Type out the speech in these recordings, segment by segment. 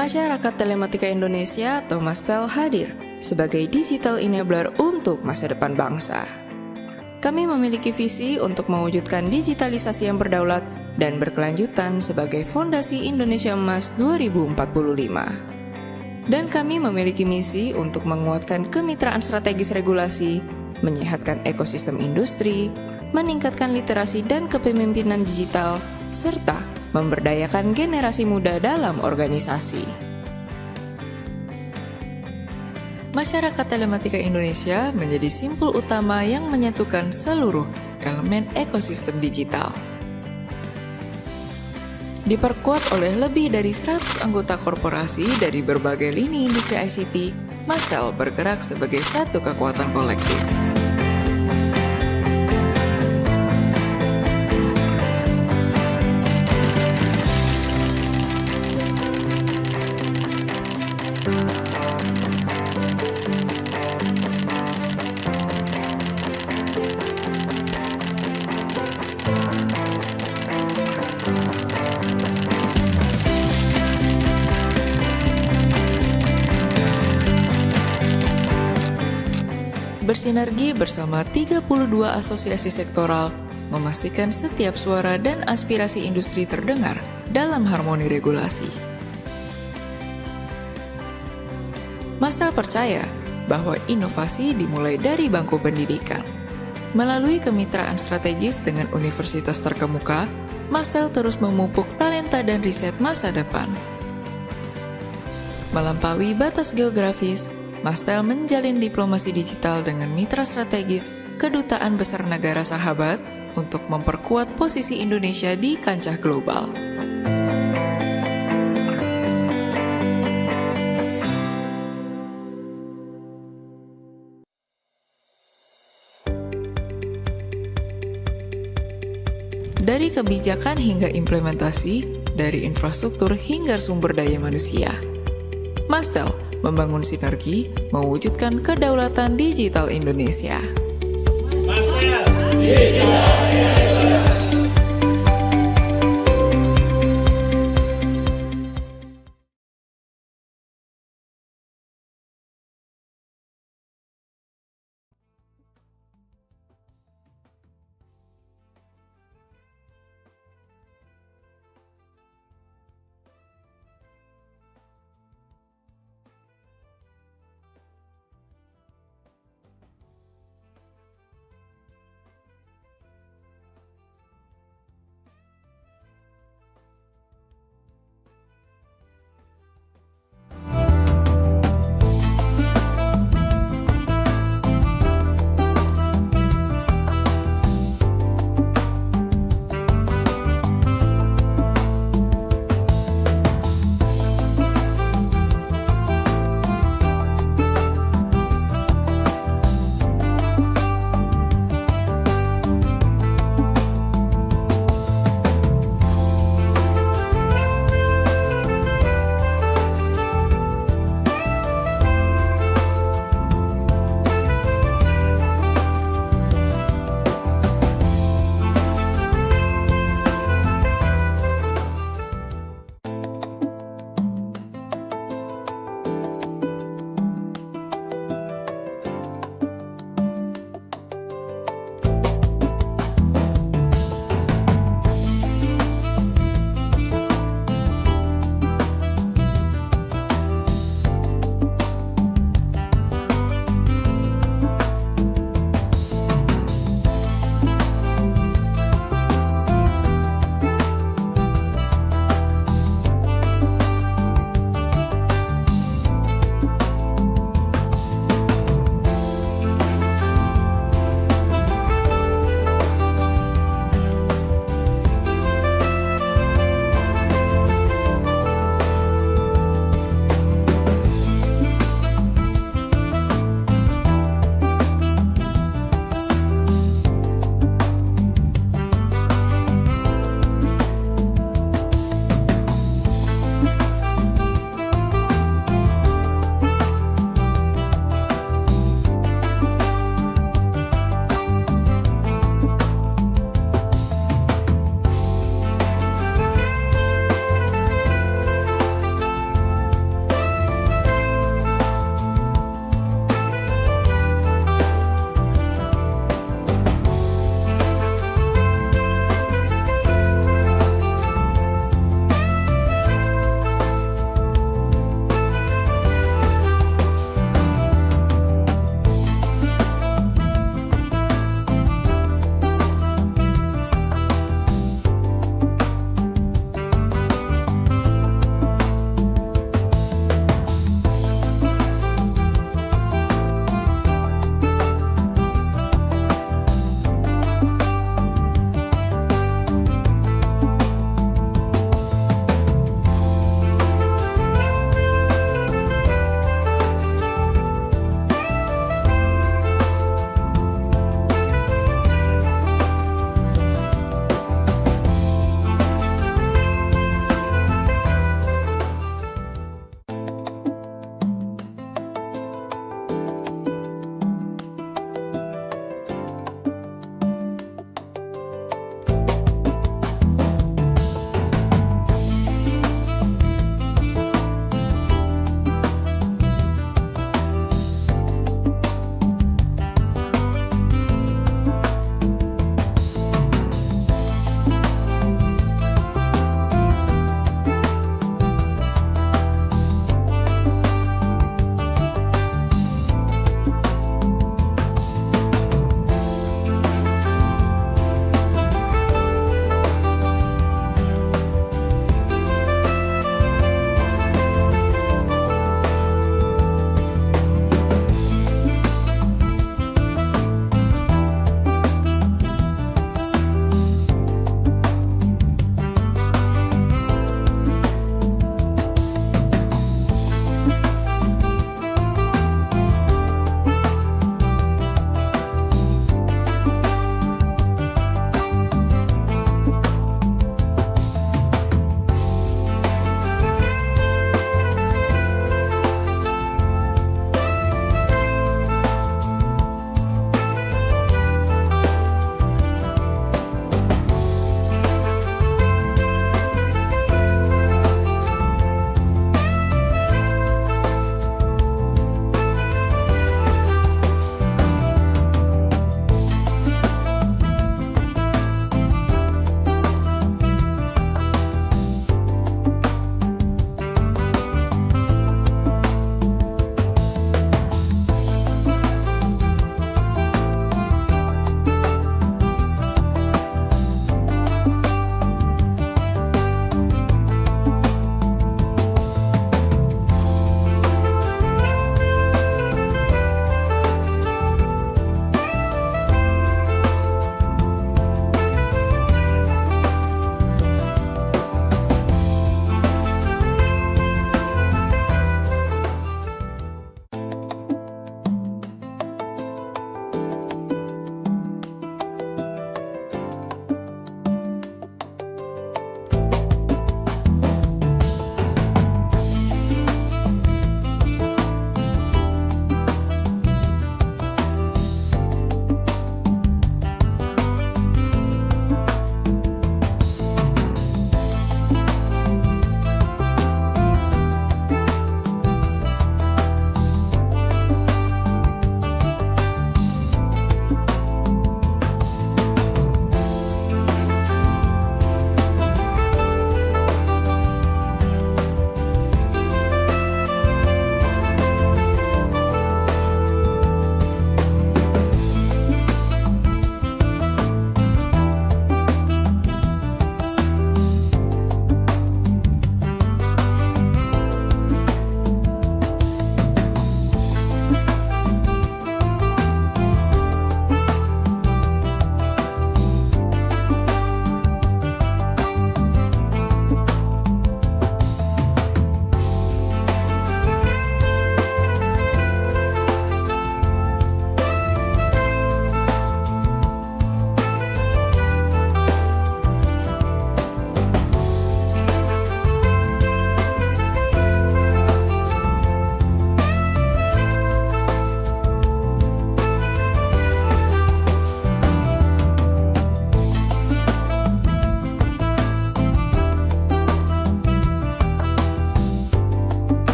Masyarakat Telematika Indonesia atau Mastel hadir sebagai digital enabler untuk masa depan bangsa. Kami memiliki visi untuk mewujudkan digitalisasi yang berdaulat dan berkelanjutan sebagai Fondasi Indonesia Emas 2045. Dan kami memiliki misi untuk menguatkan kemitraan strategis regulasi, menyehatkan ekosistem industri, meningkatkan literasi dan kepemimpinan digital, serta memberdayakan generasi muda dalam organisasi. Masyarakat Telematika Indonesia menjadi simpul utama yang menyatukan seluruh elemen ekosistem digital. Diperkuat oleh lebih dari 100 anggota korporasi dari berbagai lini industri ICT, Mastel bergerak sebagai satu kekuatan kolektif. Bersinergi bersama 32 asosiasi sektoral, memastikan setiap suara dan aspirasi industri terdengar dalam harmoni regulasi. Mastel percaya bahwa inovasi dimulai dari bangku pendidikan. Melalui kemitraan strategis dengan universitas terkemuka, Mastel terus memupuk talenta dan riset masa depan. Melampaui batas geografis, Mastel menjalin diplomasi digital dengan mitra strategis kedutaan besar negara sahabat untuk memperkuat posisi Indonesia di kancah global. Dari kebijakan hingga implementasi, dari infrastruktur hingga sumber daya manusia, Mastel membangun sinergi, mewujudkan kedaulatan digital Indonesia. Mastel Digital.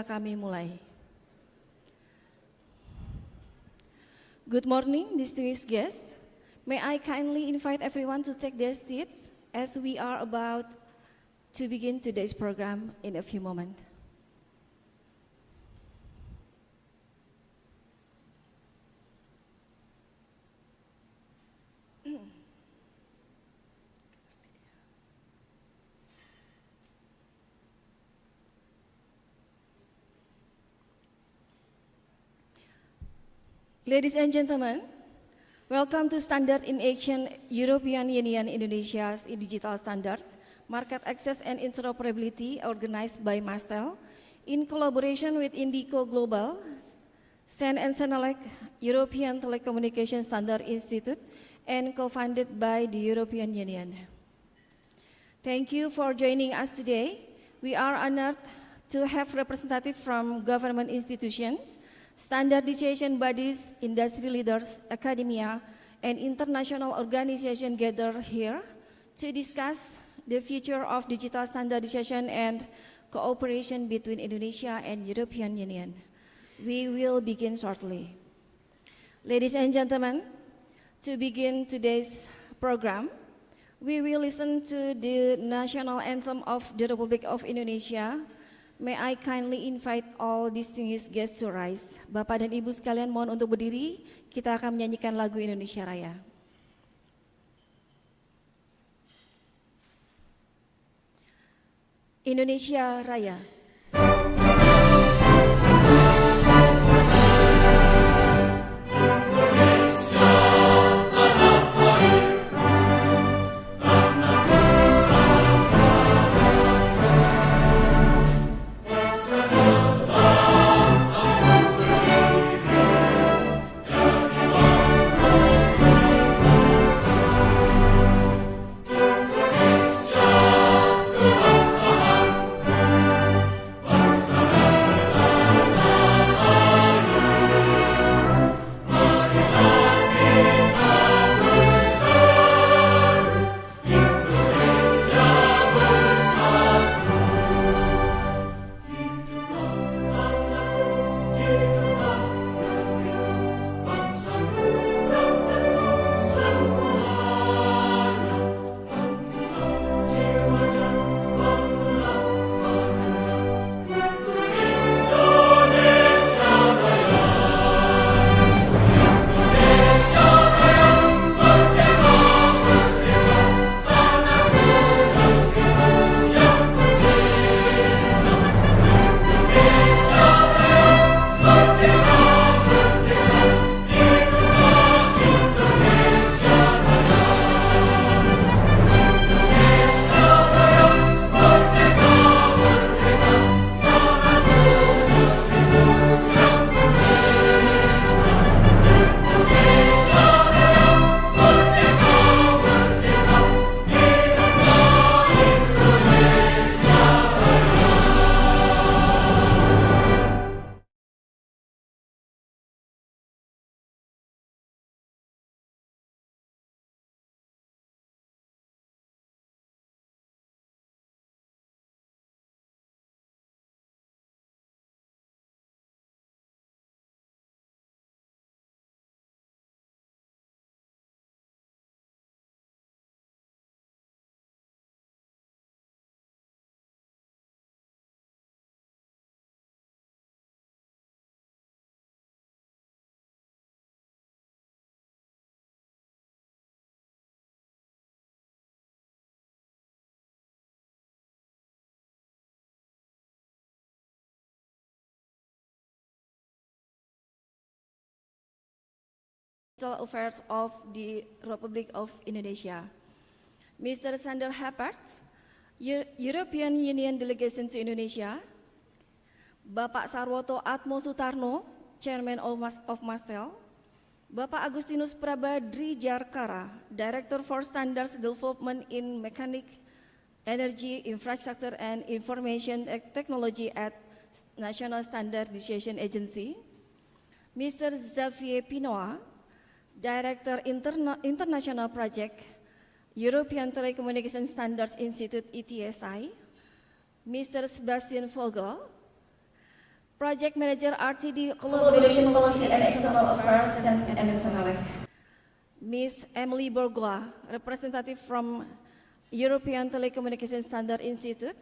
kami mulai. Good morning, distinguished guests. May I kindly invite everyone to take their seats as we are about to begin today's program in a few moments. Ladies and gentlemen, welcome to Standard in Action European Union Indonesia's Digital Standards, Market Access and Interoperability organized by Mastel in collaboration with Indico Global, Sen and Senelec, European Telecommunication Standard Institute, and co-funded by the European Union. Thank you for joining us today. We are honored to have representatives from government institutions, standardization bodies, industry leaders, academia, and international organizations gathered here to discuss the future of digital standardization and cooperation between Indonesia and European Union. We will begin shortly. Ladies and gentlemen, to begin today's program, we will listen to the national anthem of the Republic of Indonesia. May I kindly invite all distinguished guests to rise. Bapak dan Ibu sekalian mohon untuk berdiri, kita akan menyanyikan lagu Indonesia Raya. Indonesia Raya. Affairs of the Republic of Indonesia. Mr. Sander Hapert, European Union Delegation to Indonesia. Bapak Sarwoto Atmo Sutarno, Chairman of Mastel. Bapak Agustinus Prabadri Jarkara, Director for Standards Development in Mechanic, Energy, Infrastructure and Information Technology at National Standardization Agency. Mr. Xavier Pinoa, Director International Project, European Telecommunication Standards Institute ETSI, Mr. Sebastian Vogel, Project Manager RTD Collaboration Policy and External Affairs and Senelec. Ms. Emily Bourgois, representative from European Telecommunication Standard Institute.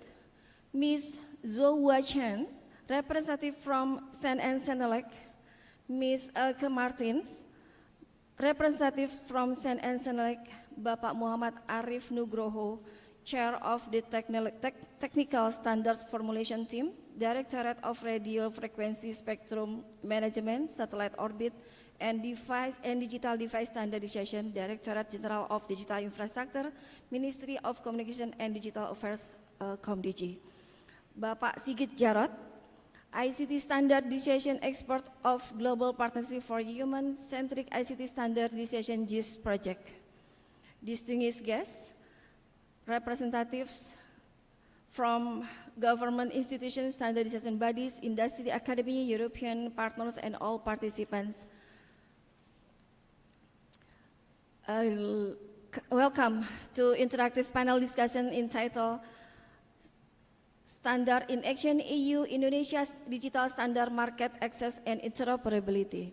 Ms. Zhou Chen, representative from SEN and Senelec. Ms. Elke Martins, representative from SEN and Senelec. Bapak Muhammad Arif Nugroho, Chair of the Technical Standards Formulation Team, Directorate of Radio Frequency Spectrum Management, Satellite Orbit, and Digital Device Standardization, Directorate General of Digital Infrastructure, Ministry of Communication and Digital Affairs, Komdigi. Bapak Sigit Jarot, ICT Standardization Expert of Global Partnership for Human-Centric ICT Standardization GIS Project. Distinguished guests, representatives from government institutions, standardization bodies, industry, academy, European partners, and all participants. Welcome to interactive panel discussion entitled Standard in Action EU Indonesia's Digital Standard Market Access and Interoperability.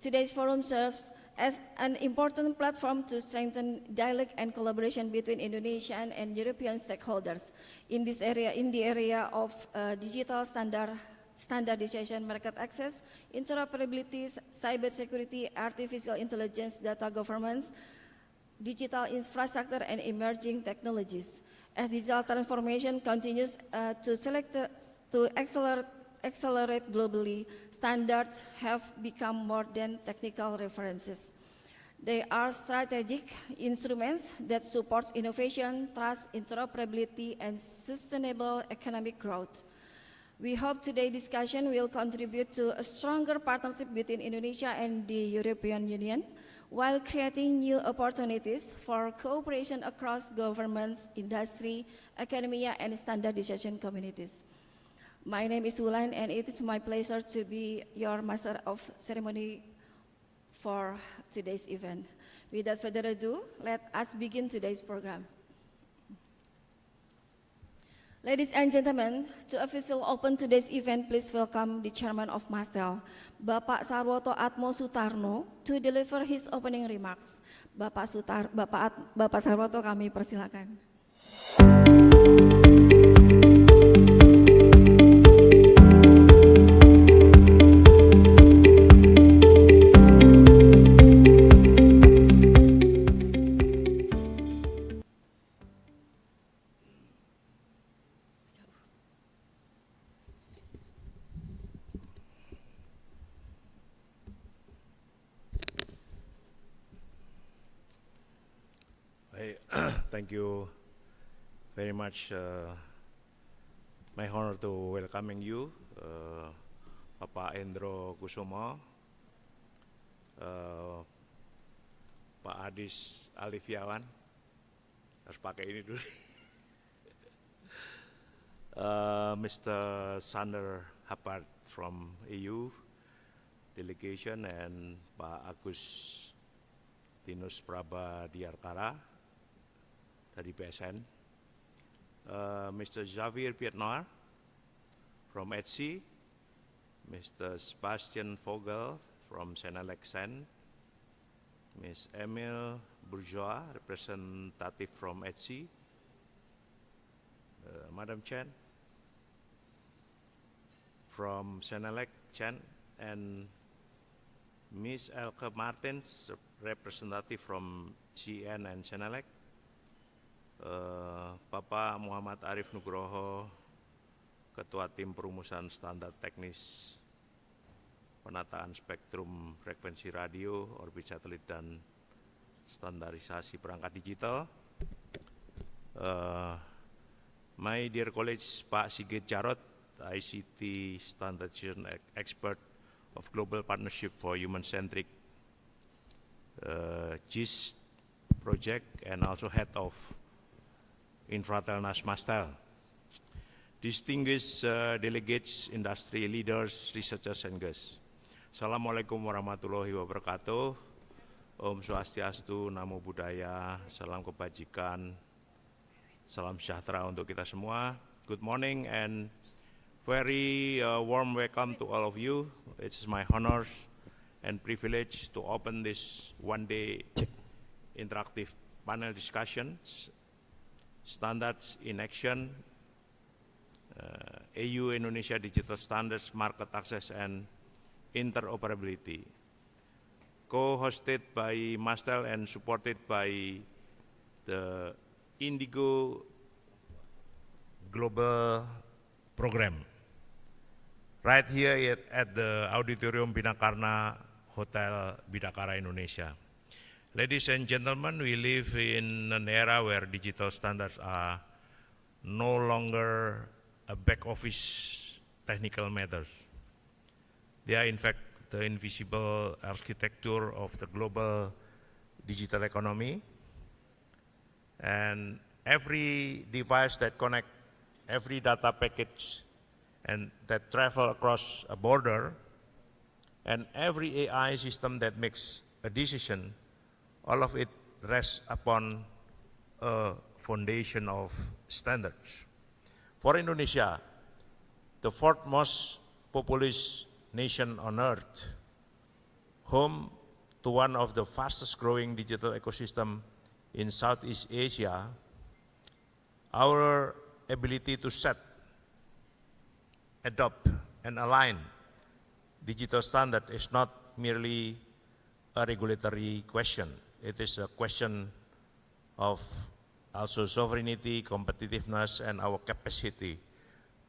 Today's forum serves as an important platform to strengthen dialogue and collaboration between Indonesian and European stakeholders in the area of digital standardization, market access, interoperability, cybersecurity, artificial intelligence, data governance, digital infrastructure, and emerging technologies. As digital transformation continues to accelerate globally, standards have become more than technical references. They are strategic instruments that support innovation, trust, interoperability, and sustainable economic growth. We hope today's discussion will contribute to a stronger partnership between Indonesia and the European Union, while creating new opportunities for cooperation across governments, industry, academia, and standardization communities. My name is Wulan, and it is my pleasure to be your master of ceremony for today's event. Without further ado, let us begin today's program. Ladies and gentlemen, to officially open today's event, please welcome the chairman of MASTEL, Bapak Sarwoto Atmo Sutarno, to deliver his opening remarks. Bapak Sarwoto, kami persilakan. Thank you very much. My honor to welcoming you, Bapak Endro Kusumo, Pak Adis Alifiawan, harus pakai ini dulu, Mr. Sander Hapart from EU delegation, and Pak Agus Tinus Praba Diarkara dari PSN, Mr. Xavier Pietnoir from ETSI, Mr. Sebastian Vogel from Senelec Sen, Ms. Emile Bourgeois, representative from ETSI, Madam Chen from Senelec Chen, and Ms. Elke Martins, representative from CN and Senelec, Bapak Muhammad Arif Nugroho, Ketua Tim Perumusan Standar Teknis Penataan Spektrum Frekuensi Radio, Orbit Satelit, dan Standarisasi Perangkat Digital. My dear colleagues, Pak Sigit Jarot, ICT Standardization Expert of Global Partnership for Human-Centric GIS Project, and also Head of Infratelnas MASTEL. Distinguished delegates, industry leaders, researchers, and guests. Assalamualaikum warahmatullahi wabarakatuh. Om Swastiastu, Namo Buddhaya, salam kebajikan, salam sejahtera untuk kita semua. Good morning and Very warm welcome to all of you. It's my honor and privilege to open this one-day interactive panel discussions, Standards in Action, AU Indonesia Digital Standards, Market Access and Interoperability, co-hosted by Mastel and supported by the Indigo Global Program, right here at the Auditorium Binakarna Hotel Bidakara, Indonesia. Ladies and gentlemen, we live in an era where digital standards are no longer a back office technical matters. They are in fact the invisible architecture of the global digital economy, and every device that connects, every data package and that travel across a border, and every AI system that makes a decision, all of it rests upon a foundation of standards. For Indonesia, the fourth most populous nation on earth, home to one of the fastest growing digital ecosystem in Southeast Asia, our ability to set, adopt, and align digital standard is not merely a regulatory question. It is a question of also sovereignty, competitiveness, and our capacity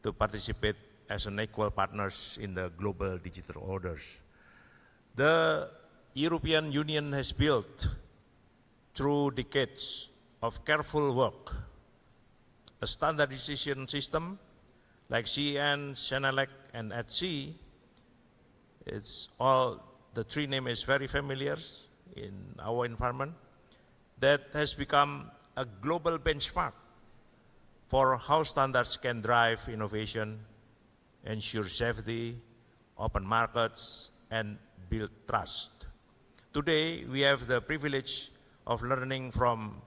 to participate as an equal partners in the global digital orders. The European Union has built, through decades of careful work, a standardization system like CEN, CENELEC, and ETSI. It's all, the three name is very familiar in our environment, that has become a global benchmark for how standards can drive innovation, ensure safety, open markets, and build trust. Today, we have the privilege of learning from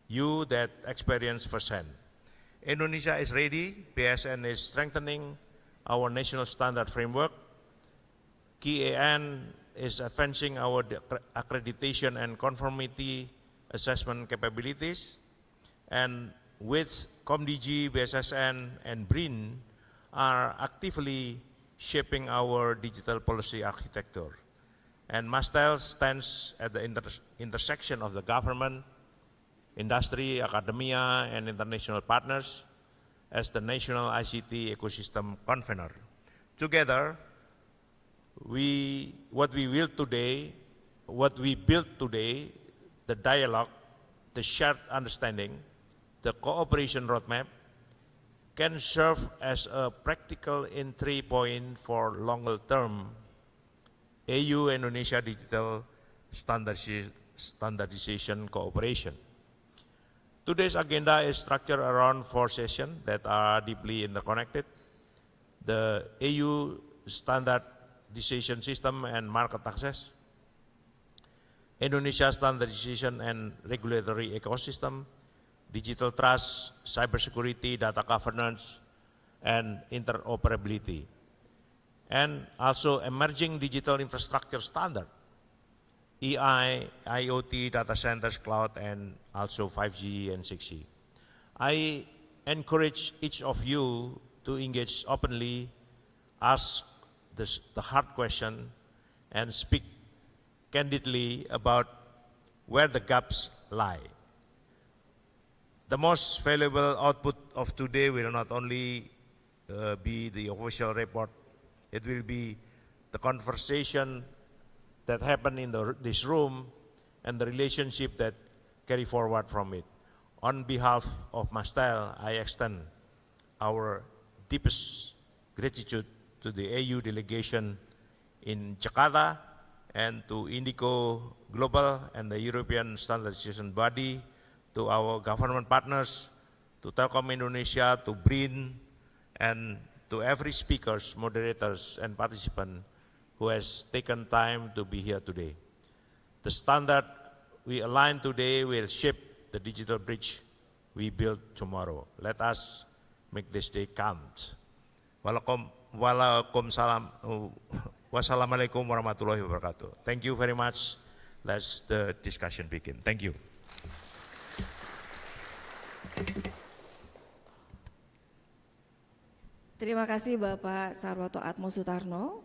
you that experience firsthand. Indonesia is ready. BSN is strengthening our national standard framework. KAN is advancing our accreditation and conformity assessment capabilities. And with ComDG, BSSN, and BRIN are actively shaping our digital policy architecture. And Mastel stands at the intersection of the government, industry, academia, and international partners as the national ICT ecosystem convener. Together, what we build today, the dialogue, the shared understanding, the cooperation roadmap, can serve as a practical entry point for longer-term AU Indonesia digital standardization cooperation. Today's agenda is structured around 4 sessions that are deeply interconnected: the AU standardization system and market access, Indonesia standardization and regulatory ecosystem, digital trust, cybersecurity, data governance, and interoperability, and also emerging digital infrastructure standard, EI, IoT, data centers, cloud, and also 5G and 6G. I encourage each of you to engage openly, ask the hard question, and speak candidly about where the gaps lie. The most valuable output of today will not only be the official report, it will be the conversation that happened in this room and the relationship that carry forward from it. On behalf of Mastel, I extend our deepest gratitude to the AU delegation in Jakarta and to Indigo Global and the European Standardization Body, to our government partners, to Telkom Indonesia, to BRIN, and to every speakers, moderators, and participant who has taken time to be here today. The standard we align today will shape the digital bridge we build tomorrow. Let us make this day count. Wassalamualaikum warahmatullahi wabarakatuh. Thank you very much. Let's the discussion begin. Thank you. Terima kasih Bapak Sarwoto Atmo Sutarno.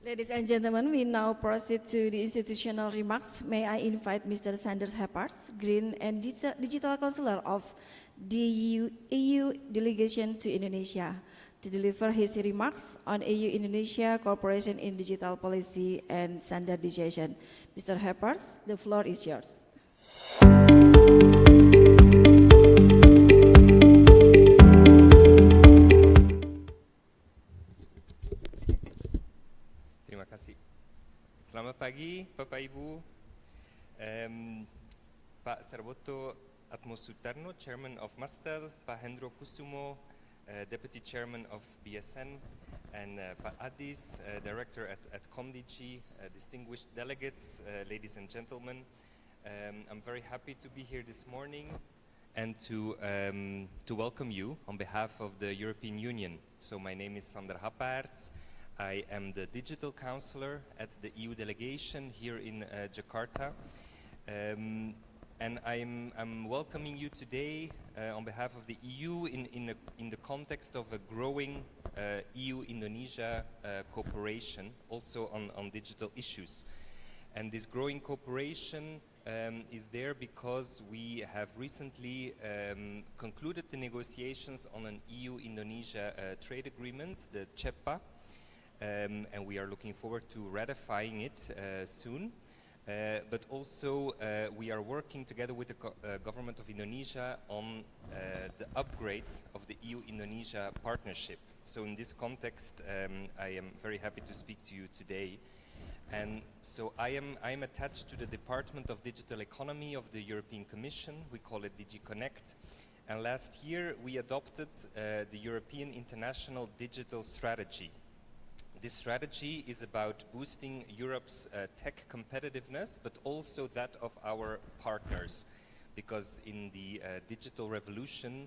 Ladies and gentlemen, we now proceed to the institutional remarks. May I invite Mr. Standars Heppards, Green and Digital Counselor of the EU Delegation to Indonesia, to deliver his remarks on EU-Indonesia cooperation in digital policy and standardization. Mr. Heppards, the floor is yours. Terima kasih. Selamat pagi, Bapak Ibu. Pak Sarwoto Atmo Sutarno, Chairman of Mastel, Pak Hendro Kusumo, Deputy Chairman of BSN, and Pak Adis, Director at Comdigi, distinguished delegates, ladies and gentlemen. I'm very happy to be here this morning and to welcome you on behalf of the European Union. So my name is Sander Happaerts. I am the digital counselor at the EU delegation here in Jakarta. And I'm welcoming you today on behalf of the EU in the context of a growing EU-Indonesia cooperation, also on digital issues. And this growing cooperation is there because we have recently concluded the negotiations on an EU-Indonesia trade agreement, the CEPA, and we are looking forward to ratifying it soon. But also we are working together with the government of Indonesia on the upgrade of the EU-Indonesia partnership. So in this context, I am very happy to speak to you today. And so I am attached to the Department of Digital Economy of the European Commission. We call it DG Connect. And last year we adopted the European International Digital Strategy. This strategy is about boosting Europe's tech competitiveness, but also that of our partners. Because in the digital revolution,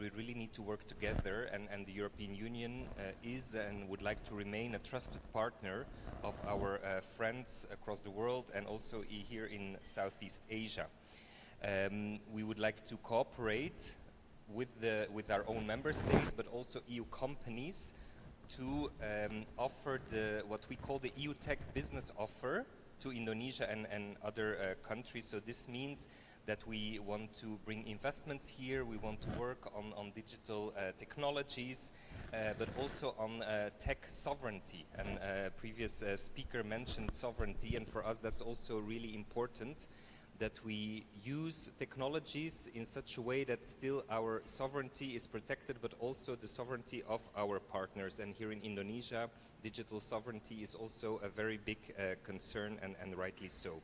we really need to work together, and the European Union is and would like to remain a trusted partner of our friends across the world and also here in Southeast Asia. We would like to cooperate with our own member states, but also EU companies to offer what we call the EU Tech Business Offer to Indonesia and other countries. So this means that we want to bring investments here, we want to work on digital technologies, but also on tech sovereignty. And previous speaker mentioned sovereignty, and for us that's also really important, that we use technologies in such a way that still our sovereignty is protected, but also the sovereignty of our partners. And here in Indonesia, digital sovereignty is also a very big concern, and rightly so.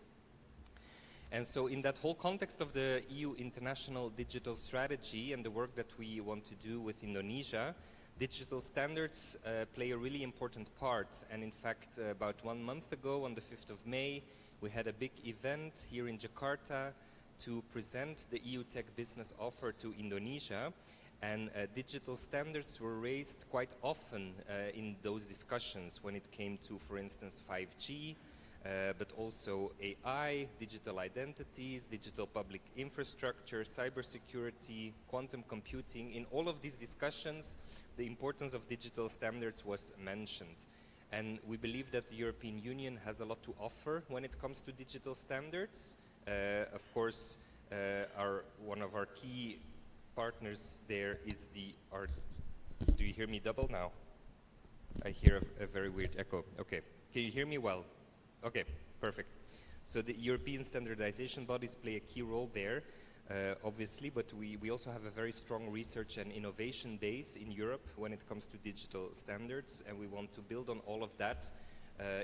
And so in that whole context of the EU International Digital Strategy and the work that we want to do with Indonesia, digital standards play a really important part. And in fact, about 1 month ago, on the 5th of May, we had a big event here in Jakarta to present the EU Tech Business Offer to Indonesia. And digital standards were raised quite often in those discussions when it came to, for instance, 5G, but also AI, digital identities, digital public infrastructure, cybersecurity, quantum computing. In all of these discussions, the importance of digital standards was mentioned. And we believe that the European Union has a lot to offer when it comes to digital standards. Of course, one of our key partners there is do you hear me double now? I hear a very weird echo. Okay, can you hear me well? Okay, perfect. So the European standardization bodies play a key role there, obviously, but we also have a very strong research and innovation base in Europe when it comes to digital standards, and we want to build on all of that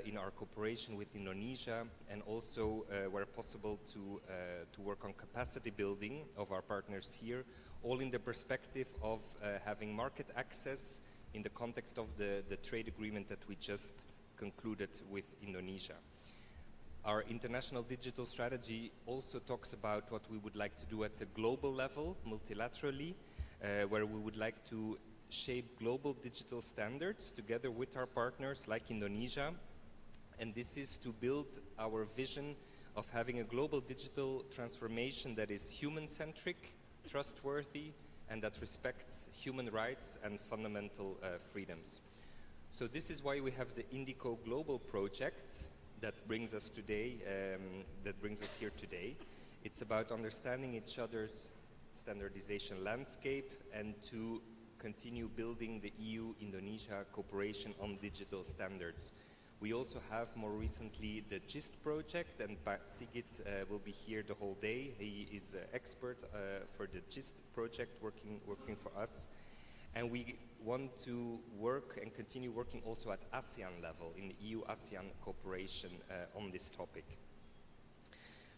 in our cooperation with Indonesia, and also where possible to work on capacity building of our partners here, all in the perspective of having market access in the context of the trade agreement that we just concluded with Indonesia. Our international digital strategy also talks about what we would like to do at a global level, multilaterally, where we would like to shape global digital standards together with our partners like Indonesia. And this is to build our vision of having a global digital transformation that is human-centric, trustworthy, and that respects human rights and fundamental freedoms. So this is why we have the Indico Global project that brings us today, that brings us here today. It's about understanding each other's standardization landscape and to continue building the EU-Indonesia cooperation on digital standards. We also have more recently the GIST project, and Sigit will be here the whole day. He is an expert for the GIST project working for us. And we want to work and continue working also at ASEAN level in the EU-ASEAN cooperation on this topic.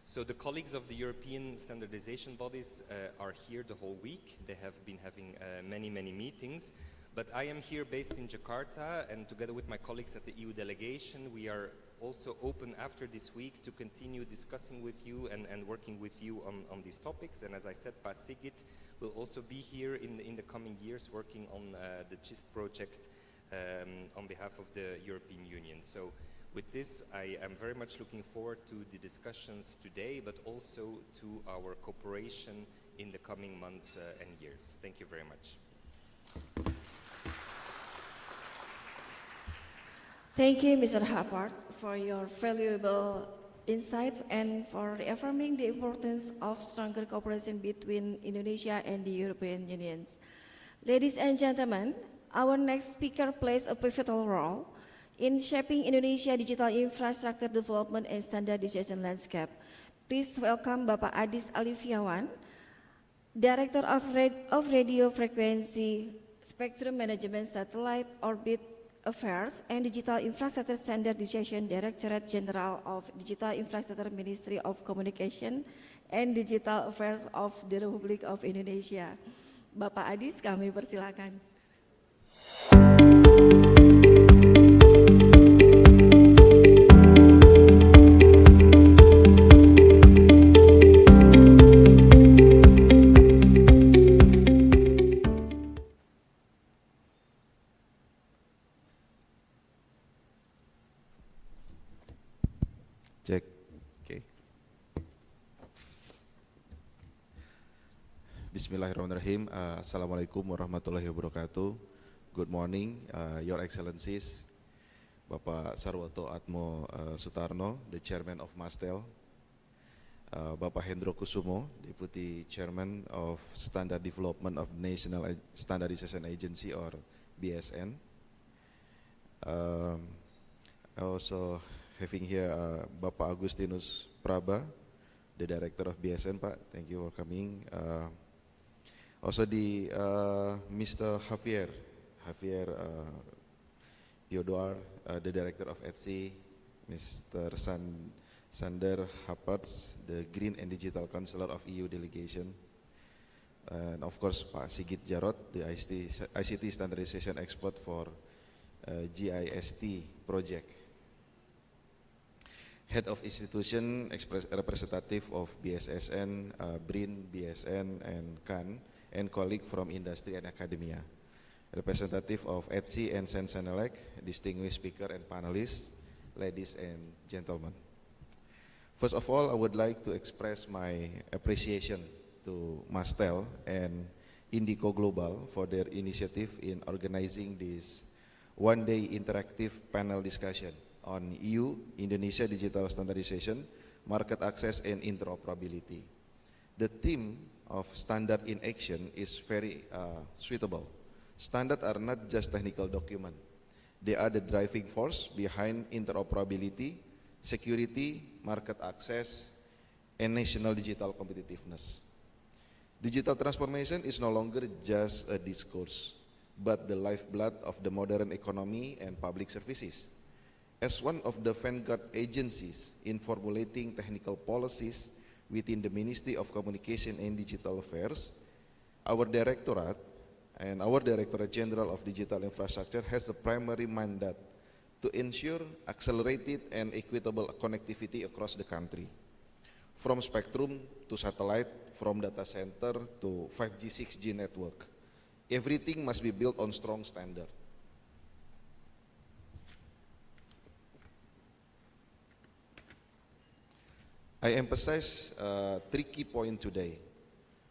So the colleagues of the European standardization bodies are here the whole week. They have been having many meetings. But I am here based in Jakarta, and together with my colleagues at the EU delegation, we are also open after this week to continue discussing with you and working with you on these topics. And as I said, Pa Sigit will also be here in the coming years working on the GIST project on behalf of the European Union. So with this, I am very much looking forward to the discussions today, but also to our cooperation in the coming months and years. Thank you very much. Thank you, Mr. Hapart, for your valuable insight and for reaffirming the importance of stronger cooperation between Indonesia and the European Union. Ladies and gentlemen, our next speaker plays a pivotal role in shaping Indonesia digital infrastructure development and standardization landscape. Please welcome Bapak Adis Alifiawan, Director of Radio Frequency Spectrum Management Satellite Orbit Affairs and Digital Infrastructure Standardization Directorate General of Digital Infrastructure Ministry of Communication and Digital Affairs of the Republic of Indonesia. Bapak Adis, kami persilakan. Cek, oke. Bismillahirrahmanirrahim. Assalamualaikum warahmatullahi wabarakatuh. Good morning, Your Excellencies, Bapak Sarwoto Atmo Sutarno, the Chairman of MASTEL, Bapak Hendro Kusumo, Deputy Chairman of Standard Development of National Standardization Agency or BSN. Also having here Bapak Agustinus Praba, the Director of BSN, Pak. Thank you for coming. Also Mr. Javier Theodore, the Director of ETSI, Mr. Sander Haperts, the Green and Digital Counselor of EU Delegation, and of course Pak Sigit Jarot, the ICT Standardization Expert for GIST project. Head of Institution, representative of BSSN, BRIN, BSN, and CAN, and colleague from industry and academia. Representative of ETSI and Sensenelec, distinguished speaker and panelists, ladies and gentlemen. First of all, I would like to express my appreciation to MASTEL and Indico Global for their initiative in organizing this one-day interactive panel discussion on EU-Indonesia digital standardization, market access, and interoperability. The theme of Standard in Action is very suitable. Standards are not just technical documents. They are the driving force behind interoperability, security, market access, and national digital competitiveness. Digital transformation is no longer just a discourse, but the lifeblood of the modern economy and public services. As one of the vanguard agencies in formulating technical policies within the Ministry of Communication and Digital Affairs, our Directorate and our Directorate General of Digital Infrastructure has the primary mandate to ensure accelerated and equitable connectivity across the country. From spectrum to satellite, from data center to 5G, 6G network. Everything must be built on strong standard. I emphasize 3 key points today.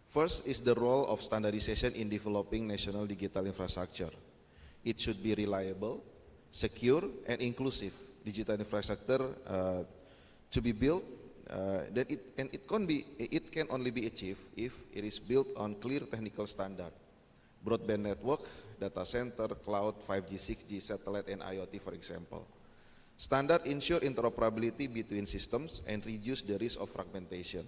First is the role of standardization in developing national digital infrastructure. It should be reliable, secure, and inclusive digital infrastructure to be built. It can only be achieved if it is built on clear technical standard. Broadband network, data center, cloud, 5G, 6G, satellite, and IoT, for example. Standard ensure interoperability between systems and reduce the risk of fragmentation.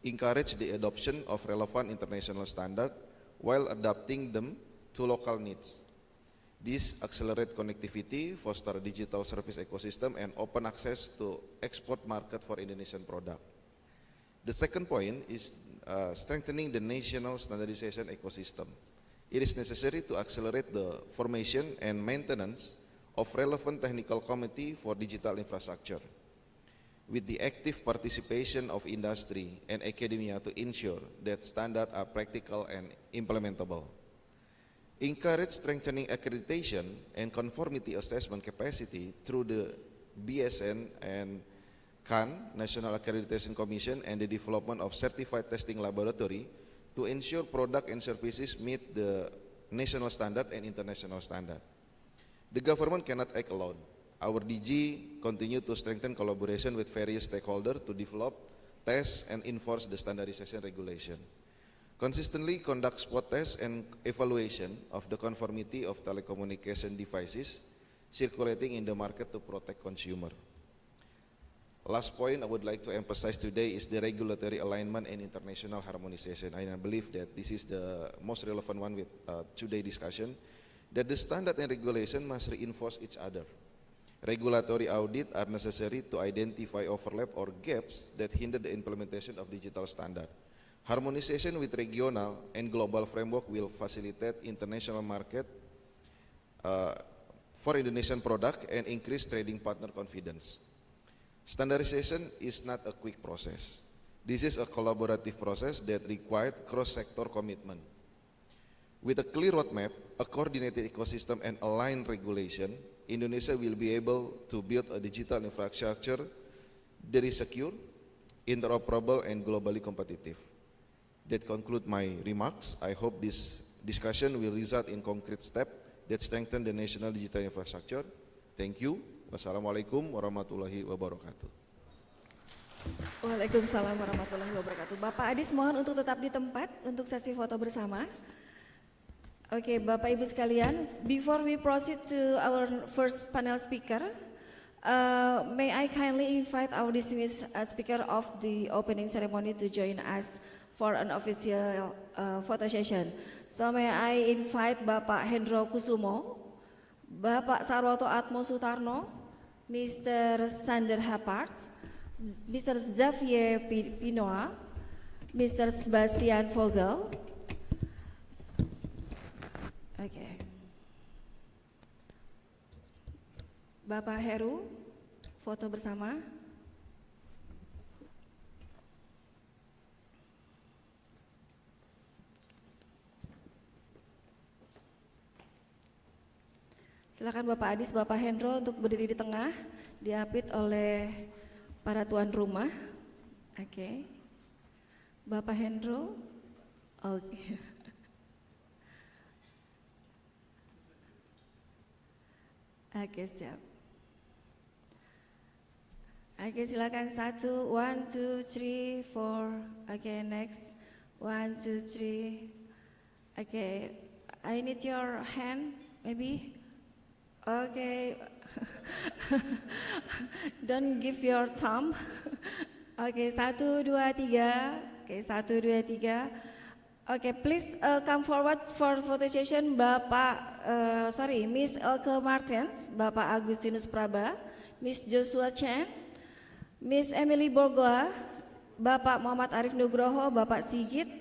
Encourage the adoption of relevant international standards while adapting them to local needs. This accelerate connectivity, foster digital service ecosystem, and open access to export market for Indonesian product. The second point is strengthening the national standardization ecosystem. It is necessary to accelerate the formation and maintenance of relevant technical committee for digital infrastructure, with the active participation of industry and academia to ensure that standards are practical and implementable. Encourage strengthening accreditation and conformity assessment capacity through the BSN and CAN, National Accreditation Commission, and the development of certified testing laboratory to ensure product and services meet the national standard and international standard. The government cannot act alone. Our DG continue to strengthen collaboration with various stakeholders to develop, test, and enforce the standardization regulation. Consistently conduct spot tests and evaluation of the conformity of telecommunication devices circulating in the market to protect consumer. Last point I would like to emphasize today is the regulatory alignment and international harmonization. I believe that this is the most relevant one with today's discussion, that the standard and regulation must reinforce each other. Regulatory audit are necessary to identify overlap or gaps that hinder the implementation of digital standard. Harmonization with regional and global framework will facilitate international market for Indonesian product and increase trading partner confidence. Standardization is not a quick process. This is a collaborative process that requires cross-sector commitment. With a clear roadmap, a coordinated ecosystem, and aligned regulation, Indonesia will be able to build a digital infrastructure that is secure, interoperable, and globally competitive. That concludes my remarks. I hope this discussion will result in concrete steps that strengthen the national digital infrastructure. Thank you. Wassalamualaikum warahmatullahi wabarakatuh. Waalaikumsalam warahmatullahi wabarakatuh. Bapak Adis mohon untuk tetap di tempat untuk sesi foto bersama. Oke, Bapak Ibu sekalian, before we proceed to our first panel speaker, may I kindly invite our distinguished speaker of the opening ceremony to join us for an official photo session. So may I invite Bapak Hendro Kusumo, Bapak Sarwoto Atmo Sutarno, Mr. Sander Hapart, Mr. Xavier Pinoa, Mr. Sebastian Vogel. Okay. Bapak Heru, foto bersama. Silakan Bapak Adis, Bapak Hendro untuk berdiri di tengah, diapit oleh para tuan rumah. Oke. Bapak Hendro. Oke. Oke, siap. Oke, silakan 1, 1, 2, 3, 4. Oke, next. 1, 2, 3. Oke, I need your hand, maybe. Okay. Don't give your thumb. Okay, 1, 2, 3. Okay, 1, 2, 3. Okay, please come forward for photo session. Miss Elke Martens, Bapak Agustinus Praba, Miss Joshua Chen, Miss Emily Borgoa, Bapak Muhammad Arif Nugroho, Bapak Sigit,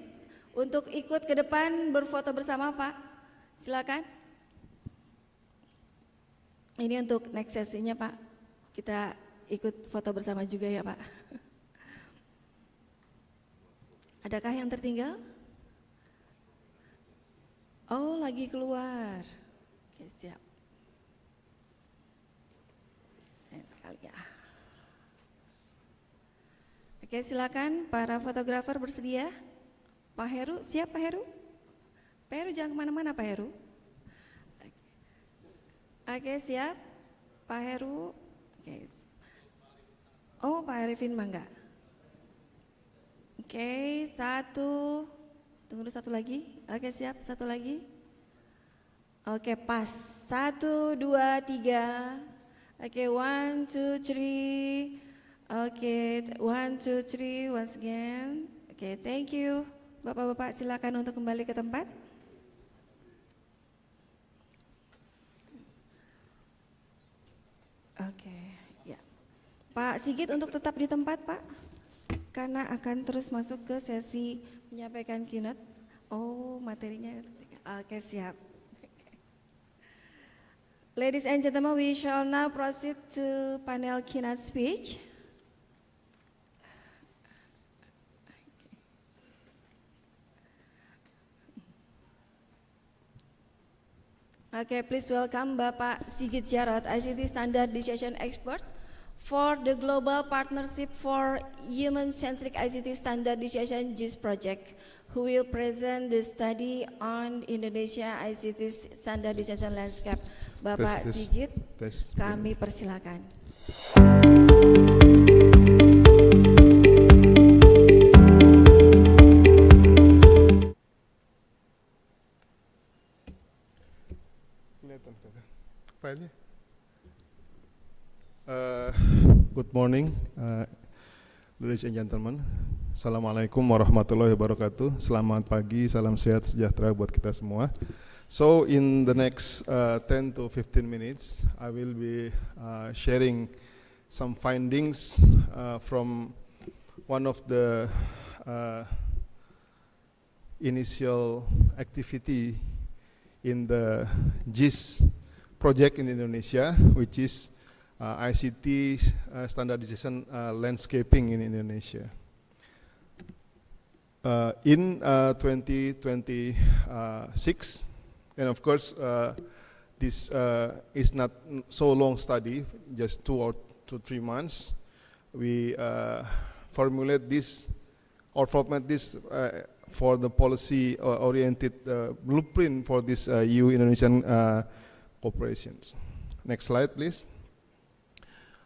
untuk ikut ke depan berfoto bersama Pak. Silakan. Ini untuk next sesinya Pak, kita ikut foto bersama juga ya Pak. Adakah yang tertinggal? Oh, lagi keluar. Oke, siap. Sayang sekali ya. Oke, silakan para fotografer bersedia. Pak Heru, siap Pak Heru? Pak Heru jangan kemana-mana Pak Heru. Oke, siap. Pak Heru. Oke. Oh, Pak Arifin mangga. Oke, satu. Tunggu dulu satu lagi. Oke, siap. Satu lagi. Oke, pas. 1, 2, 3. Oke, 1, 2, 3. Oke, 1, 2, 3. Once again. Oke, thank you. Bapak-bapak silakan untuk kembali ke tempat. Oke, ya. Pak Sigit untuk tetap di tempat, Pak. Karena akan terus masuk ke sesi menyampaikan keynote. Oh, materinya. Oke, siap. Ladies and gentlemen, we shall now proceed to panel keynote speech. Okay, please welcome Bapak Sigit Jarot, ICT Standardization Expert for the Global Partnership for Human-Centric ICT Standardization GIS project, who will present the study on Indonesia ICT Standardization Landscape. Bapak Sigit, kami persilakan. Good morning, ladies and gentlemen. Assalamualaikum warahmatullahi wabarakatuh. Selamat pagi, salam sehat sejahtera buat kita semua. So in the next 10 to 15 minutes, I will be sharing some findings from one of the initial activity in the GIS project in Indonesia, which is ICT standardization landscaping in Indonesia. In 2026, and of course this is not so long study, just 2 to 3 months. We formulate this or format this for the policy oriented blueprint for this EU-Indonesian cooperations. Next slide, please.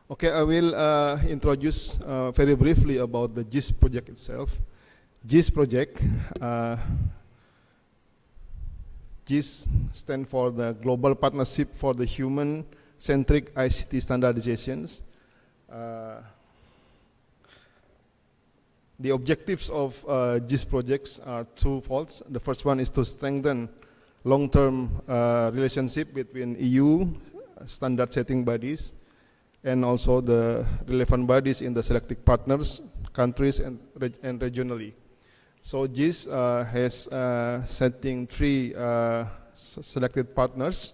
Okay, I will introduce very briefly about the GIS project itself. GIS project, GIS stands for the Global Partnership for the Human-Centric ICT Standardizations. The objectives of GIS projects are twofold. The first one is to strengthen long-term relationship between EU standard setting bodies and also the relevant bodies in the selected partners, countries, and regionally. So GIS has setting 3 selected partners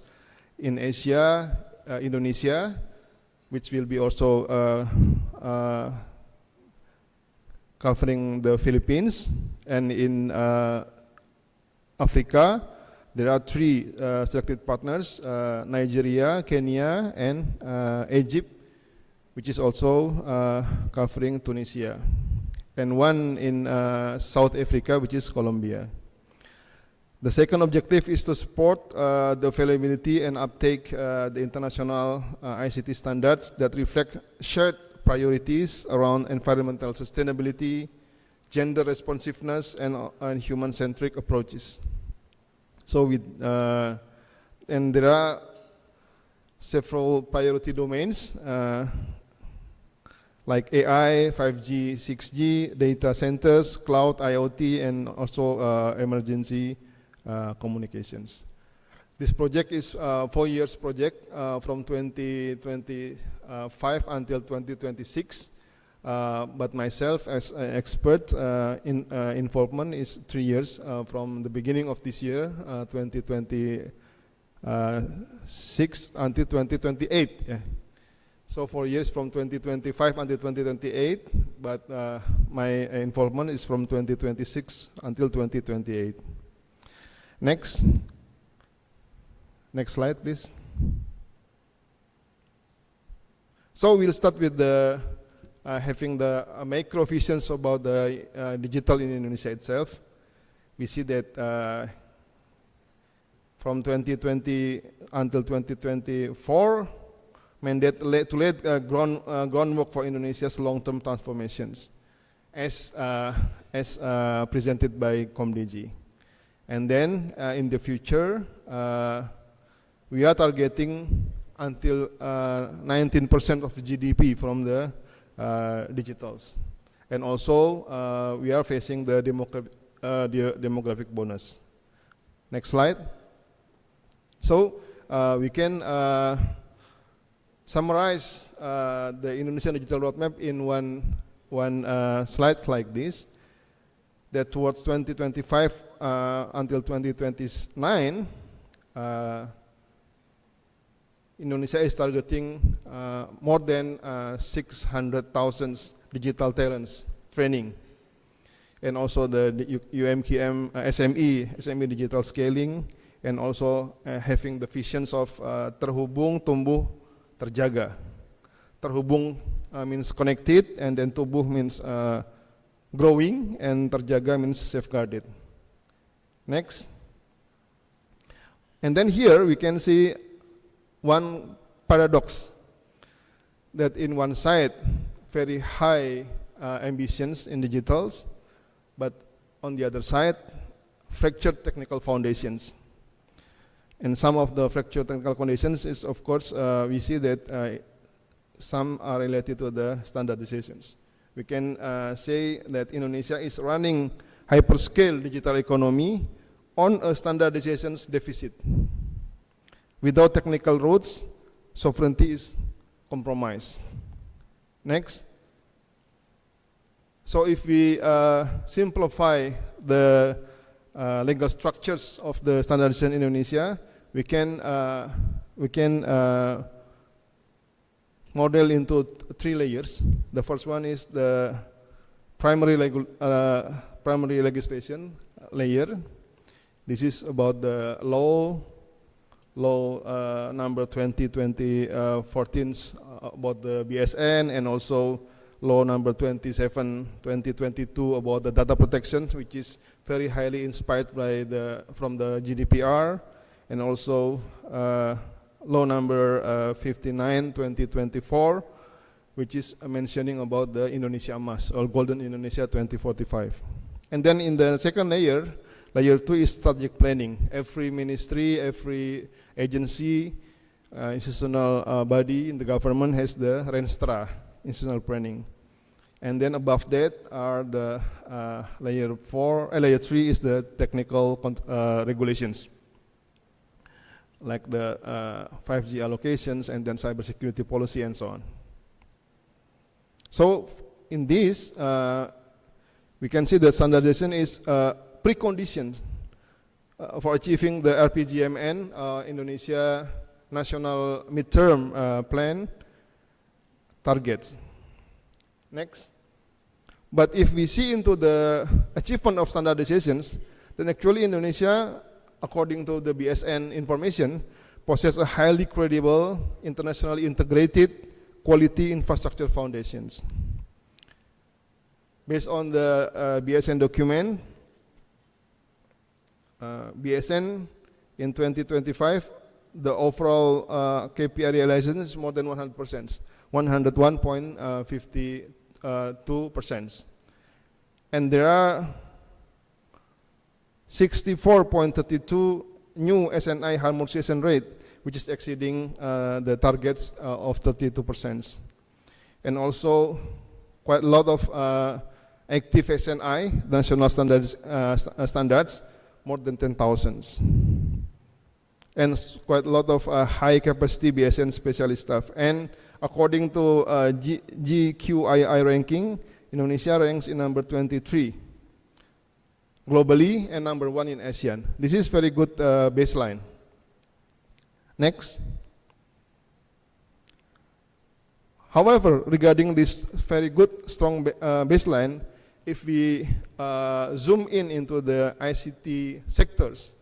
in Asia, Indonesia, which will be also covering the Philippines, and in Africa, there are 3 selected partners, Nigeria, Kenya, and Egypt, which is also covering Tunisia, and one in South Africa, which is Colombia. The second objective is to support the availability and uptake the international ICT standards that reflect shared priorities around environmental sustainability, gender responsiveness, and human-centric approaches. So and there are several priority domains like AI, 5G, 6G, data centers, cloud, IoT, and also emergency communications. This project is a 4 years project from 2025 until 2026. But myself as an expert involvement is 3 years from the beginning of this year, 2020, 6 until 2028. Yeah. So 4 years from 2025 until 2028, but my involvement is from 2026 until 2028. Next slide, please. So we'll start with the having the macro visions about the digital in Indonesia itself. We see that from 2020 until 2024, mandate to lay groundwork for Indonesia's long-term transformations, as presented by Komdiji. And then in the future, we are targeting until 19% of GDP from the digitals. And also, we are facing the demographic bonus. Next slide. So, we can summarize the Indonesian digital roadmap in one slide like this, that towards 2025 until 2029, Indonesia is targeting more than 600,000 digital talents training, and also the UMKM SME digital scaling, and also having the visions of terhubung, tumbuh, terjaga. Terhubung means connected, and then tumbuh means growing, and terjaga means safeguarded. Next. And then here we can see one paradox, that in one side, very high ambitions in digitals, but on the other side, fractured technical foundations. And some of the fractured technical foundations is, of course, we see that some are related to the standardizations. We can say that Indonesia is running hyperscale digital economy on a standardizations deficit. Without technical roots, sovereignty is compromised. Next. So if we simplify the legal structures of the standardization in Indonesia, we can model into 3 layers. The first one is the primary legislation layer. This is about the law number 2014 about the BSN, and also law number 27 2022 about the data protection, which is very highly inspired by from the GDPR, and also law number 59 2024, which is mentioning about the Indonesia Emas, or Golden Indonesia 2045. And then in the second layer 2 is strategic planning. Every ministry, every agency, institutional body in the government has the Renstra, institutional planning. And then above that are the layer 3 is the technical regulations, like the 5G allocations, and then cybersecurity policy, and so on. So in this, we can see the standardization is precondition for achieving the RPJMN, Indonesia National Midterm Plan targets. Next. But if we see into the achievement of standardizations, then actually Indonesia, according to the BSN information, possess a highly credible, internationally integrated quality infrastructure foundations. Based on the BSN document, BSN in 2025, the overall KPI realization is more than 100%, 101.52%. And there are 64.32 new SNI harmonization rate, which is exceeding the targets of 32%. And also quite a lot of active SNI, national standards, more than 10,000. And quite a lot of high capacity BSN specialist staff. And according to GQII ranking, Indonesia ranks in number 23 globally and number 1 in ASEAN. This is very good baseline. Next. However, regarding this very good, strong baseline, if we zoom in into the ICT sectors,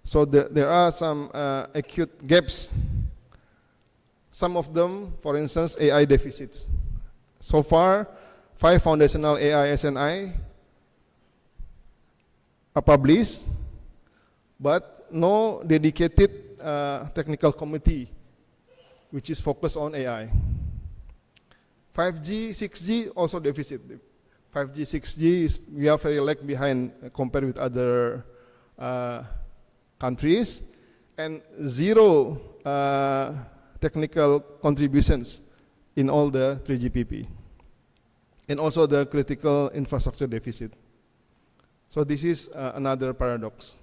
so there are some acute gaps. Some of them, for instance, AI deficits. So far, 5 foundational AI SNI are published, but no dedicated technical committee which is focused on AI. 5G, 6G also deficit. 5G, 6G we are very lag behind compared with other countries, and zero technical contributions in all the 3GPP, and also the critical infrastructure deficit. So this is another paradox.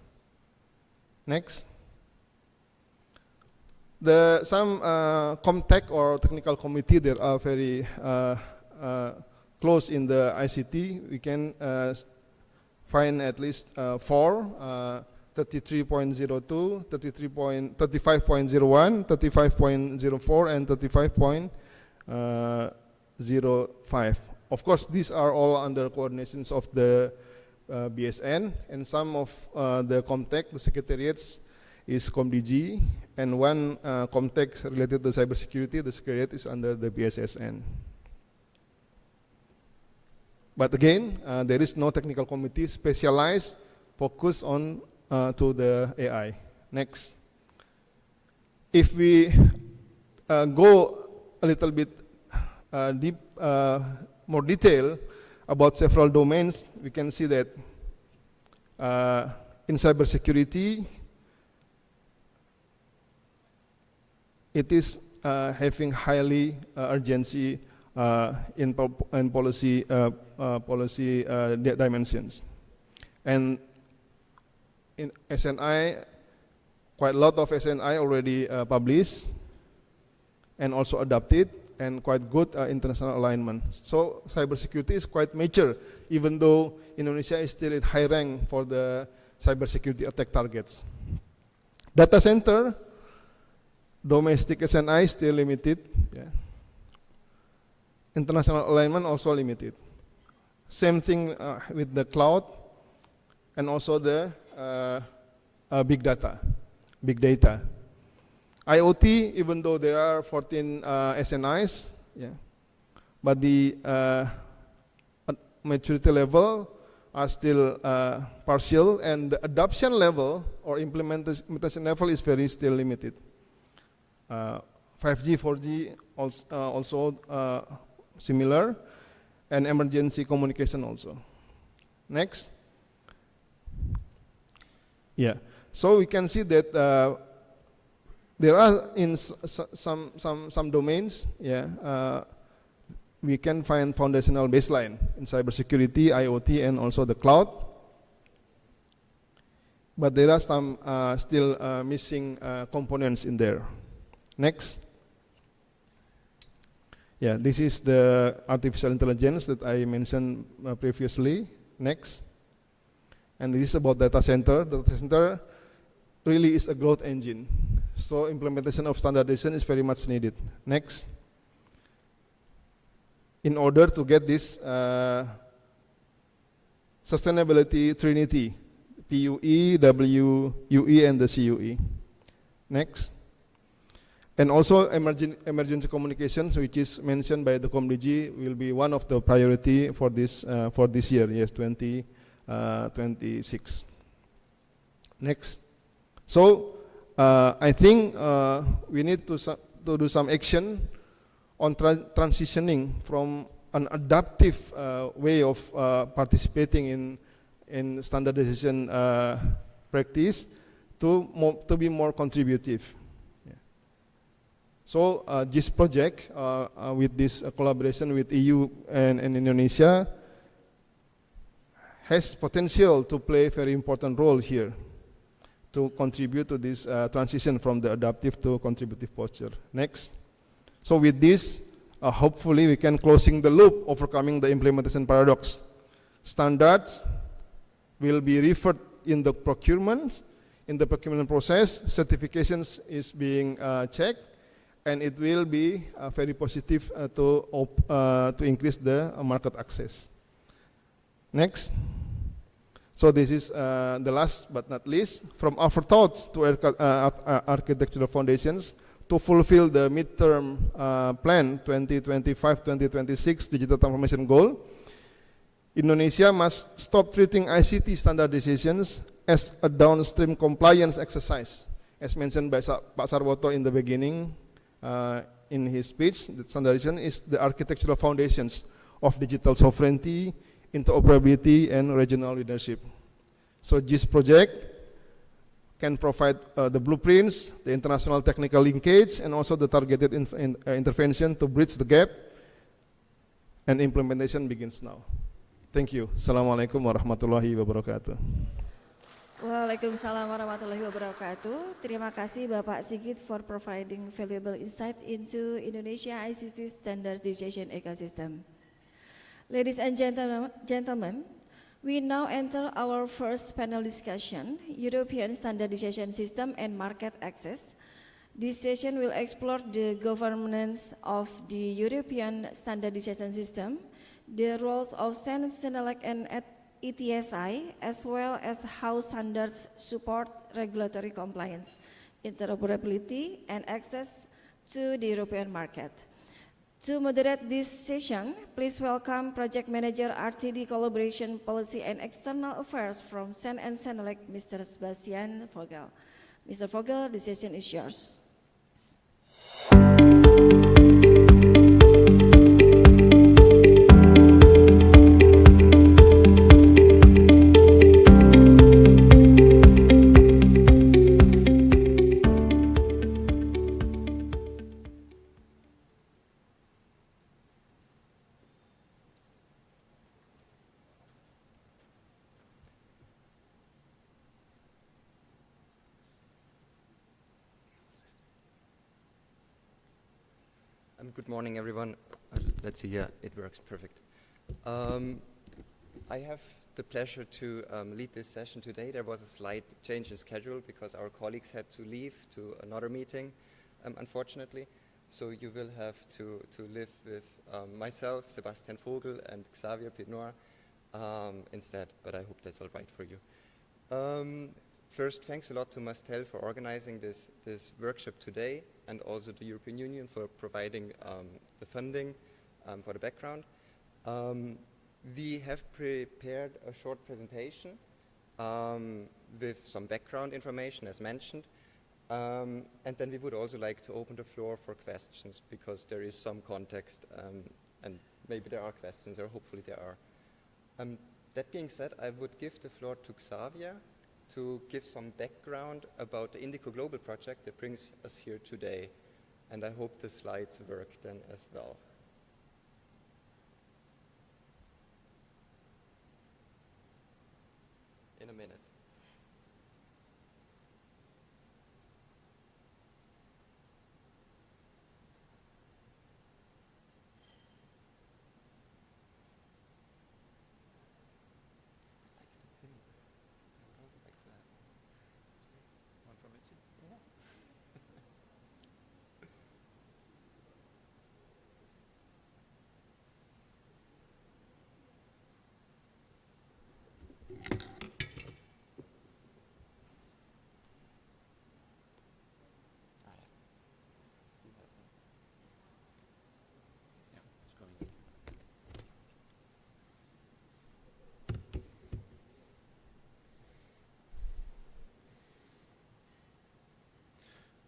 Next. Some ComTech or technical committee that are very close in the ICT, we can find at least 4, 33.02, 35.01, 35.04, and 35.05. Of course, these are all under coordinations of the BSN, and some of the ComTech, the secretariats, is ComDG, and one ComTech related to cybersecurity, the secretariat is under the BSSN. But again, there is no technical committee specialized, focused on to the AI. Next. If we go a little bit deep, more detail about several domains, we can see that in cybersecurity, it is having highly urgency in policy dimensions. And in SNI, quite a lot of SNI already published and also adopted, and quite good international alignment. So cybersecurity is quite mature, even though Indonesia is still in high rank for the cybersecurity attack targets. Data center, domestic SNI still limited. Yeah. International alignment also limited. Same thing with the cloud and also the big data. IoT, even though there are 14 SNIs, yeah, but the maturity level are still partial, and the adoption level or implementation level is very still limited. 5G, 4G also similar, and emergency communication also. Next. Yeah, so we can see that there are in some domains, yeah, we can find foundational baseline in cybersecurity, IoT, and also the cloud. But there are some still missing components in there. Next. Yeah, this is the artificial intelligence that I mentioned previously. Next. And this is about data center. Data center really is a growth engine. So implementation of standardization is very much needed. Next. In order to get this sustainability trinity, PUE, WUE, and the CUE. Next. And also emergency communications, which is mentioned by the ComDG, will be one of the priority for this year, yes, 2026. Next. So I think we need to do some action on transitioning from an adaptive way of participating in standardization practice to be more contributive. So this project, with this collaboration with EU and Indonesia, has potential to play a very important role here to contribute to this transition from the adaptive to contributive posture. Next. So with this, hopefully we can closing the loop, overcoming the implementation paradox. Standards will be referred in the procurement, In the procurement process, certifications is being checked, and it will be very positive to increase the market access. Next. So this is the last but not least, from afterthoughts to architectural foundations to fulfill the midterm plan 2025-2026 digital transformation goal. Indonesia must stop treating ICT standardizations as a downstream compliance exercise. As mentioned by Pak Sarwoto in the beginning in his speech, that standardization is the architectural foundations of digital sovereignty, interoperability, and regional leadership. So this project can provide the blueprints, the international technical linkage, and also the targeted intervention to bridge the gap, and implementation begins now. Thank you. Assalamualaikum warahmatullahi wabarakatuh. Waalaikumsalam warahmatullahi wabarakatuh. Terima kasih Bapak Sigit for providing valuable insight into Indonesia ICT standardization ecosystem. Ladies and gentlemen, we now enter our first panel discussion, European Standardization System and Market Access. This session will explore the governance of the European Standardization System, the roles of CEN/CENELEC and ETSI, as well as how standards support regulatory compliance, interoperability, and access to the European market. To moderate this session, please welcome Project Manager RTD Collaboration Policy and External Affairs from CEN and CENELEC, Mr. Sebastian Vogel. Mr. Vogel, the session is yours. Good morning, everyone. Let's see, yeah, it works perfect. I have the pleasure to lead this session today. There was a slight change in schedule because our colleagues had to leave to another meeting, unfortunately. So you will have to live with myself, Sebastian Vogel, and Xavier Pinoir instead, but I hope that's all right for you. First, thanks a lot to Mastel for organizing this workshop today, and also the European Union for providing the funding for the background. We have prepared a short presentation with some background information as mentioned, and then we would also like to open the floor for questions because there is some context and maybe there are questions, or hopefully there are. That being said, I would give the floor to Xavier to give some background about the Indico Global project that brings us here today. And I hope the slides work then as well. In a minute.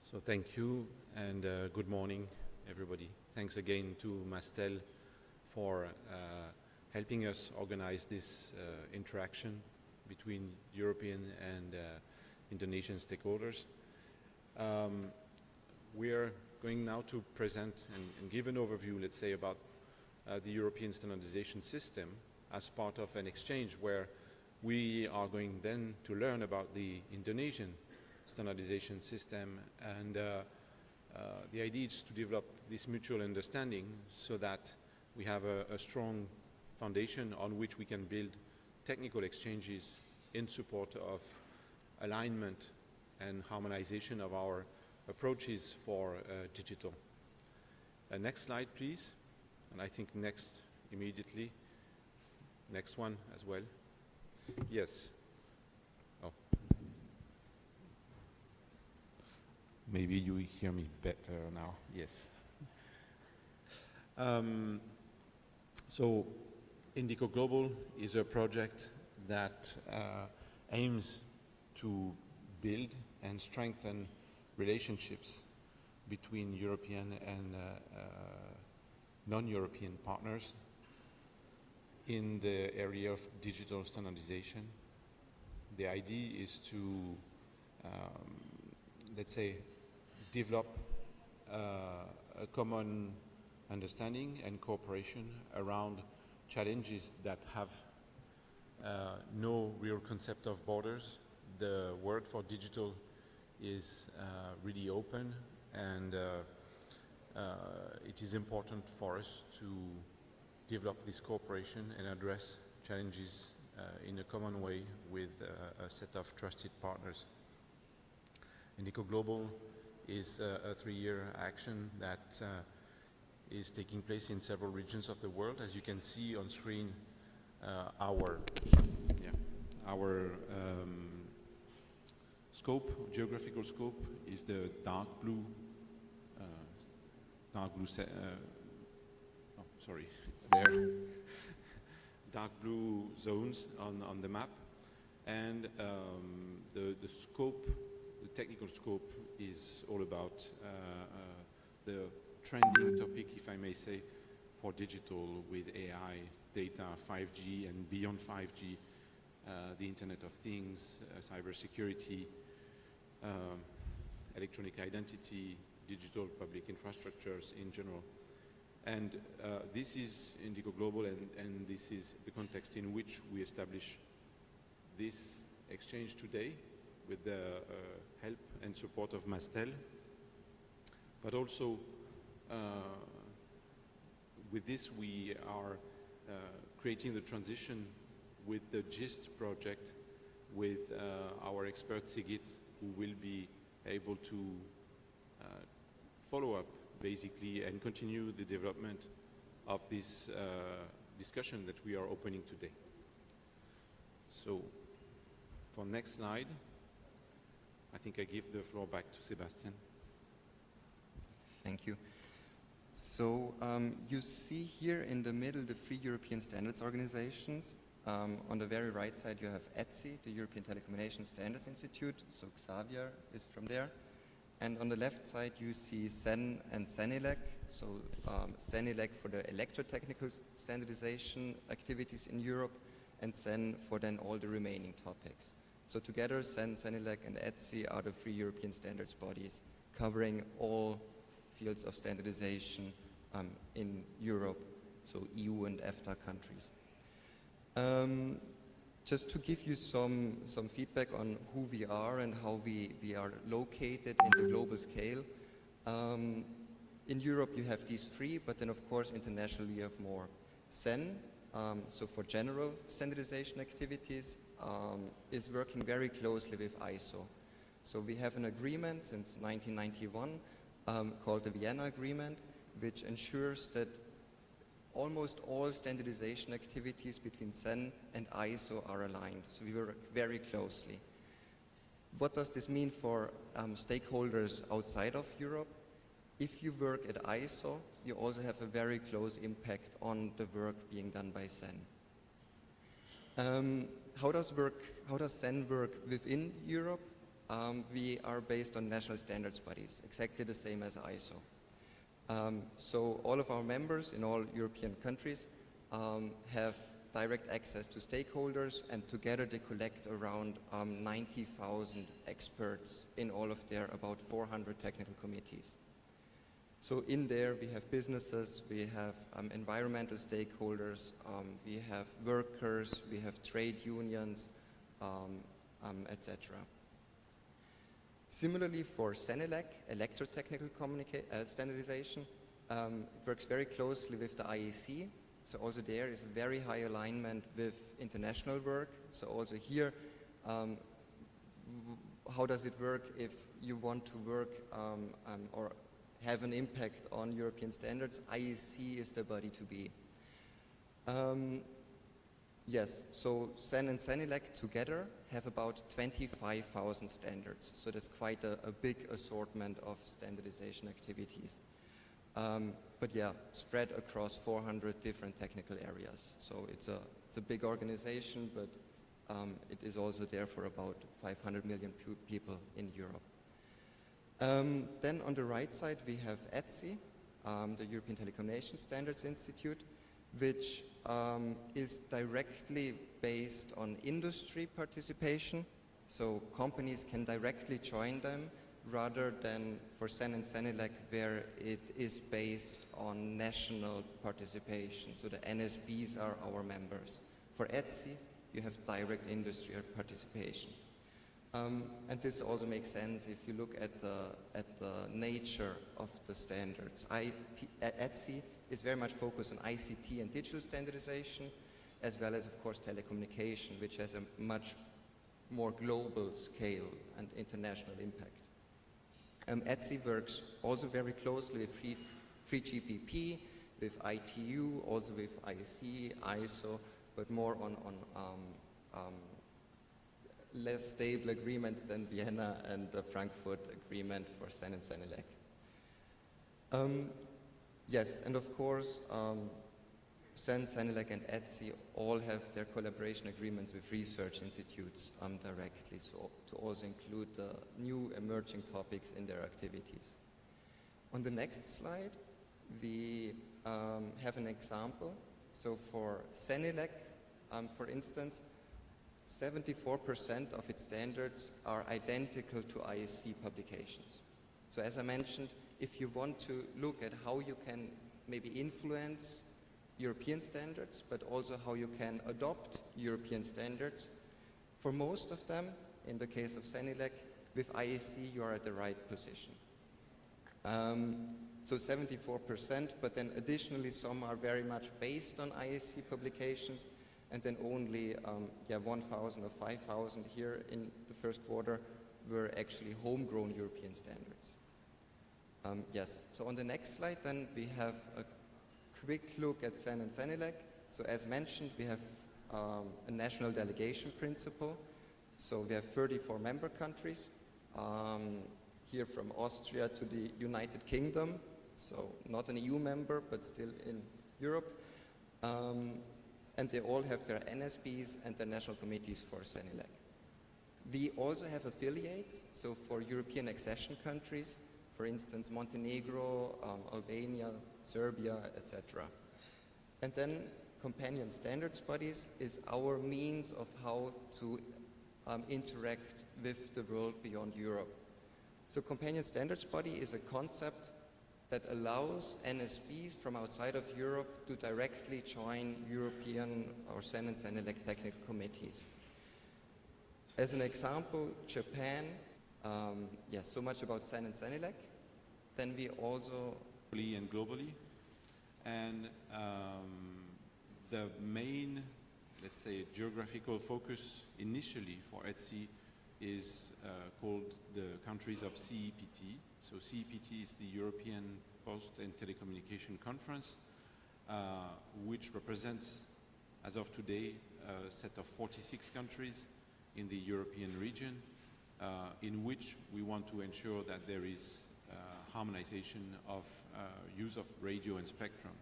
So thank you, and good morning, everybody. Thanks again to Mastel for helping us organize this interaction between European and Indonesian stakeholders. We are going now to present and give an overview, let's say, about the European standardization system as part of an exchange where we are going then to learn about the Indonesian standardization system, and the idea is to develop this mutual understanding so that we have a strong foundation on which we can build technical exchanges in support of alignment and harmonization of our approaches for digital. Next slide, please. And I think next immediately. Next one as well. Yes. Oh. Maybe you hear me better now. Yes. So Indico Global is a project that aims to build and strengthen relationships between European and non-European partners in the area of digital standardization. The idea is to, let's say, develop a common understanding and cooperation around challenges that have no real concept of borders. The word for digital is really open, and it is important for us to develop this cooperation and address challenges in a common way with a set of trusted partners. Indico Global is a 3-year action that is taking place in several regions of the world. As you can see on screen, our scope, geographical scope, is the dark blue. It's there. Dark blue zones on the map, and the scope, the technical scope, is all about the trending topic, if I may say, for digital with AI, data, 5G, and beyond 5G, the Internet of Things, cybersecurity, electronic identity, digital public infrastructures in general. And this is Indico Global, and this is the context in which we establish this exchange today with the help and support of Mastel, but also with this we are creating the transition with the GIST project with our expert Sigit, who will be able to follow up basically and continue the development of this discussion that we are opening today. So for next slide, I think I give the floor back to Sebastian. Thank you. So you see here in the middle the 3 European standards organizations. On the very right side you have ETSI, the European Telecommunications Standards Institute, so Xavier is from there. And on the left side you see CEN and CENELEC, so CENELEC for the electrotechnical standardization activities in Europe, and CEN for then all the remaining topics. So together CEN, CENELEC and ETSI are the 3 European standards bodies covering all fields of standardization in Europe, so EU and EFTA countries. Just to give you some feedback on who we are and how we are located in the global scale. In Europe you have these 3, but then of course internationally you have more. CEN, so for general standardization activities, is working very closely with ISO. So we have an agreement since 1991 called the Vienna Agreement, which ensures that almost all standardization activities between CEN and ISO are aligned. So we work very closely. What does this mean for stakeholders outside of Europe? If you work at ISO, you also have a very close impact on the work being done by CEN. How does CEN work within Europe? We are based on national standards bodies, exactly the same as ISO. So all of our members in all European countries have direct access to stakeholders, and together they collect around 90,000 experts in all of their about 400 technical committees. So in there we have businesses, we have environmental stakeholders, we have workers, we have trade unions, etc. Similarly for CENELEC, electrotechnical standardization, it works very closely with the IEC. So also there is a very high alignment with international work. So also here how does it work if you want to work or have an impact on European standards? IEC is the body to be. Yes, so CEN and CENELEC together have about 25,000 standards. So that's quite a big assortment of standardization activities. But yeah, spread across 400 different technical areas. So it's a big organization, but it is also there for about 500 million people in Europe. Then on the right side, we have ETSI, the European Telecommunication Standards Institute, which is directly based on industry participation. So companies can directly join them rather than for CEN and CENELEC where it is based on national participation. So the NSBs are our members. For ETSI, you have direct industry participation. And this also makes sense if you look at the nature of the standards. ETSI is very much focused on ICT and digital standardization, as well as, of course, telecommunication, which has a much more global scale and international impact. ETSI works also very closely with 3GPP, with ITU, also with IEC, ISO, but more on less stable agreements than Vienna and the Frankfurt Agreement for CEN and CENELEC. Yes, and of course, CEN, CENELEC and ETSI all have their collaboration agreements with research institutes directly, so to also include the new emerging topics in their activities. On the next slide, we have an example. So for CENELEC, for instance, 74% of its standards are identical to IEC publications. So as I mentioned, if you want to look at how you can maybe influence European standards, but also how you can adopt European standards, for most of them, in the case of CENELEC, with IEC you are at the right position. So 74%, but then additionally some are very much based on IEC publications, and then only 1,000 or 5,000 here in the first quarter were actually homegrown European standards. Yes, so on the next slide then we have a quick look at CEN and CENELEC. So as mentioned, we have a national delegation principle. So we have 34 member countries, here from Austria to the United Kingdom, so not an EU member, but still in Europe. And they all have their NSBs and their national committees for CENELEC. We also have affiliates, so for European accession countries, for instance, Montenegro, Albania, Serbia, etc. And then companion standards bodies is our means of how to interact with the world beyond Europe. So companion standards body is a concept that allows NSBs from outside of Europe to directly join European or CEN and CENELEC technical committees. As an example, Japan, yes, so much about CEN and CENELEC. Then we also... And globally. And the main, let's say, geographical focus initially for ETSI is called the countries of CEPT. So CEPT is the European Post and Telecommunication Conference, which represents, as of today, a set of 46 countries in the European region, in which we want to ensure that there is harmonization of use of radio and spectrum,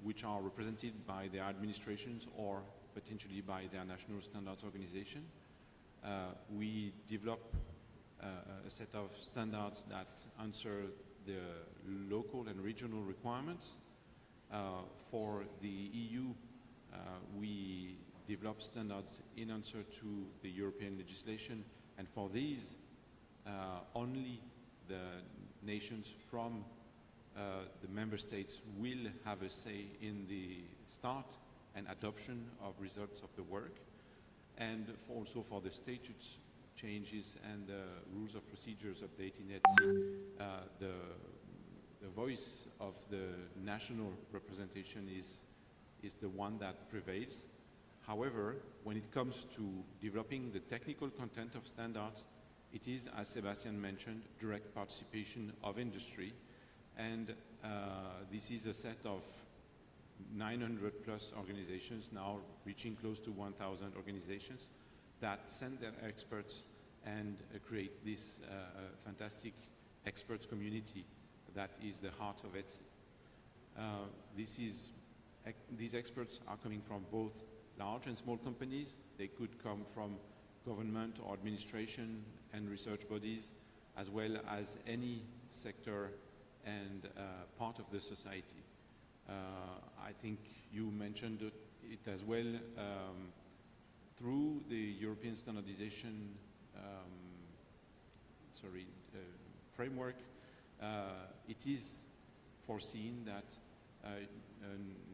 which are represented by their administrations or potentially by their national standards organization. We develop a set of standards that answer the local and regional requirements. For the EU, we develop standards in answer to the European legislation, and for these, only the nations from the member states will have a say in the start and adoption of results of the work, and also for the statutes changes and the rules of procedures update in ETSI, the voice of the national representation is the one that prevails. However, when it comes to developing the technical content of standards, it is, as Sebastian mentioned, direct participation of industry. And this is a set of 900 plus organizations, now reaching close to 1,000 organizations, that send their experts and create this fantastic experts community that is the heart of it. These experts are coming from both large and small companies. They could come from government or administration and research bodies, as well as any sector and part of the society. I think you mentioned it as well. Through the European standardization framework, it is foreseen that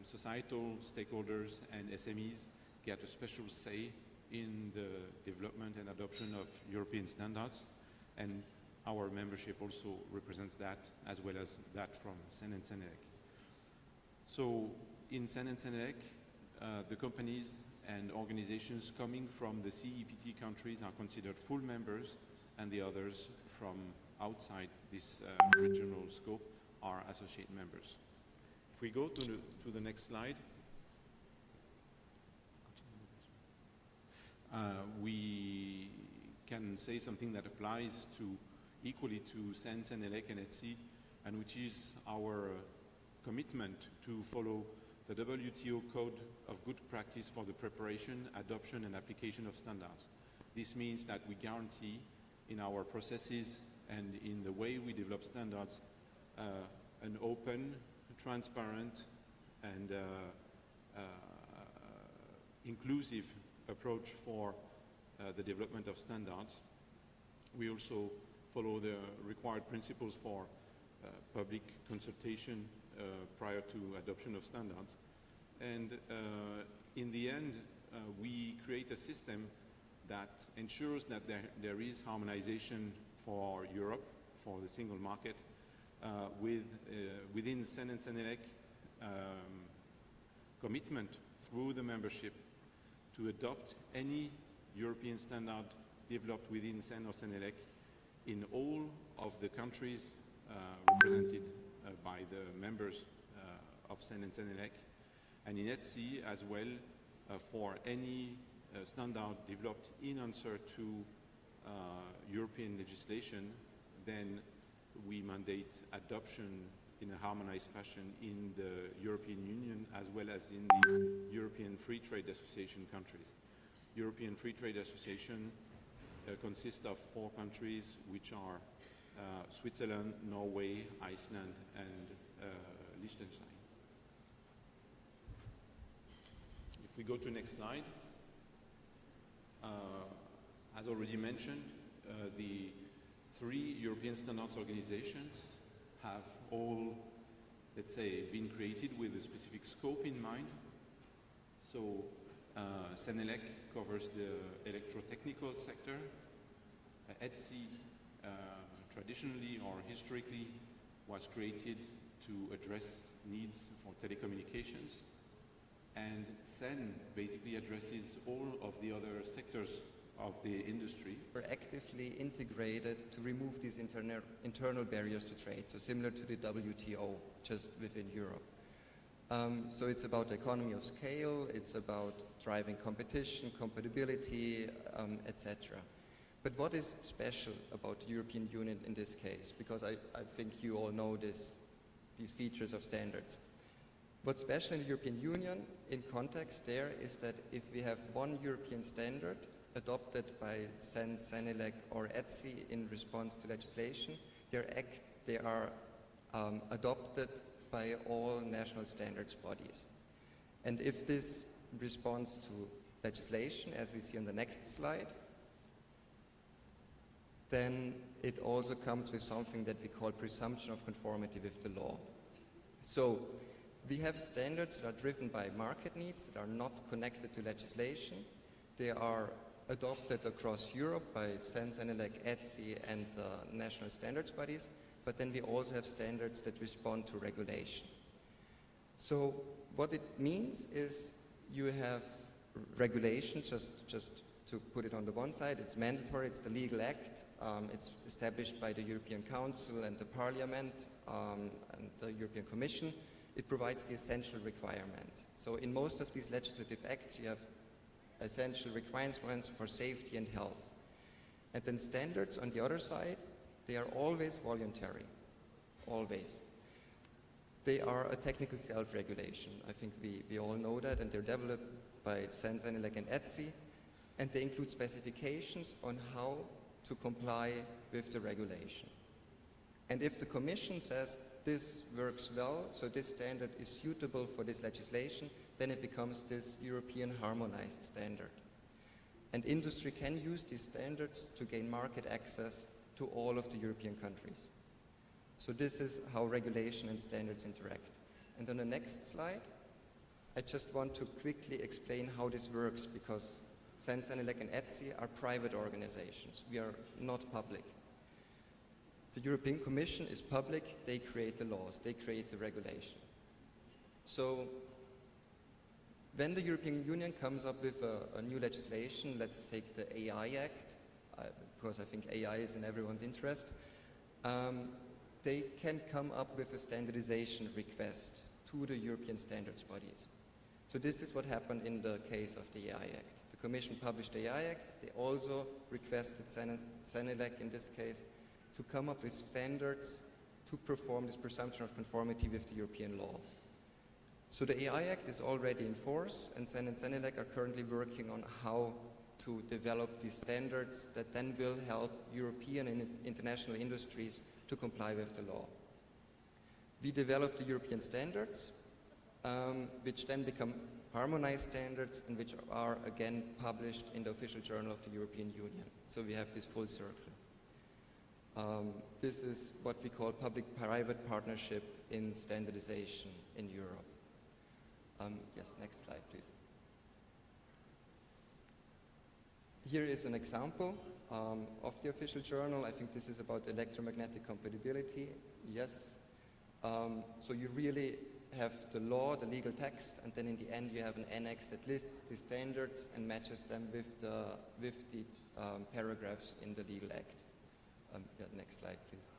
societal stakeholders and SMEs get a special say in the development and adoption of European standards, and our membership also represents that, as well as that from CEN and CENELEC. So in CEN and CENELEC, the companies and organizations coming from the CEPT countries are considered full members, and the others from outside this regional scope are associate members. If we go to the next slide, we can say something that applies equally to CEN, CENELEC, and ETSI, and which is our commitment to follow the WTO Code of Good Practice for the preparation, adoption, and application of standards. This means that we guarantee in our processes and in the way we develop standards an open, transparent, and inclusive approach for the development of standards. We also follow the required principles for public consultation prior to adoption of standards. And in the end, we create a system that ensures that there is harmonization for Europe, for the single market, within CEN and CENELEC commitment through the membership to adopt any European standard developed within CEN or CENELEC in all of the countries represented by the members of CEN and CENELEC, and in ETSI as well for any standard developed in answer to European legislation. Then we mandate adoption in a harmonized fashion in the European Union as well as in the European Free Trade Association countries. European Free Trade Association consists of 4 countries, which are Switzerland, Norway, Iceland, and Liechtenstein. If we go to the next slide, as already mentioned, the 3 European standards organizations have all, let's say, been created with a specific scope in mind. So CENELEC covers the electrotechnical sector. ETSI traditionally or historically was created to address needs for telecommunications. And CEN basically addresses all of the other sectors of the industry. We're actively integrated to remove these internal barriers to trade, so similar to the WTO, just within Europe. So it's about economy of scale, it's about driving competition, compatibility, etc. But what is special about the European Union in this case? Because I think you all know these features of standards. What's special in the European Union, in context there, is that if we have one European standard adopted by CEN, CENELEC, or ETSI in response to legislation, they are adopted by all national standards bodies. And if this responds to legislation, as we see on the next slide, then it also comes with something that we call presumption of conformity with the law. So we have standards that are driven by market needs, that are not connected to legislation. They are adopted across Europe by CEN, CENELEC, ETSI, and national standards bodies, but then we also have standards that respond to regulation. So what it means is you have regulation, just to put it on the one side, it's mandatory, it's the legal act, it's established by the European Council and the Parliament and the European Commission. It provides the essential requirements. So in most of these legislative acts, you have essential requirements for safety and health. And then standards on the other side, they are always voluntary, always. They are a technical self-regulation. I think we all know that, and they're developed by Sensenelec and ETSI, and they include specifications on how to comply with the regulation. And if the Commission says this works well, so this standard is suitable for this legislation, then it becomes this European harmonized standard. And industry can use these standards to gain market access to all of the European countries. So this is how regulation and standards interact. And on the next slide, I just want to quickly explain how this works, because Sensenelec and ETSI are private organizations. We are not public. The European Commission is public, they create the laws, they create the regulation. So when the European Union comes up with a new legislation, let's take the AI Act, because I think AI is in everyone's interest, they can come up with a standardization request to the European standards bodies. So this is what happened in the case of the AI Act. The Commission published the AI Act, they also requested Senelec in this case to come up with standards to perform this presumption of conformity with the European law. So the AI Act is already in force, and Senelec are currently working on how to develop these standards that then will help European and international industries to comply with the law. We developed the European standards, which then become harmonized standards and which are again published in the official journal of the European Union. So we have this full circle. This is what we call public-private partnership in standardization in Europe. Yes, next slide, please. Here is an example of the official journal. I think this is about electromagnetic compatibility. Yes. So you really have the law, the legal text, and then in the end you have an annex that lists the standards and matches them with the paragraphs in the legal act. Yeah, next slide, please.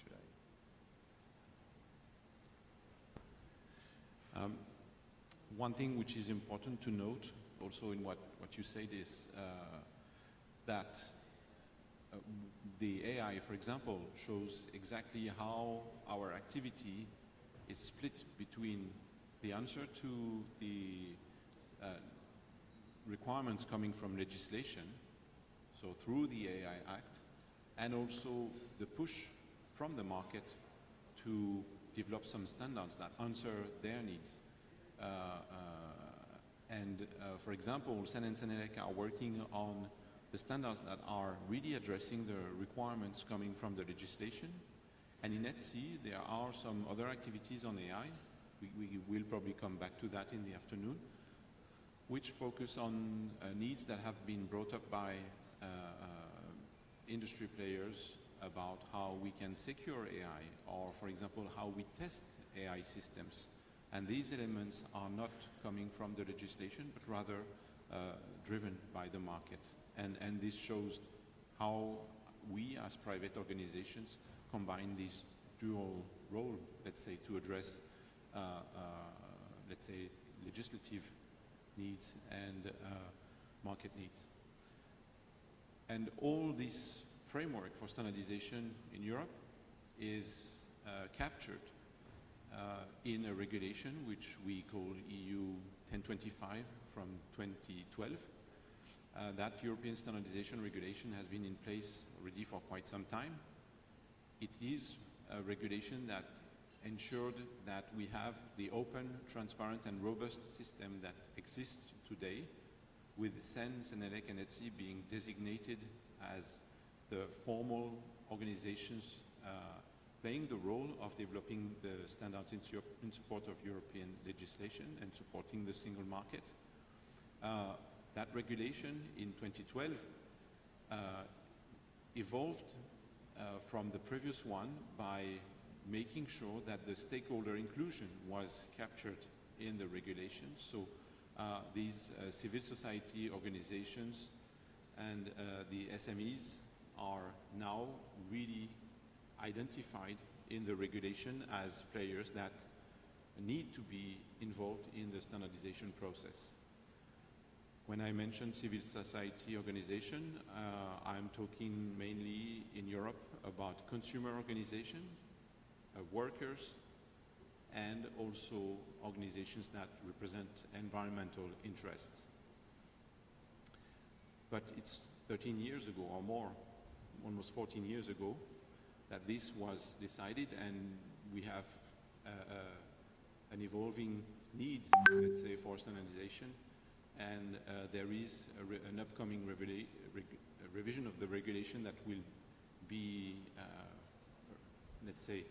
Should I? One thing which is important to note also in what you said is that the AI, for example, shows exactly how our activity is split between the answer to the requirements coming from legislation, so through the AI Act, and also the push from the market to develop some standards that answer their needs. For example, Senelec are working on the standards that are really addressing the requirements coming from the legislation. And in ETSI, there are some other activities on AI. We will probably come back to that in the afternoon, which focus on needs that have been brought up by industry players about how we can secure AI, or for example, how we test AI systems. And these elements are not coming from the legislation, but rather driven by the market. And this shows how we as private organizations combine this dual role, let's say, to address, let's say, legislative needs and market needs. And all this framework for standardization in Europe is captured in a regulation which we call EU 1025 from 2012. That European standardization regulation has been in place already for quite some time. It is a regulation that ensured that we have the open, transparent and robust system that exists today, with Senelec and ETSI being designated as the formal organizations playing the role of developing the standards in support of European legislation and supporting the single market. That regulation in 2012 evolved from the previous one by making sure that the stakeholder inclusion was captured in the regulation. So these civil society organizations and the SMEs are now really identified in the regulation as players that need to be involved in the standardization process. When I mention civil society organization, I'm talking mainly in Europe about consumer organizations, workers, and also organizations that represent environmental interests. But it's 13 years ago or more, almost 14 years ago, that this was decided, and we have an evolving need, let's say, for standardization, and there is an upcoming revision of the regulation that will be, let's say,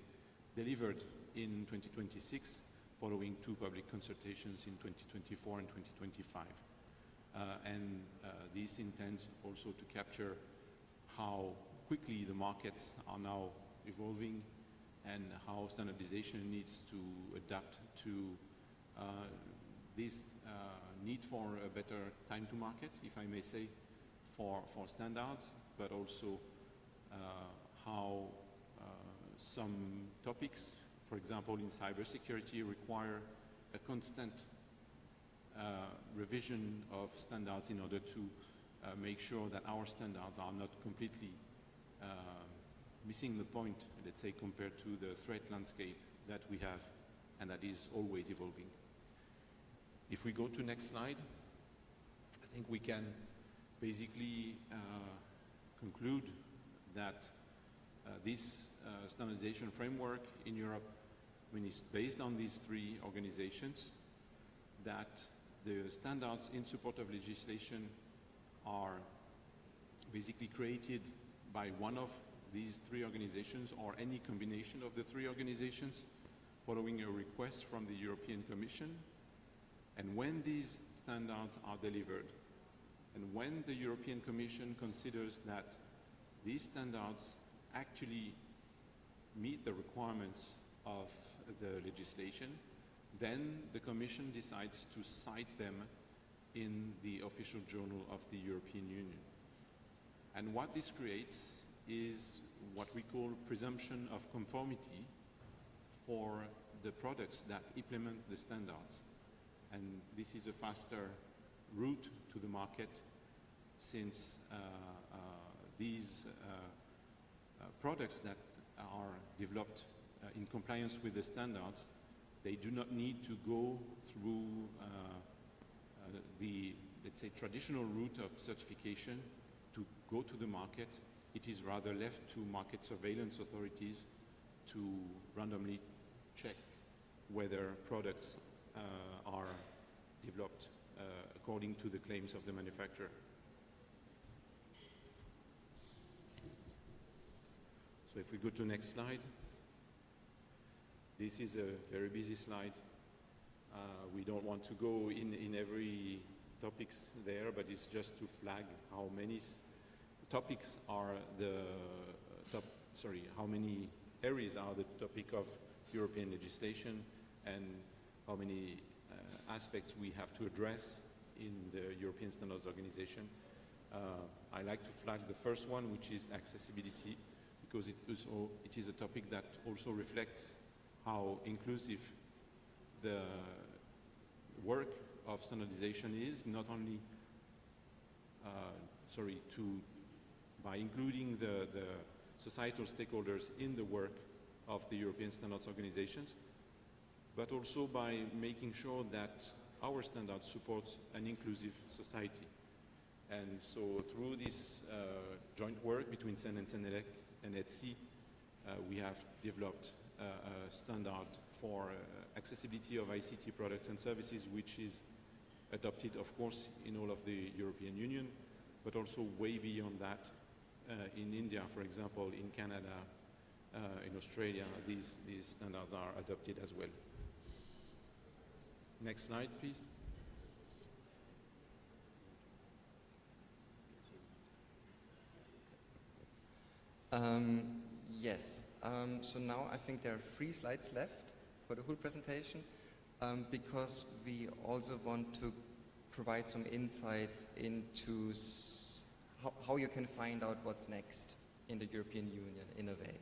delivered in 2026, following 2 public consultations in 2024 and 2025. This intends also to capture how quickly the markets are now evolving and how standardization needs to adapt to this need for a better time to market, if I may say, for standards, but also how some topics, for example, in cybersecurity, require a constant revision of standards in order to make sure that our standards are not completely missing the point, let's say, compared to the threat landscape that we have and that is always evolving. If we go to next slide, I think we can basically conclude that this standardization framework in Europe, is based on these 3 organizations, that the standards in support of legislation are basically created by one of these 3 organizations or any combination of the 3 organizations following a request from the European Commission. And when these standards are delivered, and when the European Commission considers that these standards actually meet the requirements of the legislation, then the Commission decides to cite them in the official journal of the European Union. And what this creates is what we call presumption of conformity for the products that implement the standards. And this is a faster route to the market, since these products that are developed in compliance with the standards, they do not need to go through the, let's say, traditional route of certification to go to the market. It is rather left to market surveillance authorities to randomly check whether products are developed according to the claims of the manufacturer. So if we go to the next slide, this is a very busy slide. We don't want to go in every topics there, but it's just to flag how many topics are how many areas are the topic of European legislation, and how many aspects we have to address in the European Standards Organization. I like to flag the first one, which is accessibility, because it is a topic that also reflects how inclusive the work of standardization is, not only by including the societal stakeholders in the work of the European Standards Organizations, but also by making sure that our standards supports an inclusive society. And so through this joint work between CEN and CENELEC and ETSI, we have developed a standard for accessibility of ICT products and services, which is adopted, of course, in all of the European Union, but also way beyond that. In India, for example, in Canada, in Australia, these standards are adopted as well. Next slide, please. Yes, so now I think there are 3 slides left for the whole presentation, because we also want to provide some insights into how you can find out what's next in the European Union in a way.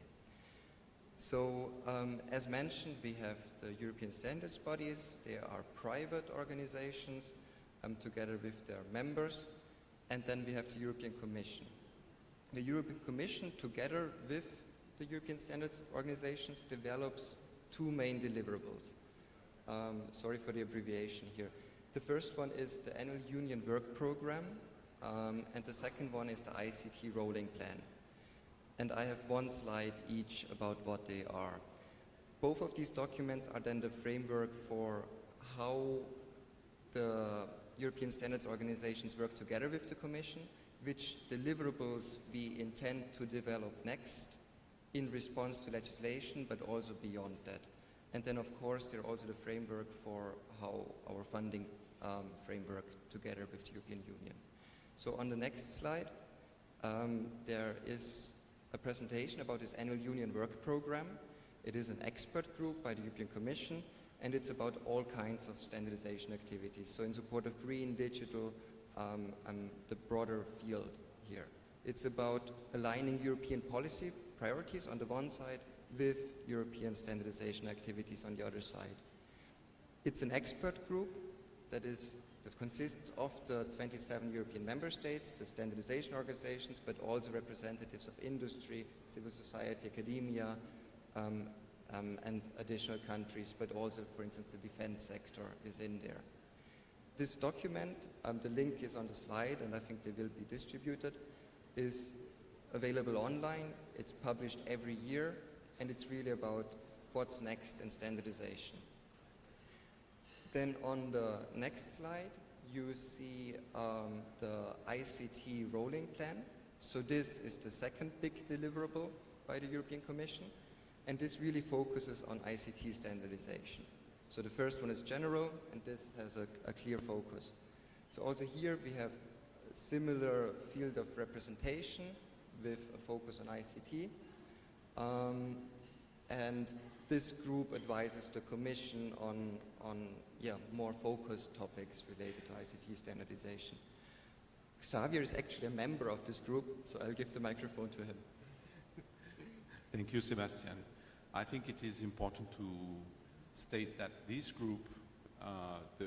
So, as mentioned, we have the European standards bodies. They are private organizations together with their members. And then we have the European Commission. The European Commission, together with the European standards organizations, develops two main deliverables. Sorry for the abbreviation here. The first one is the Annual Union Work Program, and the second one is the ICT Rolling Plan. And I have one slide each about what they are. Both of these documents are then the framework for how the European standards organizations work together with the Commission, which deliverables we intend to develop next in response to legislation, but also beyond that. And then, of course, they're also the framework for how our funding framework together with the European Union. So on the next slide, there is a presentation about this Annual Union Work Program. It is an expert group by the European Commission, and it's about all kinds of standardization activities. So in support of green, digital, the broader field here. It's about aligning European policy priorities on the one side with European standardization activities on the other side. It's an expert group that consists of the 27 European member states, the standardization organizations, but also representatives of industry, civil society, academia, and additional countries, but also, for instance, the defense sector is in there. This document, the link is on the slide, and I think they will be distributed, is available online. It's published every year, and it's really about what's next in standardization. Then on the next slide, you see the ICT rolling plan. So this is the second big deliverable by the European Commission, and this really focuses on ICT standardization. So the first one is general, and this has a clear focus. So also here we have a similar field of representation with a focus on ICT. And this group advises the Commission on more focused topics related to ICT standardization. Xavier is actually a member of this group, so I'll give the microphone to him. Thank you, Sebastian. I think it is important to state that this group,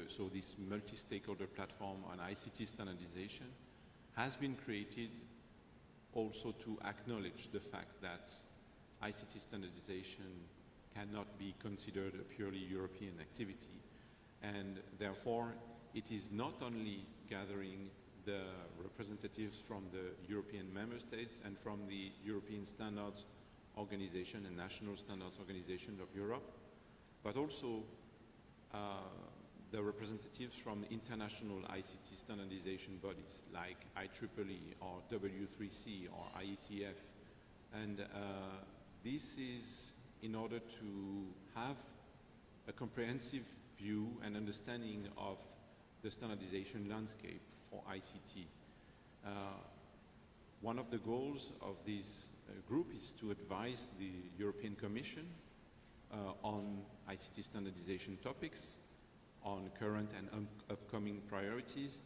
so this multi-stakeholder platform on ICT standardization, has been created also to acknowledge the fact that ICT standardization cannot be considered a purely European activity, and therefore it is not only gathering the representatives from the European member states and from the European Standards Organization and National Standards Organization of Europe, but also the representatives from international ICT standardization bodies like IEEE or W3C or IETF. And this is in order to have a comprehensive view and understanding of the standardization landscape for ICT. One of the goals of this group is to advise the European Commission on ICT standardization topics, on current and upcoming priorities,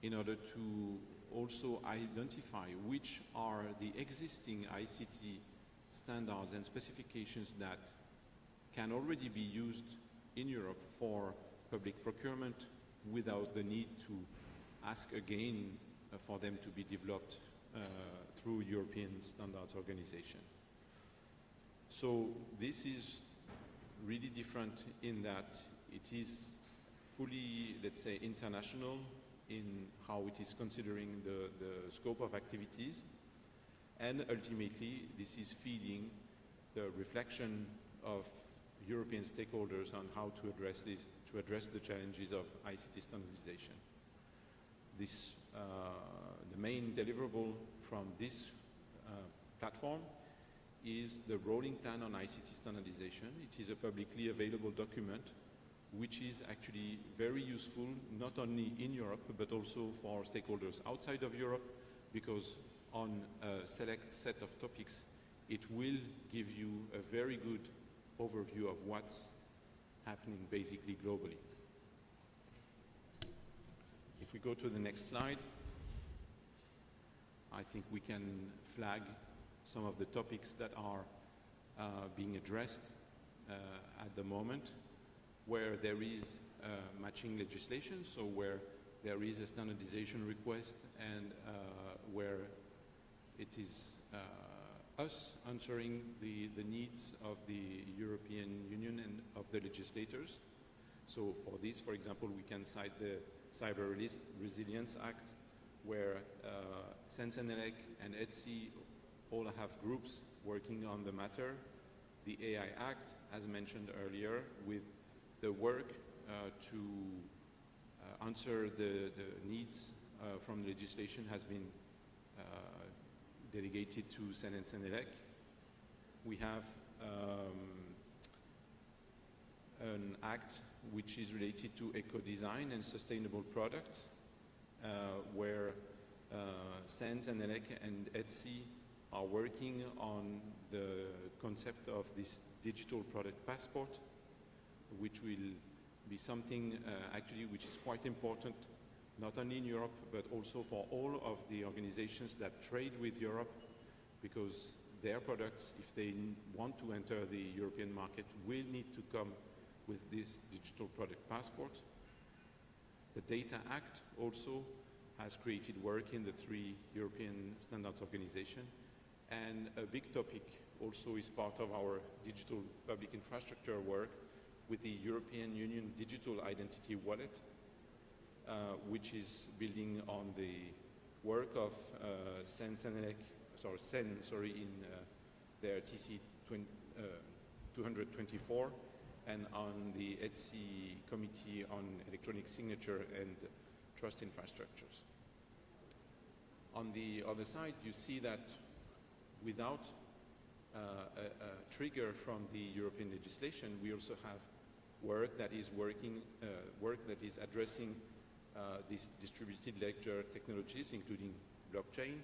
in order to also identify which are the existing ICT standards and specifications that can already be used in Europe for public procurement without the need to ask again for them to be developed through European Standards Organization. So this is really different in that it is fully, let's say, international in how it is considering the scope of activities, and ultimately this is feeding the reflection of European stakeholders on how to address this, to address the challenges of ICT standardization. This, the main deliverable from this platform is the rolling plan on ICT standardization. It is a publicly available document which is actually very useful not only in Europe but also for stakeholders outside of Europe, because on a select set of topics it will give you a very good overview of what's happening basically globally. we go to the next slide, I think we can flag some of the topics that are being addressed at the moment, where there is matching legislation, so where there is a standardization request, and where it is us answering the needs of the European Union and of the legislators. So for this, for example, we can cite the Cyber Resilience Act, where Sensenelec and ETSI all have groups working on the matter. The AI Act, as mentioned earlier, with the work to answer the needs from the legislation has been delegated to Sensenelec. We have an act which is related to eco-design and sustainable products, where Sensenelec and ETSI are working on the concept of this digital product passport, which will be something actually which is quite important, not only in Europe, but also for all of the organizations that trade with Europe, because their products, if they want to enter the European market, will need to come with this digital product passport. The Data Act also has created work in the 3 European Standards Organization, and a big topic also is part of our digital public infrastructure work with the European Union Digital Identity Wallet, which is building on the work of Sen in their TC 224, and on the ETSI Committee on Electronic Signature and Trust Infrastructures. On the other side, you see that without a trigger from the European legislation, we also have work that is addressing these distributed ledger technologies, including blockchain,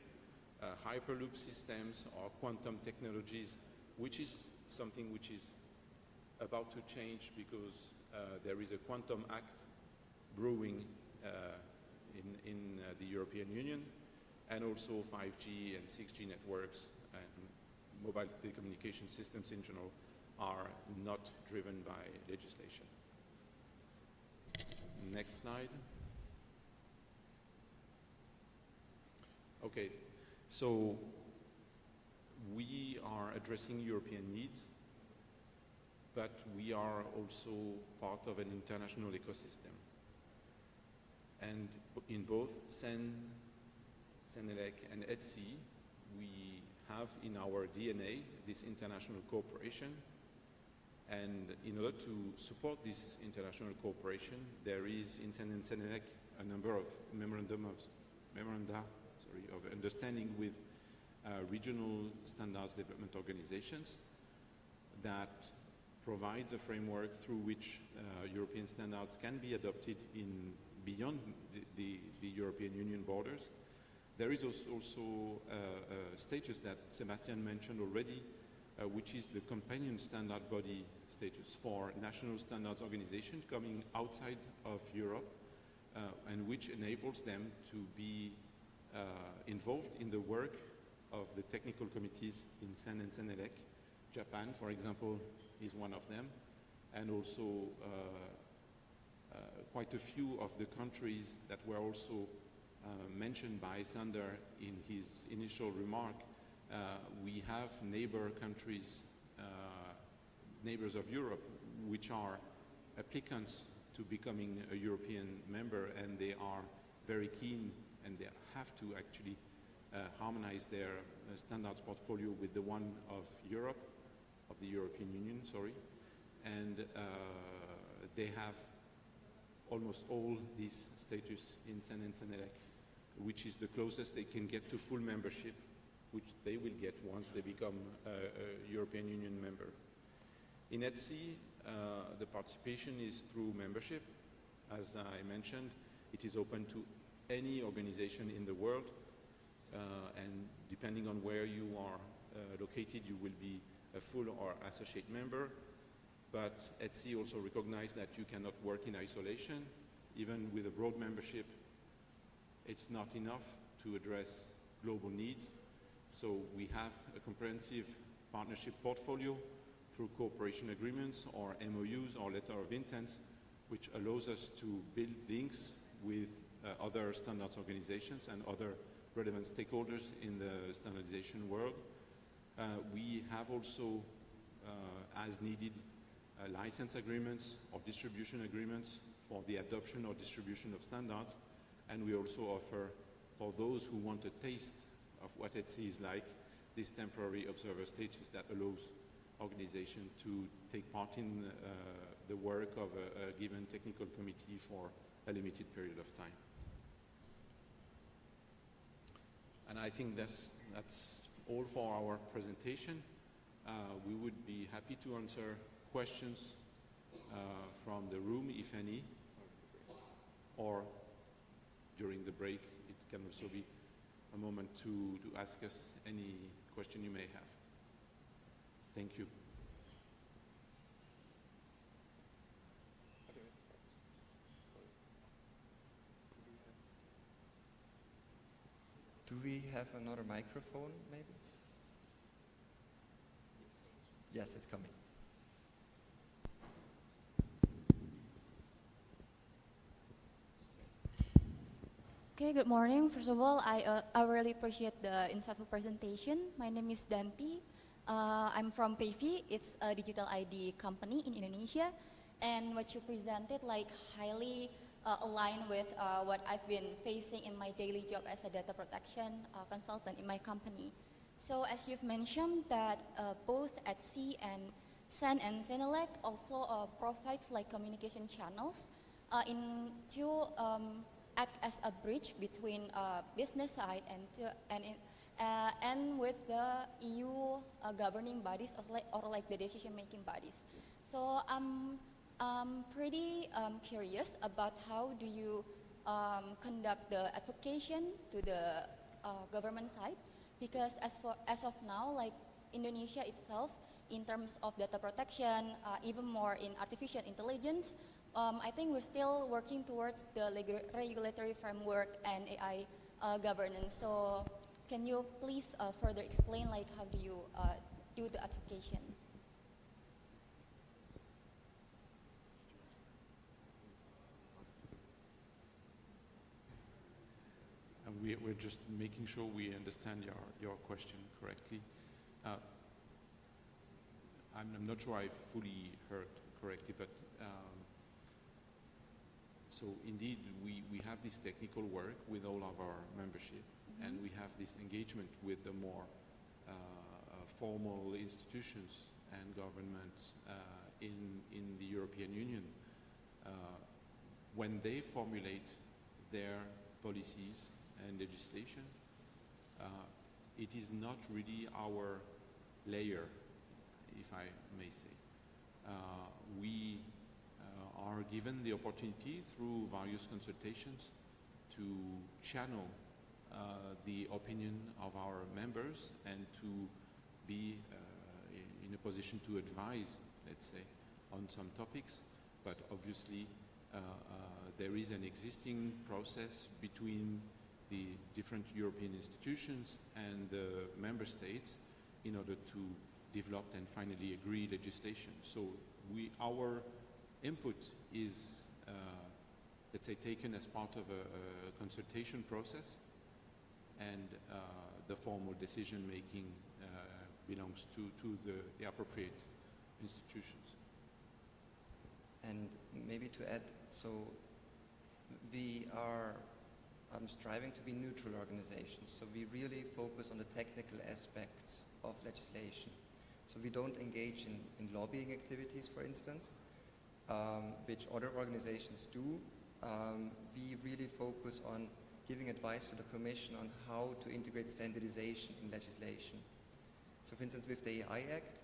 hyperloop systems, or quantum technologies, which is something which is about to change because there is a Quantum Act brewing in the European Union, and also 5G and 6G networks and mobile telecommunication systems in general are not driven by legislation. Next slide. Okay, so we are addressing European needs, but we are also part of an international ecosystem. And in both Senelec and ETSI, we have in our DNA this international cooperation. And in order to support this international cooperation, there is in Senelec a number of memoranda of understanding with regional standards development organizations that provides a framework through which European standards can be adopted beyond the European Union borders. There is also a status that Sebastian mentioned already, which is the companion standard body status for national standards organizations coming outside of Europe, and which enables them to be involved in the work of the technical committees in Sen and Senelec. Japan, for example, is one of them, and also quite a few of the countries that were also mentioned by Sander in his initial remark. We have neighbor countries, neighbors of Europe, which are applicants to becoming a European member, and they are very keen, and they have to actually harmonize their standards portfolio with the one of Europe, of the European Union, sorry. And they have almost all this status in Sen and Senelec, which is the closest they can get to full membership, which they will get once they become a European Union member. In ETSI, the participation is through membership. As I mentioned, it is open to any organization in the world, and depending on where you are located, you will be a full or associate member. But ETSI also recognizes that you cannot work in isolation. Even with a broad membership, it's not enough to address global needs. So we have a comprehensive partnership portfolio through cooperation agreements or MOUs or letter of intents, which allows us to build links with other standards organizations and other relevant stakeholders in the standardization world. We have also, as needed, license agreements or distribution agreements for the adoption or distribution of standards, and we also offer, for those who want a taste of what ETSI is like, this temporary observer status that allows organization to take part in the work of a given technical committee for a limited period of time. And I think that's all for our presentation. We would be happy to answer questions from the room, if any, or during the break. It can also be a moment to ask us any question you may have. Thank you. Do we have another microphone, maybe? Yes, it's coming. Okay, good morning. First of all, I really appreciate the insightful presentation. My name is Danti. I'm from PV. It's a digital ID company in Indonesia. And what you presented, like, highly aligned with what I've been facing in my daily job as a data protection consultant in my company. So as you've mentioned that both ETSI and SEN and Senelec also provides like communication channels to act as a bridge between business side and with the EU governing bodies or like the decision-making bodies. So I'm pretty curious about how do you conduct the advocation to the government side, because as of now, like Indonesia itself, in terms of data protection, even more in artificial intelligence, I think we're still working towards the regulatory framework and AI governance. So can you please further explain like how do you do the advocation? And we're just making sure we understand your question correctly. I'm not sure I fully heard correctly, but so indeed we have this technical work with all of our membership, and we have this engagement with the more formal institutions and governments in the European Union. When they formulate their policies and legislation, it is not really our layer, if I may say. We are given the opportunity through various consultations to channel the opinion of our members and to be in a position to advise, let's say, on some topics. But obviously, there is an existing process between the different European institutions and the member states in order to develop and finally agree legislation. So our input is, let's say, taken as part of a consultation process, and the formal decision-making belongs to the appropriate institutions. And maybe to add, so we are striving to be neutral organizations, so we really focus on the technical aspects of legislation. So we don't engage in lobbying activities, for instance, which other organizations do. We really focus on giving advice to the Commission on how to integrate standardization in legislation. So for instance, with the AI Act,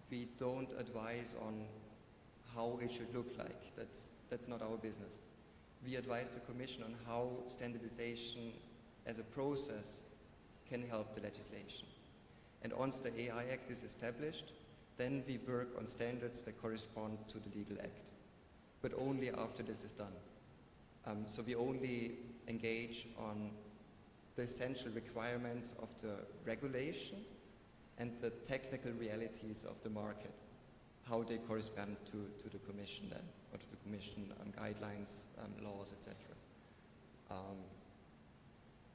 we don't advise on how it should look like. That's not our business. We advise the Commission on how standardization as a process can help the legislation. And once the AI Act is established, then we work on standards that correspond to the legal act, but only after this is done. So we only engage on the essential requirements of the regulation and the technical realities of the market, how they correspond to the Commission then, or to the Commission guidelines, laws, etc.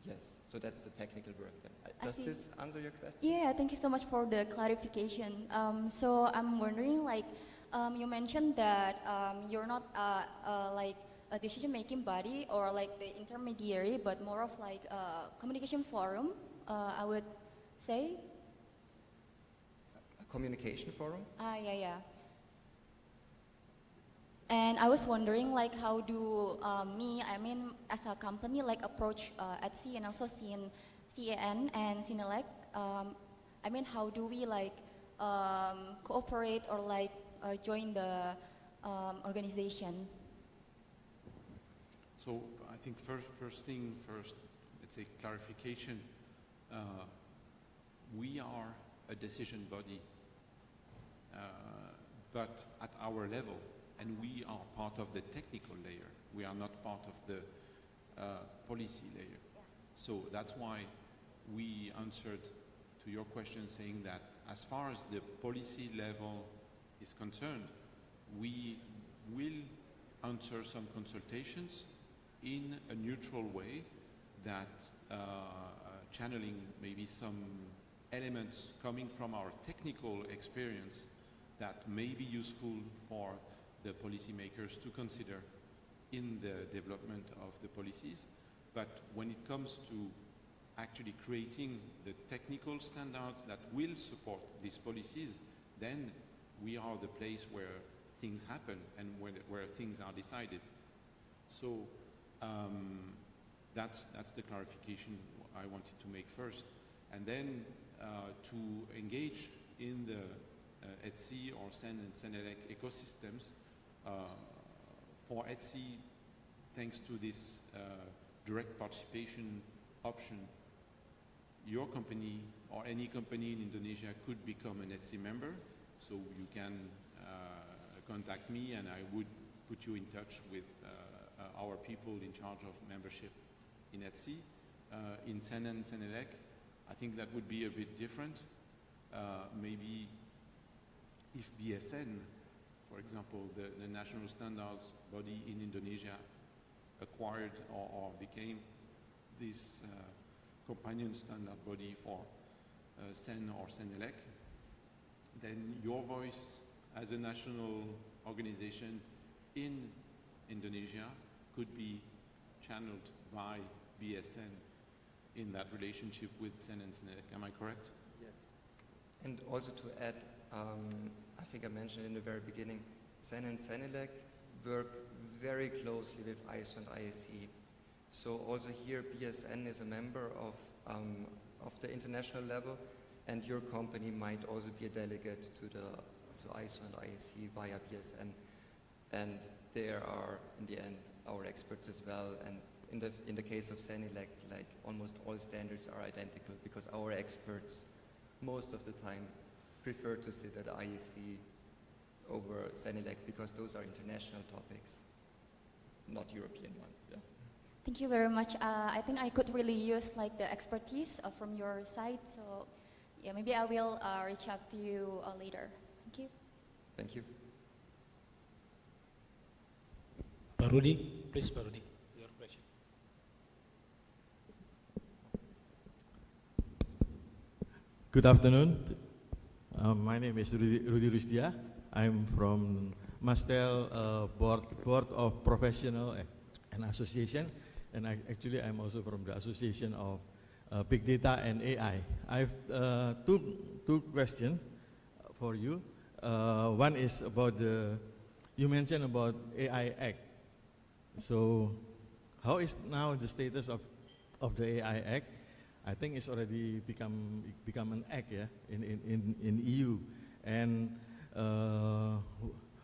Yes, so that's the technical work then. Does this answer your question? Yeah, thank you so much for the clarification. So I'm wondering, like, you mentioned that you're not like a decision-making body or like the intermediary, but more of like a communication forum, I would say. A communication forum? Yeah. And I was wondering, like, how do as a company, like, approach Etsy and also CAN and Sinelec? How do we, like, cooperate or, like, join the organization? So I think first thing first, let's say clarification. We are a decision body, but at our level, and we are part of the technical layer. We are not part of the policy layer. Yeah. So that's why we answered to your question saying that as far as the policy level is concerned, we will answer some consultations in a neutral way that channeling maybe some elements coming from our technical experience that may be useful for the policymakers to consider in the development of the policies. But when it comes to actually creating the technical standards that will support these policies, then we are the place where things happen and where things are decided. So that's the clarification I wanted to make first. And then to engage in the Etsy or Sen and Senelec ecosystems. For Etsy, thanks to this direct participation option, your company or any company in Indonesia could become an Etsy member. So you can contact me and I would put you in touch with our people in charge of membership in Etsy. In Sen and Senelec, I think that would be a bit different. Maybe if BSN, for example, the national standards body in Indonesia acquired or became this companion standard body for Sen or Senelec, then your voice as a national organization in Indonesia could be channeled by BSN in that relationship with Sen and Senelec. Am I correct? Yes. And also to add, I think I mentioned in the very beginning, Sen and Senelec work very closely with ISO and ISE. So also here BSN is a member of the international level, and your company might also be a delegate to ISO and ISE via BSN. And there are, in the end, our experts as well. And in the case of Senelec, like almost all standards are identical because our experts, most of the time, prefer to sit at IEC over Senelec because those are international topics, not European ones. Yeah. Thank you very much. I think I could really use like the expertise from your side. So yeah, maybe I will reach out to you later. Thank you. Thank you. Parudi, please, Parudi, your question. Good afternoon. My name is Rudy Rustia. I'm from Mastel Board of Professional and Association, and I'm also from the Association of Big Data and AI. I have two questions for you. One is about you mentioned about AI Act. So, how is now the status of the AI Act? I think it's already become an act, yeah, in EU. And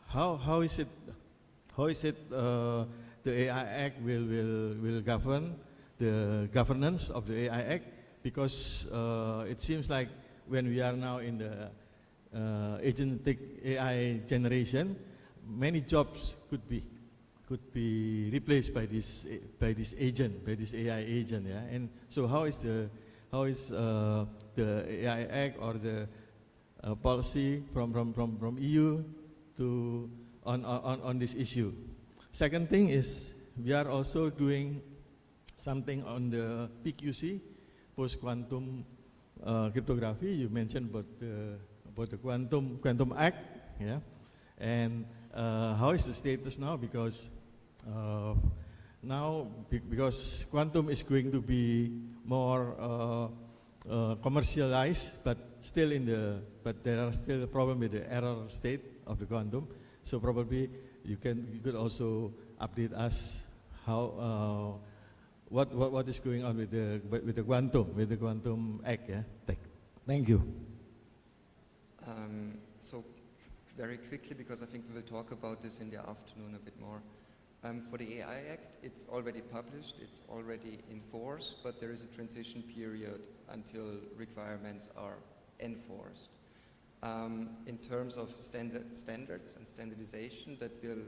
how is it the AI Act will govern the governance of the AI Act? Because it seems like when we are now in the agentic AI generation, many jobs could could be replaced by this agent, by this AI agent. Yeah, and so how is the AI Act or the policy from EU to on this issue? Second thing is we are also doing something on the PQC, post-quantum cryptography. You mentioned about the quantum Act, yeah, and how is the status now? Because now because quantum is going to be more commercialized, but there are still a problem with the error state of the quantum. So probably you could also update us how what is going on with the quantum Act. Yeah, thank you. So very quickly, because I think we will talk about this in the afternoon a bit more. For the AI Act, it's already published, it's already in force, but there is a transition period until requirements are enforced. In terms of standards and standardization that will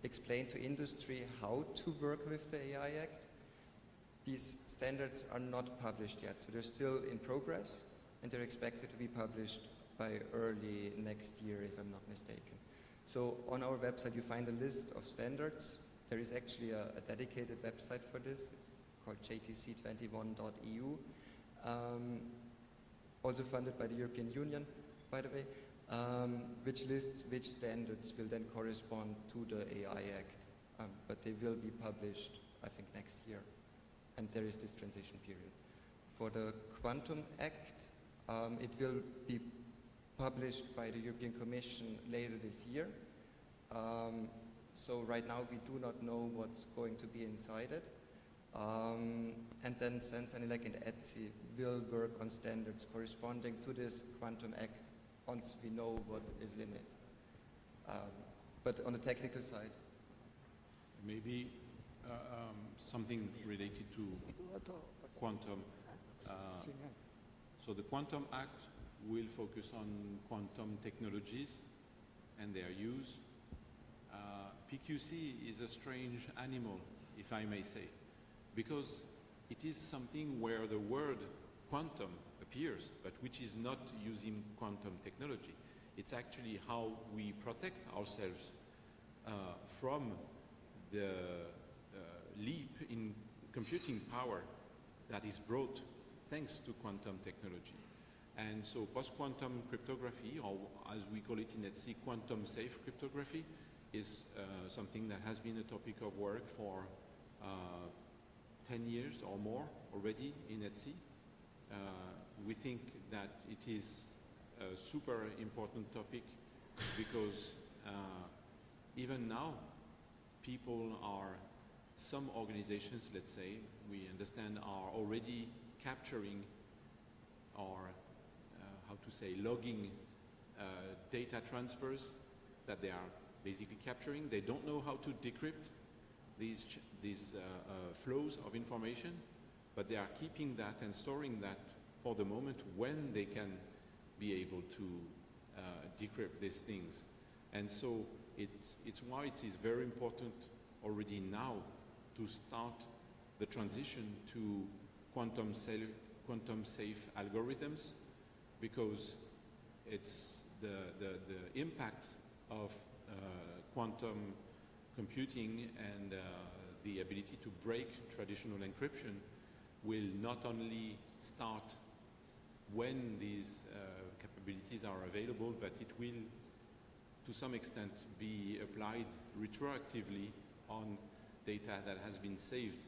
explain to industry how to work with the AI Act, these standards are not published yet, so they're still in progress, and they're expected to be published by early next year, if I'm not mistaken. So on our website you find a list of standards. There is actually a dedicated website for this. It's called jtc21.eu, also funded by the European Union, by the way, which lists which standards will then correspond to the AI Act. But they will be published, I think, next year. And there is this transition period. For the Quantum Act, it will be published by the European Commission later this year. So right now we do not know what's going to be inside it. And then SenseAnilec and ETSI will work on standards corresponding to this Quantum Act once we know what is in it. But on the technical side. Maybe something related to quantum. So the Quantum Act will focus on quantum technologies and their use. PQC is a strange animal, if I may say, because it is something where the word quantum appears, but which is not using quantum technology. It's actually how we protect ourselves from the leap in computing power that is brought thanks to quantum technology. And so post-quantum cryptography, or as we call it in ETSI, quantum safe cryptography, is something that has been a topic of work for 10 years or more already in ETSI. We think that it is a super important topic because even now some organizations, let's say, we understand, are already capturing or logging data transfers that they are basically capturing. They don't know how to decrypt these flows of information, but they are keeping that and storing that for the moment when they can be able to decrypt these things. And so it's why it is very important already now to start the transition to quantum safe algorithms, because it's the impact of quantum computing and the ability to break traditional encryption will not only start when these capabilities are available, but it will to some extent be applied retroactively on data that has been saved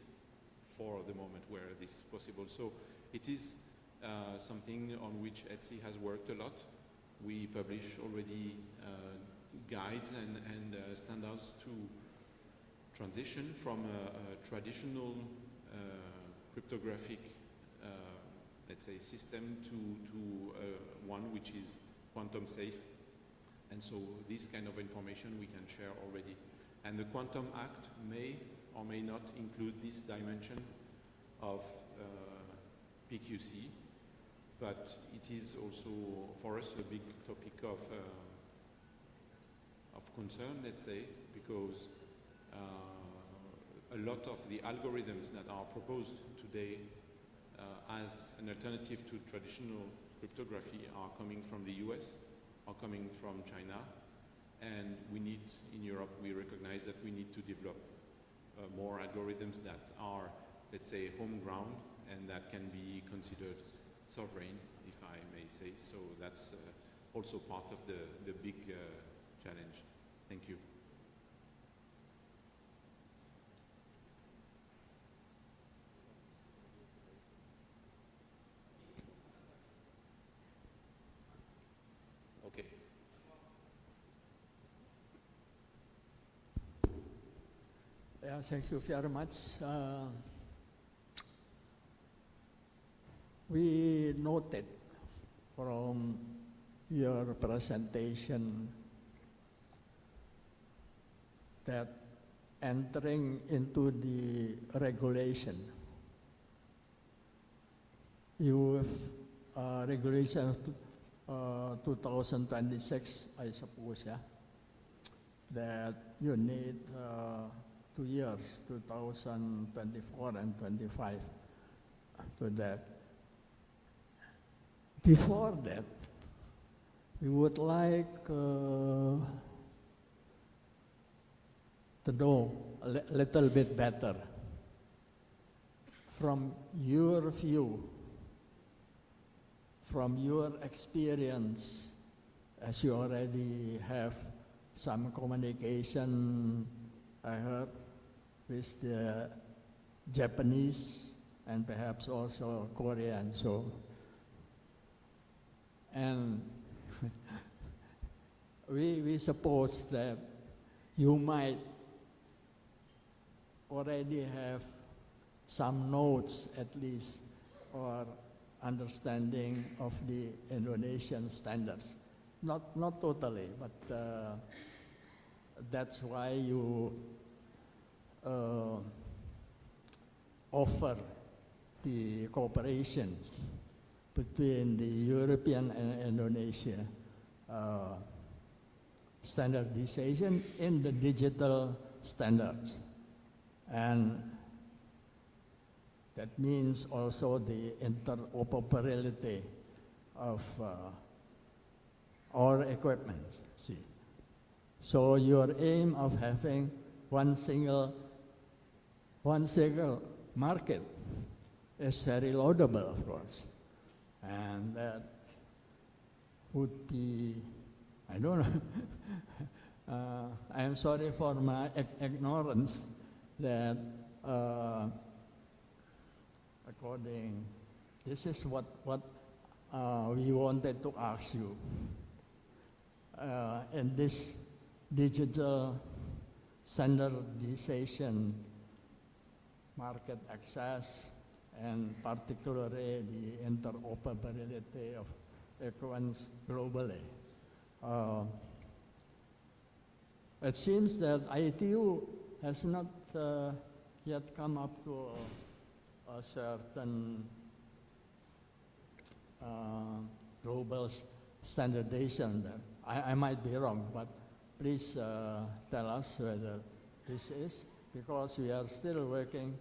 for the moment where this is possible. So it is something on which ETSI has worked a lot. We publish already guides and standards to transition from a traditional cryptographic, let's say, system to one which is quantum safe. And so this kind of information we can share already. And the Quantum Act may or may not include this dimension of PQC, but it is also for us a big topic of concern, let's say, because a lot of the algorithms that are proposed today as an alternative to traditional cryptography are coming from the US, are coming from China, and we need, in Europe, we recognize that we need to develop more algorithms that are, let's say, home ground and that can be considered sovereign, if I may say. So that's also part of the big challenge. Thank you. Okay. Yeah, thank you very much. We noted from your presentation that entering into the regulation, you have regulation 2026, I suppose, yeah, that you need 2 years, 2024 and 25, to that. Before that, we would like to know a little bit better from your view, from your experience, as you already have some communication, I heard, with the Japanese and perhaps also Korean. So, and we suppose that you might already have some notes at least or understanding of the Indonesian standards. Not totally, but that's why you offer the cooperation between the European and Indonesia standardization in the digital standards. And that means also the interoperability of our equipment. See, so your aim of having one single market is very laudable, of course, and that would be, I don't know. I am sorry for my ignorance that according, this is what we wanted to ask you. In this digital standardization, market access, and particularly the interoperability of equipment globally. It seems that ITU has not yet come up to a certain global standardization. I might be wrong, but please tell us whether this is, because we are still working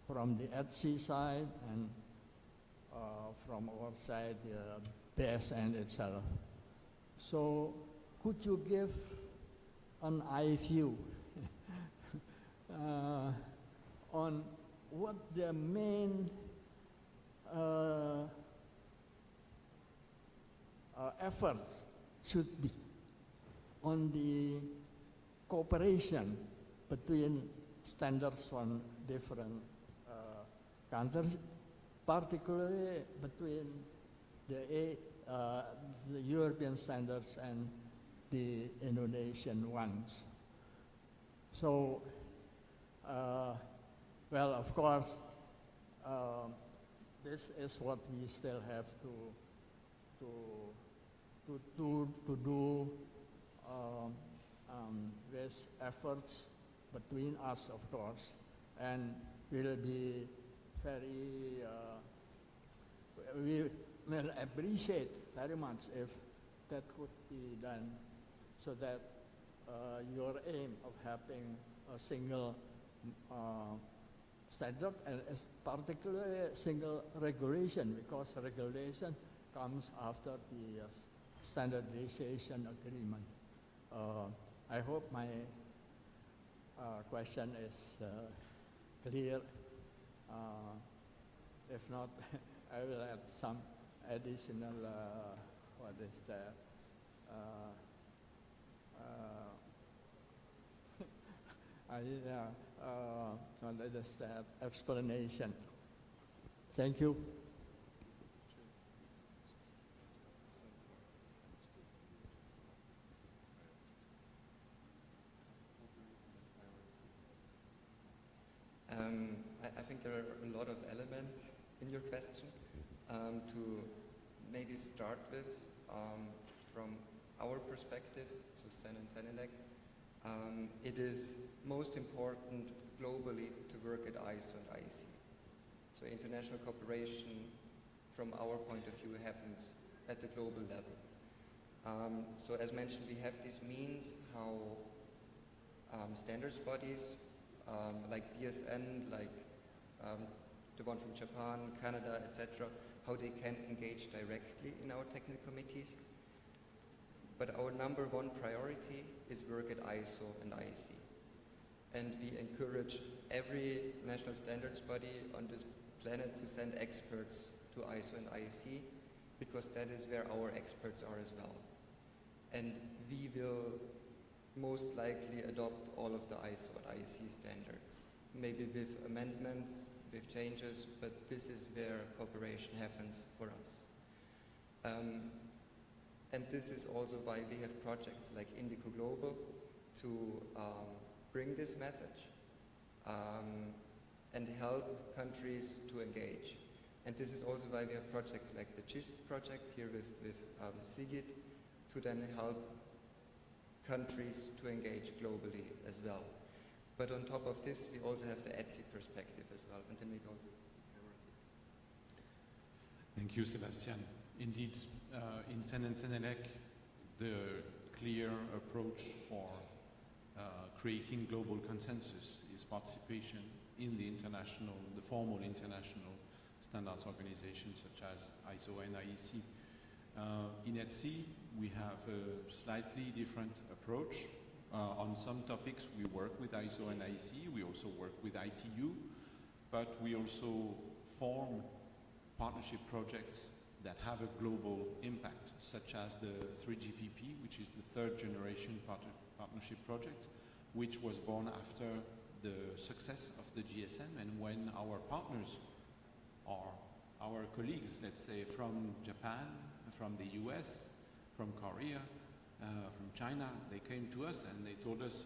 from the ETSI side and from our side, the BSN itself. So could you give an eye view on what the main efforts should be on the cooperation between standards from different countries, particularly between the European standards and the Indonesian ones. So, well, of course, this is what we still have to do with efforts between us, of course, and we'll be very, we will appreciate very much if that could be done, so that your aim of having a single standard, and particularly single regulation, because regulation comes after the standardization agreement. I hope my question is clear. If not, I will add some additional, what is that? Not understand explanation. Thank you. I think there are a lot of elements in your question. To maybe start with, from our perspective, so SEN and SENELEC, it is most important globally to work at ISO and IEC. So international cooperation, from our point of view, happens at the global level. So as mentioned, we have these means how standards bodies like BSN, like the one from Japan, Canada, etc., how they can engage directly in our technical committees. But our number one priority is work at ISO and IEC. And we encourage every national standards body on this planet to send experts to ISO and IEC, because that is where our experts are as well. And we will most likely adopt all of the ISO and IEC standards, maybe with amendments, with changes, but this is where cooperation happens for us. And this is also why we have projects like Indico Global to bring this message and help countries to engage. And this is also why we have projects like the GIST project here with Sigit to then help countries to engage globally as well. But on top of this, we also have the ETSI perspective as well, and then maybe also priorities. Thank you, Sebastian. Indeed, in SEN and SENELEC, the clear approach for creating global consensus is participation in the formal international standards organizations such as ISO and IEC. In ETSI, we have a slightly different approach. On some topics, we work with ISO and IEC. We also work with ITU, but we also form partnership projects that have a global impact, such as the 3GPP, which is the third generation partnership project, which was born after the success of the GSM, and when our partners are our colleagues, let's say from Japan, from the US, from Korea, from China, they came to us and they told us,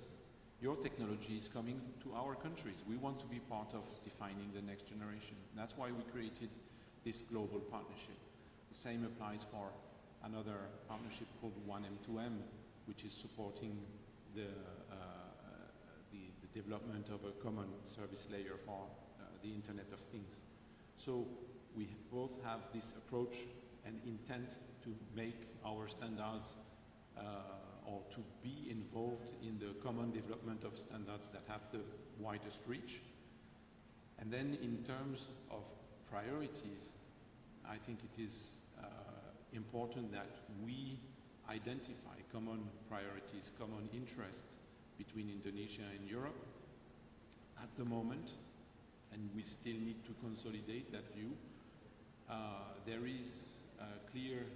your technology is coming to our countries. We want to be part of defining the next generation. That's why we created this global partnership. The same applies for another partnership called 1M2M, which is supporting the development of a common service layer for the Internet of Things. So we both have this approach and intent to make our standards or to be involved in the common development of standards that have the widest reach. And then in terms of priorities, I think it is important that we identify common priorities, common interests between Indonesia and Europe at the moment, and we still need to consolidate that view. There is a clear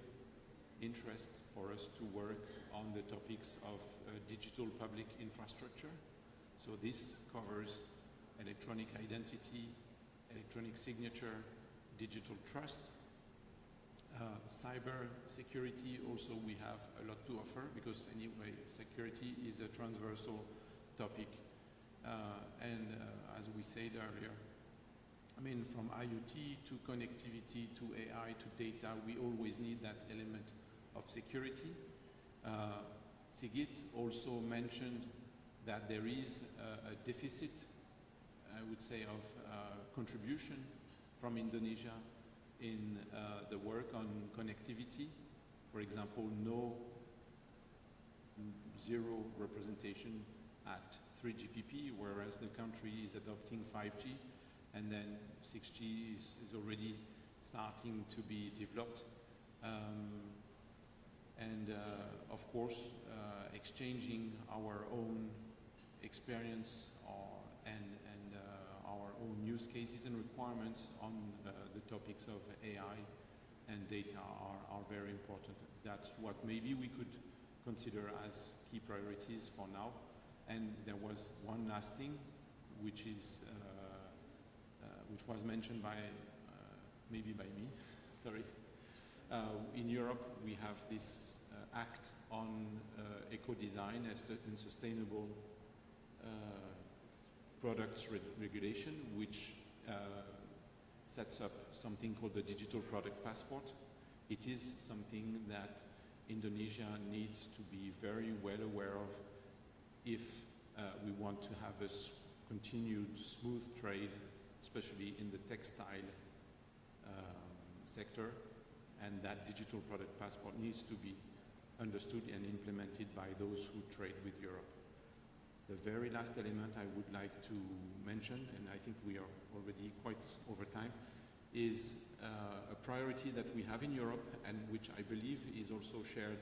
interest for us to work on the topics of digital public infrastructure. So this covers electronic identity, electronic signature, digital trust, cyber security. Also, we have a lot to offer because anyway, security is a transversal topic. As we said earlier, I mean, from IoT to connectivity to AI to data, we always need that element of security. Sigit also mentioned that there is a deficit, I would say, of contribution from Indonesia in the work on connectivity. For example, zero representation at 3GPP, whereas the country is adopting 5G, and then 6G is already starting to be developed. Of course, exchanging our own experience and our own use cases and requirements on the topics of AI and data are very important. That's what maybe we could consider as key priorities for now. And there was one last thing, which was mentioned by maybe by me. Sorry. In Europe, we have this act on eco-design and sustainable products regulation, which sets up something called the digital product passport. It is something that Indonesia needs to be very well aware of if we want to have a continued smooth trade, especially in the textile sector, and that digital product passport needs to be understood and implemented by those who trade with Europe. The very last element I would like to mention, and I think we are already quite over time, is a priority that we have in Europe and which I believe is also shared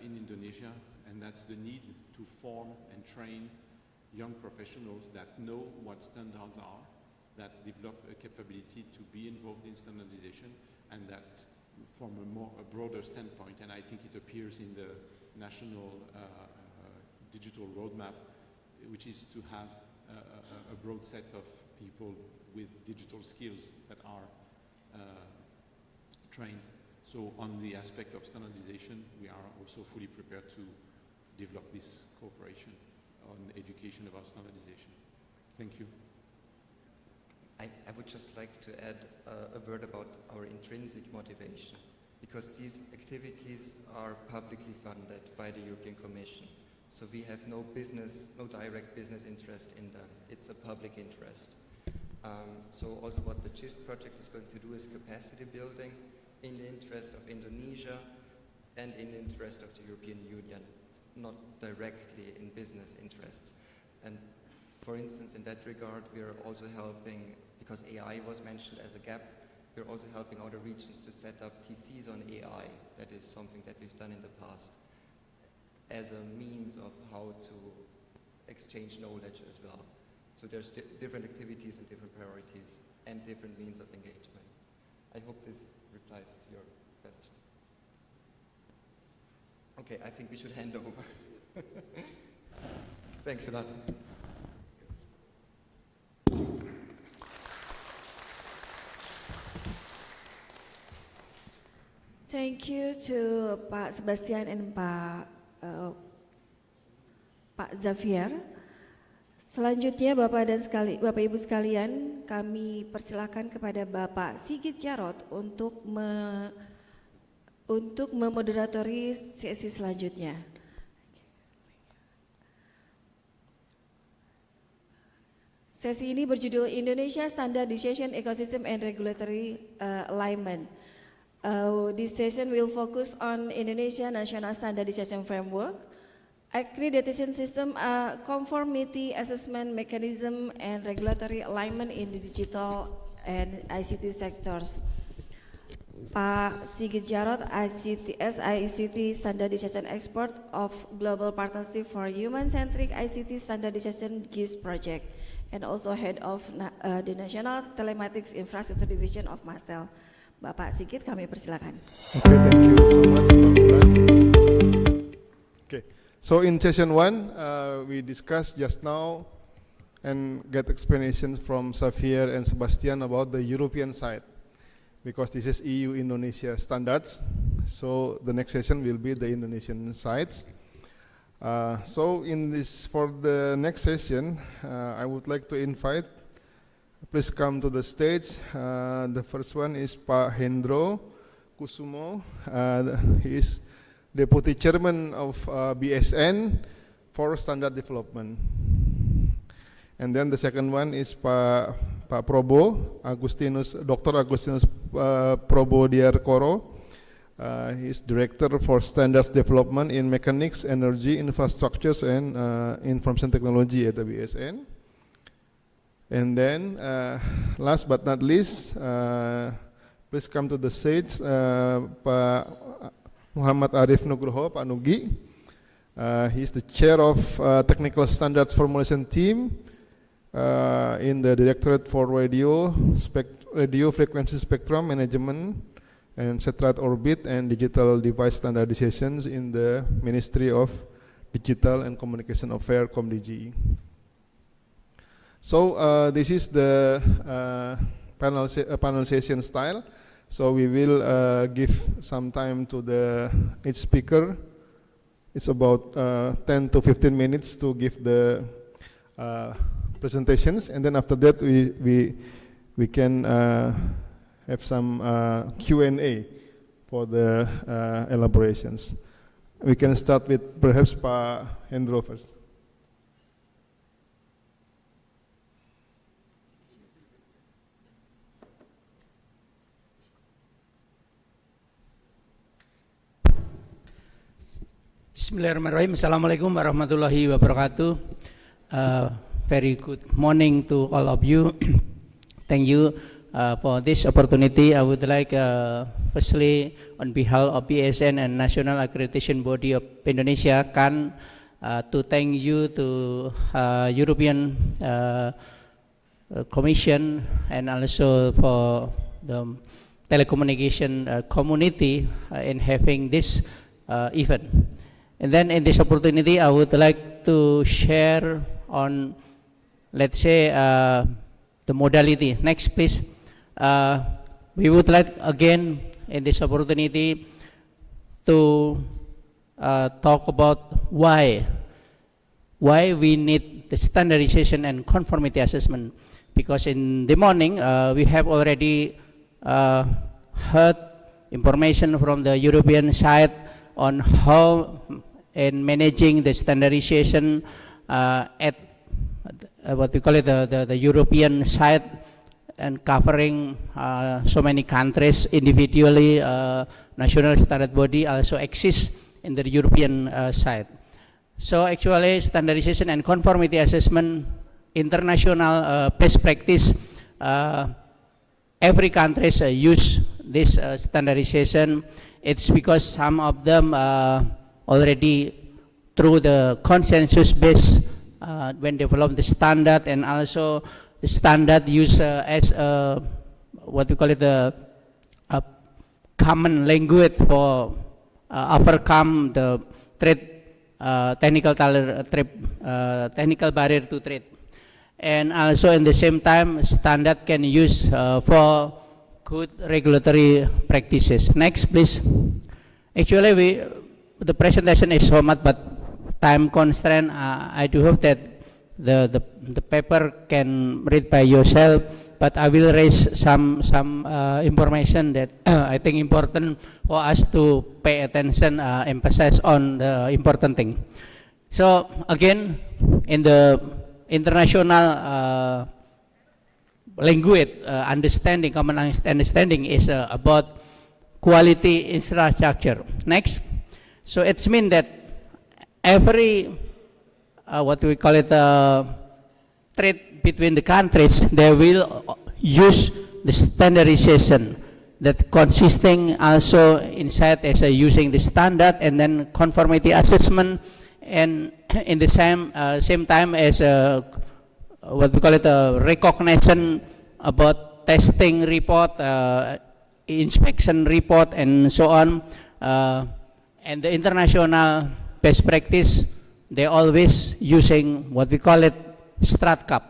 in Indonesia, and that's the need to form and train young professionals that know what standards are, that develop a capability to be involved in standardization, and that from a broader standpoint, and I think it appears in the national digital roadmap, which is to have a broad set of people with digital skills that are trained. So on the aspect of standardization, we are also fully prepared to develop this cooperation on education about standardization. Thank you. I would just like to add a word about our intrinsic motivation, because these activities are publicly funded by the European Commission. So we have no direct business interest in them. It's a public interest. So also what the GIST project is going to do is capacity building in the interest of Indonesia and in the interest of the European Union, not directly in business interests. And for instance, in that regard, we are also helping, because AI was mentioned as a gap, we're also helping other regions to set up TCs on AI. That is something that we've done in the past as a means of how to exchange knowledge as well. So there's different activities and different priorities and different means of engagement. I hope this replies to your question. Okay, I think we should hand over. Thanks a lot. Thank you to Pak Sebastian and Pak Xavier. Selanjutnya Bapak Ibu sekalian, kami persilakan kepada Bapak Sigit Jarot untuk memoderatori sesi selanjutnya. Sesi ini berjudul Indonesia Standardization Ecosystem and Regulatory Alignment. This session will focus on Indonesia National Standardization Framework, accreditation system, conformity assessment mechanism, and regulatory alignment in the digital and ICT sectors. Pak Sigit Jarot, ICT Standardization Expert of Global Partnership for Human-Centric ICT Standardization GIST Project, and also head of the National Telematics Infrastructure Division of Mastel. Bapak Sigit, kami persilakan. Okay, thank you so much, Mbak Bulan. Okay, so in session 1, we discussed just now and get explanations from Xavier and Sebastian about the European side, because this is EU-Indonesia standards. So the next session will be the Indonesian sides. So for the next session, I would like to invite, please come to the stage. The first one is Pak Hendro Kusumo. He is Deputy Chairman of BSN for Standard Development. And then the second one is Pak Probo Agustinus, Dr. Agustinus Probo Diarkoro, He's Director for Standards Development in Mechanics, Energy, Infrastructures, and Information Technology at the BSN. And then, last but not least, please come to the stage, Pak Muhammad Arif Nugroho, Pak Nugi. He's the Chair of Technical Standards Formulation Team in the Directorate for Radio Frequency Spectrum Management and Satellite Orbit and Digital Device Standardizations in the Ministry of Digital and Communication Affairs, ComDigi. So this is the panel session style. So we will give some time to each speaker. It's about 10 to 15 minutes to give the presentations, and then after that we can have some Q&A for the elaborations. We can start with perhaps Pak Hendro first. Bismillahirrahmanirrahim. Assalamualaikum warahmatullahi wabarakatuh. Very good morning to all of you. Thank you for this opportunity. I would like firstly on behalf of BSN and National Accreditation Body of Indonesia, CAN, to thank you to European Commission and also for the telecommunication community in having this event. And then in this opportunity, I would like to share on, let's say, the modality. Next, please. We would like again in this opportunity to talk about why we need the standardization and conformity assessment. Because in the morning, we have already heard information from the European side on how in managing the standardization at what we call it the European side, and covering so many countries individually. National standard body also exists in the European side. So actually standardization and conformity assessment, international best practice, every country use this standardization. It's because some of them already through the consensus base when develop the standard, and also the standard use as what we call it a common language for overcome the trade technical barrier to trade, and also in the same time standard can use for good regulatory practices. Next, please. Actually, the presentation is so much, but time constraint. I do hope that the paper can read by yourself, but I will raise some information that I think important for us to pay attention, emphasize on the important thing. So again, in the international language understanding, common understanding is about quality infrastructure. Next. So it's mean that every what we call it trade between the countries, they will use the standardization that consisting also inside as using the standard and then conformity assessment, and in the same time as what we call it a recognition about testing report, inspection report, and so on. And the international best practice, they always using what we call it STRATCAP,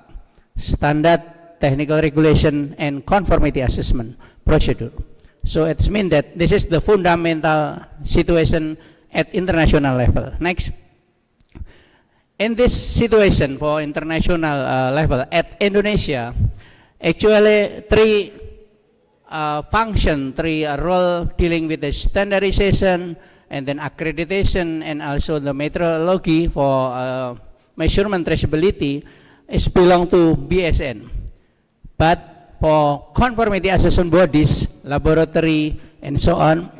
Standard Technical Regulation and Conformity Assessment Procedure. So it's mean that this is the fundamental situation at international level. Next. In this situation for international level at Indonesia, actually three role dealing with the standardization and then accreditation and also the metrology for measurement traceability is belong to BSN. But for conformity assessment bodies, laboratory and so on,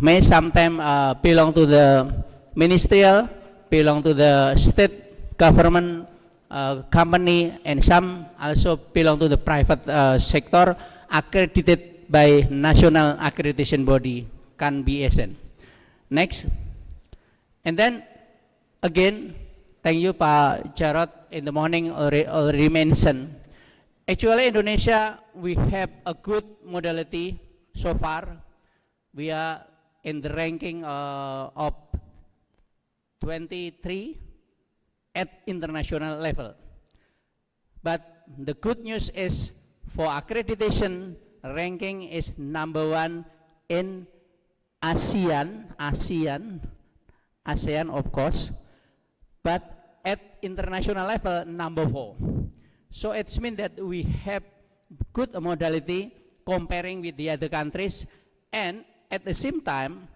may sometimes belong to the ministerial, belong to the state government company, and some also belong to the private sector accredited by national accreditation body, CAN BSN. Next. And then again, thank you Pak Jarod in the morning already mentioned. Actually Indonesia, we have a good modality so far. We are in the ranking of 23 at international level. But the good news is for accreditation, ranking is #1 in ASEAN of course, but at international level #4. So it means that we have good modality comparing with the other countries, and at the same time,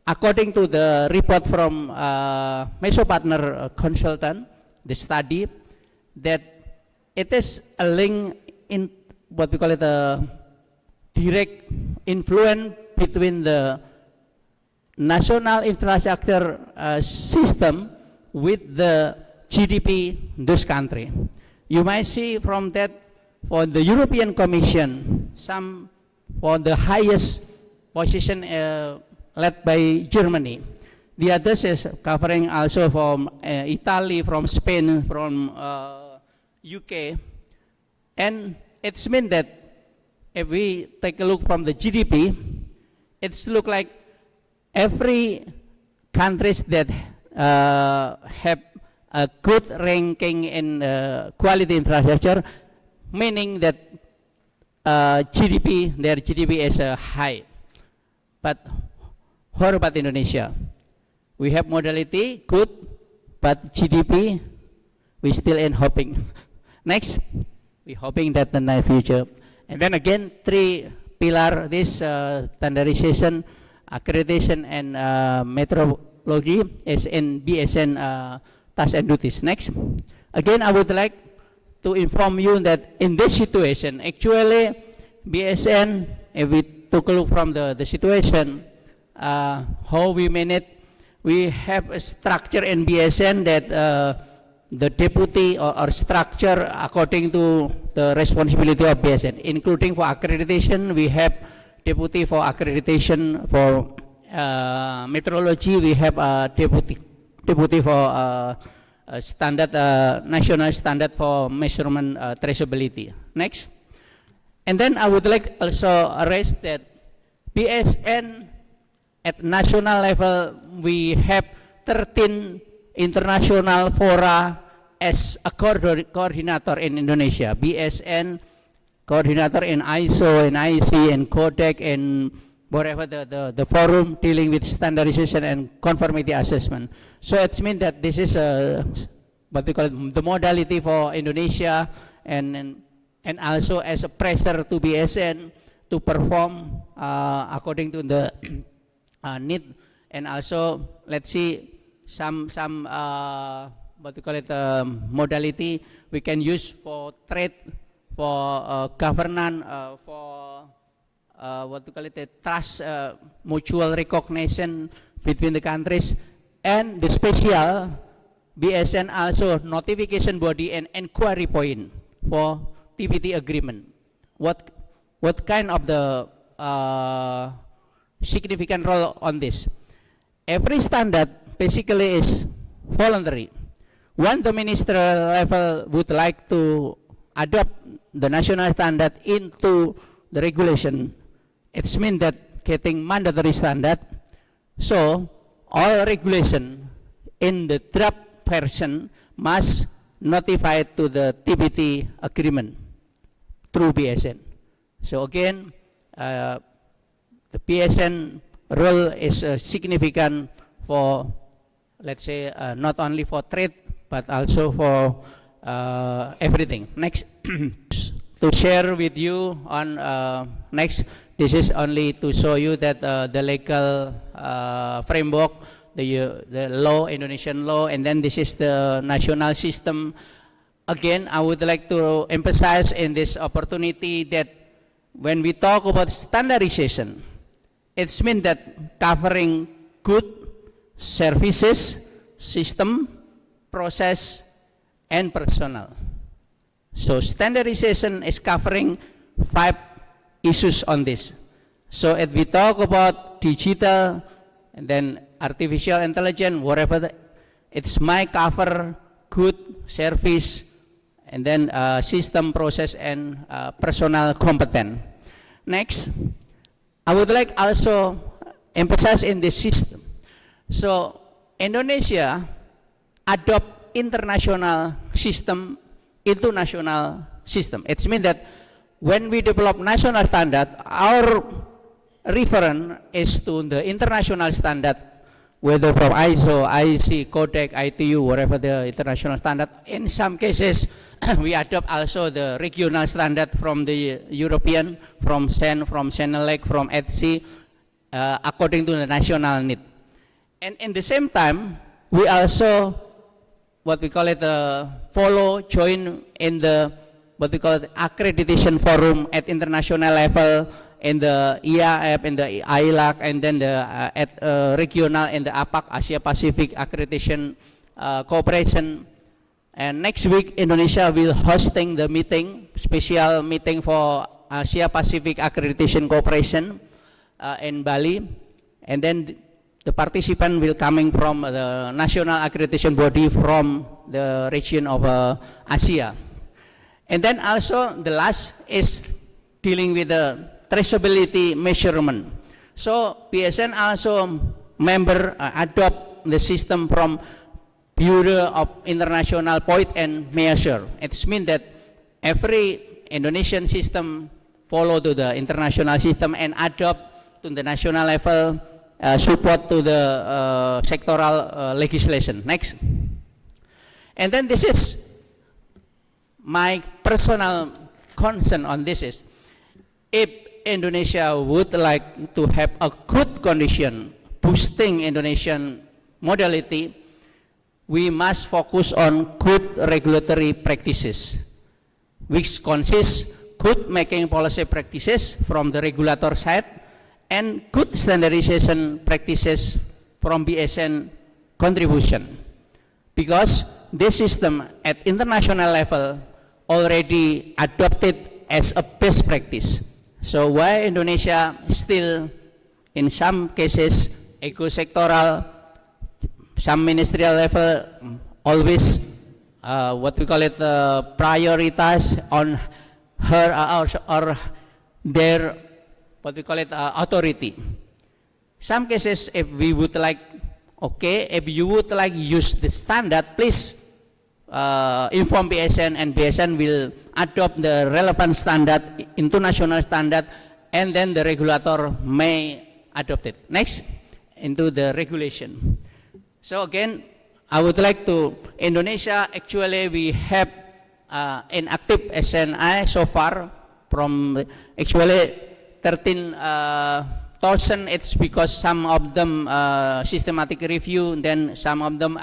according to the report from Meso Partner Consultant, the study, that it is a link in what we call it a direct influence between the national infrastructure system with the GDP in those countries. You might see from that for the European Commission, some for the highest position led by Germany. The others is covering also from Italy, from Spain, from UK. And it's mean that if we take a look from the GDP, it's look like every countries that have a good ranking in quality infrastructure, meaning that their GDP is high. But how about Indonesia? We have modality, good, but GDP, we still in hoping. Next, we hoping that in the near future. And then again, 3 pillar, this standardization, accreditation, and metrology is in BSN tasks and duties. Next. Again, I would like to inform you that in this situation, actually, BSN, if we took a look from the situation, how we manage, we have a structure in BSN that the deputy or structure according to the responsibility of BSN, including for accreditation, we have deputy for accreditation. For metrology, we have a deputy for standard, national standard for measurement traceability. Next. And then I would like also raise that BSN at national level, we have 13 international fora as a coordinator in Indonesia. BSN coordinator in ISO, in IEC, in Codec, and whatever the forum dealing with standardization and conformity assessment. So it means that this is what we call the modality for Indonesia, and also as a pressure to BSN to perform according to the need, and also let's see some what we call it modality we can use for trade, for governance, for what we call it trust, mutual recognition between the countries, and the special BSN also notification body and inquiry point for TPT agreement. What kind of the significant role on this? Every standard basically is voluntary. When the ministerial level would like to adopt the national standard into the regulation, it's mean that getting mandatory standard. So all regulation in the draft version must notify to the TPT agreement through BSN. So again, the BSN role is significant for, let's say, not only for trade, but also for everything. Next, to share with you on next, this is only to show you that the legal framework, the law, Indonesian law, and then this is the national system. Again, I would like to emphasize in this opportunity that when we talk about standardization, It's mean that covering good services, system, process, and personnel. So standardization is covering 5 issues on this. So if we talk about digital and then artificial intelligence, whatever, it's my cover good service and then system, process, and personnel competent. Next, I would like also emphasize in this system. So Indonesia adopt international system into national system. It means that when we develop national standard, our reference is to the international standard, whether from ISO, IEC, Codec, ITU, whatever the international standard. In some cases, we adopt also the regional standard from the European, from CEN, from CENELEC, from ETSI, according to the national need. And in the same time, we also, what we call it, join in the, what we call it, accreditation forum at international level, in the IAF, in the ILAC, and then the at regional in the APAC, Asia Pacific Accreditation Cooperation. And next week, Indonesia will hosting the meeting, special meeting for Asia Pacific Accreditation Cooperation in Bali. And then the participant will coming from the national accreditation body from the region of Asia. And then also the last is dealing with the traceability measurement. So PSN also member adopt the system from Bureau of International Point and Measure. It means that every Indonesian system follow to the international system and adopt to the national level support to the sectoral legislation. Next. And then this is my personal concern on this is, if Indonesia would like to have a good condition boosting Indonesian modality, we must focus on good regulatory practices, which consists good making policy practices from the regulator side and good standardization practices from BSN contribution. Because this system at international level already adopted as a best practice. So why Indonesia still in some cases eco-sectoral, some ministerial level always what we call it prioritize on her or their what we call it authority. Some cases, if we would like, okay, if you would like use the standard, please inform BSN, and BSN will adopt the relevant standard, international standard, and then the regulator may adopt it. Next, into the regulation. So again, I would like to, Indonesia, actually we have an active SNI so far from actually 13,000. It's because some of them systematic review, then some of them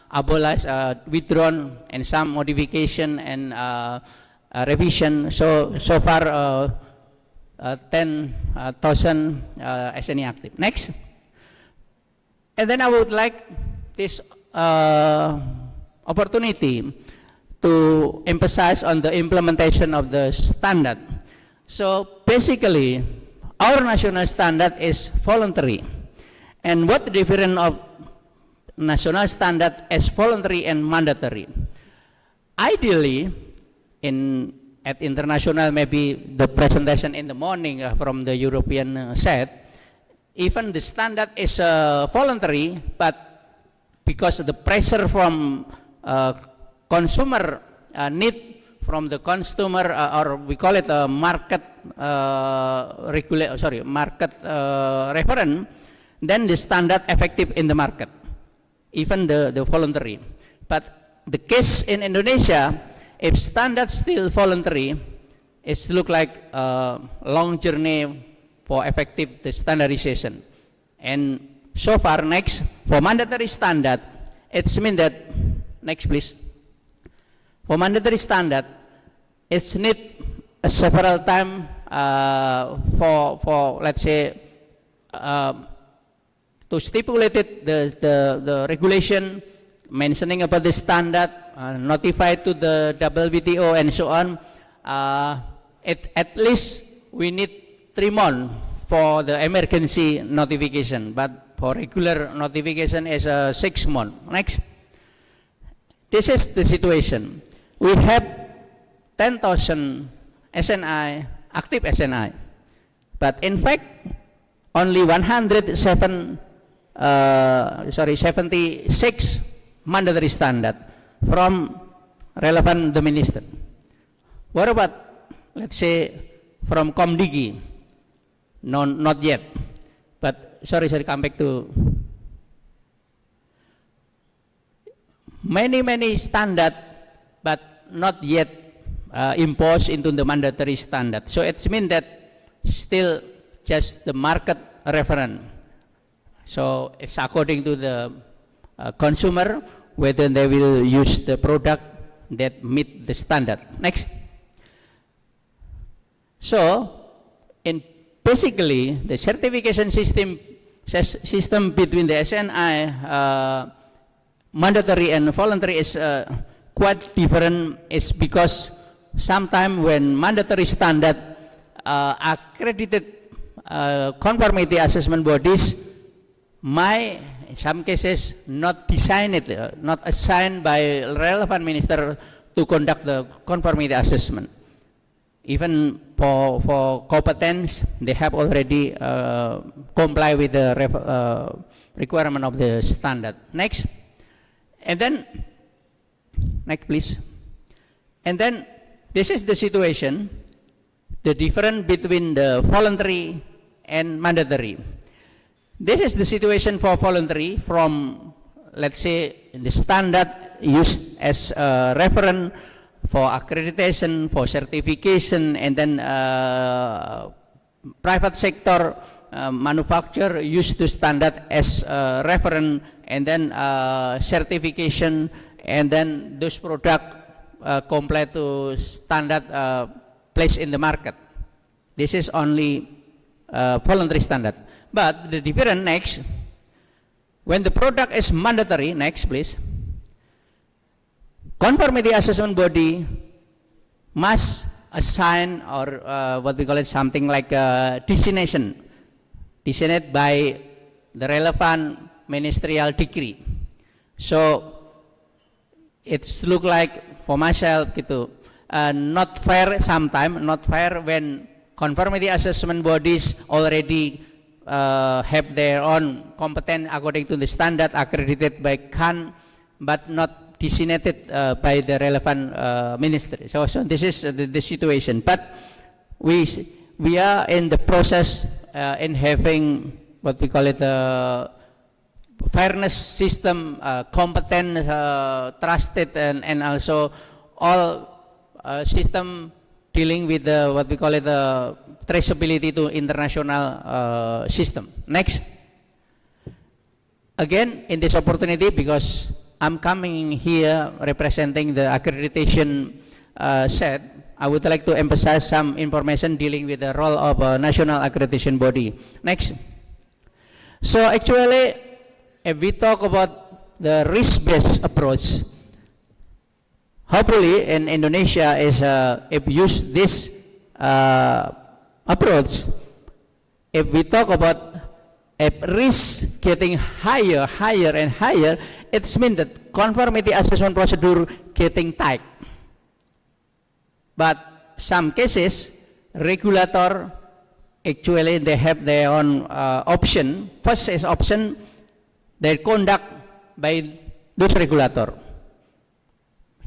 abolished, withdrawn, and some modification and revision. So far 10,000 SNI active. Next. And then I would like this opportunity to emphasize on the implementation of the standard. So basically, our national standard is voluntary. And what the difference of national standard as voluntary and mandatory? Ideally, at international, maybe the presentation in the morning from the European side, even the standard is voluntary, but because of the pressure from consumer need from the consumer, or we call it a market reference, then the standard effective in the market, even the voluntary. But the case in Indonesia, if standard still voluntary, it look like a long journey for effective the standardization. And so far, next, for mandatory standard, it's mean that, next please. For mandatory standard, it's need several time for let's say to stipulate it, the regulation mentioning about the standard, notified to the WTO and so on. At least we need 3 months for the emergency notification, but for regular notification is 6 months. Next. This is the situation. We have 10,000 SNI, active SNI, but in fact, only 76 mandatory standard from relevant the minister. What about, let's say, from Komdigi? No, not yet. But sorry, come back to many standard, but not yet imposed into the mandatory standard. So it means that still just the market reference. So it's according to the consumer whether they will use the product that meet the standard. Next. So basically the certification system between the SNI mandatory and voluntary is quite different. It's because sometimes when mandatory standard accredited conformity assessment bodies in some cases not designed, not assigned by relevant minister to conduct the conformity assessment. Even for competence, they have already comply with the requirement of the standard. Next. And then, next please. And then, this is the situation, the difference between the voluntary and mandatory. This is the situation for voluntary from, let's say, the standard used as a reference for accreditation, for certification, and then private sector manufacturer used the standard as a reference, and then certification, and then those products comply to standard placed in the market. This is only voluntary standard. But the difference next, when the product is mandatory, next please, conformity assessment body must assign or what we call it something like designation, designated by the relevant ministerial decree. So it's look like for myself gitu, not fair sometimes, not fair when conformity assessment bodies already have their own competence according to the standard accredited by CAN, but not designated by the relevant ministry. So this is the situation. But we are in the process in having what we call it fairness system, competent, trusted, and also all system dealing with what we call it traceability to international system. Next. Again, in this opportunity, because I'm coming here representing the accreditation set, I would like to emphasize some information dealing with the role of a national accreditation body. Next. So actually, if we talk about the risk-based approach, hopefully in Indonesia is if we use this approach, if we talk about a risk getting higher and higher, it means that conformity assessment procedure getting tight. But some cases, regulator actually they have their own option. First is option they conduct by those regulator.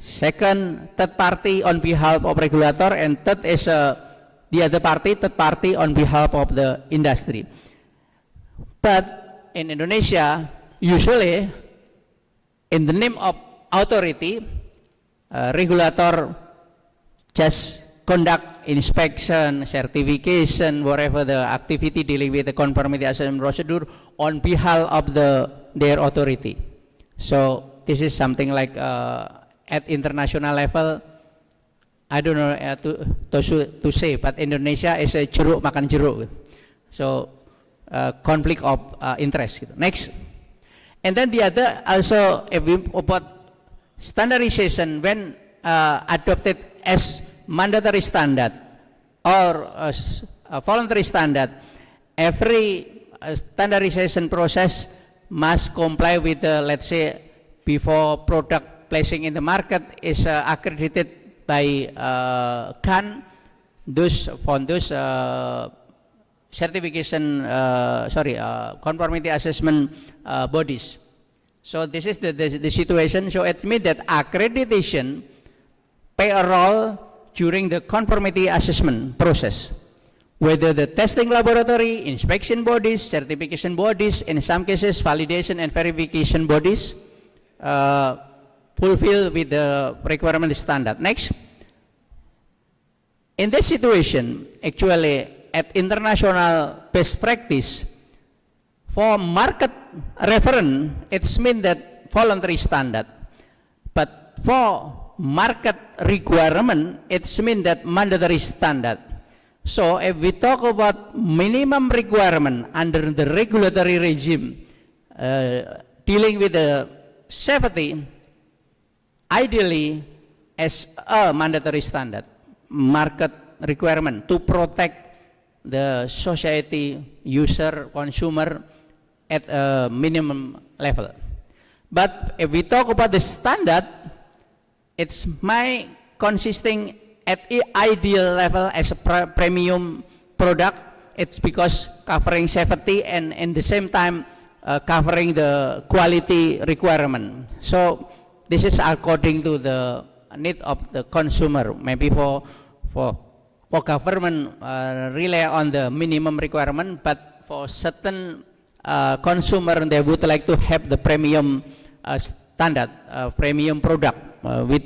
Second, third party on behalf of regulator, and third is the other party, third party on behalf of the industry. But in Indonesia, usually in the name of authority, regulator just conduct inspection, certification, whatever the activity dealing with the conformity assessment procedure on behalf of their authority. So this is something like at international level, I don't know to say, but Indonesia is a jeruk makan jeruk. So conflict of interest. Next. And then the other also about standardization when adopted as mandatory standard or a voluntary standard, every standardization process must comply with the, let's say, before product placing in the market is accredited by CAN, for those certification, conformity assessment bodies. So this is the situation. So it means that accreditation play a role during the conformity assessment process. Whether the testing laboratory, inspection bodies, certification bodies, in some cases validation and verification bodies fulfill with the requirement standard. Next. In this situation, actually, at international best practice, for market reference, it's mean that voluntary standard. But for market requirement, it's mean that mandatory standard. So if we talk about minimum requirement under the regulatory regime dealing with the safety, ideally as a mandatory standard, market requirement to protect the society, user, consumer at a minimum level. But if we talk about the standard, it's my consisting at ideal level as a premium product. It's because covering safety and at the same time covering the quality requirement. So this is according to the need of the consumer. Maybe for government rely on the minimum requirement, but for certain consumer they would like to have the premium standard, premium product with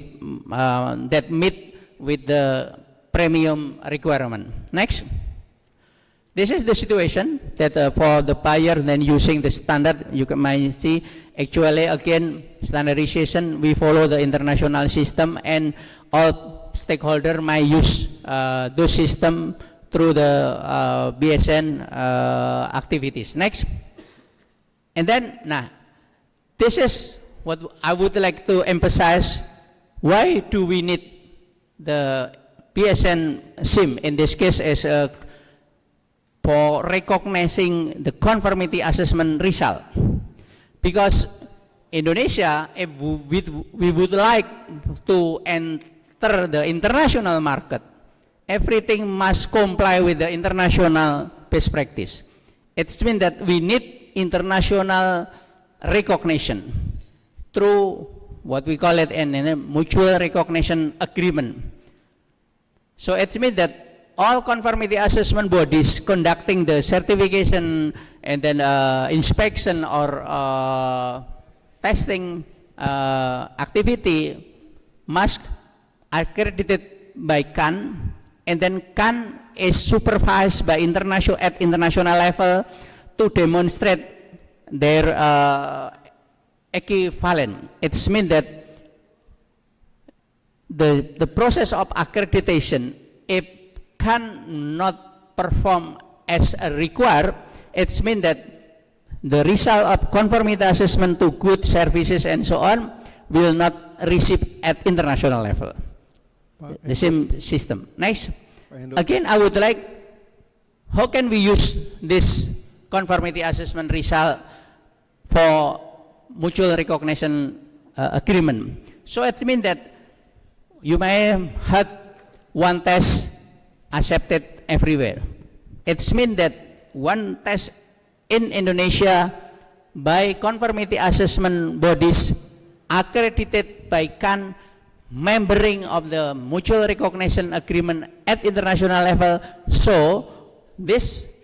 that meet with the premium requirement. Next. This is the situation that for the buyer then using the standard, you might see actually again standardization, we follow the international system and all stakeholder might use those system through the BSN activities. Next. And then, this is what I would like to emphasize. Why do we need the BSN SIM? In this case is for recognizing the conformity assessment result. Because Indonesia, if we would like to enter the international market, everything must comply with the international best practice. It means that we need international recognition through what we call it a mutual recognition agreement. So it means that all conformity assessment bodies conducting the certification and then inspection or testing activity must accredited by CAN, and then CAN is supervised by at international level to demonstrate their equivalent. It means that the process of accreditation, if cannot perform as required, it means that the result of conformity assessment to goods, services, and so on will not receive at international level. The same system. Next. Again, I would like, how can we use this conformity assessment result for mutual recognition agreement? So it means that you may have had one test accepted everywhere. It means that one test in Indonesia by conformity assessment bodies accredited by CAN, membering of the mutual recognition agreement at international level. So this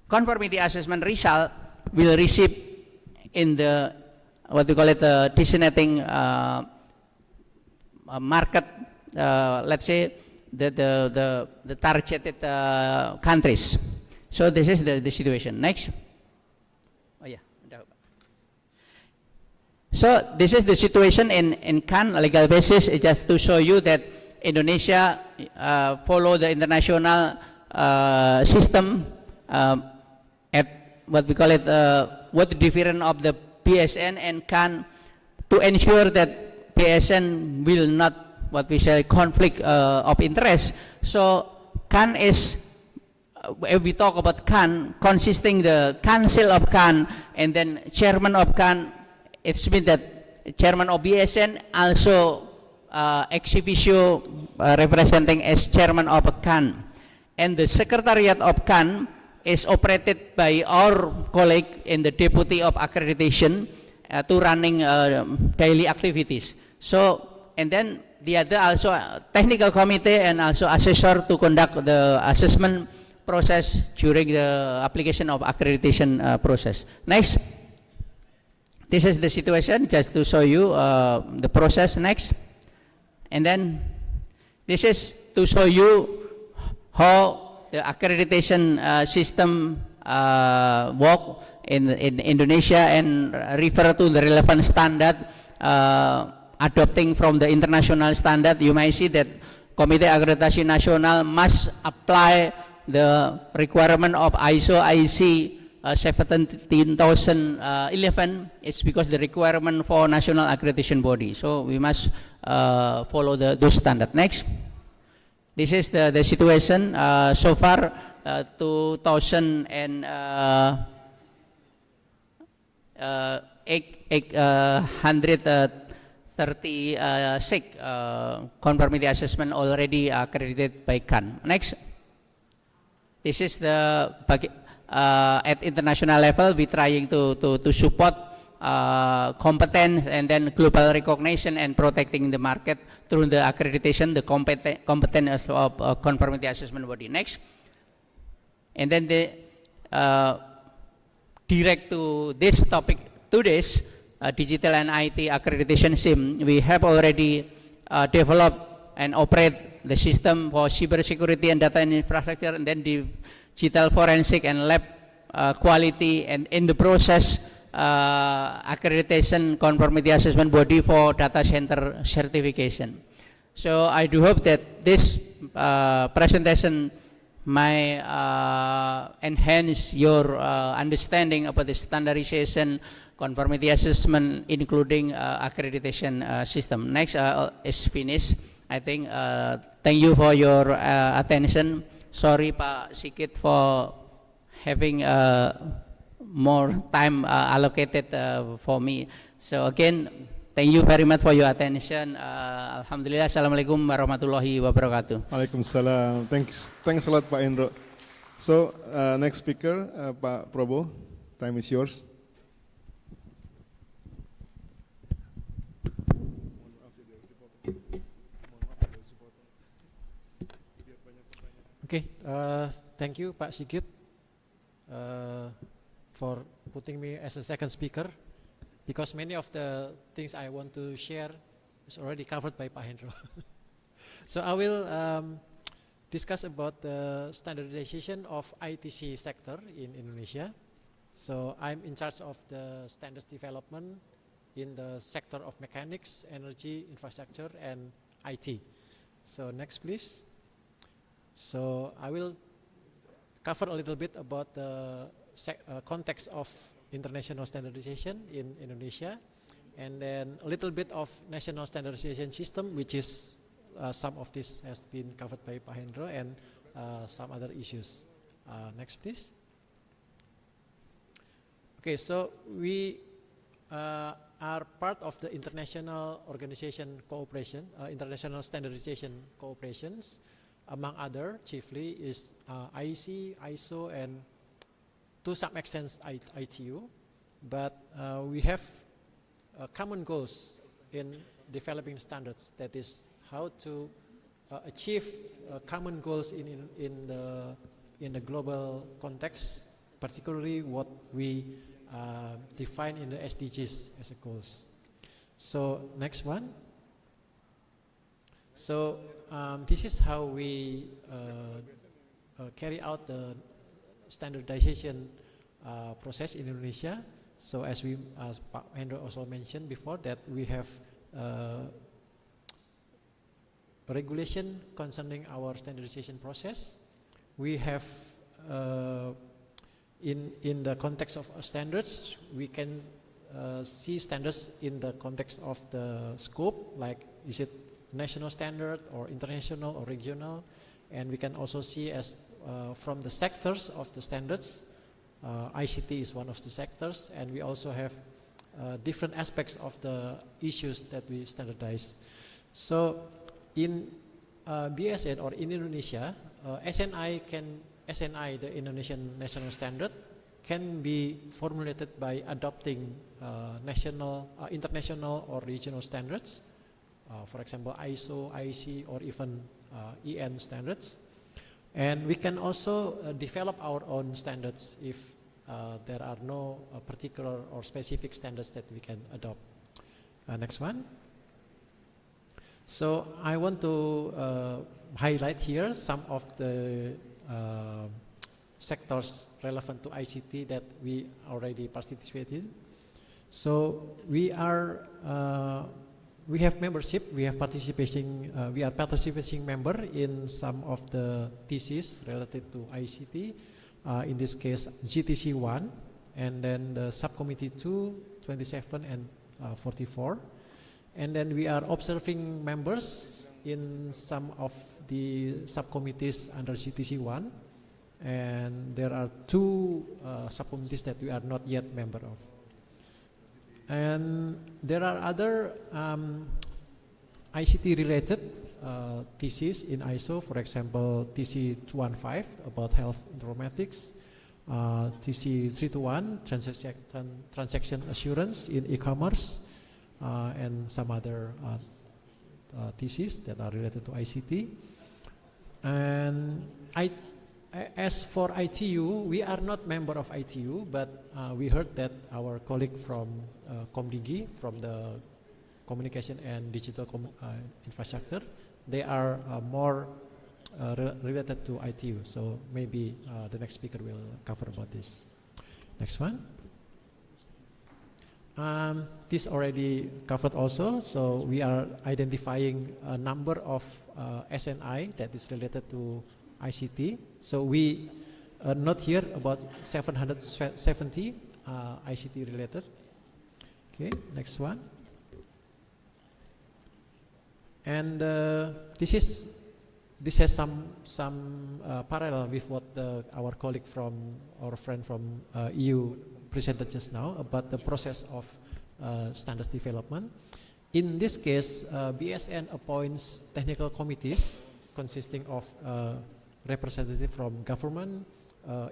conformity assessment result will receive in the what we call it designating market, let's say the targeted countries. So this is the situation. Next. Oh yeah. So this is the situation in CAN legal basis, just to show you that Indonesia follow the international system at what we call it, what the difference of the BSN and CAN to ensure that BSN will not, what we say, conflict of interest. So CAN is, if we talk about CAN, consisting the council of CAN and then chairman of CAN, it's means that chairman of BSN also ex officio representing as chairman of CAN. And the secretariat of CAN is operated by our colleague in the deputy of accreditation to running daily activities. So, and then the other also technical committee and also assessor to conduct the assessment process during the application of accreditation process. Next. This is the situation, just to show you the process. Next. And then this is to show you how the accreditation system work in Indonesia and refer to the relevant standard adopting from the international standard. You may see that Komite Akreditasi Nasional must apply the requirement of ISO IC 17,011. It's because the requirement for national accreditation body. So we must follow those standards. Next. This is the situation so far 836 conformity assessment already accredited by CAN. Next. This is the at international level we trying to support competence and then global recognition and protecting the market through the accreditation, the competence of conformity assessment body. Next. And then the direct to this topic, today's digital and IT accreditation SIM, we have already developed and operate the system for cybersecurity and data and infrastructure, and then digital forensic and lab quality, and in the process accreditation conformity assessment body for data center certification. So I do hope that this presentation may enhance your understanding about the standardization, conformity assessment, including accreditation system. Next is finished. I think, thank you for your attention. Sorry Pak Sigit for having more time allocated for me. So again, thank you very much for your attention. Alhamdulillah. Assalamualaikum warahmatullahi wabarakatuh. Waalaikumsalam. Thanks a lot Pak Indro. So next speaker, Pak Probo, time is yours. Okay, thank you Pak Sigit for putting me as a second speaker, because many of the things I want to share is already covered by Pak Hendro. So I will discuss about the standardization of ITC sector in Indonesia. So I'm in charge of the standards development in the sector of mechanics, energy, infrastructure, and IT. So next please. So I will cover a little bit about the context of international standardization in Indonesia, and then a little bit of national standardization system, which is some of this has been covered by Pak Hendro, and some other issues. Next please. Okay, so we are part of the international organization cooperation, international standardization cooperations. Among other, chiefly is IC, ISO, and to some extent ITU, but we have common goals in developing standards. That is how to achieve common goals in the global context, particularly what we define in the SDGs as a goals. So next one. So this is how we carry out the standardization process in Indonesia. So as Pak Hendro also mentioned before, that we have regulation concerning our standardization process. We have in the context of standards, we can see standards in the context of the scope, like is it national standard or international or regional, and we can also see as from the sectors of the standards. ICT is one of the sectors, and we also have different aspects of the issues that we standardize. So in BSN or in Indonesia, SNI, the Indonesian National Standard, can be formulated by adopting international or regional standards, for example ISO, IEC, or even EN standards. And we can also develop our own standards if there are no particular or specific standards that we can adopt. Next one. So I want to highlight here some of the sectors relevant to ICT that we already participated. So we have membership, we are participating member in some of the theses related to ICT. In this case, GTC 1, and then the subcommittee 2, 27 and 44. And then we are observing members in some of the subcommittees under GTC 1. And there are 2 subcommittees that we are not yet member of. And there are other ICT related theses in ISO, for example, TC 215 about health informatics, TC 321 transaction assurance in e-commerce, and some other theses that are related to ICT. And as for ITU, we are not member of ITU, but we heard that our colleague from Komdigi, from the Communication and Digital Infrastructure, they are more related to ITU. So maybe the next speaker will cover about this. Next one. This already covered also. So we are identifying a number of SNI that is related to ICT. So we note here about 770 ICT related. Okay, next one. And this has some parallel with what our colleague our friend from EU presented just now about the process of standards development. In this case, BSN appoints technical committees consisting of representatives from government,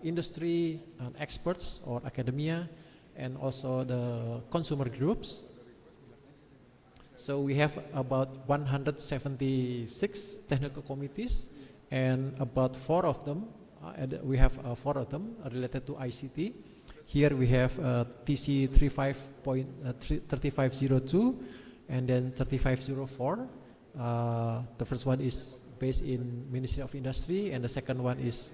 industry, and experts or academia, and also the consumer groups. So we have about 176 technical committees, and about 4 of them, related to ICT. Here we have TC 3502 and then 3504. The first one is based in Ministry of Industry, and the second one is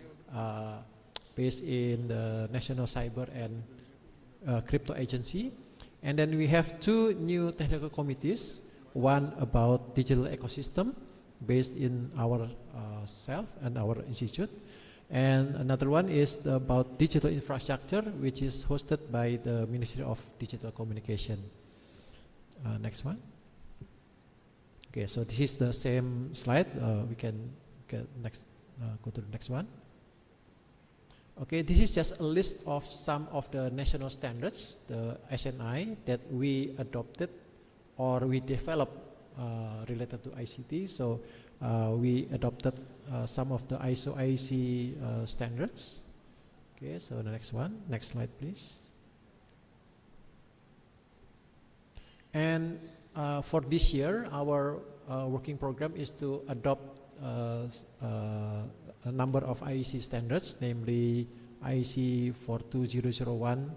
based in the National Cyber and Crypto Agency. And then we have 2 new technical committees, one about digital ecosystem based in our self and our institute, and another one is about digital infrastructure, which is hosted by the Ministry of Digital Communication. Next one. Okay, so this is the same slide. We can get next, go to the next one. Okay, this is just a list of some of the national standards, the SNI, that we adopted or we developed related to ICT. So we adopted some of the ISO IEC standards. Okay, so the next one, next slide please. And for this year, our working program is to adopt a number of IEC standards, namely IEC 42001,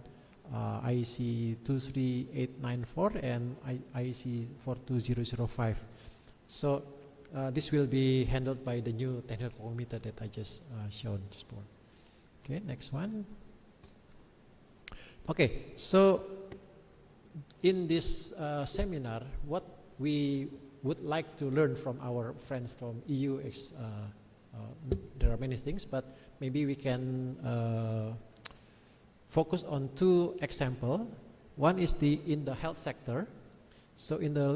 IEC 23894, and IEC 42005. So this will be handled by the new technical committee that I just shown just before. Okay, next one. Okay, so in this seminar, what we would like to learn from our friends from EU is there are many things, but maybe we can focus on two examples. One is in the health sector. So in the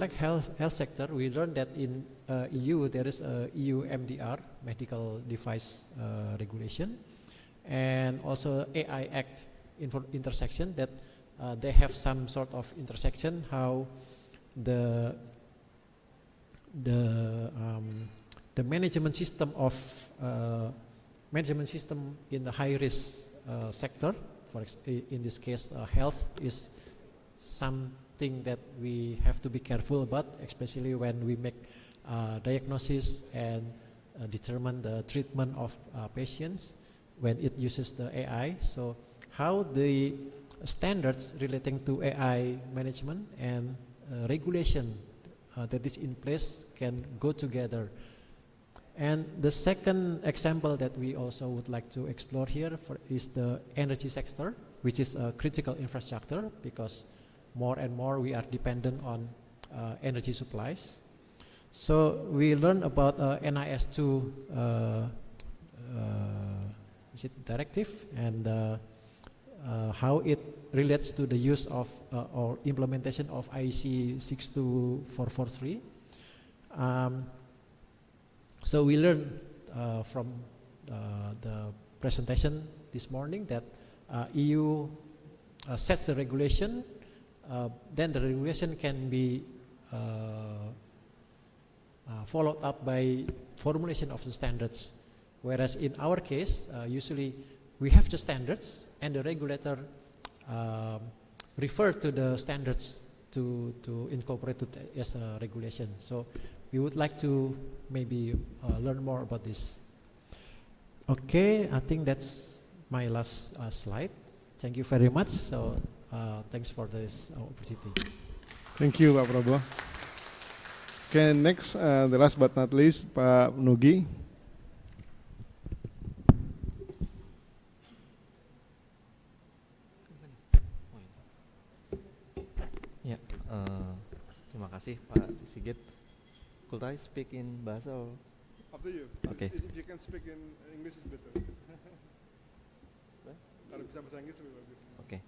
health sector, we learned that in EU there is a EU MDR, Medical Device Regulation, and also AI Act intersection, that they have some sort of intersection how the management system of in the high risk sector, in this case health, is something that we have to be careful about, especially when we make diagnosis and determine the treatment of patients when it uses the AI. So how the standards relating to AI management and regulation that is in place can go together. And the second example that we also would like to explore here is the energy sector, which is a critical infrastructure, because more and more we are dependent on energy supplies. So we learned about NIS2 directive, and how it relates to the use of or implementation of IEC 62443. So we learned from the presentation this morning that EU sets the regulation, then the regulation can be followed up by formulation of the standards. Whereas in our case, usually we have the standards and the regulator refer to the standards to incorporate it as a regulation. So we would like to maybe learn more about this. Okay, I think that's my last slide. Thank you very much. So thanks for this opportunity. Thank you, Pak Prabowo. Okay, next, the last but not least, Pak Nugi. Ya, terima kasih Pak Sigit. Could I speak in bahasa or? Up to you. Okay. If you can speak in English is better. Kalau bisa bahasa Inggris lebih bagus. Okay.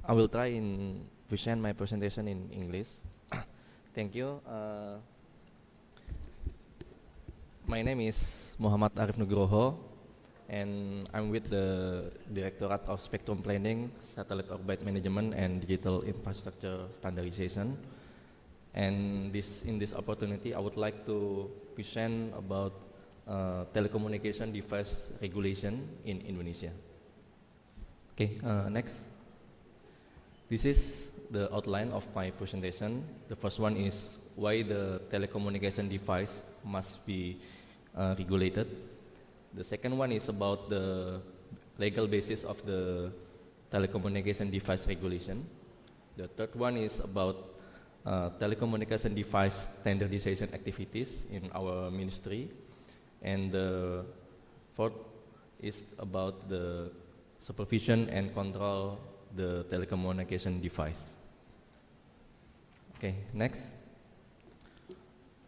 I will try in present my presentation in English. Thank you. My name is Muhammad Arif Nugroho, and I'm with the Directorate of Spectrum Planning, Satellite Orbit Management, and Digital Infrastructure Standardization. And in this opportunity, I would like to present about telecommunication device regulation in Indonesia. Okay, next. This is the outline of my presentation. The first one is why the telecommunication device must be regulated. The second one is about the legal basis of the telecommunication device regulation. The third one is about telecommunication device standardization activities in our ministry. And the fourth is about the supervision and control the telecommunication device. Okay, next.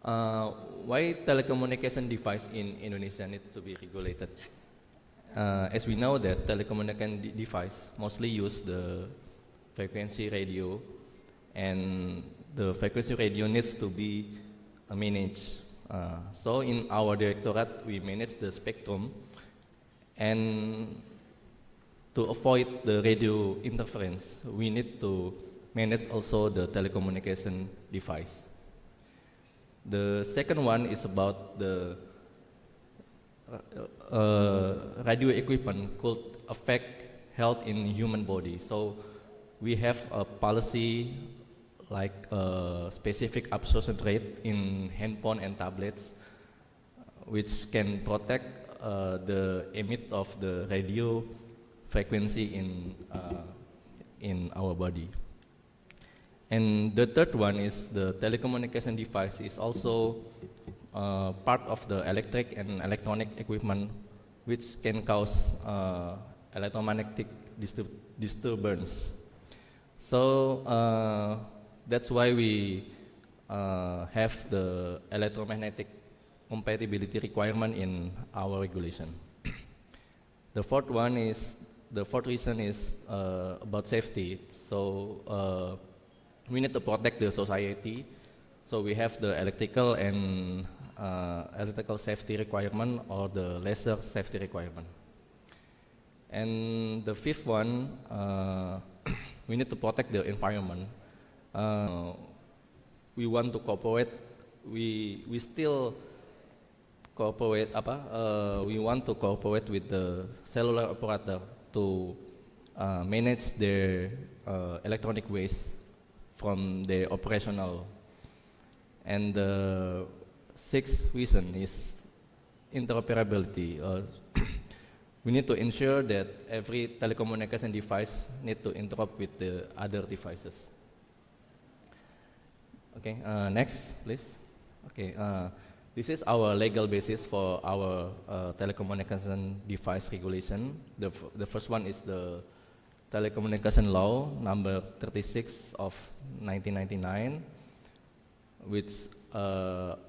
Why telecommunication device in Indonesia need to be regulated? As we know that telecommunication device mostly use the frequency radio, and the frequency radio needs to be managed. So in our directorate, we manage the spectrum, and to avoid the radio interference, we need to manage also the telecommunication device. The second one is about the radio equipment could affect health in human body. So we have a policy like a specific absorption rate in handphone and tablets, which can protect the emit of the radio frequency in our body. And the third one is the telecommunication device is also part of the electric and electronic equipment, which can cause electromagnetic disturbance. So that's why we have the electromagnetic compatibility requirement in our regulation. The fourth one is the fourth reason is about safety. So we need to protect the society. So we have the electrical and electrical safety requirement or the laser safety requirement. And the fifth one, we need to protect the environment. We want to cooperate. We still cooperate. We want to cooperate with the cellular operator to manage their electronic waste from their operational. And the sixth reason is interoperability. We need to ensure that every telecommunication device need to interrupt with the other devices. Okay, next, please. Okay, this is our legal basis for our telecommunication device regulation. The first one is the Telecommunication Law number 36 of 1999, which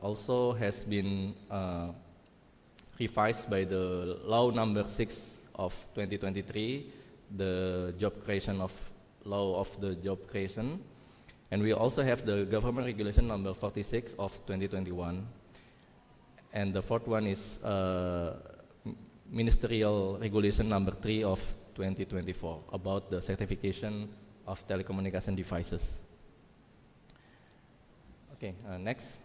also has been revised by the Law number 6 of 2023, the Law of the Job Creation. And we also have the Government Regulation number 46 of 2021. And the fourth one is Ministerial Regulation number 3 of 2024 about the certification of telecommunication devices. Okay, next.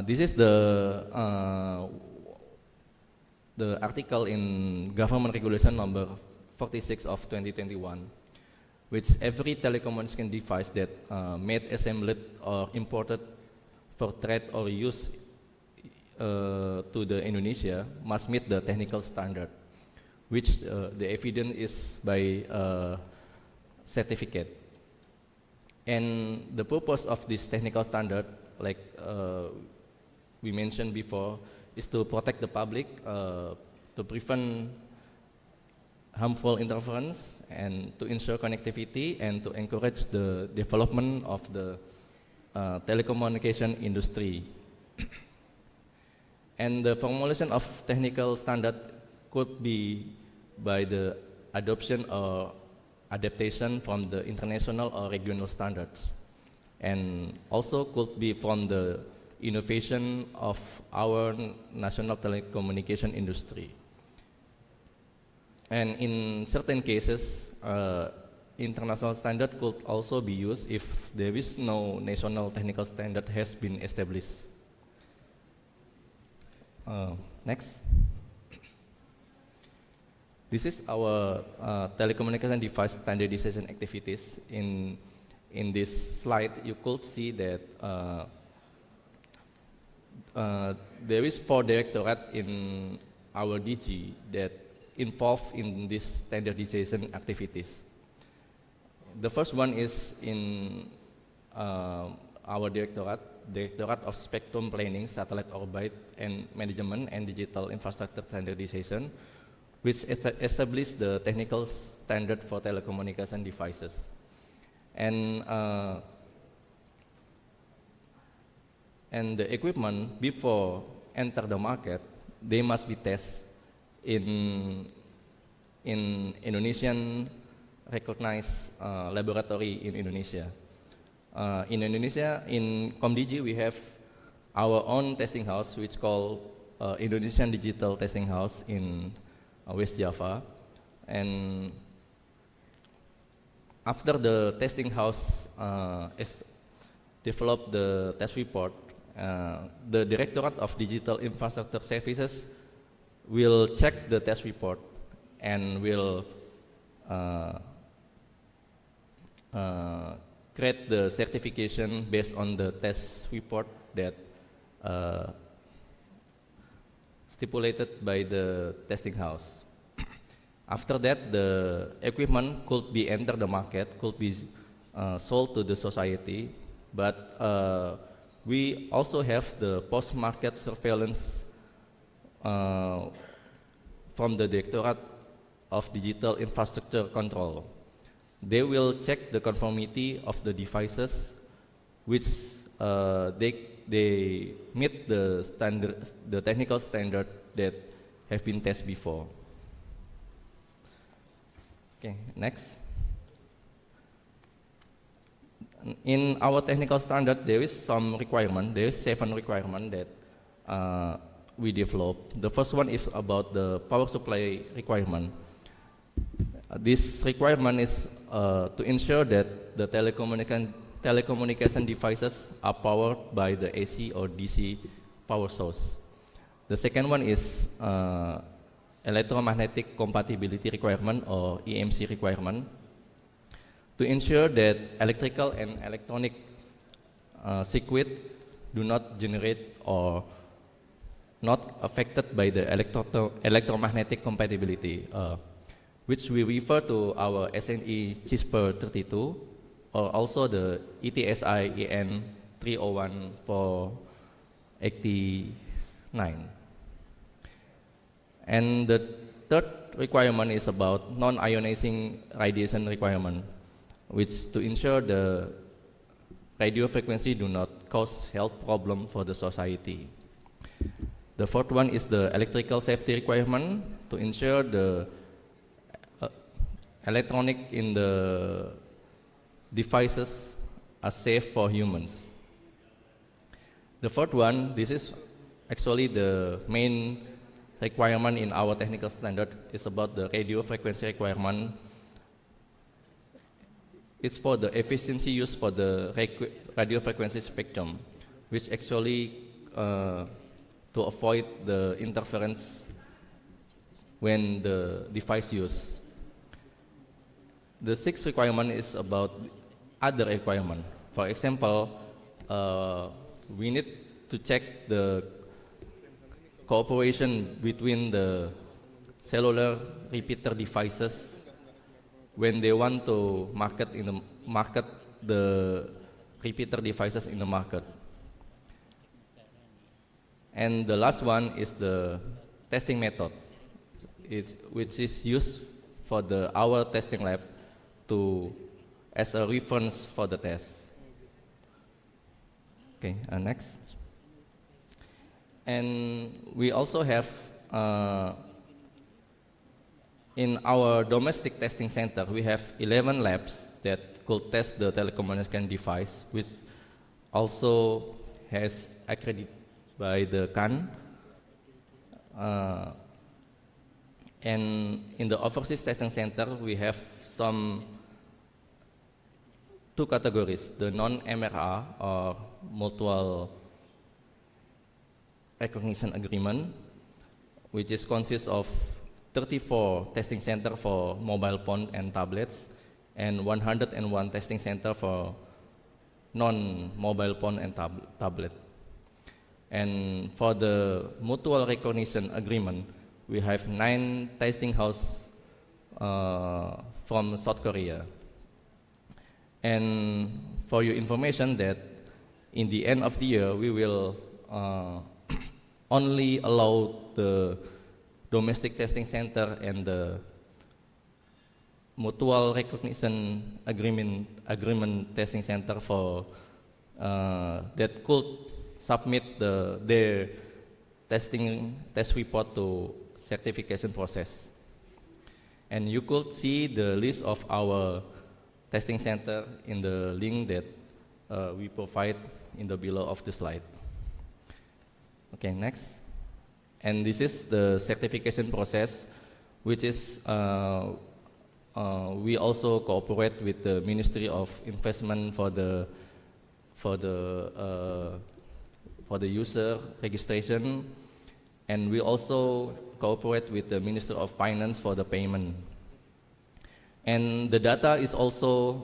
This is the article in Government Regulation number 46 of 2021, which every telecommunication device that made, assembled, or imported for trade or use to the Indonesia must meet the technical standard, which the evidence is by certificate. And the purpose of this technical standard, like we mentioned before, is to protect the public, to prevent harmful interference, and to ensure connectivity, and to encourage the development of the telecommunication industry. And the formulation of technical standard could be by the adoption or adaptation from the international or regional standards, and also could be from the innovation of our national telecommunication industry. And in certain cases, international standard could also be used if there is no national technical standard has been established. Next. This is our telecommunication device standardization activities. In this slide, you could see that there is 4 directorates in our DG that involved in this standardization activities. The first one is in our Directorate of Spectrum Planning, Satellite Orbit and Management, and Digital Infrastructure Standardization, which established the technical standard for telecommunication devices. And the equipment, before enter the market, they must be tested in Indonesian recognized laboratory in Indonesia. In Indonesia, in ComDigi, we have our own testing house, which called Indonesian Digital Testing House in West Java. And after the testing house developed the test report, the Directorate of Digital Infrastructure Services will check the test report and will create the certification based on the test report that stipulated by the testing house. After that, the equipment could be enter the market, could be sold to the society, but we also have the post-market surveillance from the Directorate of Digital Infrastructure Control. They will check the conformity of the devices, which they meet the standard, the technical standard that have been tested before. Okay, next. In our technical standard, there is some requirement. There is 7 requirements that we developed. The first one is about the power supply requirement. This requirement is to ensure that the telecommunication devices are powered by the AC or DC power source. The second one is electromagnetic compatibility requirement or EMC requirement to ensure that electrical and electronic circuit do not generate or not affected by the electromagnetic compatibility, which we refer to our SNE CISPR 32 or also the ETSI EN 301 for 89. And the third requirement is about non-ionizing radiation requirement, which to ensure the radio frequency do not cause health problem for the society. The fourth one is the electrical safety requirement to ensure the electronic in the devices are safe for humans. The fourth one, this is actually the main requirement in our technical standard, is about the radio frequency requirement. It's for the efficiency use for the radio frequency spectrum, which actually to avoid the interference when the device used. The sixth requirement is about other requirement. For example, we need to check the cooperation between the cellular repeater devices when they want to market the repeater devices in the market. And the last one is the testing method, which is used for our testing lab as a reference for the test. Okay, next. And we also have in our domestic testing center, we have 11 labs that could test the telecommunication device, which also has accredited by the CAN. And in the overseas testing center, we have two categories, the non-MRA or mutual recognition agreement, which consists of 34 testing center for mobile phone and tablets, and 101 testing center for non-mobile phone and tablet. And for the mutual recognition agreement, we have 9 testing houses from South Korea. And for your information that in the end of the year, we will only allow the domestic testing center and the mutual recognition agreement testing center for that could submit their test report to certification process. And you could see the list of our testing center in the link that we provide in the below of the slide. Okay, next. And this is the certification process, which is we also cooperate with the Ministry of Investment for the user registration, and we also cooperate with the Ministry of Finance for the payment. And the data is also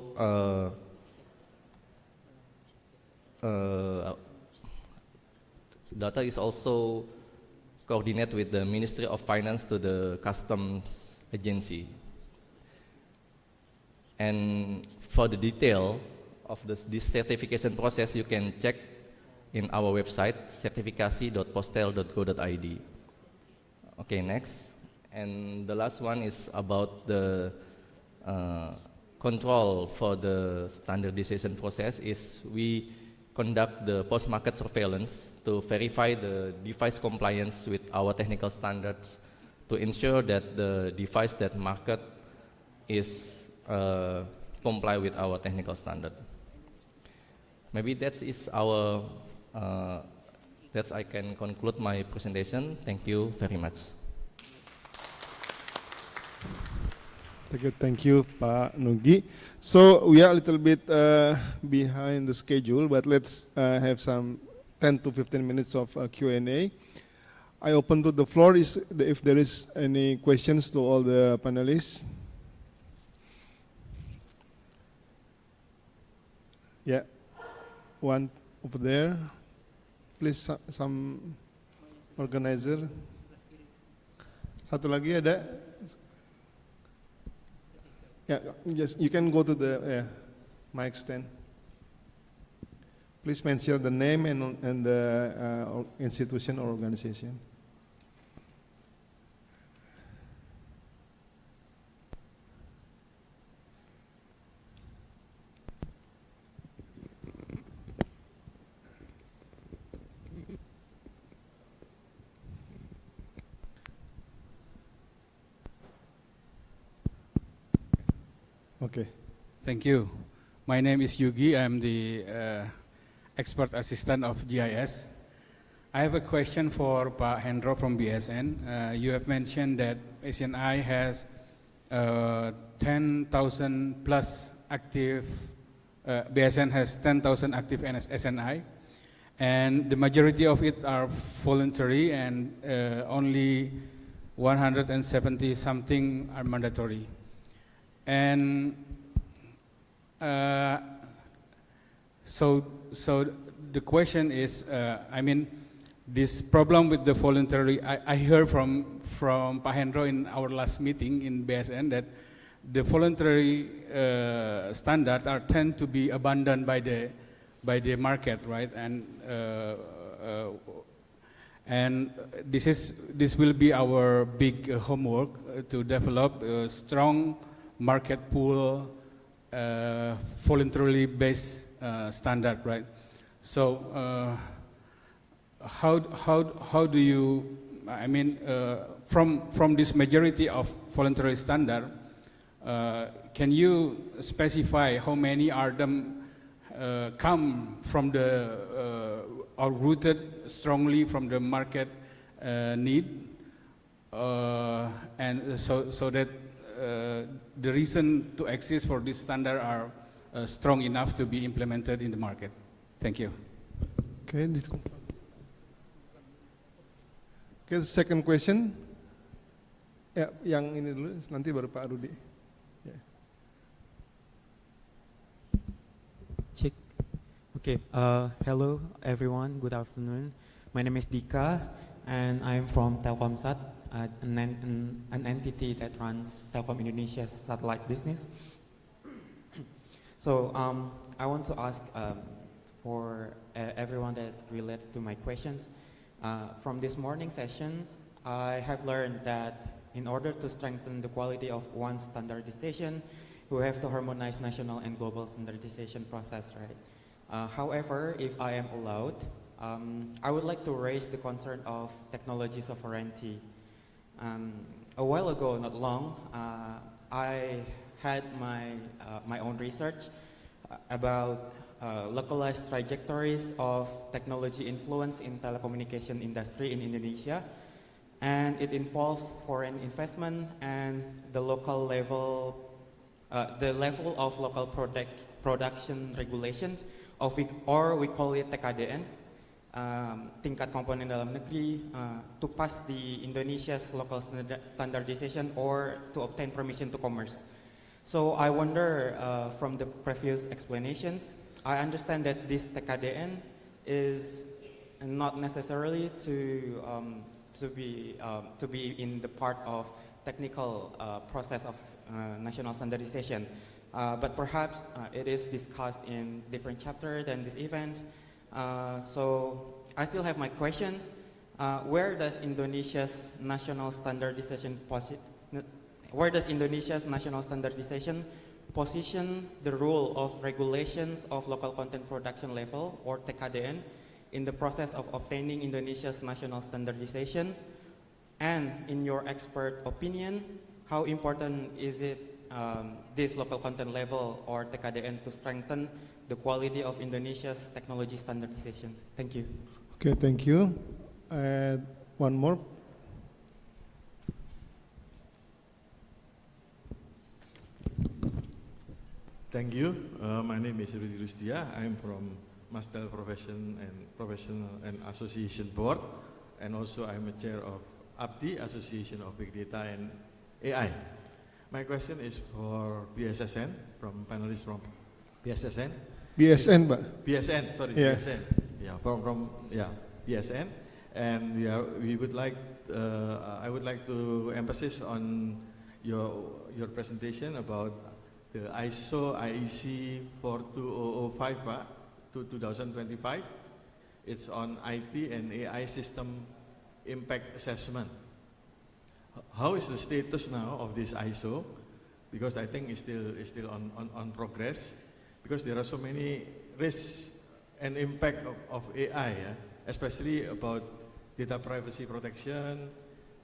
coordinated with the Ministry of Finance to the Customs Agency. And for the detail of this certification process, you can check in our website, certificasi.postel.go.id. Okay, next. And the last one is about the control for the standardization process is we conduct the post-market surveillance to verify the device compliance with our technical standards to ensure that the device that market is comply with our technical standard. Maybe that is our, that I can conclude my presentation. Thank you very much. Thank you, Pak Nugi. So we are a little bit behind the schedule, but let's have some 10 to 15 minutes of Q&A. I open to the floor if there is any questions to all the panelists. Yeah, one over there. Please, some organizer. Satu lagi ada. Yeah, just you can go to the mic stand. Please mention the name and the institution or organization. Okay. Thank you. My name is Yugi. I'm the expert assistant of GIS. I have a question for Pak Hendro from BSN. You have mentioned that ASNI has 10,000 plus active, BSN has 10,000 active SNI, and the majority of it are voluntary and only 170 something are mandatory. And so the question is, I mean, this problem with the voluntary, I heard from Pak Hendro in our last meeting in BSN that the voluntary standards are tend to be abandoned by the market, right? And this will be our big homework to develop a strong market pool, voluntarily based standard, right? So how do you, I mean, from this majority of voluntary standard, can you specify how many are them come from the are rooted strongly from the market need, and so that the reason to exist for this standard are strong enough to be implemented in the market. Thank you. Okay. Okay, second question. Ya, yang ini dulu, nanti baru Pak Rudi. Yeah. Check. Okay. Hello, everyone. Good afternoon. My name is Dika, and I am from Telkomsat, an entity that runs Telkom Indonesia's satellite business. So I want to ask for everyone that relates to my questions. From this morning sessions, I have learned that in order to strengthen the quality of one standardization, we have to harmonize national and global standardization process, right? However, if I am allowed, I would like to raise the concern of technology sovereignty. A while ago, not long, I had my own research about localized trajectories of technology influence in telecommunication industry in Indonesia, and it involves foreign investment and the local level, the level of local production regulations, or we call it TKDN, tingkat komponen dalam negeri, to pass the Indonesia's local standardization or to obtain permission to commerce. So I wonder, from the previous explanations, I understand that this TKDN is not necessarily to be in the part of technical process of national standardization, but perhaps it is discussed in different chapter than this event. So I still have my questions. Where does Indonesia's national standardization position the role of regulations of local content production level, or TKDN, in the process of obtaining Indonesia's national standardizations? And in your expert opinion, how important is it this local content level or TKDN to strengthen the quality of Indonesia's technology standardization? Thank you. Okay, thank you. One more. Thank you. My name is Rudy Rustia. I'm from Mastel Professional and Association Board, and also I'm a chair of ABDI, Association of Big Data and AI. My question is for BSSN, from panelists from BSSN. BSN, Pak. BSN, sorry, Yeah. BSN. Yeah, BSN, and we would like, I would like to emphasize on your presentation about the ISO IEC 42005, Pak, to 2025. It's on IT and AI system impact assessment. How is the status now of this ISO? Because I think it's still on progress, because there are so many risks and impact of AI, especially about data privacy protection,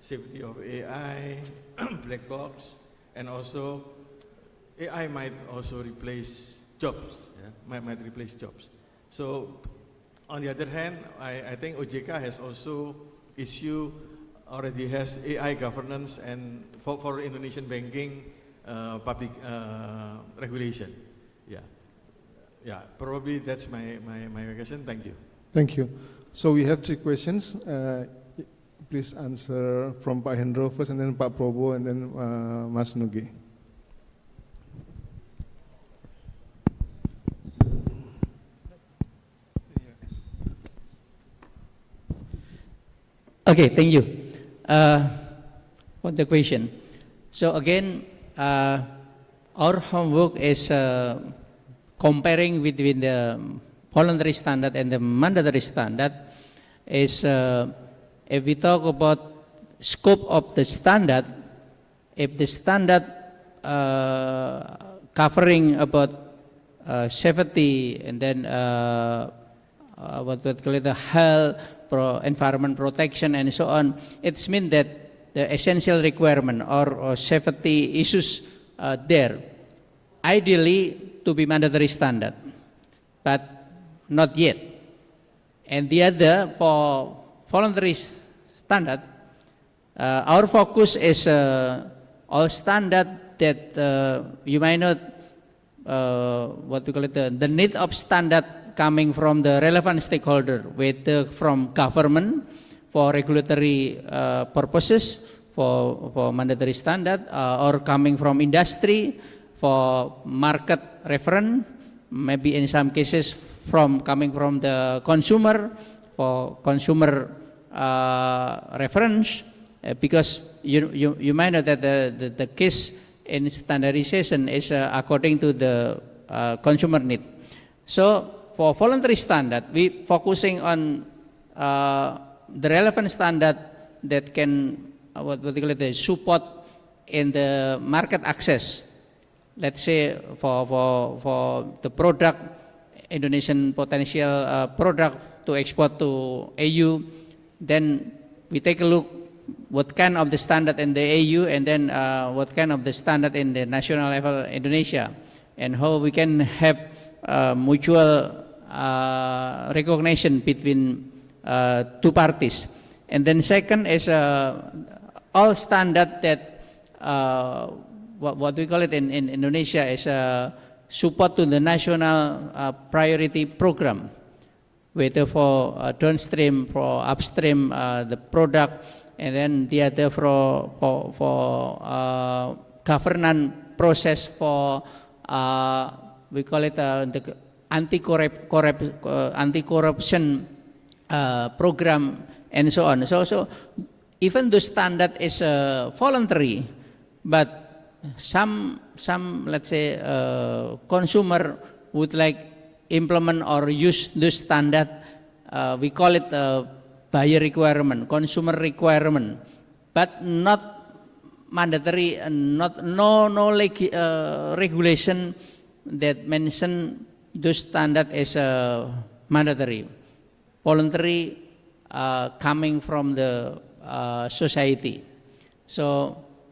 safety of AI, black box, and also AI might also replace jobs, might replace jobs. So on the other hand, I think OJK has also already has AI governance and for Indonesian banking public regulation. Yeah, probably that's my question. Thank you. Thank you. So we have 3 questions. Please answer from Pak Hendro first, and then Pak Probo, and then Mas Nugi. Okay, thank you for the question. So again, our homework is comparing between the voluntary standard and the mandatory standard. Is if we talk about scope of the standard, if the standard covering about safety and then what we call it the health, environment protection and so on, it means that the essential requirement or safety issues there, ideally to be mandatory standard, but not yet. And the other, for voluntary standard, our focus is all standard that you might not, what we call it, the need of standard coming from the relevant stakeholder, whether from government for regulatory purposes, for mandatory standard, or coming from industry for market reference, maybe in some cases coming from the consumer for consumer reference, because you might know that the case in standardization is according to the consumer need. So for voluntary standard, we focusing on the relevant standard that can what we call it the support in the market access. Let's say for the product, Indonesian potential product to export to AU, then we take a look what kind of the standard in the AU, and then what kind of the standard in the national level Indonesia, and how we can have mutual recognition between 2 parties. And then second is all standard that what we call it in Indonesia is support to the national priority program, whether for downstream, for upstream the product, and then the other for governance process for we call it the anti-corruption program and so on. So even the standard is voluntary, but some let's say consumer would like implement or use this standard. We call it buyer requirement, consumer requirement, but not mandatory, no regulation that mention this standard as mandatory, voluntary coming from the society. So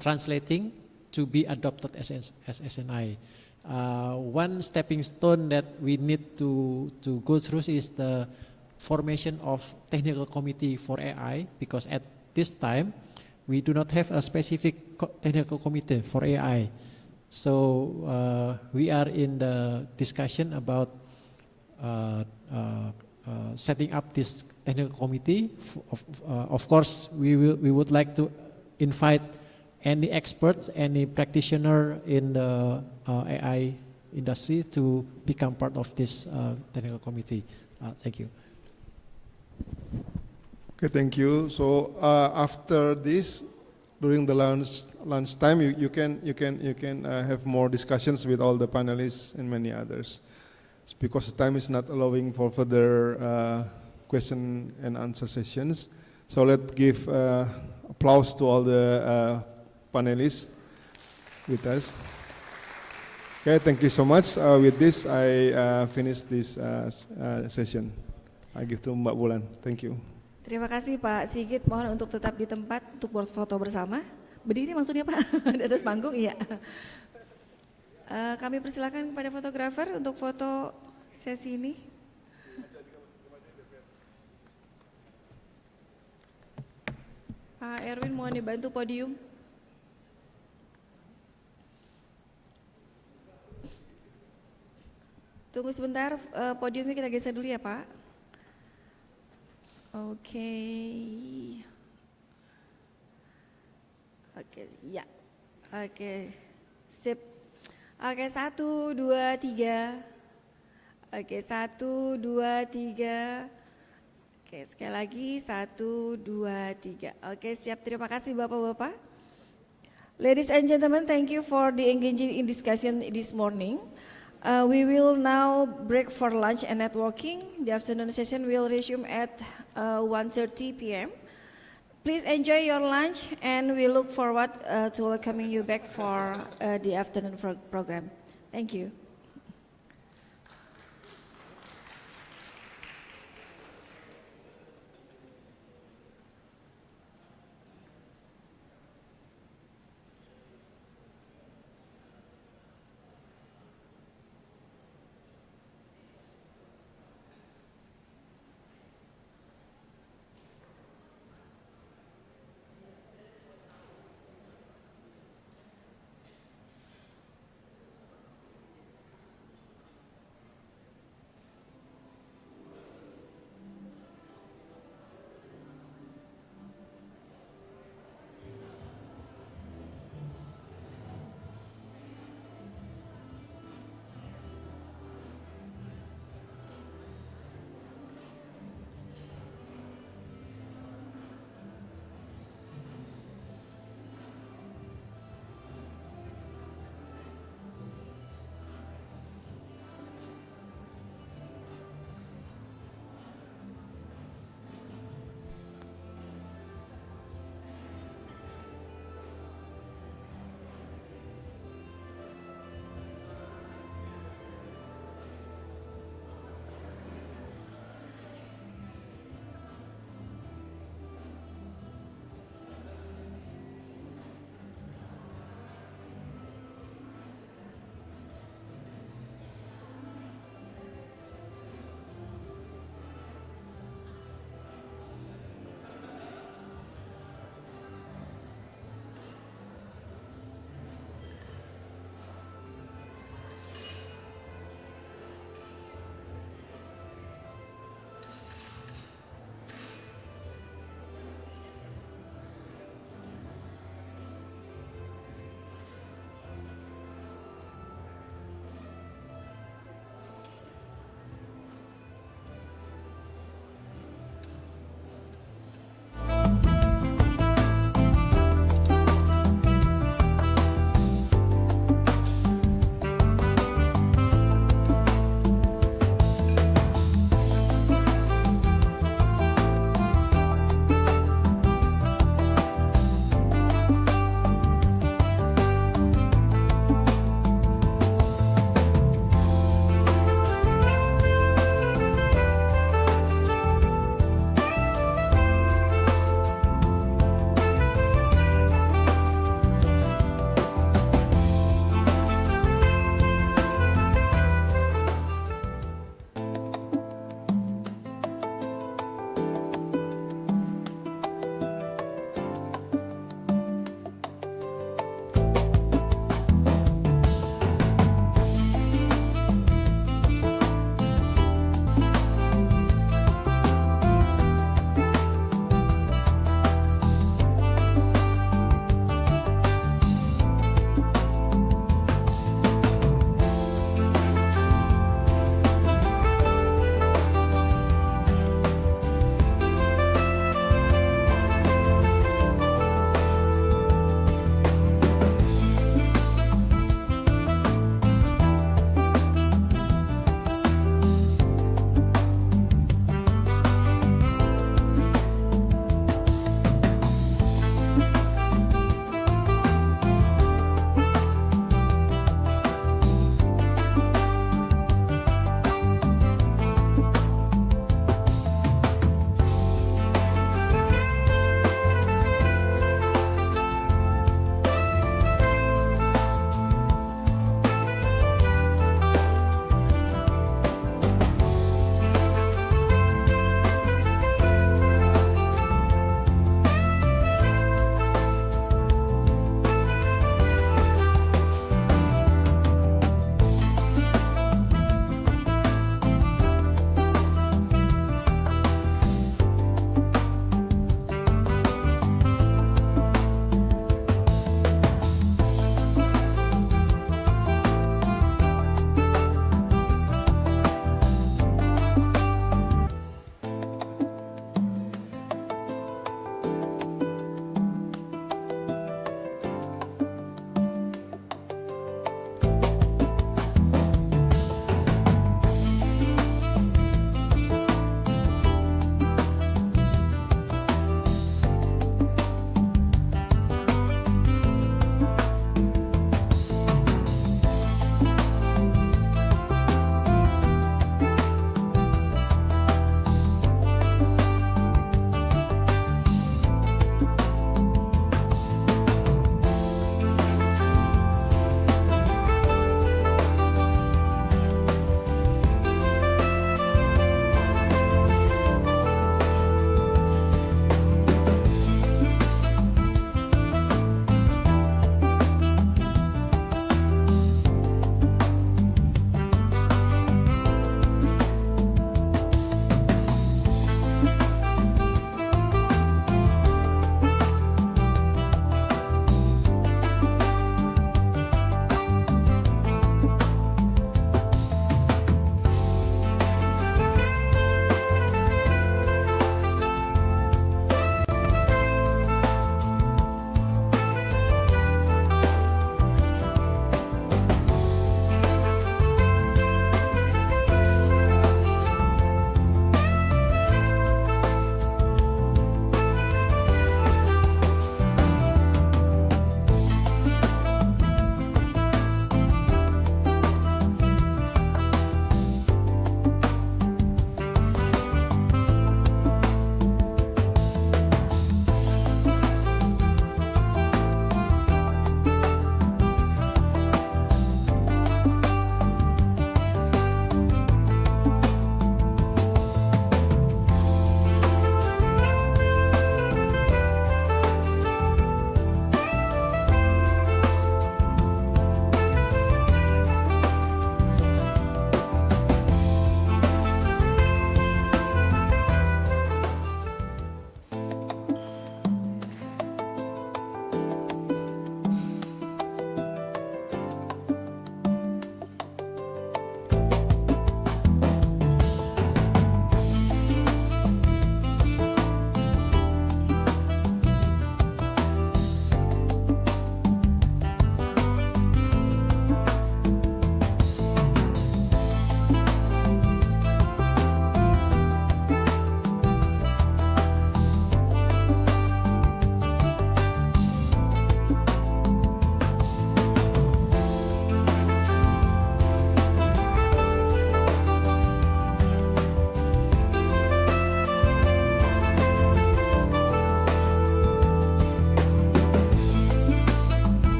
translating to be adopted as SNI. One stepping stone that we need to go through is the formation of technical committee for AI, because at this time we do not have a specific technical committee for AI. So we are in the discussion about setting up this technical committee. Of course, we would like to invite any experts, any practitioner in the AI industry to become part of this technical committee. Thank you. Okay, thank you. So after this, during the lunch time, you can have more discussions with all the panelists and many others, because the time is not allowing for further question and answer sessions. So let's give applause to all the panelists with us. Okay, thank you so much. With this, I finish this session. I give to Mbak Bulan. Thank you. Terima kasih Pak Sigit, mohon untuk tetap di tempat untuk berfoto bersama. Berdiri maksudnya Pak, di atas panggung, iya. Kami persilakan kepada fotografer untuk foto sesi ini. Pak Erwin mohon dibantu podium. Tunggu sebentar, podiumnya kita geser dulu ya Pak. Oke, ya, oke, sip, oke 1, 2, 3, oke 1, 2, 3, oke sekali lagi 1, 2, 3, oke siap, terima kasih Bapak-Bapak. Ladies and gentlemen, thank you for the engaging in discussion this morning. We will now break for lunch and networking. The afternoon session will resume at 1:30 p.m. Please enjoy your lunch and we look forward to welcoming you back for the afternoon program. Thank you.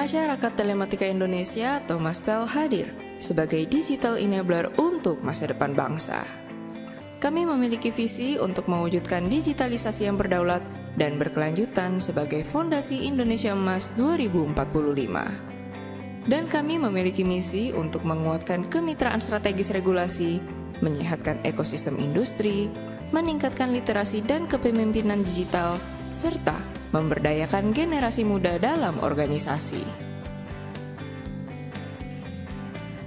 Masyarakat Telematika Indonesia atau Mastel hadir sebagai digital enabler untuk masa depan bangsa. Kami memiliki visi untuk mewujudkan digitalisasi yang berdaulat dan berkelanjutan sebagai fondasi Indonesia Emas 2045. Dan kami memiliki misi untuk menguatkan kemitraan strategis regulasi, menyehatkan ekosistem industri, meningkatkan literasi dan kepemimpinan digital, serta memberdayakan generasi muda dalam organisasi.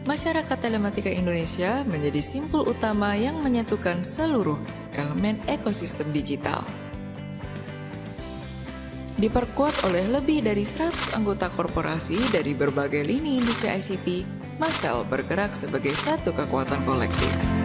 Masyarakat Telematika Indonesia menjadi simpul utama yang menyatukan seluruh elemen ekosistem digital. Diperkuat oleh lebih dari 100 anggota korporasi dari berbagai lini industri ICT, Mastel bergerak sebagai satu kekuatan kolektif.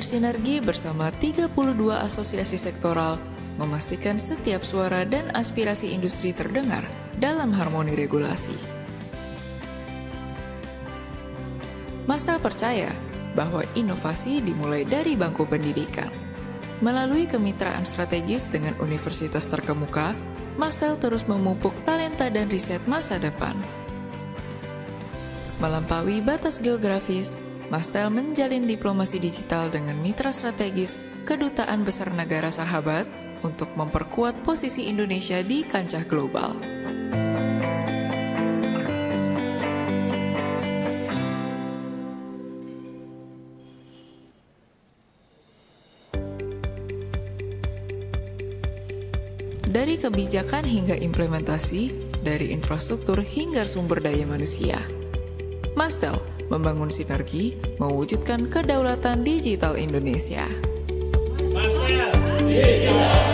Bersinergi bersama 32 asosiasi sektoral, memastikan setiap suara dan aspirasi industri terdengar dalam harmoni regulasi. Mastel percaya bahwa inovasi dimulai dari bangku pendidikan. Melalui kemitraan strategis dengan universitas terkemuka, Mastel terus memupuk talenta dan riset masa depan. Melampaui batas geografis, Mastel menjalin diplomasi digital dengan mitra strategis kedutaan besar negara sahabat untuk memperkuat posisi Indonesia di kancah global. Dari kebijakan hingga implementasi, dari infrastruktur hingga sumber daya manusia, Mastel membangun sinergi, mewujudkan kedaulatan digital Indonesia. Mastel Digital.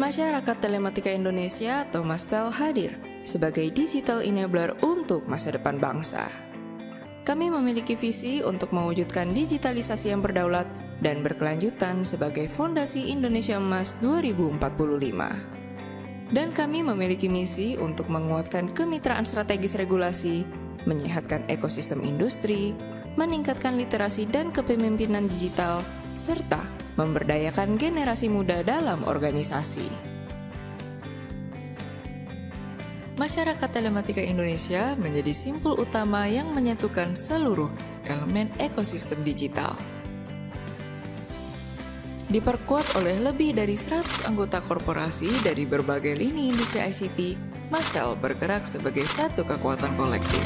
Masyarakat Telematika Indonesia atau Mastel hadir sebagai digital enabler untuk masa depan bangsa. Kami memiliki visi untuk mewujudkan digitalisasi yang berdaulat dan berkelanjutan sebagai Fondasi Indonesia Emas 2045. Dan kami memiliki misi untuk menguatkan kemitraan strategis regulasi, menyehatkan ekosistem industri, meningkatkan literasi dan kepemimpinan digital, serta memberdayakan generasi muda dalam organisasi. Masyarakat Telematika Indonesia menjadi simpul utama yang menyatukan seluruh elemen ekosistem digital. Diperkuat oleh lebih dari 100 anggota korporasi dari berbagai lini industri ICT, Mastel bergerak sebagai satu kekuatan kolektif.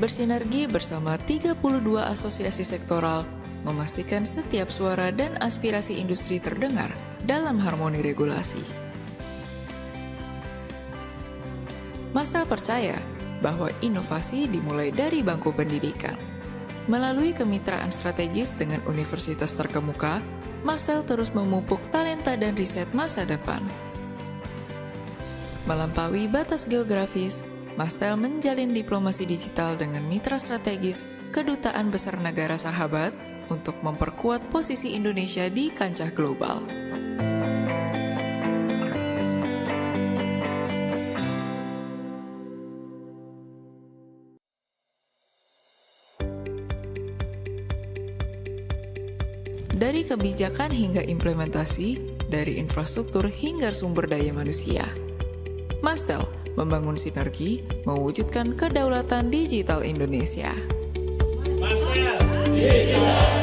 Bersinergi bersama 32 asosiasi sektoral, memastikan setiap suara dan aspirasi industri terdengar dalam harmoni regulasi. Mastel percaya bahwa inovasi dimulai dari bangku pendidikan. Melalui kemitraan strategis dengan universitas terkemuka, Mastel terus memupuk talenta dan riset masa depan. Melampaui batas geografis, Mastel menjalin diplomasi digital dengan mitra strategis kedutaan besar negara sahabat untuk memperkuat posisi Indonesia di kancah global. Dari kebijakan hingga implementasi, dari infrastruktur hingga sumber daya manusia, Mastel membangun sinergi, mewujudkan kedaulatan digital Indonesia. Mastel Digital.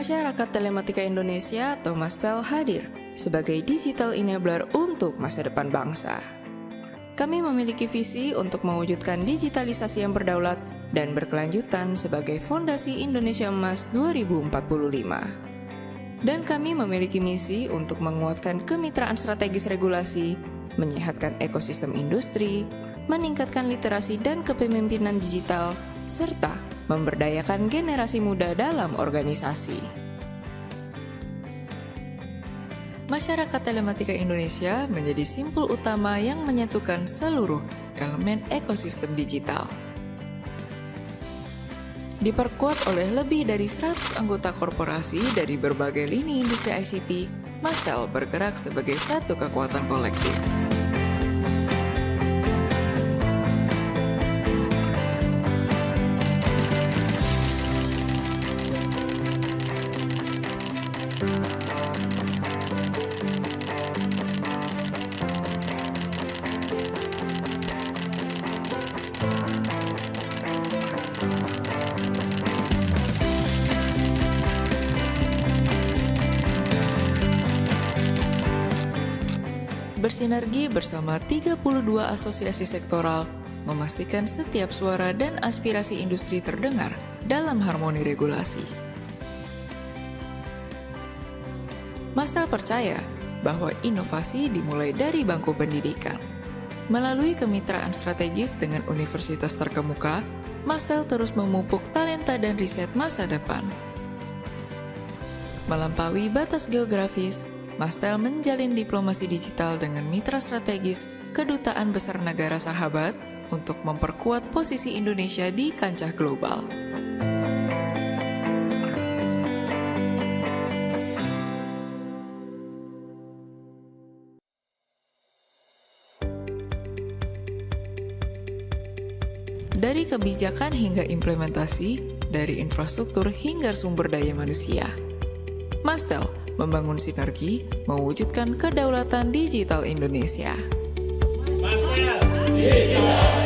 Masyarakat Telematika Indonesia atau Mastel hadir sebagai digital enabler untuk masa depan bangsa. Kami memiliki visi untuk mewujudkan digitalisasi yang berdaulat dan berkelanjutan sebagai fondasi Indonesia Emas 2045. Dan kami memiliki misi untuk menguatkan kemitraan strategis regulasi, menyehatkan ekosistem industri, meningkatkan literasi dan kepemimpinan digital, serta memberdayakan generasi muda dalam organisasi. Masyarakat Telematika Indonesia menjadi simpul utama yang menyatukan seluruh elemen ekosistem digital. Diperkuat oleh lebih dari 100 anggota korporasi dari berbagai lini industri ICT, Mastel bergerak sebagai satu kekuatan kolektif. Bersinergi bersama 32 asosiasi sektoral, memastikan setiap suara dan aspirasi industri terdengar dalam harmoni regulasi. Mastel percaya bahwa inovasi dimulai dari bangku pendidikan. Melalui kemitraan strategis dengan universitas terkemuka, Mastel terus memupuk talenta dan riset masa depan. Melampaui batas geografis, Mastel menjalin diplomasi digital dengan mitra strategis kedutaan besar negara sahabat untuk memperkuat posisi Indonesia di kancah global. Dari kebijakan hingga implementasi, dari infrastruktur hingga sumber daya manusia, Mastel membangun sinergi, mewujudkan kedaulatan digital Indonesia. Mastel, digital.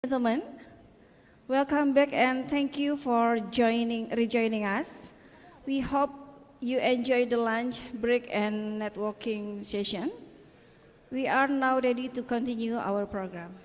Gentlemen, welcome back and thank you for rejoining us. We hope you enjoy the lunch break and networking session. We are now ready to continue our program.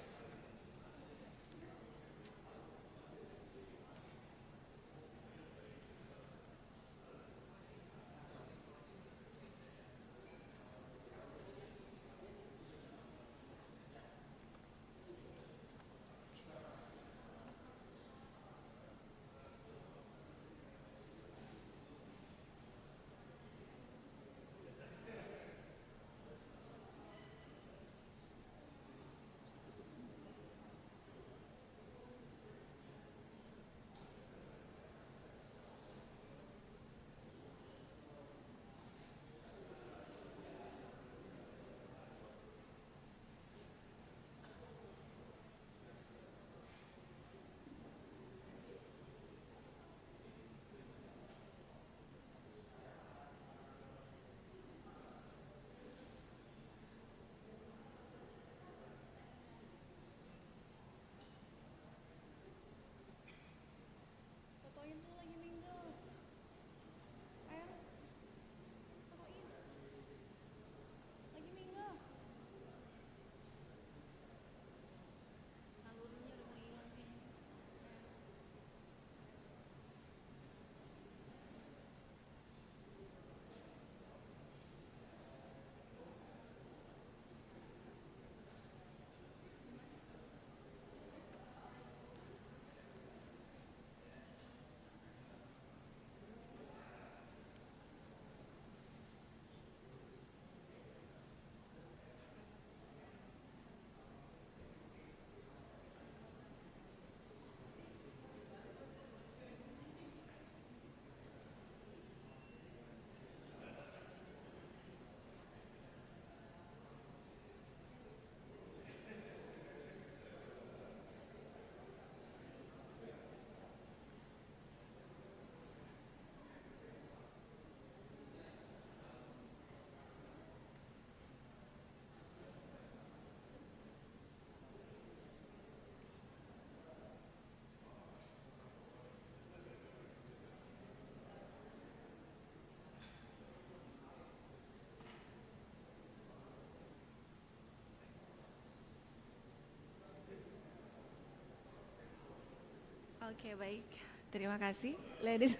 Oke, baik. Terima kasih. Ladies,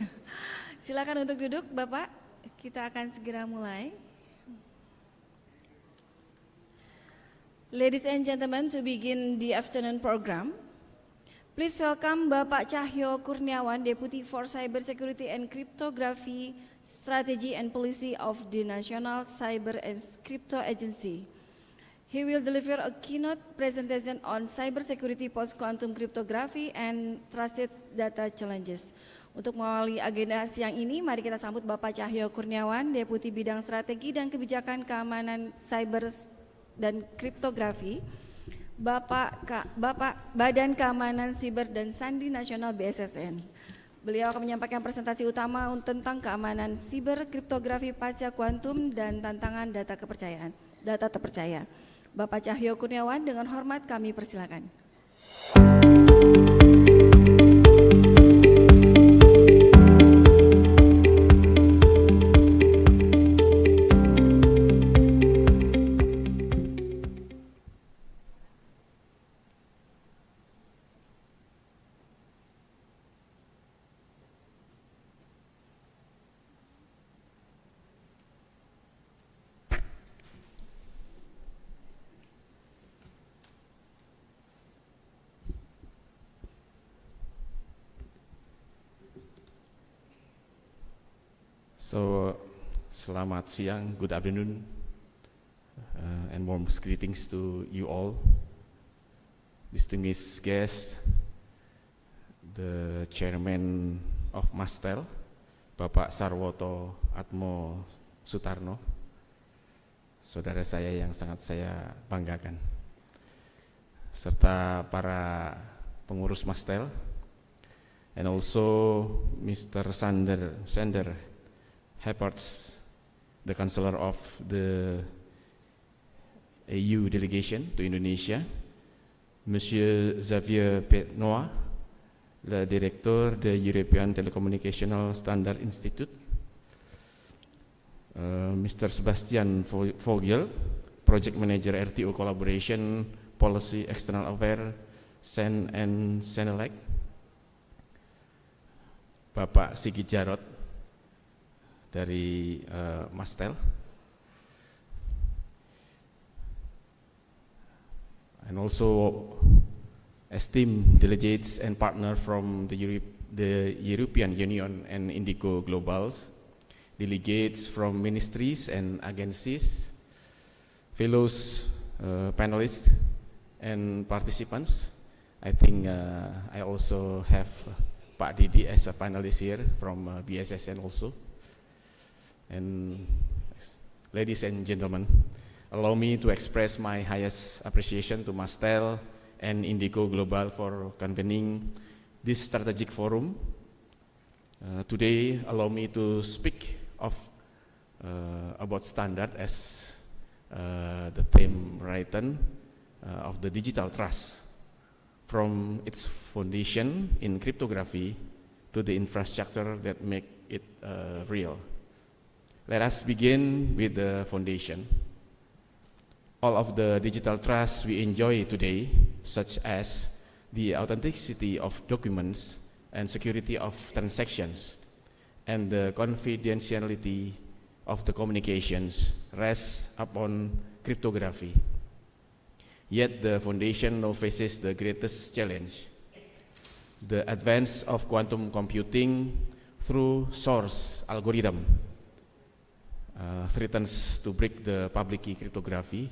silakan untuk duduk, Bapak. Kita akan segera mulai. Ladies and gentlemen, to begin the afternoon program, please welcome Bapak Cahyo Kurniawan, Deputy for Cybersecurity and Cryptography Strategy and Policy of the National Cyber and Crypto Agency. He will deliver a keynote presentation on cybersecurity post-quantum cryptography and trusted data challenges. Untuk mengawali agenda siang ini, mari kita sambut Bapak Cahyo Kurniawan, Deputi Bidang Strategi dan Kebijakan Keamanan Cyber dan Kriptografi, Bapak Badan Keamanan Siber dan Sandi Nasional BSSN. Beliau akan menyampaikan presentasi utama tentang keamanan siber, kriptografi pasca kuantum, dan tantangan data terpercaya. Bapak Cahyo Kurniawan, dengan hormat kami persilakan. So, selamat siang, good afternoon, and warm greetings to you all, distinguished guests, the chairman of Mastel, Bapak Sarwoto Atmo Sutarno, saudara saya yang sangat saya banggakan, serta para pengurus Mastel, and also Mr. Sander Heppards, the Counselor of the EU delegation to Indonesia, Monsieur Xavier Petnois, le directeur de European Telecommunicational Standard Institute, Mr. Sebastian Vogel, Project Manager RTO Collaboration, Policy, External Affairs, SEN and Senelec, Bapak Sigit Jarot dari Mastel, and also esteemed delegates and partners from the European Union and Indigo Globals, delegates from ministries and agencies, fellows, panelists, and participants. I think I also have Pak Didi as a panelist here from BSSN also. And ladies and gentlemen, allow me to express my highest appreciation to Mastel and Indigo Global for convening this strategic forum. Today, allow me to speak about standard as the theme written of the digital trust, from its foundation in cryptography to the infrastructure that make it real. Let us begin with the foundation. All of the digital trust we enjoy today, such as the authenticity of documents and security of transactions, and the confidentiality of the communications, rests upon cryptography. Yet the foundation now faces the greatest challenge. The advance of quantum computing through source algorithm threatens to break the public key cryptography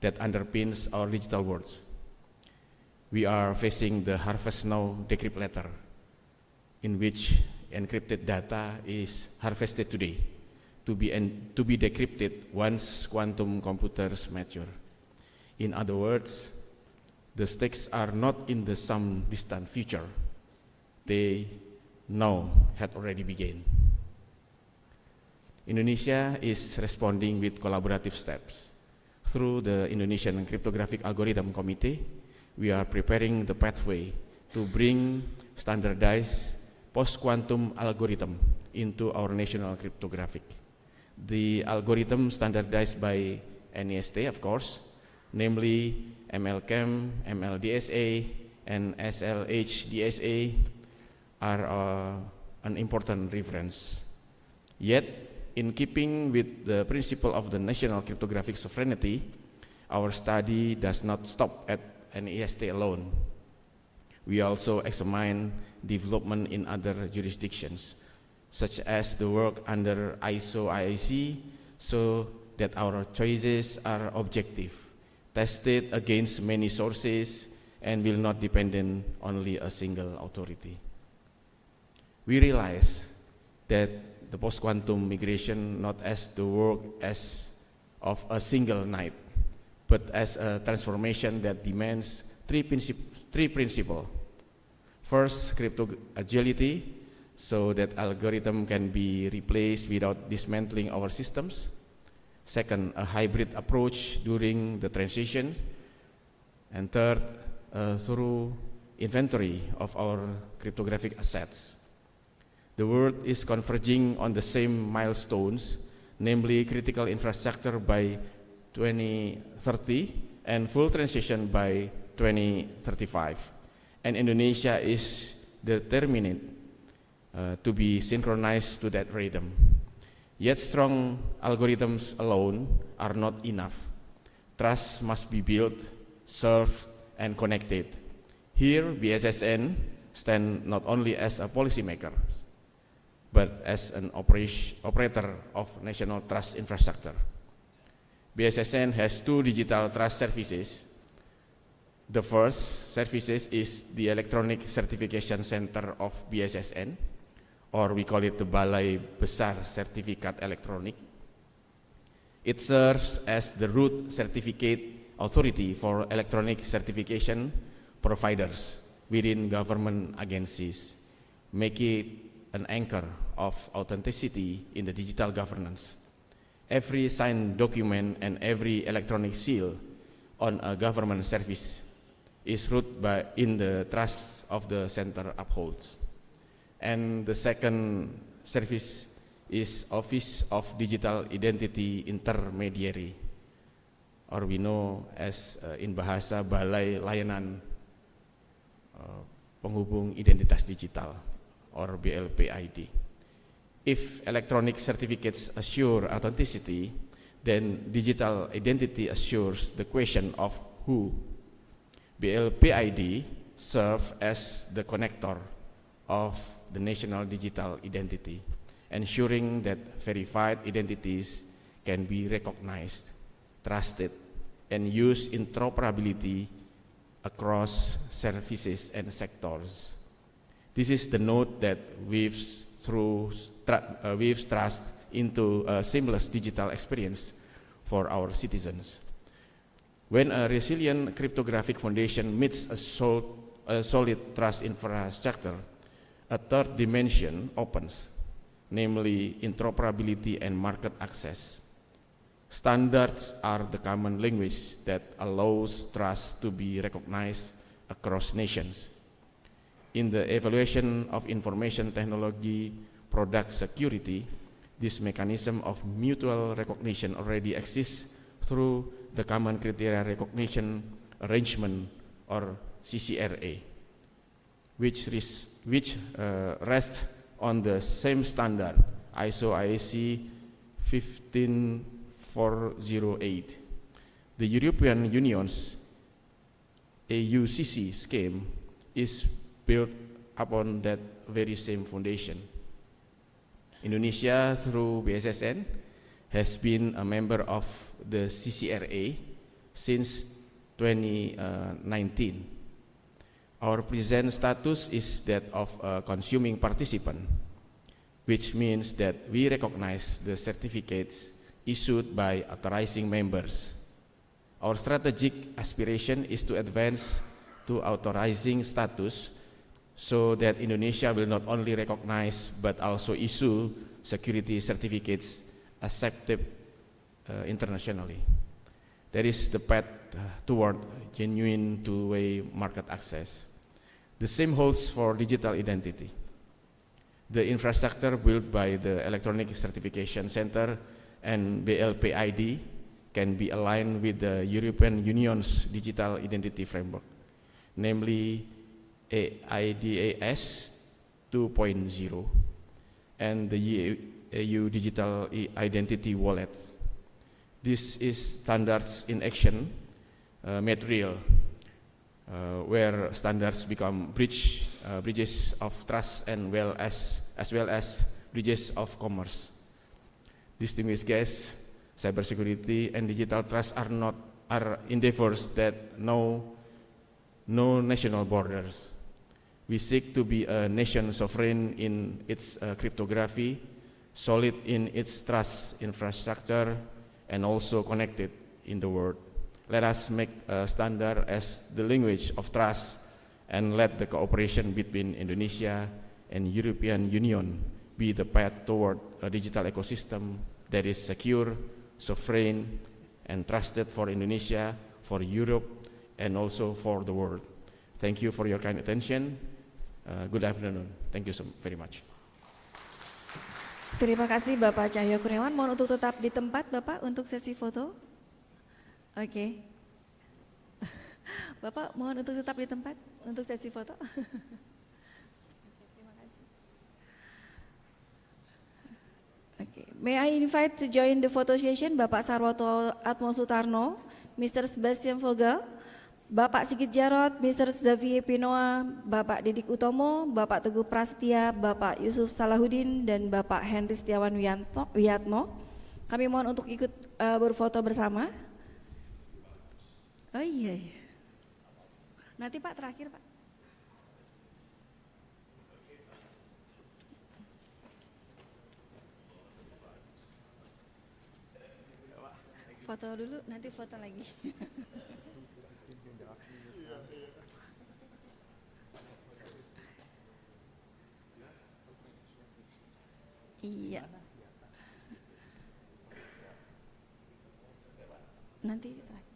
that underpins our digital world. We are facing the harvest now decrypt letter, in which encrypted data is harvested today to be decrypted once quantum computers mature. In other words, the stakes are not in the some distant future. They now had already begun. Indonesia is responding with collaborative steps. Through the Indonesian Cryptographic Algorithm Committee, we are preparing the pathway to bring standardized post-quantum algorithm into our national cryptographic. The algorithm standardized by NIST, of course, namely MLChem, MLDSA, and SLHDSA are an important reference. Yet, in keeping with the principle of the national cryptographic sovereignty, our study does not stop at NIST alone. We also examine development in other jurisdictions, such as the work under ISO IEC, so that our choices are objective, tested against many sources, and will not depend on only a single authority. We realize that the post-quantum migration not as the work as of a single night, but as a transformation that demands three principles. First, crypto agility, so that algorithm can be replaced without dismantling our systems. Second, a hybrid approach during the transition. And third, a thorough inventory of our cryptographic assets. The world is converging on the same milestones, namely critical infrastructure by 2030 and full transition by 2035. And Indonesia is determined to be synchronized to that rhythm. Yet strong algorithms alone are not enough. Trust must be built, served, and connected. Here, BSSN stands not only as a policymaker, but as an operator of national trust infrastructure. BSSN has two digital trust services. The first services is the Electronic Certification Center of BSSN, or we call it the Balai Besar Sertifikat Elektronik. It serves as the root certificate authority for electronic certification providers within government agencies, make it an anchor of authenticity in the digital governance. Every signed document and every electronic seal on a government service is rooted in the trust of the center upholds. And the second service is Office of Digital Identity Intermediary, or we know as in bahasa Balai Layanan Penghubung Identitas Digital, or BLPID. If electronic certificates assure authenticity, then digital identity assures the question of who. BLPID serves as the connector of the national digital identity, ensuring that verified identities can be recognized, trusted, and use interoperability across services and sectors. This is the node that weaves trust into a seamless digital experience for our citizens. When a resilient cryptographic foundation meets a solid trust infrastructure, a third dimension opens, namely interoperability and market access. Standards are the common language that allows trust to be recognized across nations. In the evaluation of information technology product security, this mechanism of mutual recognition already exists through the Common Criteria Recognition Arrangement, or CCRA, which rests on the same standard, ISO IEC 15408. The European Union's AUCC scheme is built upon that very same foundation. Indonesia, through BSSN, has been a member of the CCRA since 2019. Our present status is that of a consuming participant, which means that we recognize the certificates issued by authorizing members. Our strategic aspiration is to advance to authorizing status so that Indonesia will not only recognize but also issue security certificates accepted internationally. That is the path toward genuine two-way market access. The same holds for digital identity. The infrastructure built by the Electronic Certification Center and BLPID can be aligned with the European Union's digital identity framework, namely AIDS 2.0 and the EU Digital Identity Wallet. This is standards in action made real, where standards become bridges of trust and as well as bridges of commerce. Distinguished guests, cybersecurity and digital trust are endeavors that know no national borders. We seek to be a nation sovereign in its cryptography, solid in its trust infrastructure, and also connected in the world. Let us make a standard as the language of trust, and let the cooperation between Indonesia and European Union be the path toward a digital ecosystem that is secure, sovereign, and trusted for Indonesia, for Europe, and also for the world. Thank you for your kind attention. Good afternoon. Thank you so very much. Terima kasih Bapak Cahyo Kurniawan. Mohon untuk tetap di tempat Bapak untuk sesi foto. Oke. Bapak mohon untuk tetap di tempat untuk sesi foto. Terima kasih. Okay. May I invite to join the photo session Bapak Sarwoto Atmo Sutarno, Mr. Sebastian Vogel, Bapak Sigit Jarot, Mr. Xavier Pinoa, Bapak Didik Utomo, Bapak Teguh Prasetya, Bapak Yusuf Salahuddin, dan Bapak Henry Setiawan Wiyatno. Kami mohon untuk ikut berfoto bersama. Oh iya. Nanti Pak terakhir Pak. Foto dulu, nanti foto lagi. Iya. Nanti terakhir.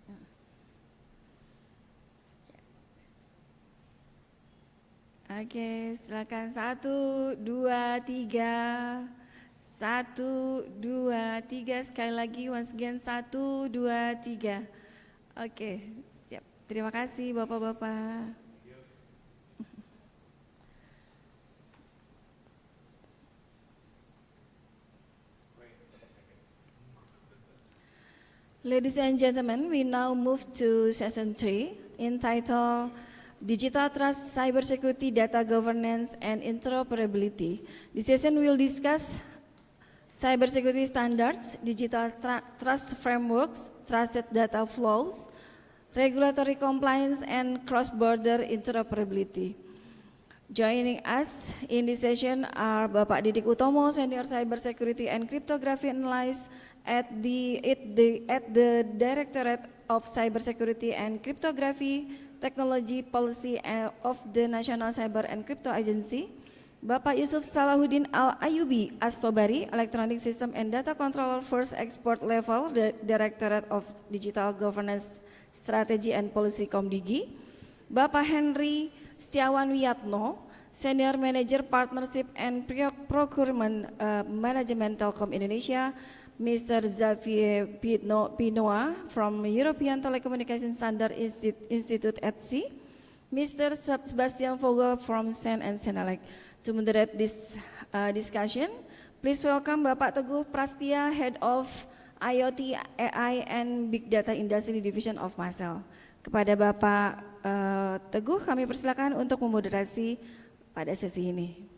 Oke, silakan 1, 2, 3. 1, 2, 3. Sekali lagi, once again 1, 2, 3. Oke, siap. Terima kasih Bapak-Bapak. Ladies and gentlemen, we now move to session 3, entitled Digital Trust, Cybersecurity, Data Governance, and Interoperability. The session will discuss cybersecurity standards, digital trust frameworks, trusted data flows, regulatory compliance, and cross-border interoperability. Joining us in this session are Bapak Didik Utomo, Senior Cybersecurity and Cryptography Analyst at the Directorate of Cybersecurity and Cryptography Technology Policy of the National Cyber and Crypto Agency, Bapak Yusuf Salahuddin Al-Ayubi As-Sobari, Electronic System and Data Controller First Export Level, the Directorate of Digital Governance Strategy and Policy Komdigi, Bapak Henry Setiawan Wiyatno, Senior Manager Partnership and Procurement Management Telkom Indonesia, Mr. Xavier Pinoa from European Telecommunication Standard Institute ETSI, Mr. Sebastian Vogel from SEN and Senelec. To moderate this discussion, please welcome Bapak Teguh Prastia, Head of IoT, AI, and Big Data Industry Division of Masel. Kepada Bapak Teguh, kami persilakan untuk memoderasi pada sesi ini.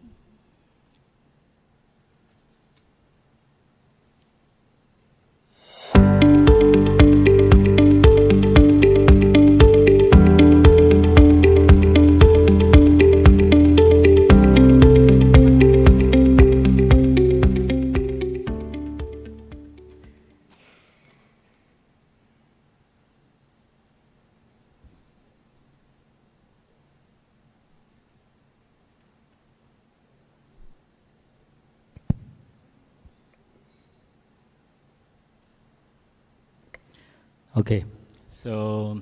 Okay, so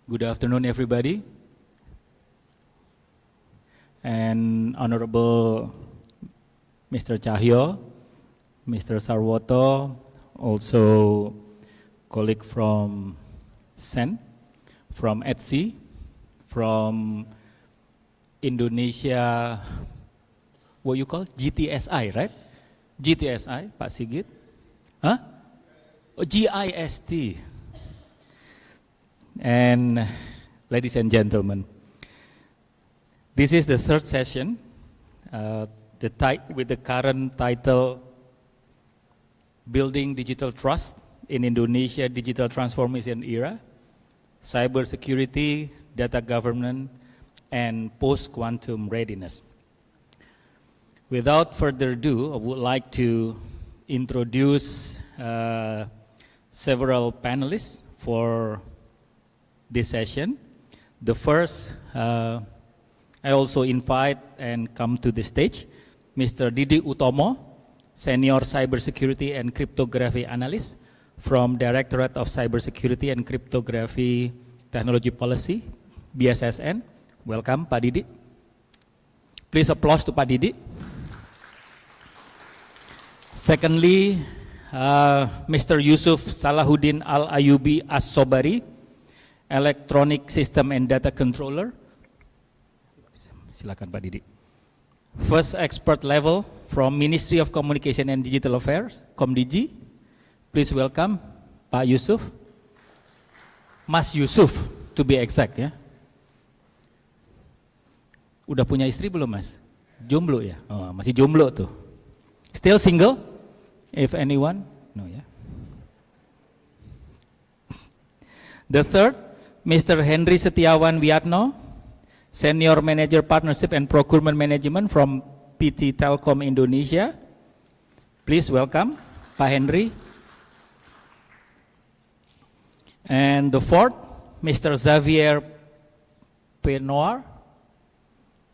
good afternoon everybody, and Honorable Mr. Cahyo, Mr. Sarwoto, also colleague from SEN, from ETSI, from Indonesia, what you call GTSI, right? GTSI, Pak Sigit, huh? GIST. And ladies and gentlemen, this is the third session with the current title Building Digital Trust in Indonesia Digital Transformation Era, Cybersecurity, Data Governance, and Post-Quantum Readiness. Without further ado, I would like to introduce several panelists for this session. The first, I also invite and come to the stage, Mr. Didik Utomo, Senior Cybersecurity and Cryptography Analyst from Directorate of Cybersecurity and Cryptography Technology Policy, BSSN. Welcome, Pak Didik. Please applause to Pak Didik. Secondly, Mr. Yusuf Salahuddin Al-Ayubi As-Sobari, Electronic System and Data Controller. Silakan Pak Didik. First expert level from Ministry of Communication and Digital Affairs, Komdigi. Please welcome Pak Yusuf. Mas Yusuf, to be exact ya. Udah punya istri belum Mas? Jomblo ya? Oh, masih jomblo tuh. Still single? If anyone? No, yeah. The third, Mr. Henry Setiawan Wiyatno, Senior Manager Partnership and Procurement Management from PT Telkom Indonesia. Please welcome Pak Henry. And the fourth, Mr. Xavier Pinoa.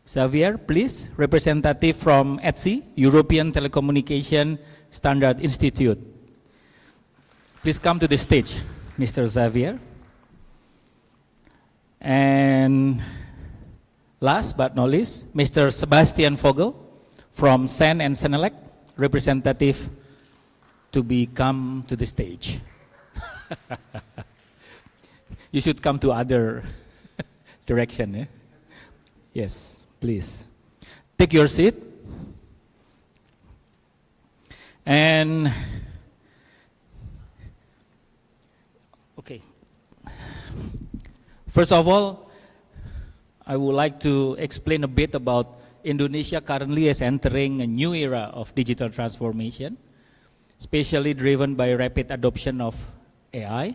Xavier, please, representative from ETSI, European Telecommunication Standard Institute. Please come to the stage, Mr. Xavier. And Last but not least, Mr. Sebastian Vogel from SEN and Senelec, representative to come to the stage. You should come to other direction. Eh? Yes, please. Take your seat. And okay. First of all, I would like to explain a bit about Indonesia currently is entering a new era of digital transformation, especially driven by rapid adoption of AI.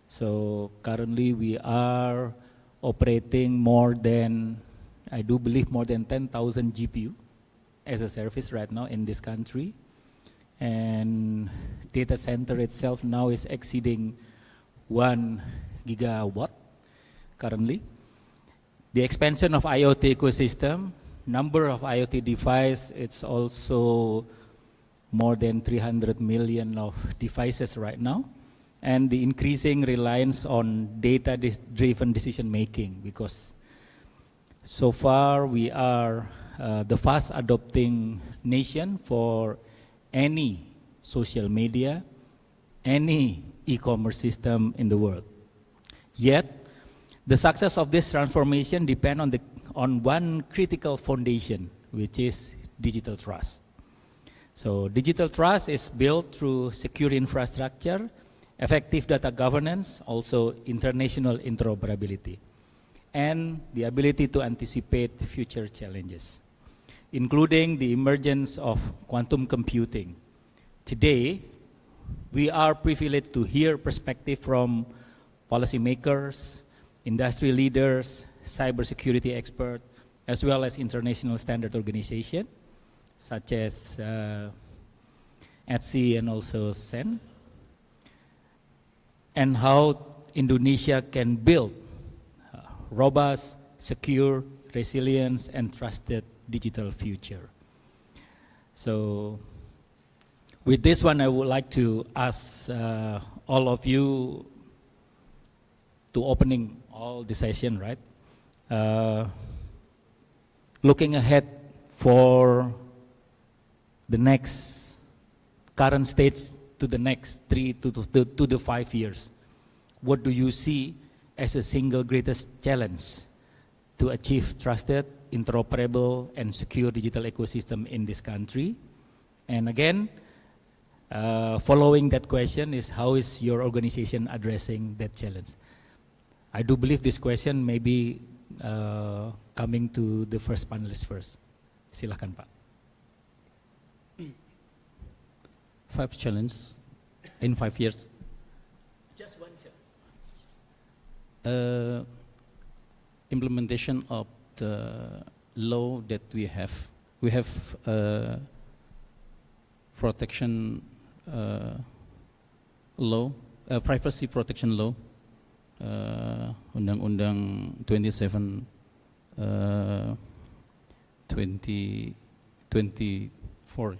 So currently we are operating more than, I do believe more than 10,000 GPU as a service right now in this country. And data center itself now is exceeding 1 gigawatt currently. The expansion of IoT ecosystem, number of IoT device, it's also more than 300 million of devices right now. And the increasing reliance on data-driven decision making, because so far we are the fast adopting nation for any social media, any e-commerce system in the world. Yet, the success of this transformation depends on one critical foundation, which is digital trust. So digital trust is built through secure infrastructure, effective data governance, also international interoperability, and the ability to anticipate future challenges, including the emergence of quantum computing. Today, we are privileged to hear perspective from policymakers, industry leaders, cybersecurity experts, as well as international standard organizations, such as ETSI and also SEN, and how Indonesia can build robust, secure, resilient, and trusted digital future. So with this one, I would like to ask all of you to opening all the session, right? Looking ahead for the next current stage to the next 3 to 5 years, what do you see as a single greatest challenge to achieve trusted, interoperable, and secure digital ecosystem in this country? And again, following that question is, how is your organization addressing that challenge? I do believe this question may be coming to the first panelist first. Silakan, Pak. 5 challenges in 5 years. Just one challenge. Implementation of the law that we have. We have protection law, privacy protection law, Undang-Undang 27 2024.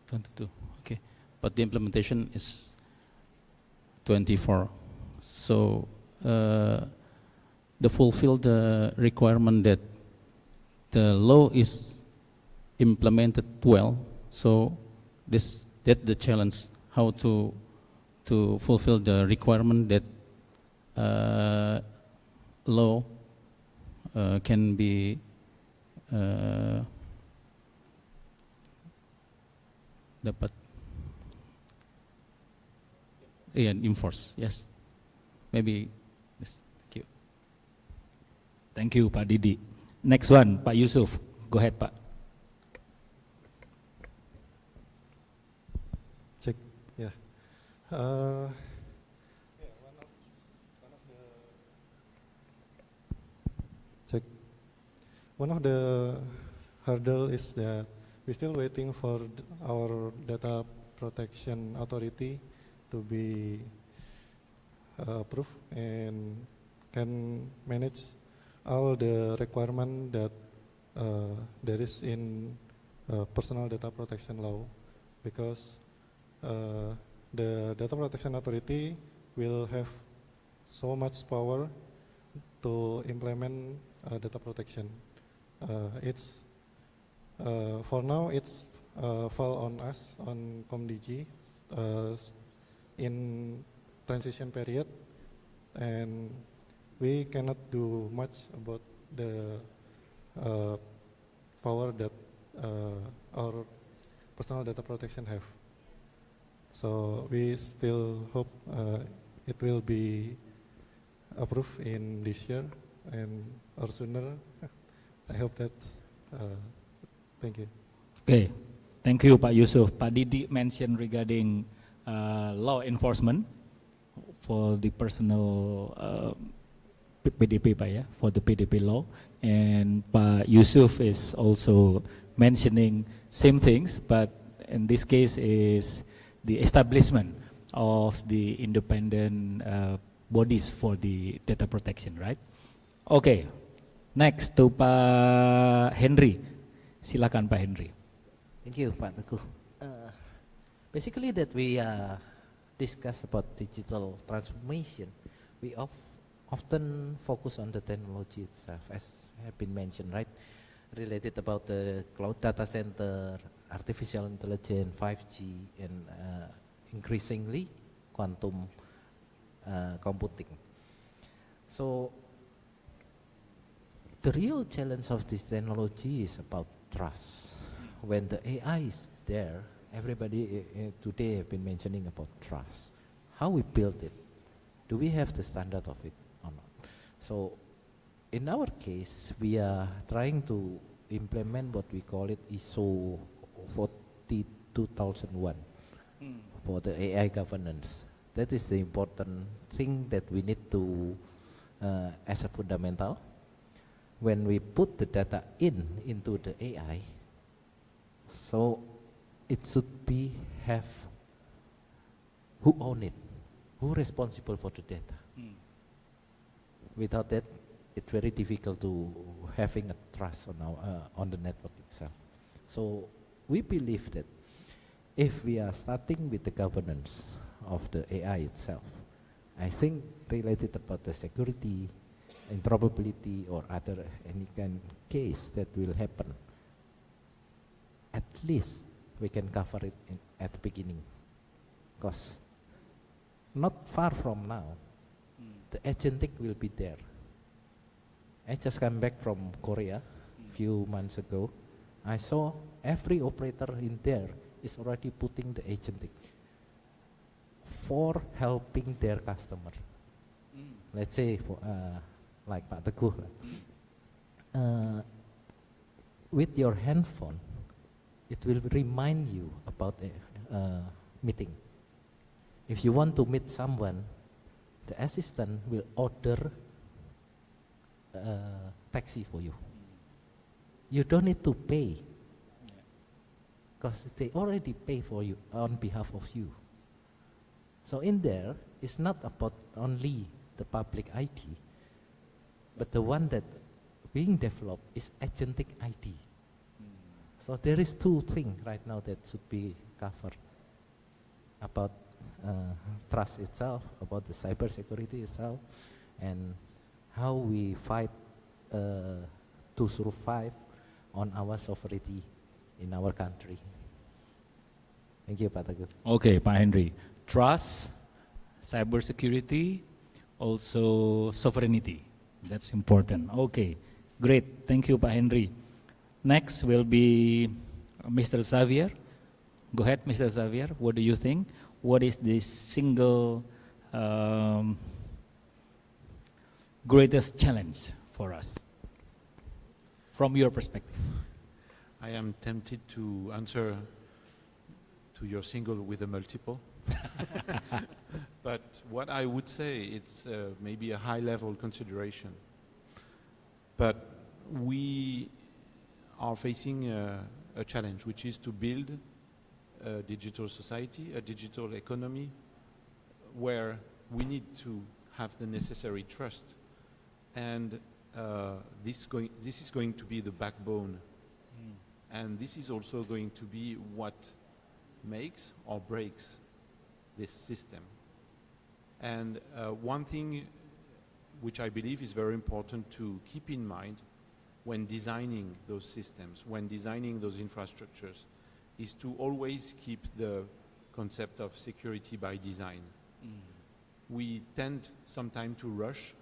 22, okay, but the implementation is 24. So to fulfill the requirement that the law is implemented well, so that's the challenge, how to fulfill the requirement that law can be dapat enforce. Yes, maybe yes. Thank you. Thank you, Pak Didi. Next one, Pak Yusuf. Go ahead, Pak. Check. Yeah. Check. One of the hurdle is that we're still waiting for our data protection authority to be approved and can manage all the requirement that there is in personal data protection law, because the data protection authority will have so much power to implement data protection. It's for now it's fall on us on ComDG in transition period, and we cannot do much about the power that our personal data protection have. So we still hope it will be approved in this year and or sooner. I hope that. Thank you. Okay, thank you, Pak Yusuf. Pak Didi mentioned regarding law enforcement for the personal PDP, Pak, ya, for the PDP law, and Pak Yusuf is also mentioning same things, but in this case is the establishment of the independent bodies for the data protection, right? Okay, next to Pak Henry. Silakan Pak Henry. Thank you, Pak Teguh. Basically that we discuss about digital transformation, we often focus on the technology itself, as have been mentioned, right? Related about the cloud data center, artificial intelligence, 5G, and increasingly quantum computing. So the real challenge of this technology is about trust. When the AI is there, everybody today have been mentioning about trust. How we build it? Do we have the standard of it or not? So in our case, we are trying to implement what we call it ISO 42001 for the AI governance. That is the important thing that we need to, as a fundamental. When we put the data into the AI, so it should be have who own it, who responsible for the data. Without that, it's very difficult to having a trust on our on the network itself. So we believe that if we are starting with the governance of the AI itself, I think related about the security, interoperability, or other any kind case that will happen, at least we can cover it at the beginning, because not far from now, the agentic will be there. I just came back from Korea few months ago. I saw every operator in there is already putting the agentic for helping their customer. Let's say for like Pak Teguh, with your handphone, it will remind you about a meeting. If you want to meet someone, the assistant will order a taxi for you. You don't need to pay, because they already pay for you on behalf of you. So in there, it's not about only the public ID, but the one that being developed is agentic ID. So there is two things right now that should be covered about trust itself, about the cybersecurity itself, and how we fight to survive on our sovereignty in our country. Thank you, Pak Teguh. Okay, Pak Henry. Trust, cybersecurity, also sovereignty. That's important. Okay, great. Thank you, Pak Henry. Next will be Mr. Xavier. Go ahead, Mr. Xavier. What do you think? What is the single greatest challenge for us from your perspective? I am tempted to answer to your single with a multiple. But what I would say, it's maybe a high-level consideration. But we are facing a challenge, which is to build a digital society, a digital economy, where we need to have the necessary trust. And this is going to be the backbone. And this is also going to be what makes or breaks this system. And one thing which I believe is very important to keep in mind when designing those systems, when designing those infrastructures, is to always keep the concept of security by design. We tend sometimes to rush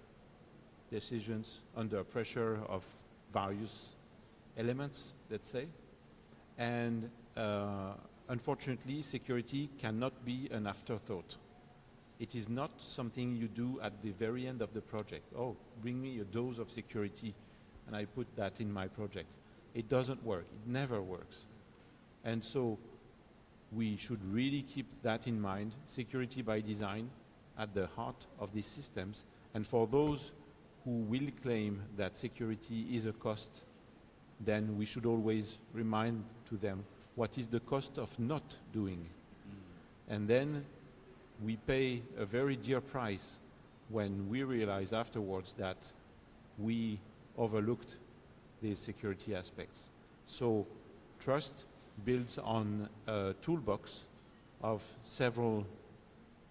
decisions under pressure of various elements, let's say, and unfortunately, security cannot be an afterthought. It is not something you do at the very end of the project. Oh, bring me a dose of security and I put that in my project. It doesn't work. It never works. And so we should really keep that in mind, security by design at the heart of these systems. And for those who will claim that security is a cost, then we should always remind to them what is the cost of not doing. And then we pay a very dear price when we realize afterwards that we overlooked these security aspects. So trust builds on a toolbox of several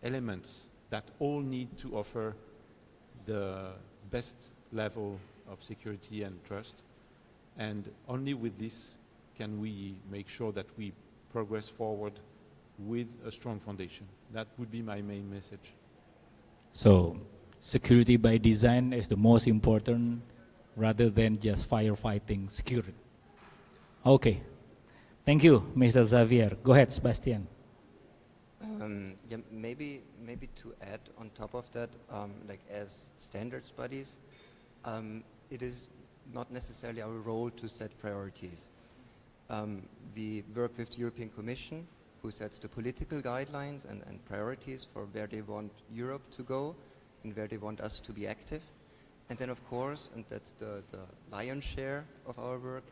elements that all need to offer the best level of security and trust. And only with this can we make sure that we progress forward with a strong foundation. That would be my main message. So security by design is the most important rather than just firefighting security. Okay. Thank you, Mr. Xavier. Go ahead, Sebastian. Yeah, maybe to add on top of that, like as standards bodies, it is not necessarily our role to set priorities. We work with the European Commission, who sets the political guidelines and priorities for where they want Europe to go and where they want us to be active. And then of course, and that's the lion's share of our work,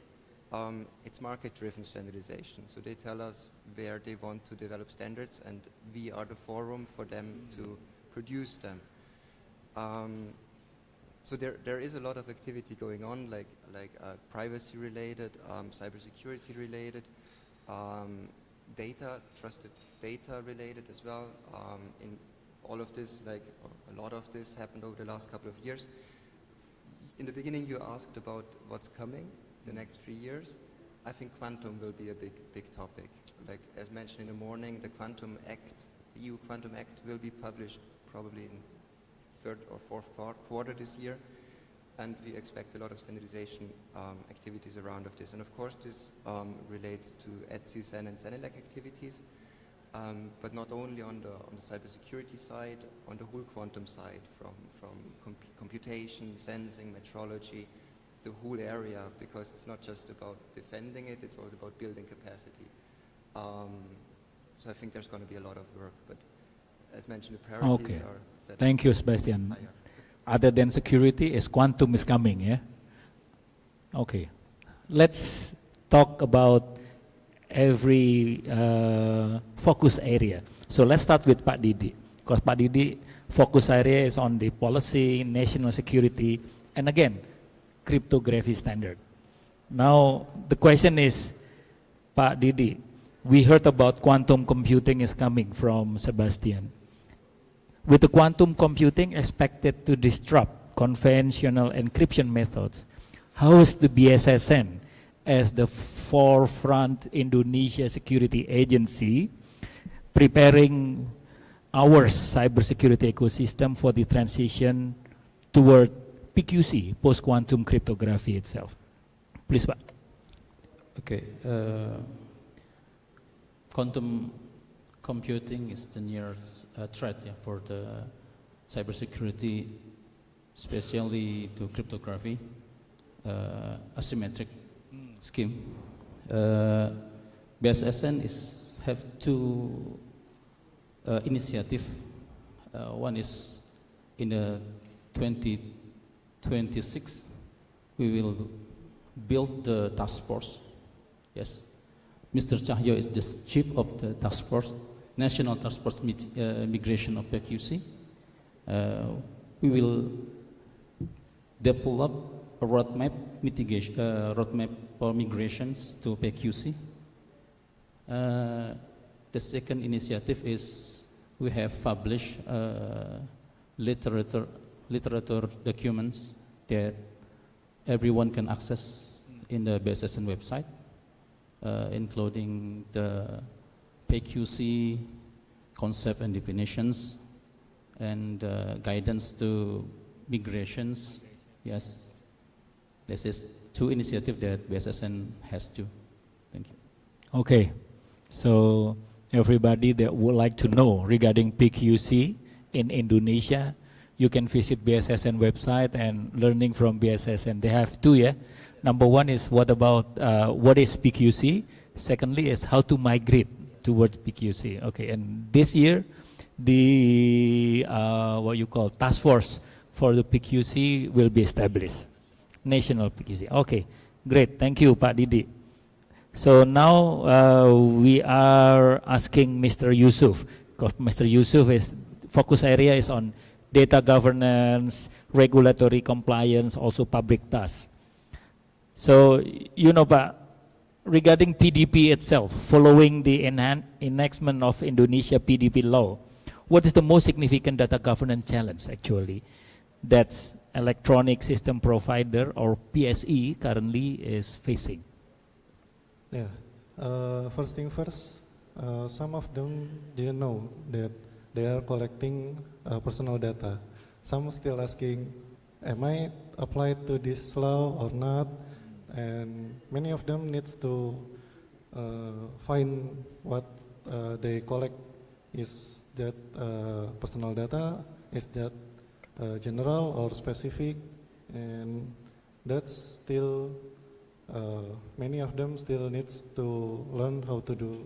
it's market-driven standardization. So they tell us where they want to develop standards and we are the forum for them to produce them. So there is a lot of activity going on, like privacy-related, cybersecurity-related, trusted data-related as well. In all of this, like a lot of this happened over the last couple of years. In the beginning, you asked about what's coming the next 3 years. I think quantum will be a big topic. Like as mentioned in the morning, the Quantum Act, the EU Quantum Act will be published probably in third or fourth quarter this year. And we expect a lot of standardization activities around of this. And of course, this relates to ETSI, CEN, and CENELEC activities, but not only on the cybersecurity side, on the whole quantum side, from computation, sensing, metrology, the whole area, because it's not just about defending it, it's also about building capacity. So I think there's going to be a lot of work, but as mentioned, the priorities are set. Thank you, Sebastian. Higher. Other than security, is quantum is coming, yeah? Okay. Let's talk about every focus area. So let's start with Pak Didi, because Pak Didi focus area is on the policy, national security, and again, cryptography standard. Now, the question is, Pak Didi, we heard about quantum computing is coming from Sebastian. With the quantum computing expected to disrupt conventional encryption methods, how is the BSSN as the forefront Indonesia security agency preparing our cybersecurity ecosystem for the transition toward PQC, post-quantum cryptography itself? Please, Pak. Okay. Quantum computing is the nearest threat for the cybersecurity, especially to cryptography, asymmetric scheme. BSSN have two initiatives. One is in the 2026, we will build the task force. Yes, Mr. Cahyo is the chief of the task force, National Task Force Migration of PQC. We will develop a roadmap for migrations to PQC. The second initiative is we have published literature literature documents that everyone can access in the BSSN website, including the PQC concept and definitions, and guidance to migrations. Yes, this is 2 initiatives that BSSN has to. Thank you. Okay, so everybody that would like to know regarding PQC in Indonesia, you can visit BSSN website and learning from BSSN. They have 2, yeah. Number 1 is what is PQC. Secondly is how to migrate towards PQC. Okay, and this year the what you call task force for the PQC will be established, national PQC. Okay, great. Thank you, Pak Didi. So now we are asking Mr. Yusuf, because Mr. Yusuf is focus area is on data governance, regulatory compliance, also public tasks. So, you know, Pak, regarding PDP itself, following the enactment of Indonesia PDP law, what is the most significant data governance challenge actually that's electronic system provider or PSE currently is facing? Yeah, first thing first, some of them didn't know that they are collecting personal data. Some still asking, am I applied to this law or not? And many of them needs to find what they collect. Is that personal data? Is that general or specific? And that's still, many of them still needs to learn how to do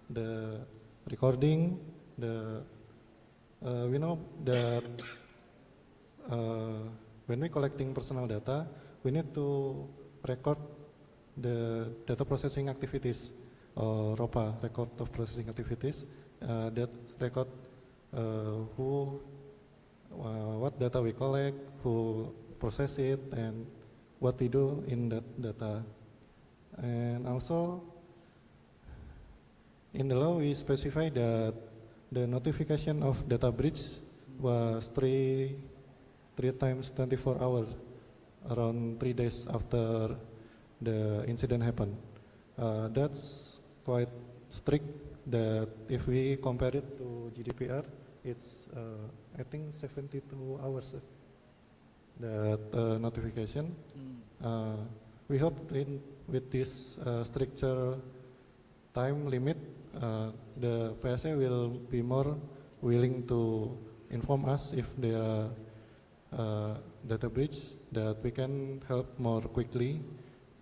the recording. We know that when we collecting personal data, we need to record the data processing activities, ROPA, record of processing activities. That record what data we collect, who process it, and what we do in that data. And also, in the law we specify that the notification of data breach was three times 24 hours, around 3 days after the incident happened. That's quite strict, that if we compare it to GDPR, it's I think 72 hours that notification. We hope with this stricter time limit, the PSA will be more willing to inform us if there are data breach, that we can help more quickly.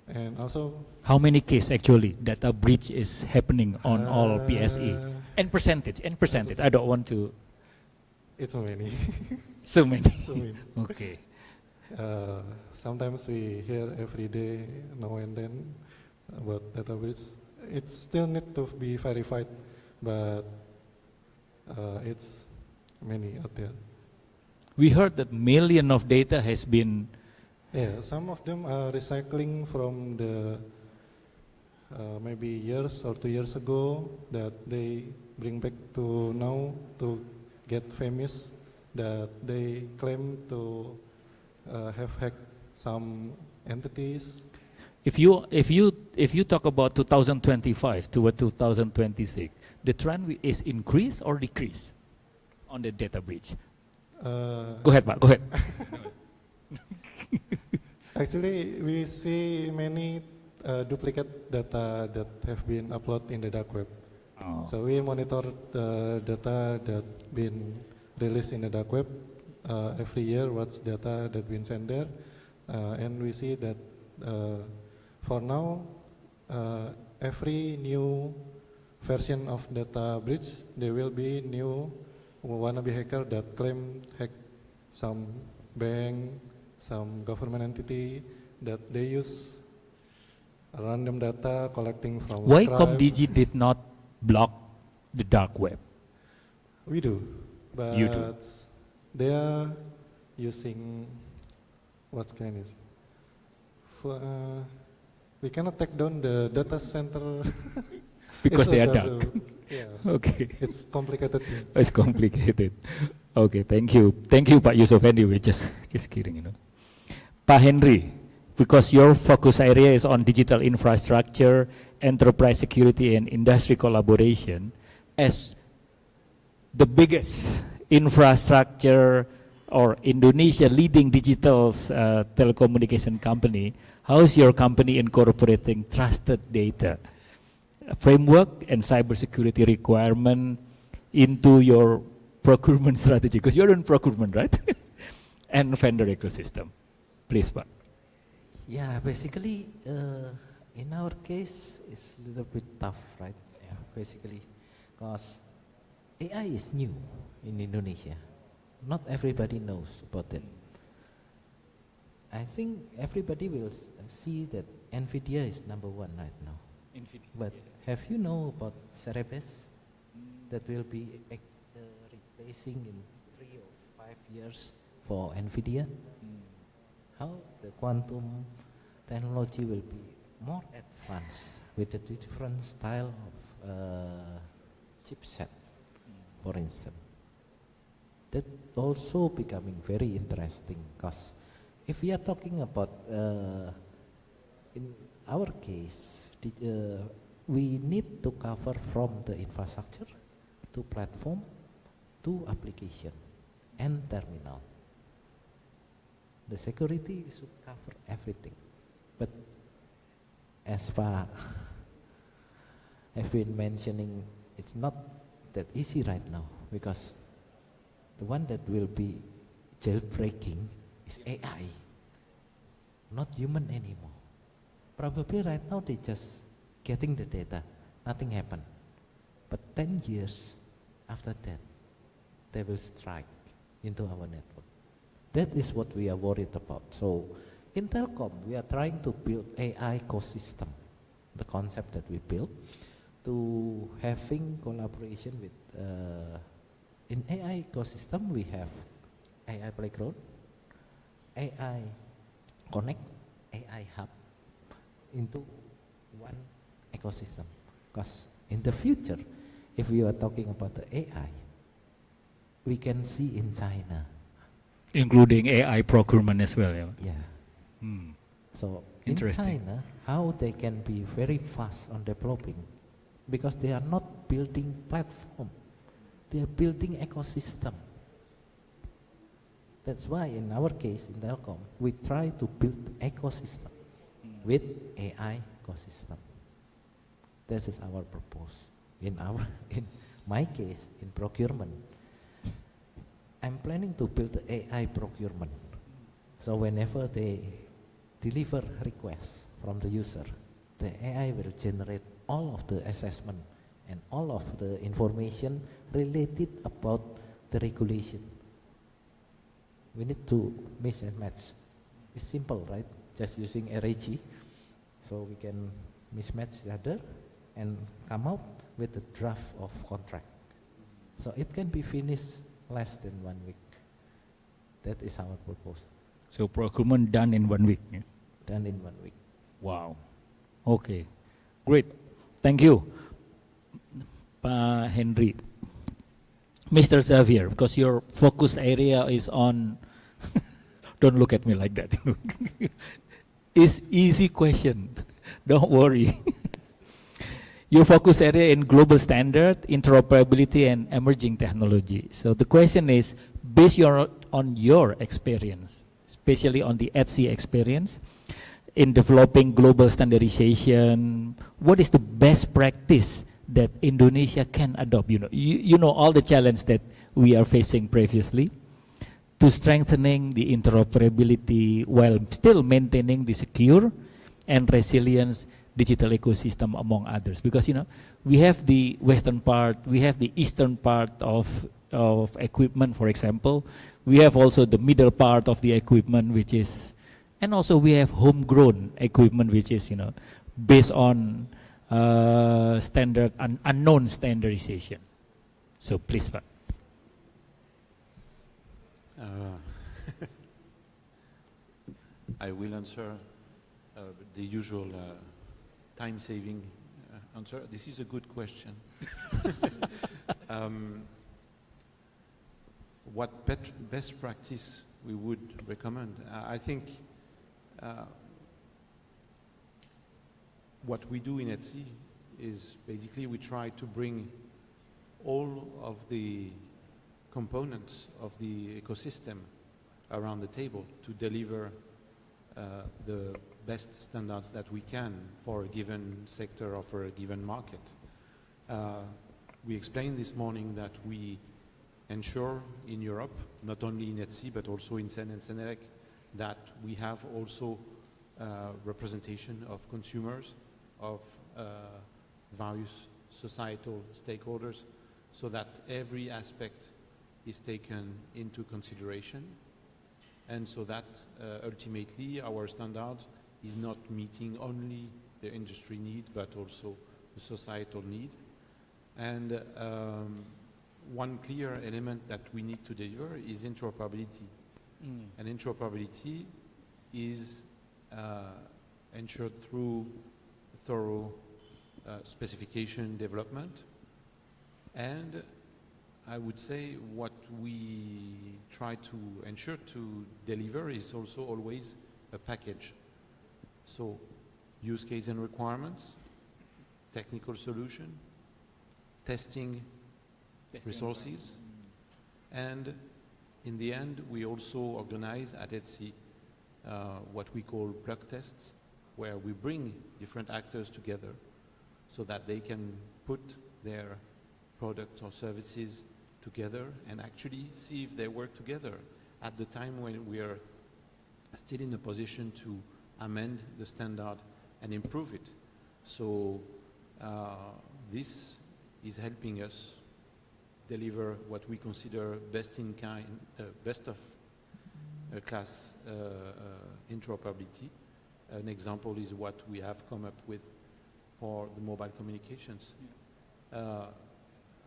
And also, how many cases actually data breach is happening on all PSE? And percentage, I don't want to. It's so many. So many. So many. Okay. Sometimes we hear every day, now and then, about data breach. It still need to be verified, but it's many out there. We heard that million of data has been. Yeah, some of them are recycling from the maybe years or 2 years ago, that they bring back to now to get famous, that they claim to have hacked some entities. If you talk about 2025 to 2026, the trend is increase or decrease on the data breach? Go ahead, Pak. Go ahead. Actually, we see many duplicate data that have been uploaded in the dark web. Oh. So we monitor the data that been released in the dark web every year. What's data that been sent there, and we see that for now, every new version of data breach, there will be new wannabe hacker that claim hack some bank, some government entity, that they use random data collecting from Why Scribe. ComDigi did not block the dark web? We do, but You do. they are using what kind is. We cannot take down the data center Because It's they are a- dark. Yeah. Okay. It's complicated. It's complicated. Okay, thank you. Thank you, Pak Yusuf. Anyway, just kidding, you know. Pak Henry, because your focus area is on digital infrastructure, enterprise security, and industry collaboration, as the biggest infrastructure or Indonesia leading digital telecommunication company, how is your company incorporating trusted data framework and cybersecurity requirement into your procurement strategy? Because you're in procurement, right? And vendor ecosystem. Please, Pak. Yeah, basically, in our case, it's a little bit tough, right? Yeah, basically, because AI is new in Indonesia. Not everybody knows about it. I think everybody will see that NVIDIA is number one right now. NVIDIA, but yes. Have you know about Cerebes? That will be replacing in 3 or 5 years for NVIDIA. How the quantum technology will be more advanced with a different style of chipset, for instance. That also becoming very interesting, because if we are talking about in our case, we need to cover from the infrastructure to platform to application and terminal. The security should cover everything, but as far I've been mentioning, it's not that easy right now, because the one that will be jailbreaking is AI, not human anymore. Probably right now they just getting the data, nothing happened. But 10 years after that, they will strike into our network. That is what we are worried about. So in Telkom, we are trying to build AI ecosystem, the concept that we built, to having collaboration with, in AI ecosystem, we have AI Playground, AI Connect, AI Hub into one ecosystem. Because in the future, if we are talking about the AI, we can see in China, including AI procurement as well. Yeah. Yeah. So in China, how they can be very fast on developing, because they are not building platform, they are building ecosystem. That's why in our case in Telkom, we try to build ecosystem with AI ecosystem. This is our purpose. In my case, in procurement, I'm planning to build the AI procurement. So whenever they deliver requests from the user, the AI will generate all of the assessment and all of the information related about the regulation. We need to mix and match. It's simple, right? Just using RAG, so we can mismatch the other and come out with a draft of contract. So it can be finished less than 1 week. That is our purpose. So procurement done in 1 week. Yeah? Done in 1 week. Wow. Okay. Great. Thank you, Pa Henry. Mr. Xavier, because your focus area is on, don't look at me like that. It's easy question. Don't worry. Your focus area in global standard, interoperability, and emerging technology. So the question is, based on your experience, especially on the ETSI experience, in developing global standardization, what is the best practice that Indonesia can adopt? You know all the challenge that we are facing previously, to strengthening the interoperability while still maintaining the secure and resilience digital ecosystem, among others. Because we have the western part, we have the eastern part of equipment, for example. We have also the middle part of the equipment, which is, and also we have homegrown equipment, which is based on standard and unknown standardization. So please, Pak. I will answer the usual time-saving answer. This is a good question. what best practice we would recommend. I think what we do in Etsy is basically we try to bring all of the components of the ecosystem around the table to deliver the best standards that we can for a given sector or for a given market. We explained this morning that we ensure in Europe, not only in Etsy but also in Sen and Senelec, that we have also representation of consumers, of various societal stakeholders, so that every aspect is taken into consideration, and so that ultimately our standards is not meeting only the industry need but also the societal need. And one clear element that we need to deliver is interoperability. And interoperability is ensured through thorough specification development, and I would say what we try to ensure to deliver is also always a package. So use case and requirements, technical solution, testing resources, and in the end we also organize at Etsy what we call plug tests, where we bring different actors together so that they can put their products or services together and actually see if they work together at the time when we are still in a position to amend the standard and improve it. So this is helping us deliver what we consider best in kind, best of class interoperability. An example is what we have come up with for the mobile communications.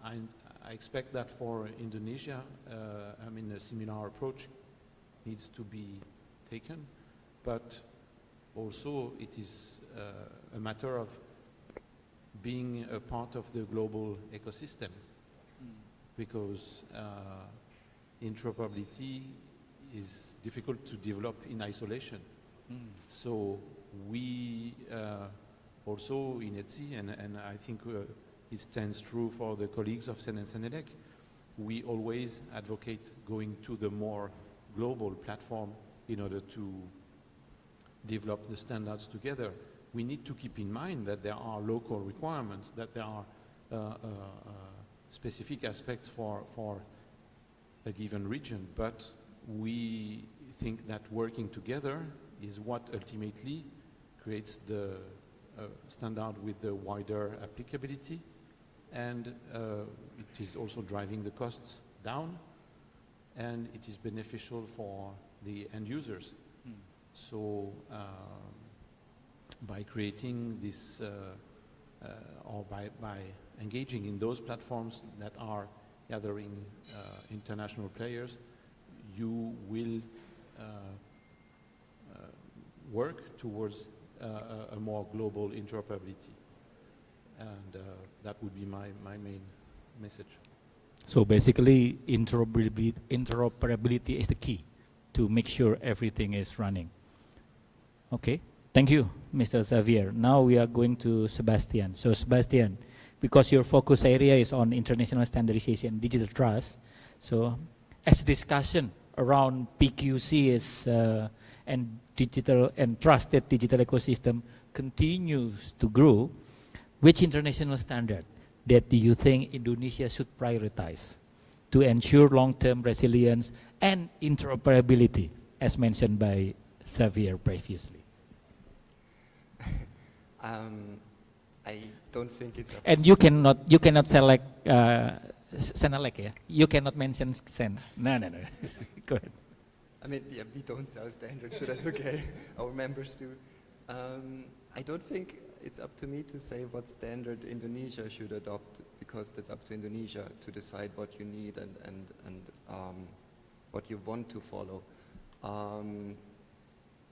I expect that for Indonesia, I mean, a similar approach needs to be taken, but also it is a matter of being a part of the global ecosystem, because interoperability is difficult to develop in isolation. So we also in Etsy, and I think it stands true for the colleagues of Sen and Senelec, we always advocate going to the more global platform in order to develop the standards together. We need to keep in mind that there are local requirements, that there are specific aspects for a given region, but we think that working together is what ultimately creates the standard with the wider applicability, and it is also driving the costs down, and it is beneficial for the end users. So by creating this or by engaging in those platforms that are gathering international players, you will work towards a more global interoperability, and that would be my main message. So basically, interoperability is the key to make sure everything is running. Okay, thank you, Mr. Xavier. Now we are going to Sebastian. So Sebastian, because your focus area is on international standardization and digital trust, so as discussion around PQC is and digital and trusted digital ecosystem continues to grow, which international standard that do you think Indonesia should prioritize to ensure long-term resilience and interoperability, as mentioned by Xavier previously? I don't think it's. And you cannot select Senelec, yeah? You cannot mention Sen. No. Go ahead. I mean, yeah, we don't sell standards, so that's okay. Our members do. I don't think it's up to me to say what standard Indonesia should adopt, because that's up to Indonesia to decide what you need and what you want to follow.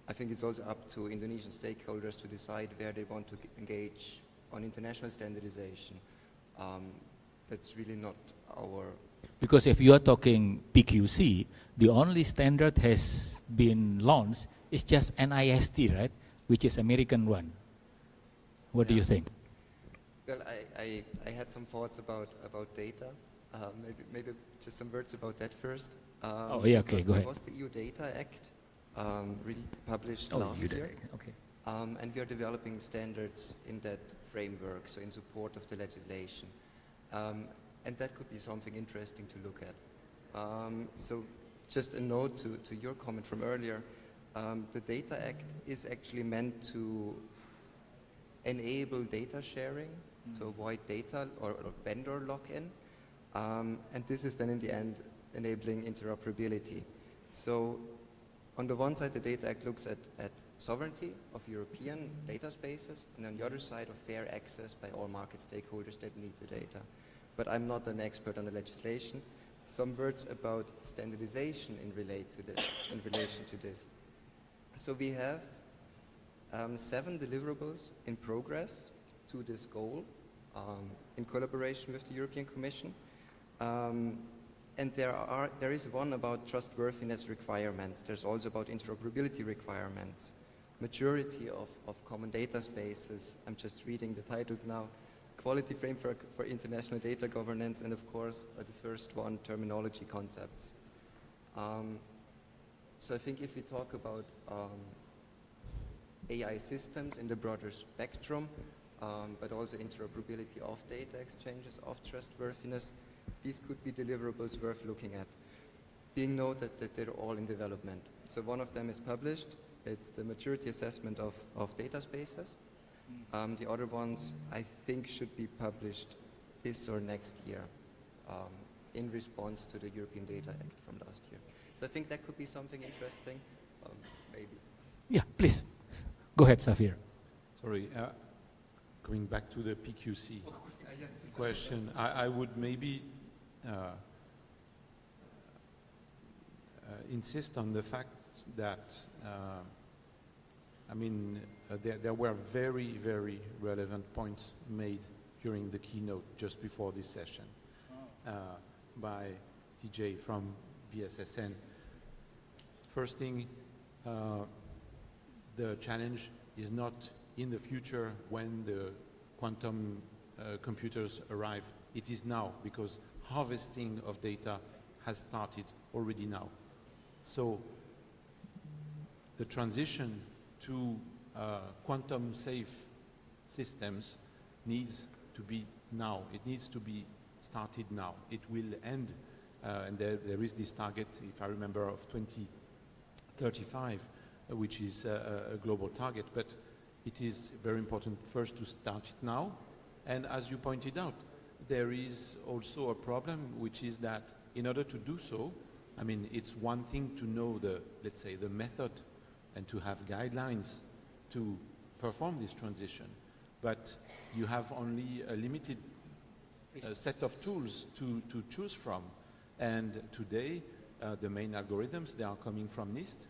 I think it's also up to Indonesian stakeholders to decide where they want to engage on international standardization. That's really not our Because if you are talking PQC, the only standard has been launched is just NIST, right? Which is American one. What do you think? Well, I had some thoughts about data. Maybe just some words about that first. Oh, yeah, okay, go ahead. There was the EU Data Act, really published Oh, last EU Data year. Act, okay. And we are developing standards in that framework, so in support of the legislation. And that could be something interesting to look at. So just a note to your comment from earlier, the Data Act is actually meant to enable data sharing, to avoid data or vendor lock-in. And this is then in the end enabling interoperability. So on the one side, the Data Act looks at sovereignty of European data spaces, and on the other side of fair access by all market stakeholders that need the data. But I'm not an expert on the legislation. Some words about standardization in relation to this. So we have 7 deliverables in progress to this goal in collaboration with the European Commission. And there is one about trustworthiness requirements. There's also about interoperability requirements, maturity of common data spaces. I'm just reading the titles now. Quality framework for international data governance, and of course, the first one, terminology concepts. So I think if we talk about AI systems in the broader spectrum, but also interoperability of data exchanges, of trustworthiness, these could be deliverables worth looking at. Being noted that they're all in development. So one of them is published. It's the maturity assessment of data spaces. The other ones, I think, should be published this or next year in response to the European Data Act from last year. So I think that could be something interesting, maybe. Yeah, please. Go ahead, Safir. Sorry, going back to the PQC question, I would maybe insist on the fact that there were very, very relevant points made during the keynote just before this session by TJ from BSSN. First thing, the challenge is not in the future when the quantum computers arrive. It is now, because harvesting of data has started already now. So the transition to quantum safe systems needs to be now. It needs to be started now. It will end, and there is this target, if I remember, of 2035, which is a global target, but it is very important first to start it now. And as you pointed out, there is also a problem, which is that in order to do so, it's one thing to know let's say, the method and to have guidelines to perform this transition, but you have only a limited set of tools to choose from. And today, the main algorithms, they are coming from NIST,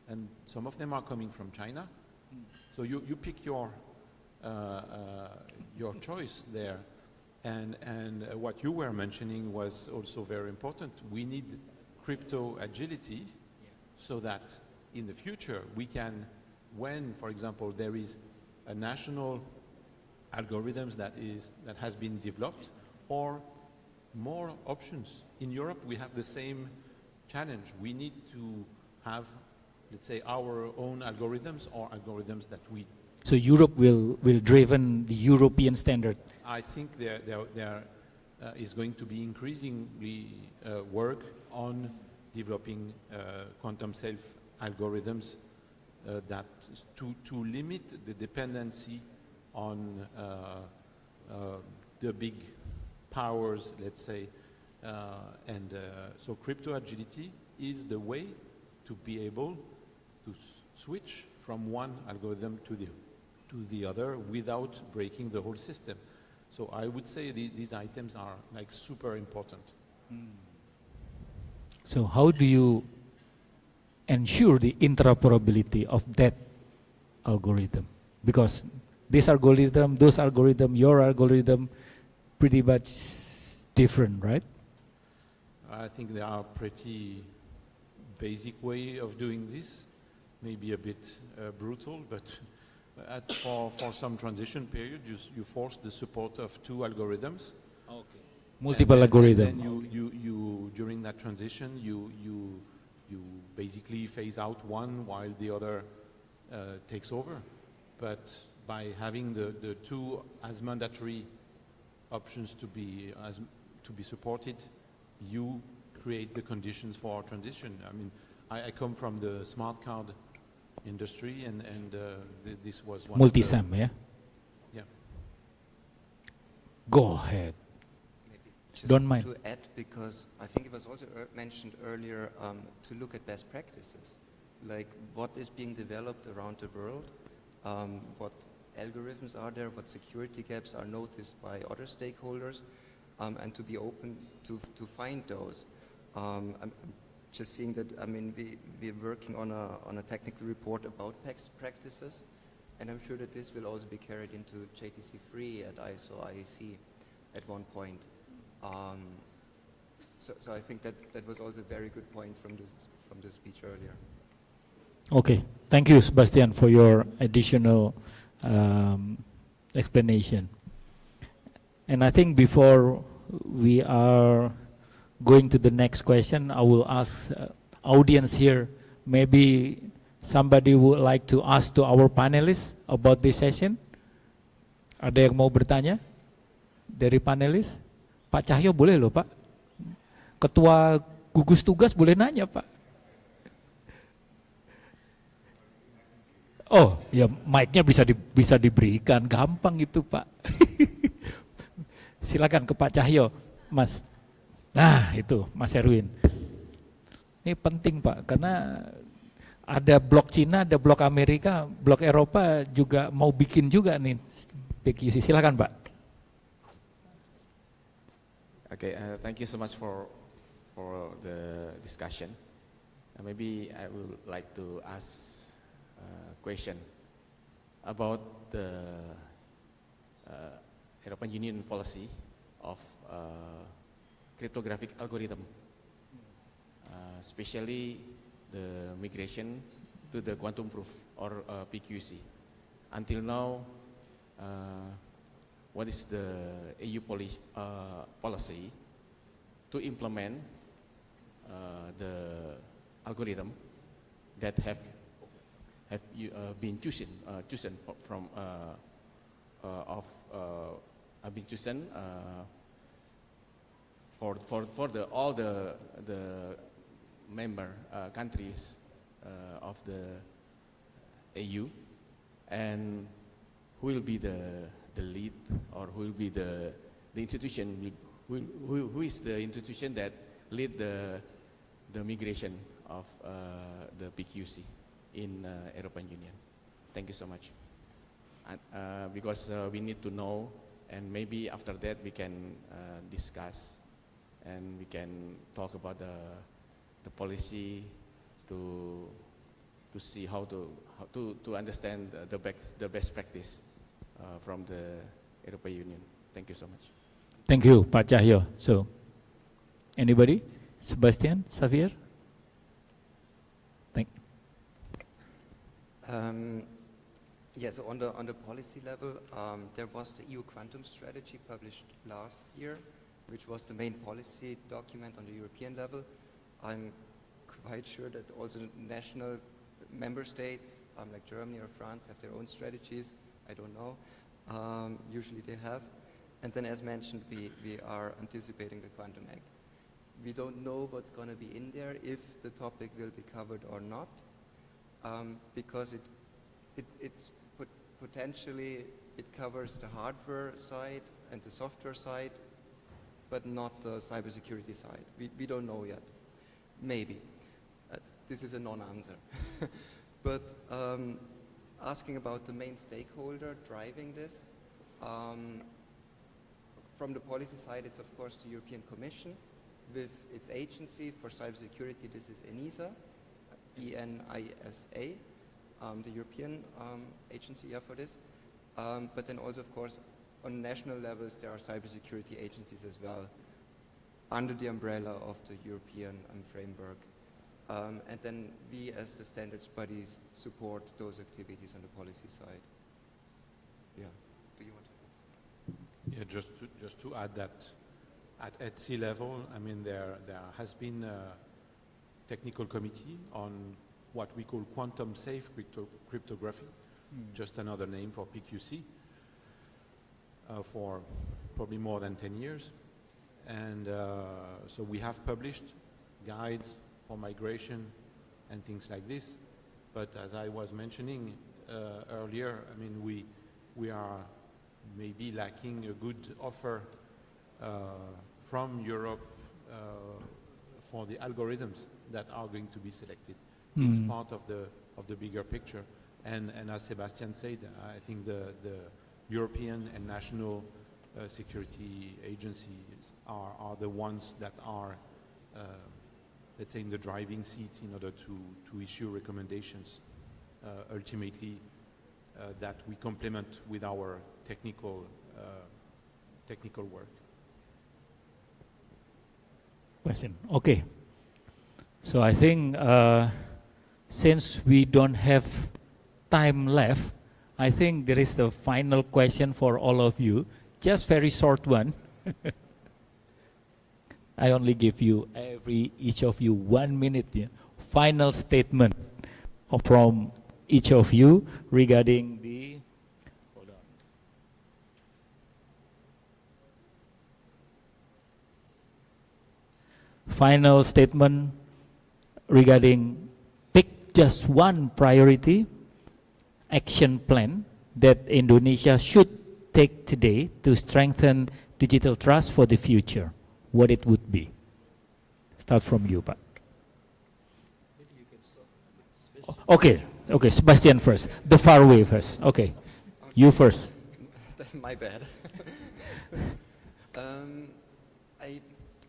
and some of them are coming from China. So you pick your choice there. And what you were mentioning was also very important. We need crypto agility so that in the future we can, when, for example, there is a national algorithms that has been developed, or more options. In Europe, we have the same challenge. We need to have, let's say, our own algorithms or algorithms that we... So Europe will driven the European standard. I think there is going to be increasingly work on developing quantum safe algorithms that to limit the dependency on the big powers, let's say, so crypto agility is the way to be able to switch from one algorithm to the other without breaking the whole system. So I would say these items are like super important. So how do you ensure the interoperability of that algorithm? Because this algorithm, those algorithm, your algorithm, pretty much different, right? I think there are pretty basic way of doing this, maybe a bit brutal, but for some transition period, you force the support of 2 algorithms. Okay. Multiple algorithms. And then you during that transition, you basically phase out one while the other takes over. But by having the 2 as mandatory options to be supported, you create the conditions for our transition. I mean, I come from the smart card industry, and this was one. Multisam, yeah. Yeah. Go ahead. Just Don't mind. to add, because I think it was also mentioned earlier, to look at best practices, like what is being developed around the world, what algorithms are there, what security gaps are noticed by other stakeholders, and to be open to find those. I'm just seeing that, I mean, we're working on a technical report about best practices, and I'm sure that this will also be carried into JTC3 at ISO IEC at one point. So I think that was also a very good point from this speech earlier. Okay, thank you, Sebastian, for your additional explanation. And I think before we are going to the next question, I will ask audience here, maybe somebody would like to ask to our panelists about this session. Ada yang mau bertanya dari panelis? Pak Cahyo boleh loh Pak. Ketua gugus tugas boleh nanya Pak. Oh ya, mic-nya bisa diberikan, gampang itu Pak. Silakan ke Pak Cahyo, Mas. Nah itu Mas Erwin. Ini penting Pak, karena ada blok Cina, ada blok Amerika, blok Eropa juga mau bikin juga nih PQC. Silakan Pak. Okay, thank you so much for the discussion. Maybe I would like to ask a question about the European Union policy of cryptographic algorithm, especially the migration to the quantum proof or PQC. Until now, what is the EU policy to implement the algorithm that have been chosen from have been chosen for all the member countries of the EU, and who will be the lead, or who will be the institution, who is the institution that lead the migration of the PQC in European Union. Thank you so much. And, because we need to know, and maybe after that we can discuss, and we can talk about the policy to see how to understand the best practice from the European Union. Thank you so much. Thank you, Pak Cahyo. So, anybody? Sebastian, Xavier? Yeah, so on the policy level, there was the EU quantum strategy published last year, which was the main policy document on the European level. I'm quite sure that also national member states, like Germany or France, have their own strategies. I don't know. Usually they have. And then, as mentioned, we are anticipating the Quantum Act. We don't know what's going to be in there, if the topic will be covered or not, because it's potentially it covers the hardware side and the software side, but not the cybersecurity side. We don't know yet. Maybe. This is a non-answer. But asking about the main stakeholder driving this, from the policy side, it's of course the European Commission with its agency for cybersecurity. This is ENISA, E-N-I-S-A, the European agency for this. But then also, of course, on national levels, there are cybersecurity agencies as well. under the umbrella of the European framework. And then we, as the standards bodies, support those activities on the policy side. Yeah. Do you want to? Yeah, just to add that at sea level, I mean, there has been a technical committee on what we call quantum safe cryptography, just another name for PQC, for probably more than 10 years. And so we have published guides for migration and things like this. But as I was mentioning earlier, I mean, we are maybe lacking a good offer from Europe for the algorithms that are going to be selected. It's part of the bigger picture. And as Sebastian said, I think the European and national security agencies are the ones that are, let's say, in the driving seat in order to issue recommendations, ultimately, that we complement with our technical work. Question. Okay. So I think since we don't have time left, I think there is a final question for all of you. Just very short one. I only give you each of you 1 minute. Yeah. Final statement from each of you regarding the. Hold on. Final statement regarding pick just one priority action plan that Indonesia should take today to strengthen digital trust for the future, what it would be. Start from you, Pak. Okay, Sebastian first. The far away first. Okay, you first. My bad.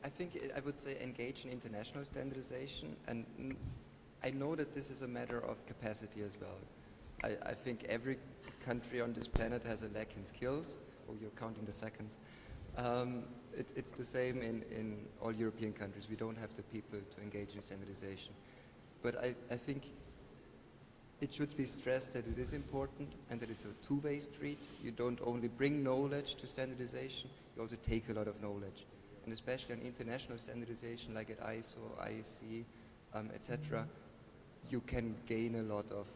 I think I would say engage in international standardization, and I know that this is a matter of capacity as well. I think every country on this planet has a lack in skills. Oh, you're counting the seconds. It's the same in all European countries. We don't have the people to engage in standardization. But I think it should be stressed that it is important and that it's a two-way street. You don't only bring knowledge to standardization, you also take a lot of knowledge. And especially on international standardization like at ISO, IEC, etc., you can gain a lot of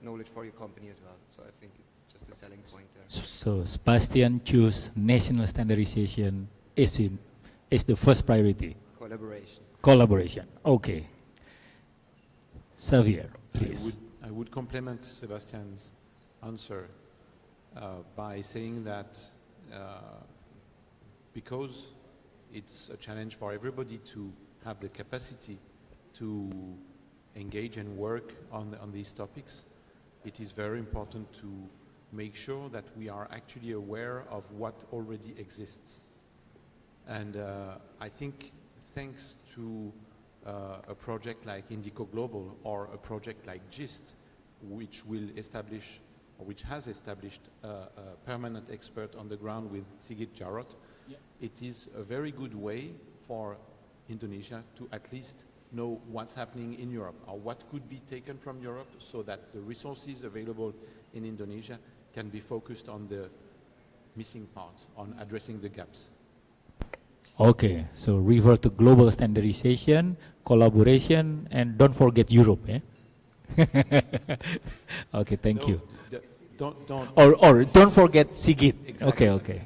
knowledge for your company as well. So I think it's just a selling point there. So Sebastian choose national standardization is the first priority. Collaboration. Collaboration. Okay. Xavier, please. I would complement Sebastian's answer by saying that because it's a challenge for everybody to have the capacity to engage and work on these topics, it is very important to make sure that we are actually aware of what already exists. And I think thanks to a project like Indico Global or a project like GIST, which has established a permanent expert on the ground with Sigit Jarot, it is a very good way for Indonesia to at least know what's happening in Europe or what could be taken from Europe so that the resources available in Indonesia can be focused on the missing parts, on addressing the gaps. Okay, so refer to global standardization, collaboration, and don't forget Europe. Eh? Okay, thank you. Or don't forget Sigit. Exactly. Okay.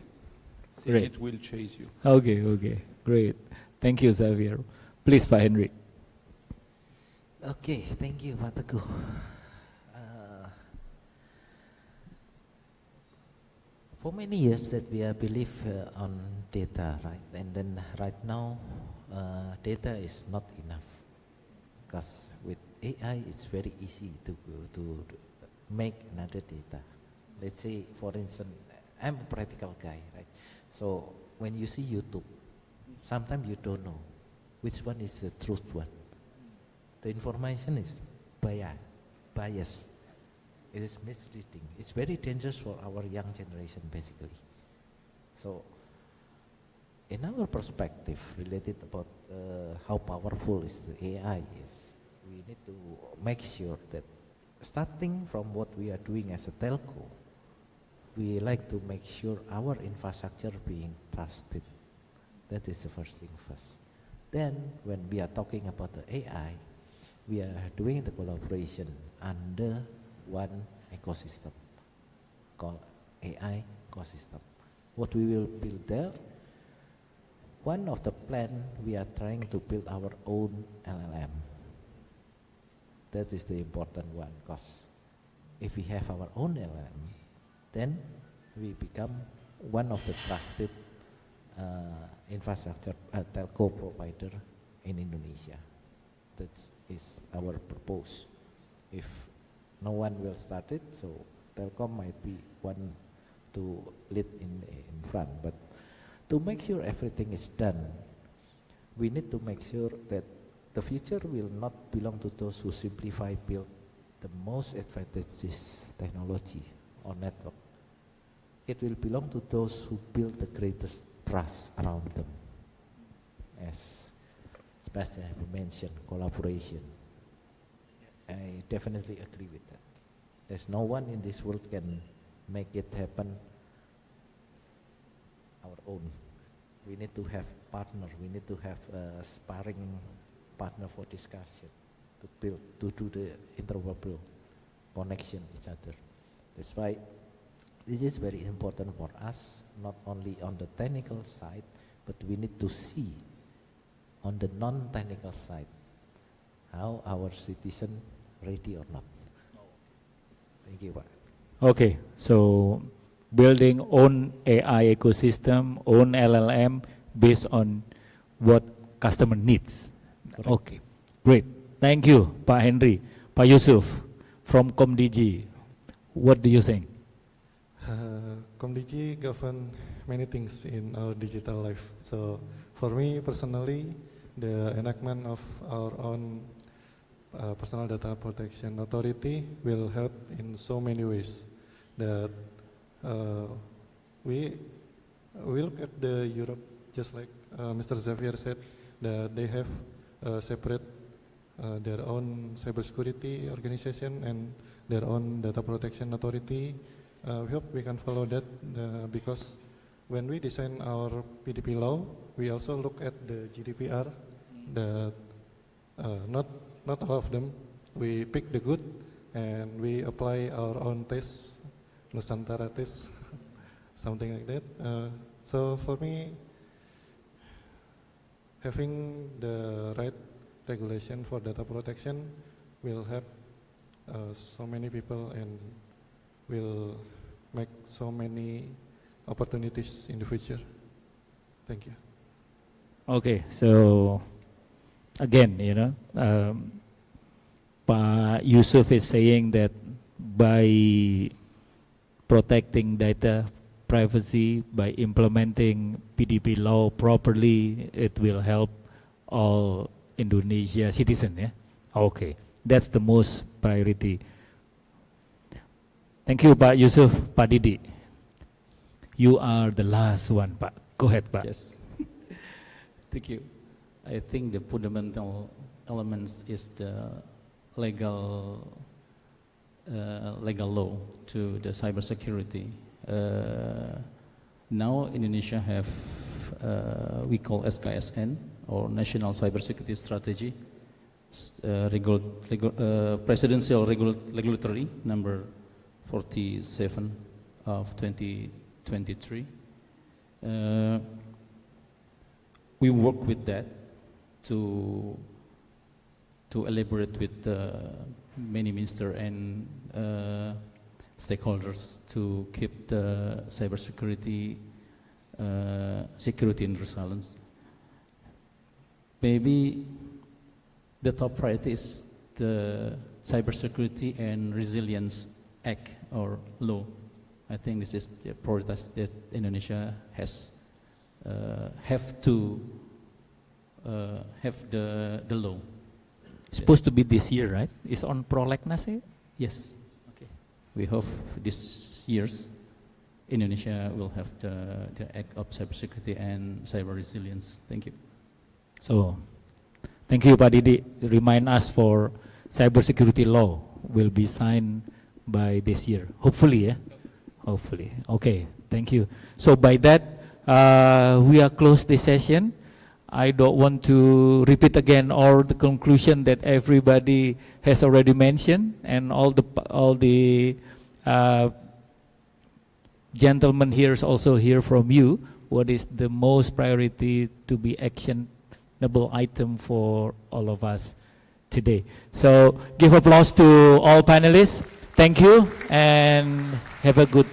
Great. Sigit will chase you. Okay, great. Thank you, Xavier. Please, Pak Henry. Okay, thank you, Pak Teguh. For many years that we believe on data, right? And then right now, data is not enough because with AI, it's very easy to make another data. Let's say, for instance, I'm a practical guy, right? So when you see YouTube, sometimes you don't know which one is the truth one. The information is biased. It is misleading. It's very dangerous for our young generation, basically. So in our perspective related about how powerful is the AI is, we need to make sure that starting from what we are doing as a telco, we like to make sure our infrastructure being trusted. That is the first thing first. Then when we are talking about the AI, we are doing the collaboration under one ecosystem called AI ecosystem. What we will build there, one of the plan we are trying to build our own LLM. That is the important one, because if we have our own LLM, then we become one of the trusted infrastructure telco provider in Indonesia. That is our purpose. If no one will start it, so Telkom might be one to lead in front. But to make sure everything is done, we need to make sure that the future will not belong to those who simplify build the most advantageous technology or network. It will belong to those who build the greatest trust around them. As Sebastian mentioned, collaboration. I definitely agree with that. There's no one in this world can make it happen our own. We need to have partner. We need to have a sparring partner for discussion to build, to do the interoperable connection each other. That's why this is very important for us, not only on the technical side, but we need to see on the non-technical side how our citizen ready or not. Thank you, Pak. Okay, so building own AI ecosystem, own LLM based on what customer needs. Correct. Okay, great. Thank you, Pak Henry. Pak Yusuf from Komdigi, what do you think? Komdigi govern many things in our digital life. So for me personally, the enactment of our own personal data protection authority will help in so many ways. That we look at the Europe, just like Mr. Xavier said, that they have separate their own cybersecurity organization and their own data protection authority. We hope we can follow that because when we design our PDP law, we also look at the GDPR. That not all of them. We pick the good and we apply our own tests, Nusantara test, something like that. So for me, having the right regulation for data protection will help so many people and will make so many opportunities in the future. Thank you. Okay, so again, Pak Yusuf is saying that by protecting data privacy, by implementing PDP law properly, it will help all Indonesia citizens. Yeah? Okay, that's the most priority. Thank you, Pak Yusuf. Pak Didi, you are the last one, Pak. Go ahead, Pak. Yes. Thank you. I think the fundamental elements is the legal law to the cybersecurity. Now Indonesia have we call SKSN or National Cybersecurity Strategy, Presidential Regulatory number 47 of 2023. We work with that to elaborate with many ministers and stakeholders to keep the cybersecurity security and resilience. Maybe the top priority is the Cybersecurity and Resilience Act or law. I think this is the priority that Indonesia has have to have the law. Supposed to be this year, right? It's on prolegnas, eh? Yes. Okay. We hope this year's Indonesia will have the act of cybersecurity and cyber resilience. Thank you. So, thank you, Pak Didi. Remind us for cybersecurity law will be signed by this year. Hopefully, yeah? Hopefully. Okay, thank you. So by that, we are close this session. I don't want to repeat again all the conclusion that everybody has already mentioned, and all the gentlemen here is also hear from you what is the most priority to be actionable item for all of us today. So give applause to all panelists. Thank you and have a good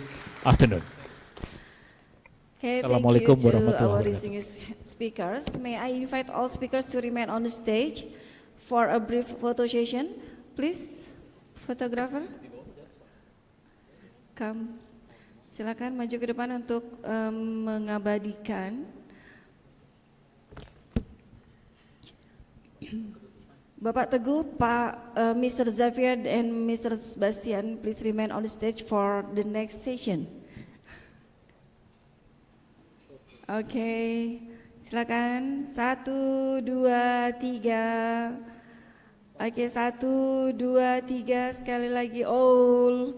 afternoon. Okay, thank Assalamualaikum you to warahmatullahi our wabarakatuh. distinguished speakers. May I invite all speakers to remain on the stage for a brief photo session. Please, photographer. Come. Silakan maju ke depan untuk mengabadikan. Bapak Teguh, Pak Mr. Xavier and Mr. Sebastian, please remain on the stage for the next session. Oke, silakan. 1, 2, 3. Oke, 1, 2, 3. Sekali lagi. All.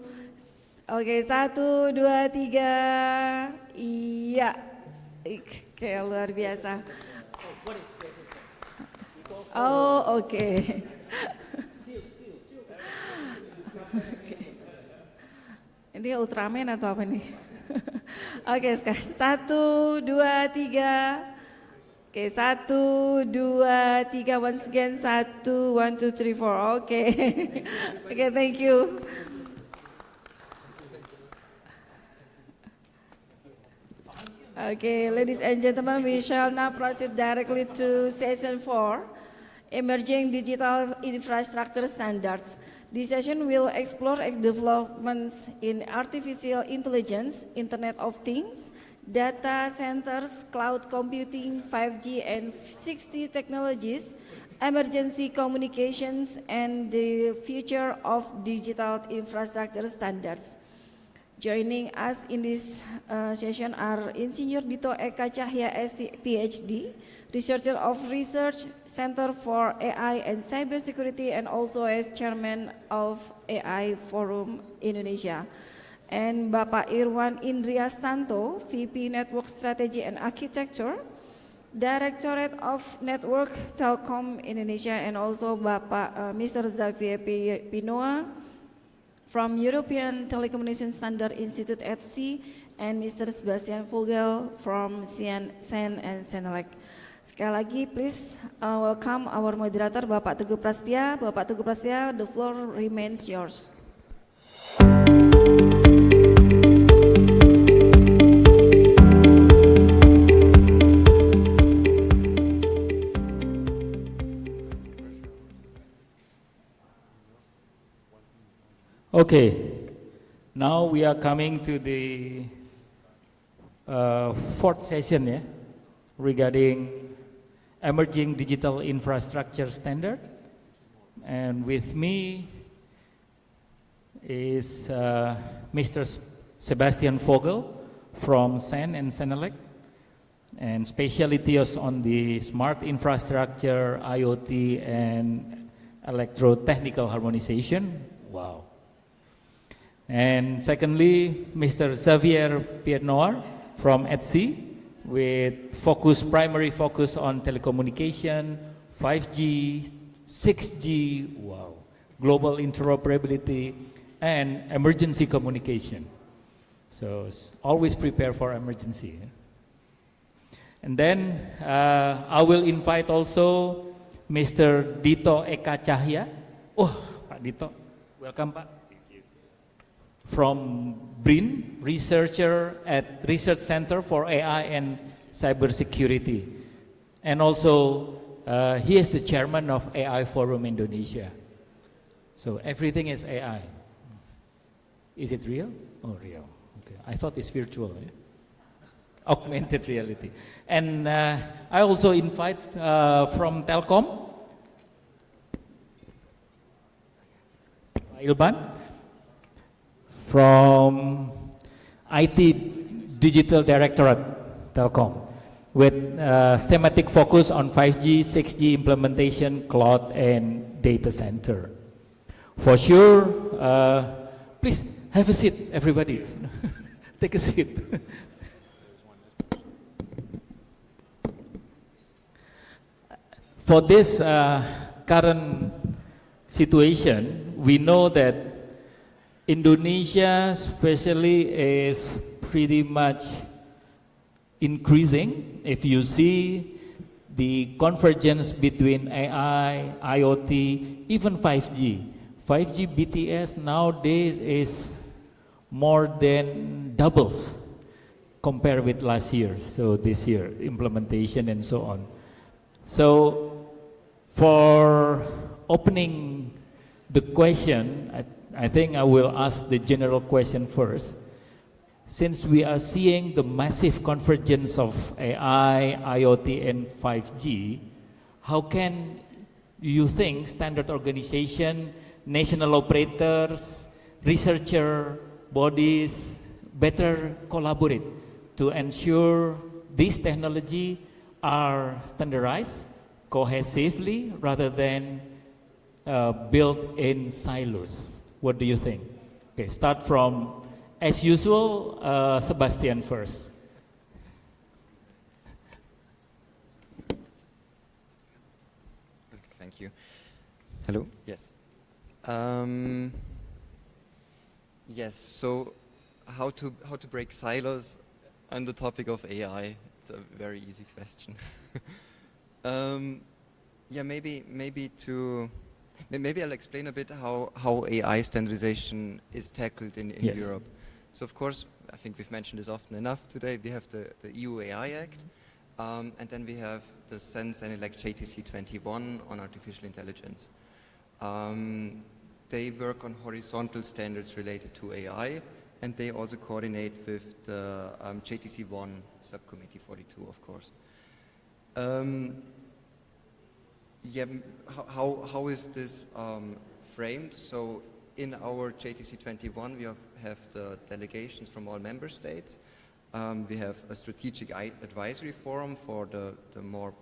Oke, 1, 2, 3. Iya. Oke, luar biasa. Oh, oke. Ini Ultraman atau apa nih? Oke, sekarang 1, 2, 3. Oke, 1, 2, 3. Once again, 1, 1, 2, 3, 4. Oke. Oke, thank you. Okay, ladies and gentlemen, we shall now proceed directly to session 4, Emerging Digital Infrastructure Standards. This session will explore developments in artificial intelligence, Internet of Things, data centers, cloud computing, 5G and 6G technologies, emergency communications, and the future of digital infrastructure standards. Joining us in this session are Insinyur Dito Eka Cahya ST PhD, researcher of Research Center for AI and Cybersecurity, and also as chairman of AI Forum Indonesia. And Bapak Irwan Indriastanto, VP Network Strategy and Architecture, Directorate of Network Telkom Indonesia, and also Bapak Mr. Xavier Pinoa from European Telecommunication Standard Institute (ETSI), and Mr. Sebastian Vogel from CEN and Senelec. Sekali lagi, please welcome our moderator, Bapak Teguh Prasetya. Bapak Teguh Prasetya, the floor remains yours. Okay, now we are coming to the fourth session, yeah, regarding emerging digital infrastructure standard. And with me is Mr. Sebastian Vogel from CEN and Senelec, and specialty is on the smart infrastructure, IoT, and electrotechnical harmonization. Wow. And secondly, Mr. Xavier Pinoa from ETSI with primary focus on telecommunication, 5G, 6G, wow, global interoperability, and emergency communication. So always prepare for emergency. And then I will invite also Mr. Dito Eka Cahya. Oh, Pak Dito, welcome Pak. From BRIN, researcher at Research Center for AI and Cybersecurity. And also, he is the chairman of AI Forum Indonesia. So everything is AI. Is it real? Oh, real. Okay. I thought it's virtual. Yeah? Augmented reality. And I also invite from Telkom, Ilban. From IT Digital Directorate, Telkom, with thematic focus on 5G, 6G implementation, cloud, and data center. For sure, please have a seat, everybody. Take a seat. For this current situation, we know that Indonesia especially is pretty much increasing. If you see the convergence between AI, IoT, even 5G. 5G BTS nowadays is more than doubles compared with last year. So this year, implementation and so on. So for opening the question, I think I will ask the general question first. Since we are seeing the massive convergence of AI, IoT, and 5G, how can you think standard organization, national operators, researcher bodies better collaborate to ensure this technology are standardized cohesively rather than built in silos? What do you think? Okay, start from, as usual, Sebastian first. Thank you. Hello? Yes. Yes, so how to break silos on the topic of AI? It's a very easy question. Yeah, maybe I'll explain a bit how AI standardization is tackled in Yes. Europe. So of course, I think we've mentioned this often enough today. We have the EU AI Act, and then we have the Sense and Elect JTC 21 on artificial intelligence. They work on horizontal standards related to AI, and they also coordinate with the JTC 1 subcommittee 42, of course. Yeah, how is this framed? So in our JTC 21, we have the delegations from all member states. We have a strategic advisory forum for the more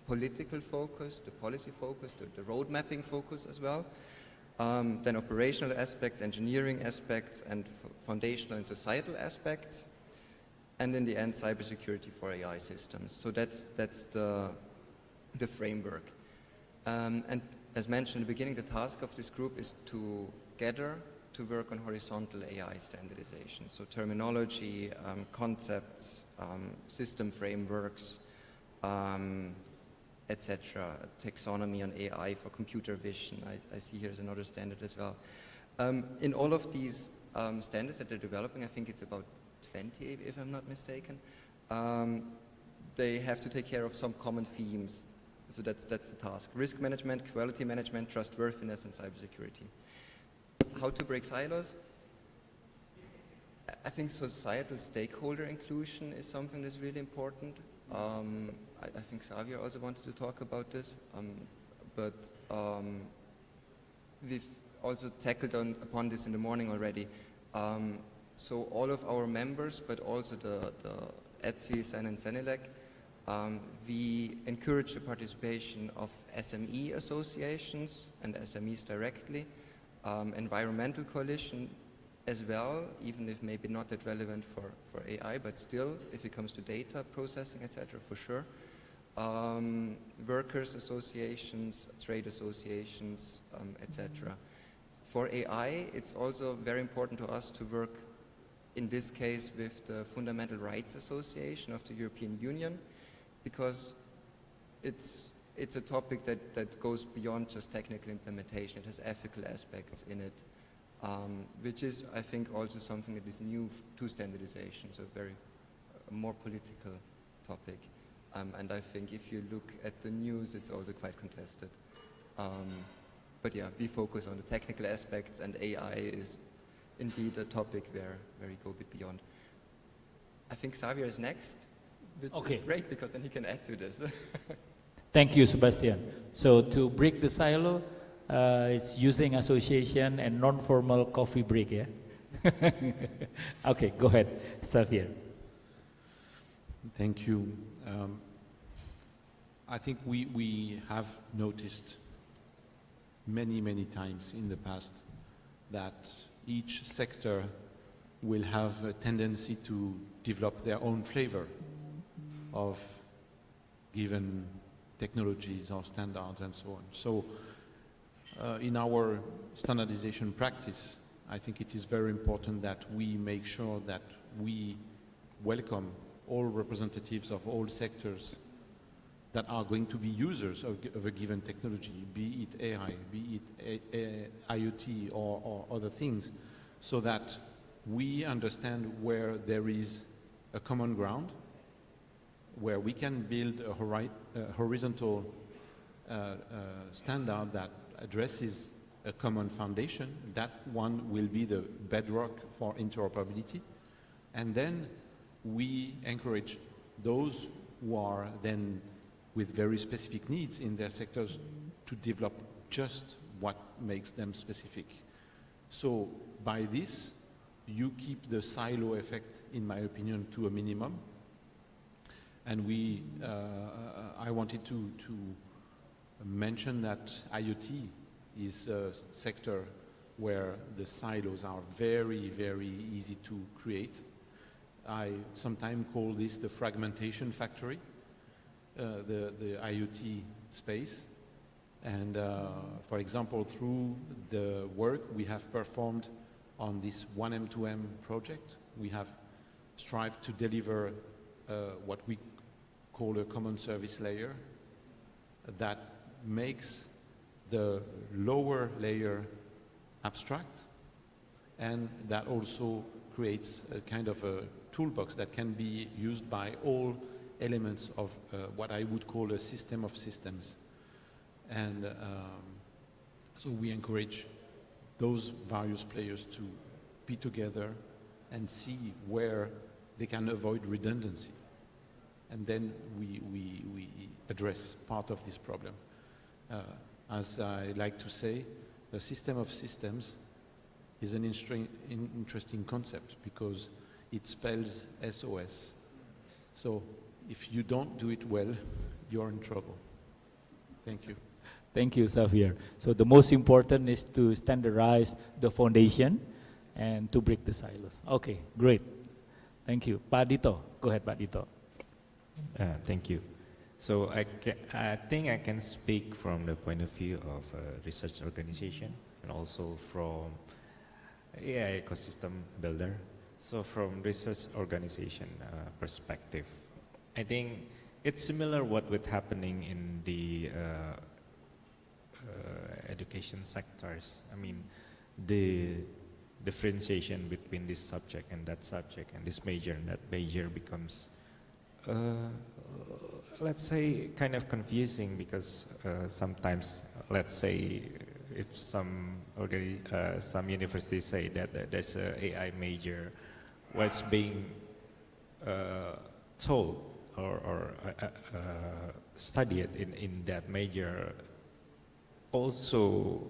political focus, the policy focus, the road mapping focus as well. Then operational aspects, engineering aspects, and foundational and societal aspects. And in the end, cybersecurity for AI systems. So that's the framework. And as mentioned in the beginning, the task of this group is to gather to work on horizontal AI standardization. So terminology, concepts, system frameworks, etc. Taxonomy on AI for computer vision. I see here's another standard as well. In all of these standards that they're developing, I think it's about 20 if I'm not mistaken, they have to take care of some common themes. So that's the task. Risk management, quality management, trustworthiness, and cybersecurity. How to break silos? I think societal stakeholder inclusion is something that's really important. I think Xavier also wanted to talk about this, but we've also tackled upon this in the morning already. So all of our members, but also the ETSI, SEN, and SENELEC, we encourage the participation of SME associations and SMEs directly, environmental coalition as well, even if maybe not that relevant for AI, but still, if it comes to data processing, etc., for sure. Workers associations, trade associations, etc. For AI, it's also very important to us to work, in this case, with the Fundamental Rights Association of the European Union, because it's a topic that goes beyond just technical implementation. It has ethical aspects in it, which is, I think, also something that is new to standardization, so a more political topic. And I think if you look at the news, it's also quite contested. But yeah, we focus on the technical aspects, and AI is indeed a topic where we go a bit beyond. I think Xavier is next, which is great because then he can add to this. Thank you, Sebastian. So to break the silo, it's using association and non-formal coffee break, yeah? Okay, go ahead, Xavier. Thank you. I think we have noticed many times in the past that each sector will have a tendency to develop their own flavor of given technologies or standards and so on. So in our standardization practice, I think it is very important that we make sure that we welcome all representatives of all sectors that are going to be users of a given technology, be it AI, be it IoT or other things, so that we understand where there is a common ground, where we can build a horizontal standard that addresses a common foundation. That one will be the bedrock for interoperability. And then we encourage those who are then with very specific needs in their sectors to develop just what makes them specific. So by this, you keep the silo effect, in my opinion, to a minimum. And I wanted to mention that IoT is a sector where the silos are very easy to create. I sometimes call this the fragmentation factory, the IoT space. And for example, through the work we have performed on this 1M2M project, we have strived to deliver what we call a common service layer that makes the lower layer abstract, and that also creates a kind of a toolbox that can be used by all elements of what I would call a system of systems. And so we encourage those various players to be together and see where they can avoid redundancy. And then we address part of this problem. As I like to say, the system of systems is an interesting concept because it spells SOS. So if you don't do it well, you're in trouble. Thank you. Thank you, Xavier. So the most important is to standardize the foundation and to break the silos. Okay, great. Thank you. Pak Dito, go ahead, Pak Dito. Thank you. So I think I can speak from the point of view of a research organization and also from AI ecosystem builder. So from research organization perspective, I think it's similar what was happening in the education sectors. I mean, the differentiation between this subject and this major and that major becomes let's say kind of confusing because sometimes, let's say, if some universities say that there's an AI major, what's being told or studied in that major also,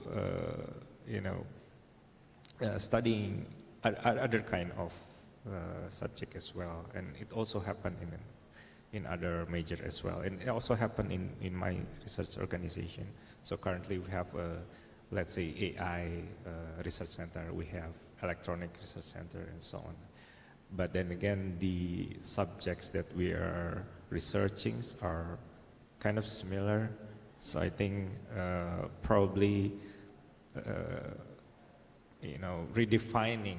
studying other kind of subject as well, and it also happened in other major as well, and it also happened in my research organization. So currently we have let's say AI research center, we have electronic research center and so on. But then again, the subjects that we are researching are kind of similar. So I think probably redefining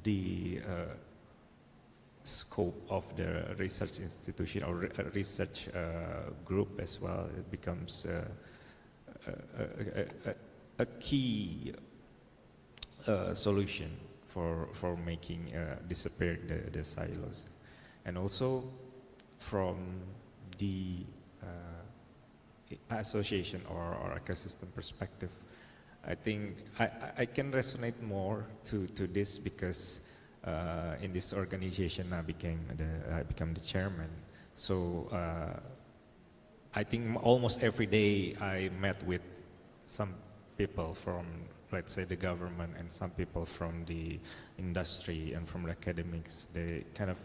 the scope of the research institution or research group as well, it becomes a key solution for making disappear the silos. And also from the association or ecosystem perspective, I think I can resonate more to this because in this organization I became the chairman. So I think almost every day I met with some people from let's say the government and some people from the industry and from the academics, they kind of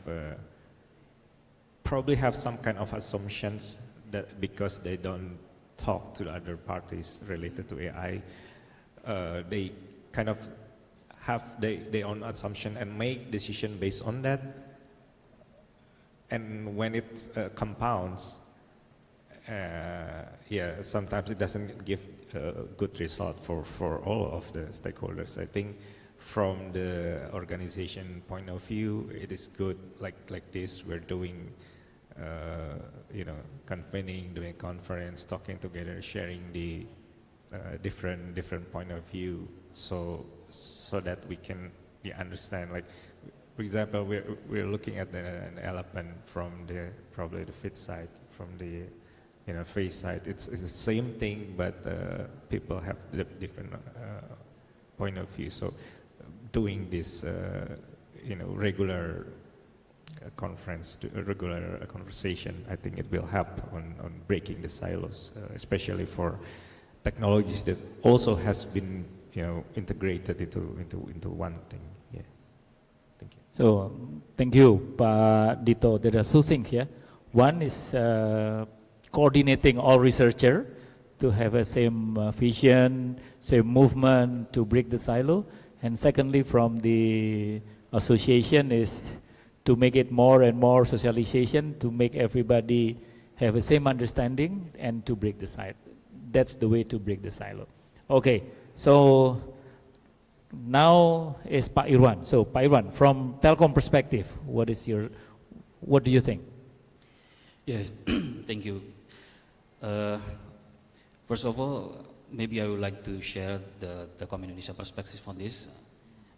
probably have some kind of assumptions that because they don't talk to the other parties related to AI, they kind of have their own assumption and make decision based on that. And when it compounds, yeah, sometimes it doesn't give a good result for all of the stakeholders. I think from the organization point of view, it is good like this. We're doing, you know, convening, doing conference, talking together, sharing the different point of view, so that we can understand. Like, for example, we're looking at an elephant from probably the feet side, from the face side. It's the same thing, but people have different point of view. So doing this, regular conference, regular conversation, I think it will help on breaking the silos, especially for technologies that also has been integrated into one thing. Yeah. Thank you. So thank you, Pak Dito. There are two things here. One is coordinating all researchers to have a same vision, same movement to break the silo. And secondly, from the association is to make it more and more socialization, to make everybody have the same understanding and to break the silo. That's the way to break the silo. Okay, so now is Pak Irwan. So Pak Irwan, from Telkom perspective, what do you think? Yes, thank you. First of all, maybe I would like to share the Telkom Indonesia perspective on this.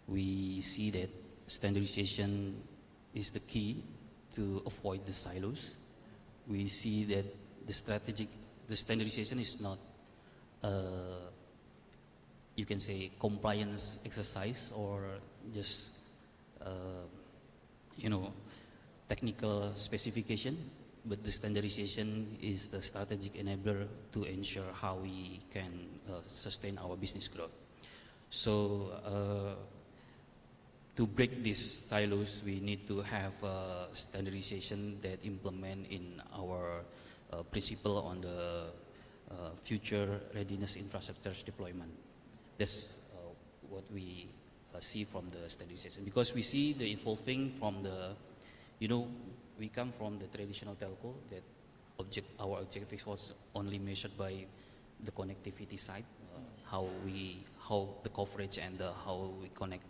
We see that standardization is the key to avoid the silos. We see that the standardization is not, you can say, compliance exercise or just, technical specification, but the standardization is the strategic enabler to ensure how we can sustain our business growth. So to break these silos, we need to have standardization that implement in our principle on the future readiness infrastructures deployment. That's what we see from the standardization, because we see the evolving from the, we come from the traditional telco that our objective was only measured by the connectivity side, how the coverage and how we connect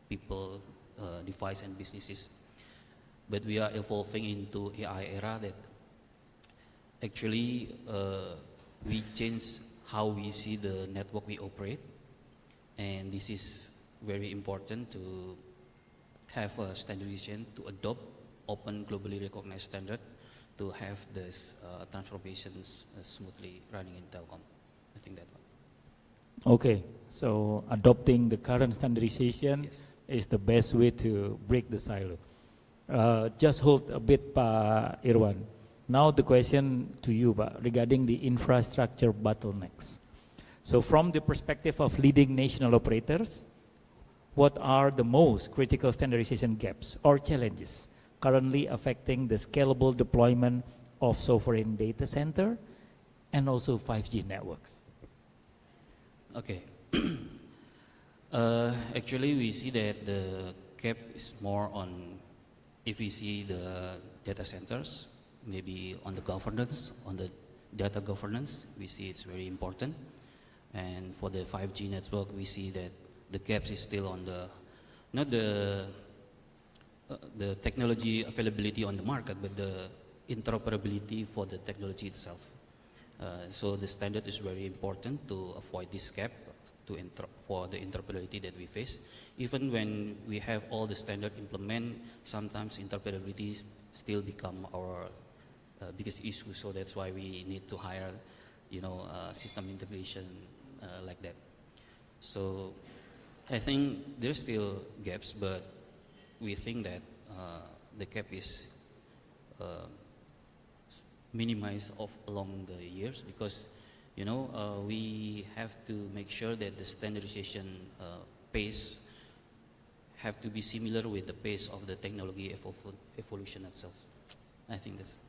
people, device and businesses. But we are evolving into AI era that actually we change how we see the network we operate, and this is very important to have a standardization, to adopt open globally recognized standard to have this transformations smoothly running in telecom. I think that one. Okay, so adopting the current standardization is the best way to break the silo. Just hold a bit, Pak Irwan. Now the question to you, Pak, regarding the infrastructure bottlenecks. So from the perspective of leading national operators, what are the most critical standardization gaps or challenges currently affecting the scalable deployment of sovereign data center and also 5G networks? Okay. Actually, we see that the gap is more on, if we see the data centers, maybe on the governance, on the data governance, we see it's very important. And for the 5G network, we see that the gaps is still on the, not the technology availability on the market, but the interoperability for the technology itself. So the standard is very important to avoid this gap for the interoperability that we face. Even when we have all the standard implement, sometimes interoperability still become our biggest issue. So that's why we need to hire, system integration like that. So I think there's still gaps, but we think that the gap is minimized along the years, because We have to make sure that the standardization pace have to be similar with the pace of the technology evolution itself. I think that's.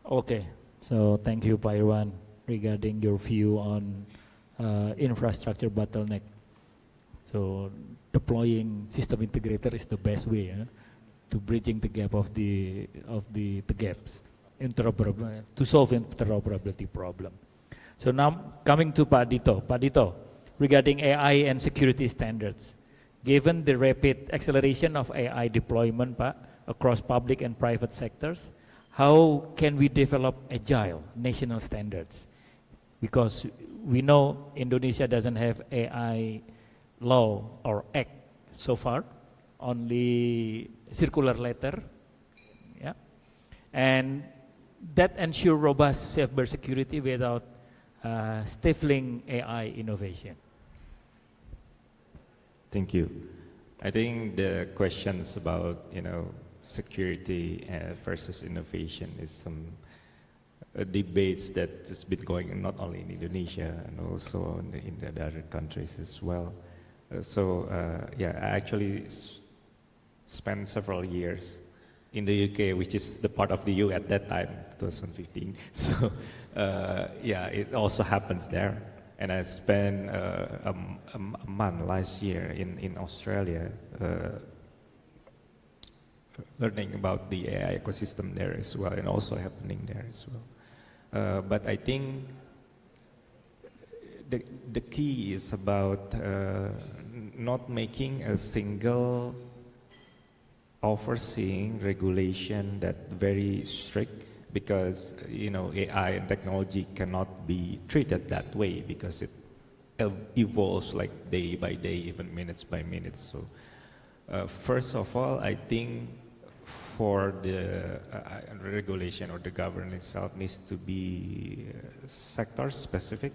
Okay, so thank you, Pak Irwan, regarding your view on infrastructure bottleneck. So deploying system integrator is the best way to bridging the gap of the gaps, to solve interoperability problem. So now coming to Pak Dito. Pak Dito, regarding AI and security standards, given the rapid acceleration of AI deployment, Pak, across public and private sectors, how can we develop agile national standards? Because we know Indonesia doesn't have AI law or act so far, only circular letter, yeah, and that ensure robust cybersecurity without stifling AI innovation. Thank you. I think the questions about security versus innovation is some debates that has been going on not only in Indonesia and also in the other countries as well. I actually spent several years in the UK, which is the part of the EU at that time, 2015. So it also happens there. And I spent a month last year in Australia learning about the AI ecosystem there as well, and also happening there as well. But I think the key is about not making a single overseeing regulation that very strict, because AI and technology cannot be treated that way, because it evolves like day by day, even minutes by minutes. So first of all, I think for the regulation or the governance itself needs to be sector specific,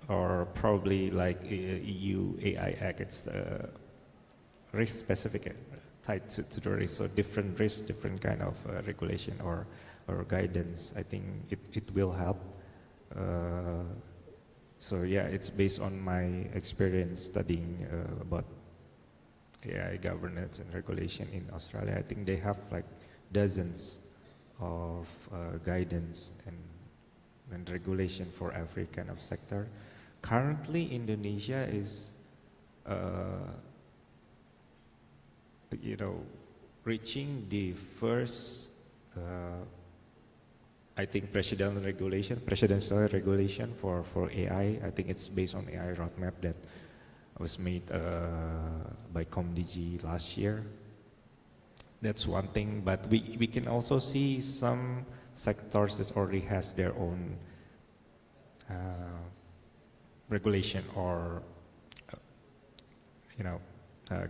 or probably like EU AI Act, it's risk specific, tied to the risk. So different risks, different kind of regulation or guidance. I think it will help. So yeah, it's based on my experience studying about AI governance and regulation in Australia. I think they have like dozens of guidance and regulation for every kind of sector. Currently, Indonesia is, reaching the first, I think, presidential regulation for AI. I think it's based on AI roadmap that was made by ComDG last year. That's one thing, but we can also see some sectors that already has their own regulation or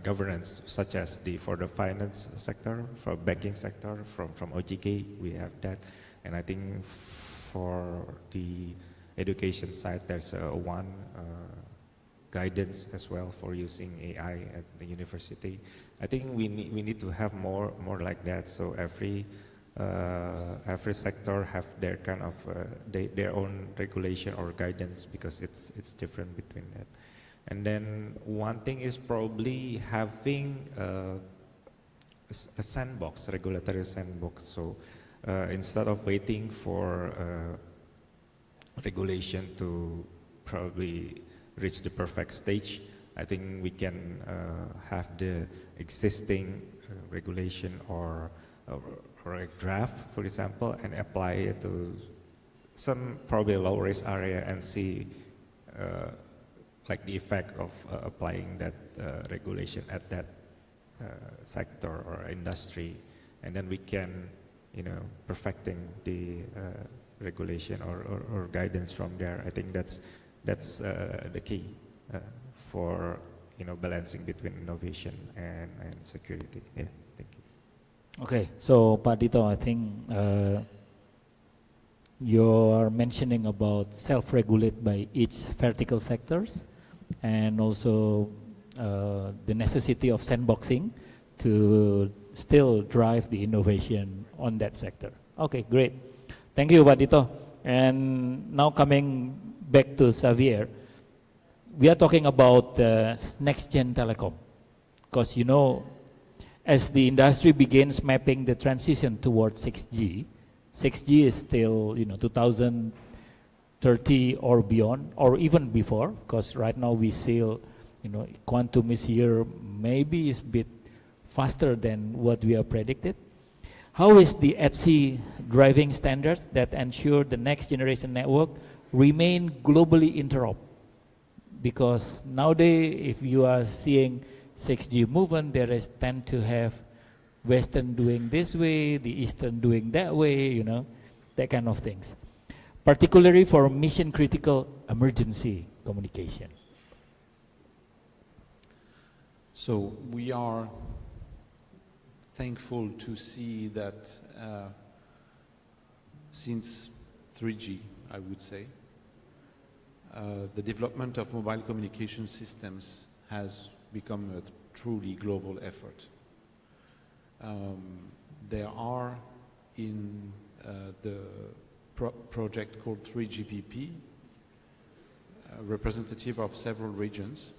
governance, such as for the finance sector, for banking sector, from OJK we have that, and I think for the education side there's one guidance as well for using AI at the university. I think we need to have more like that. So every sector have their kind of their own regulation or guidance, because it's different between that. And then one thing is probably having a sandbox, regulatory sandbox. So instead of waiting for regulation to probably reach the perfect stage, I think we can have the existing regulation or a draft, for example, and apply it to some probably low risk area and see like the effect of applying that regulation at that sector or industry, and then we can, perfecting the regulation or guidance from there. I think that's the key for balancing between innovation and security. Yeah, thank you. Okay, so Pak Dito, I think you're mentioning about self-regulate by each vertical sectors, and also the necessity of sandboxing to still drive the innovation on that sector. Okay, great. Thank you, Pak Dito. And now coming back to Xavier, we are talking about the next-gen telecom. Because, you know, as the industry begins mapping the transition towards 6G, 6G is still, you know, 2030 or beyond, or even before, because right now we see, you know, quantum is here, maybe it's a bit faster than what we have predicted. How is the ETSI driving standards that ensure the next generation network remain globally interop? Because nowadays, if you are seeing 6G movement, there is tend to have Western doing this way, the Eastern doing that way, you know, that kind of things. Particularly for mission critical emergency communication. So we are thankful to see that since 3G, I would say, the development of mobile communication systems has become a truly global effort. There are in the project called 3GPP, representative of several regions.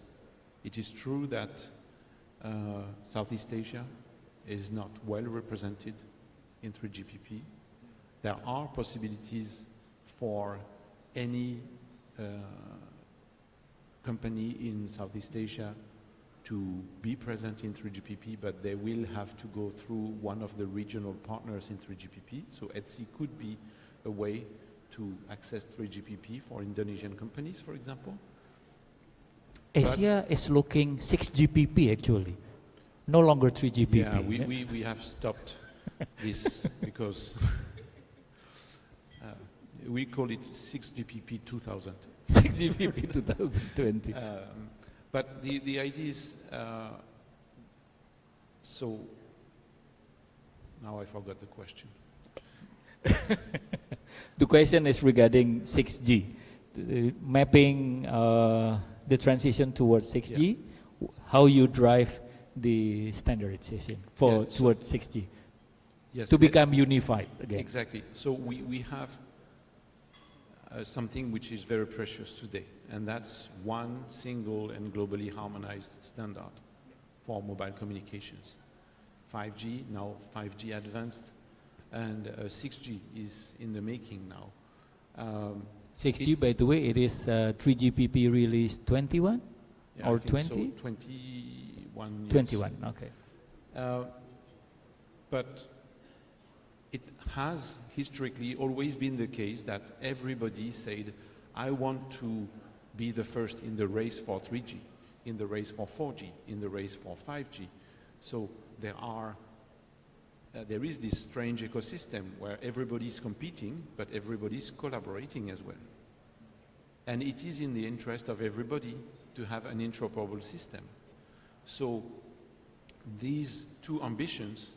It is true that Southeast Asia is not well represented in 3GPP. There are possibilities for any company in Southeast Asia to be present in 3GPP, but they will have to go through one of the regional partners in 3GPP. So ETSI could be a way to access 3GPP for Indonesian companies, for example. Asia is looking 6GPP actually, no longer 3GPP. Yeah, we have stopped this because we call it 6GPP 2000. 6GPP 2020. But the idea is, so now I forgot the question. The question is regarding 6G, mapping the transition towards 6G, Yeah. how you drive the standardization for towards 6G, yes, to become unified again. Exactly. So we have something which is very precious today, and that's one single and globally harmonized standard for mobile communications. 5G, now 5G advanced, and 6G is in the making now. 6G, by the way, it is 3GPP release 21 Yeah, or I think 20? so, 21 years. 21, okay. But it has historically always been the case that everybody said, I want to be the first in the race for 3G, in the race for 4G, in the race for 5G. So there is this strange ecosystem where everybody's competing, but everybody's collaborating as well. And it is in the interest of everybody to have an interoperable system. So these two ambitions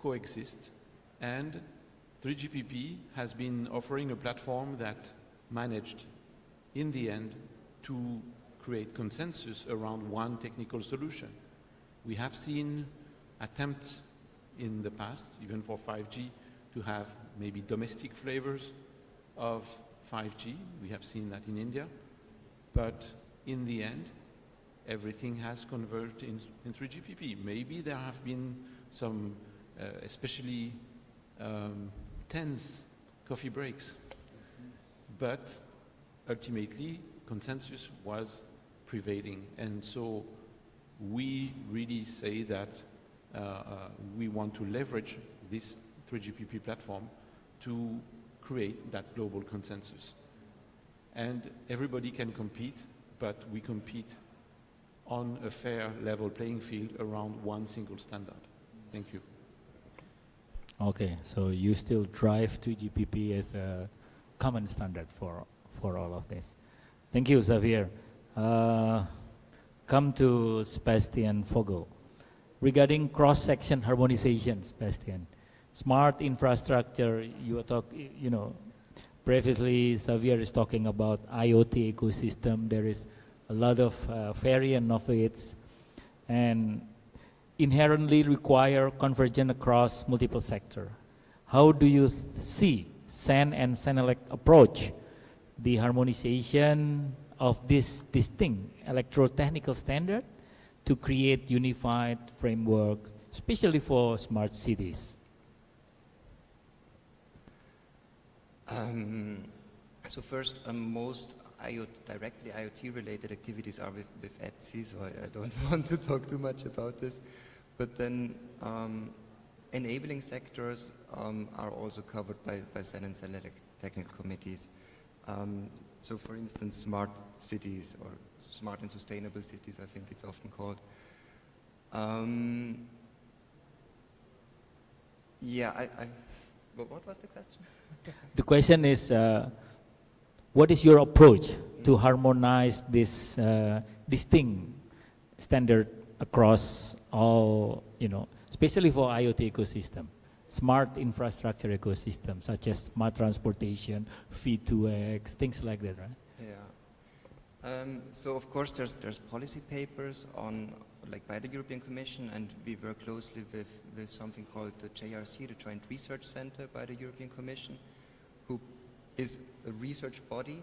coexist, and 3GPP has been offering a platform that managed, in the end, to create consensus around one technical solution. We have seen attempts in the past, even for 5G, to have maybe domestic flavors of 5G. We have seen that in India. But in the end, everything has converged in 3GPP. Maybe there have been some, especially tense coffee breaks. But ultimately, consensus was prevailing. And so we really say that we want to leverage this 3GPP platform to create that global consensus. And everybody can compete, but we compete on a fair level playing field around one single standard. Thank you. Okay, so you still drive 2GPP as a common standard for all of this. Thank you, Xavier. Come to Sebastian Vogel. Regarding cross-section harmonization, Sebastian, smart infrastructure, you know, previously Xavier is talking about IoT ecosystem. There is a lot of variant of it, and inherently require convergence across multiple sectors. How do you see SAN and SAN-elect approach, the harmonization of this distinct electrotechnical standard to create unified framework, especially for smart cities? So first, most directly IoT-related activities are with ETSI, so I don't want to talk too much about this. But then enabling sectors are also covered by SAN and SAN-elect technical committees. So for instance, smart cities or smart and sustainable cities, I think it's often called. What was the question? The question is, what is your approach to harmonize this distinct standard across all, especially for IoT ecosystem, smart infrastructure ecosystem, such as smart transportation, V2X, things like that, right? Yeah. So of course there's policy papers on, by the European Commission, and we work closely with something called the JRC, the Joint Research Center by the European Commission, who is a research body,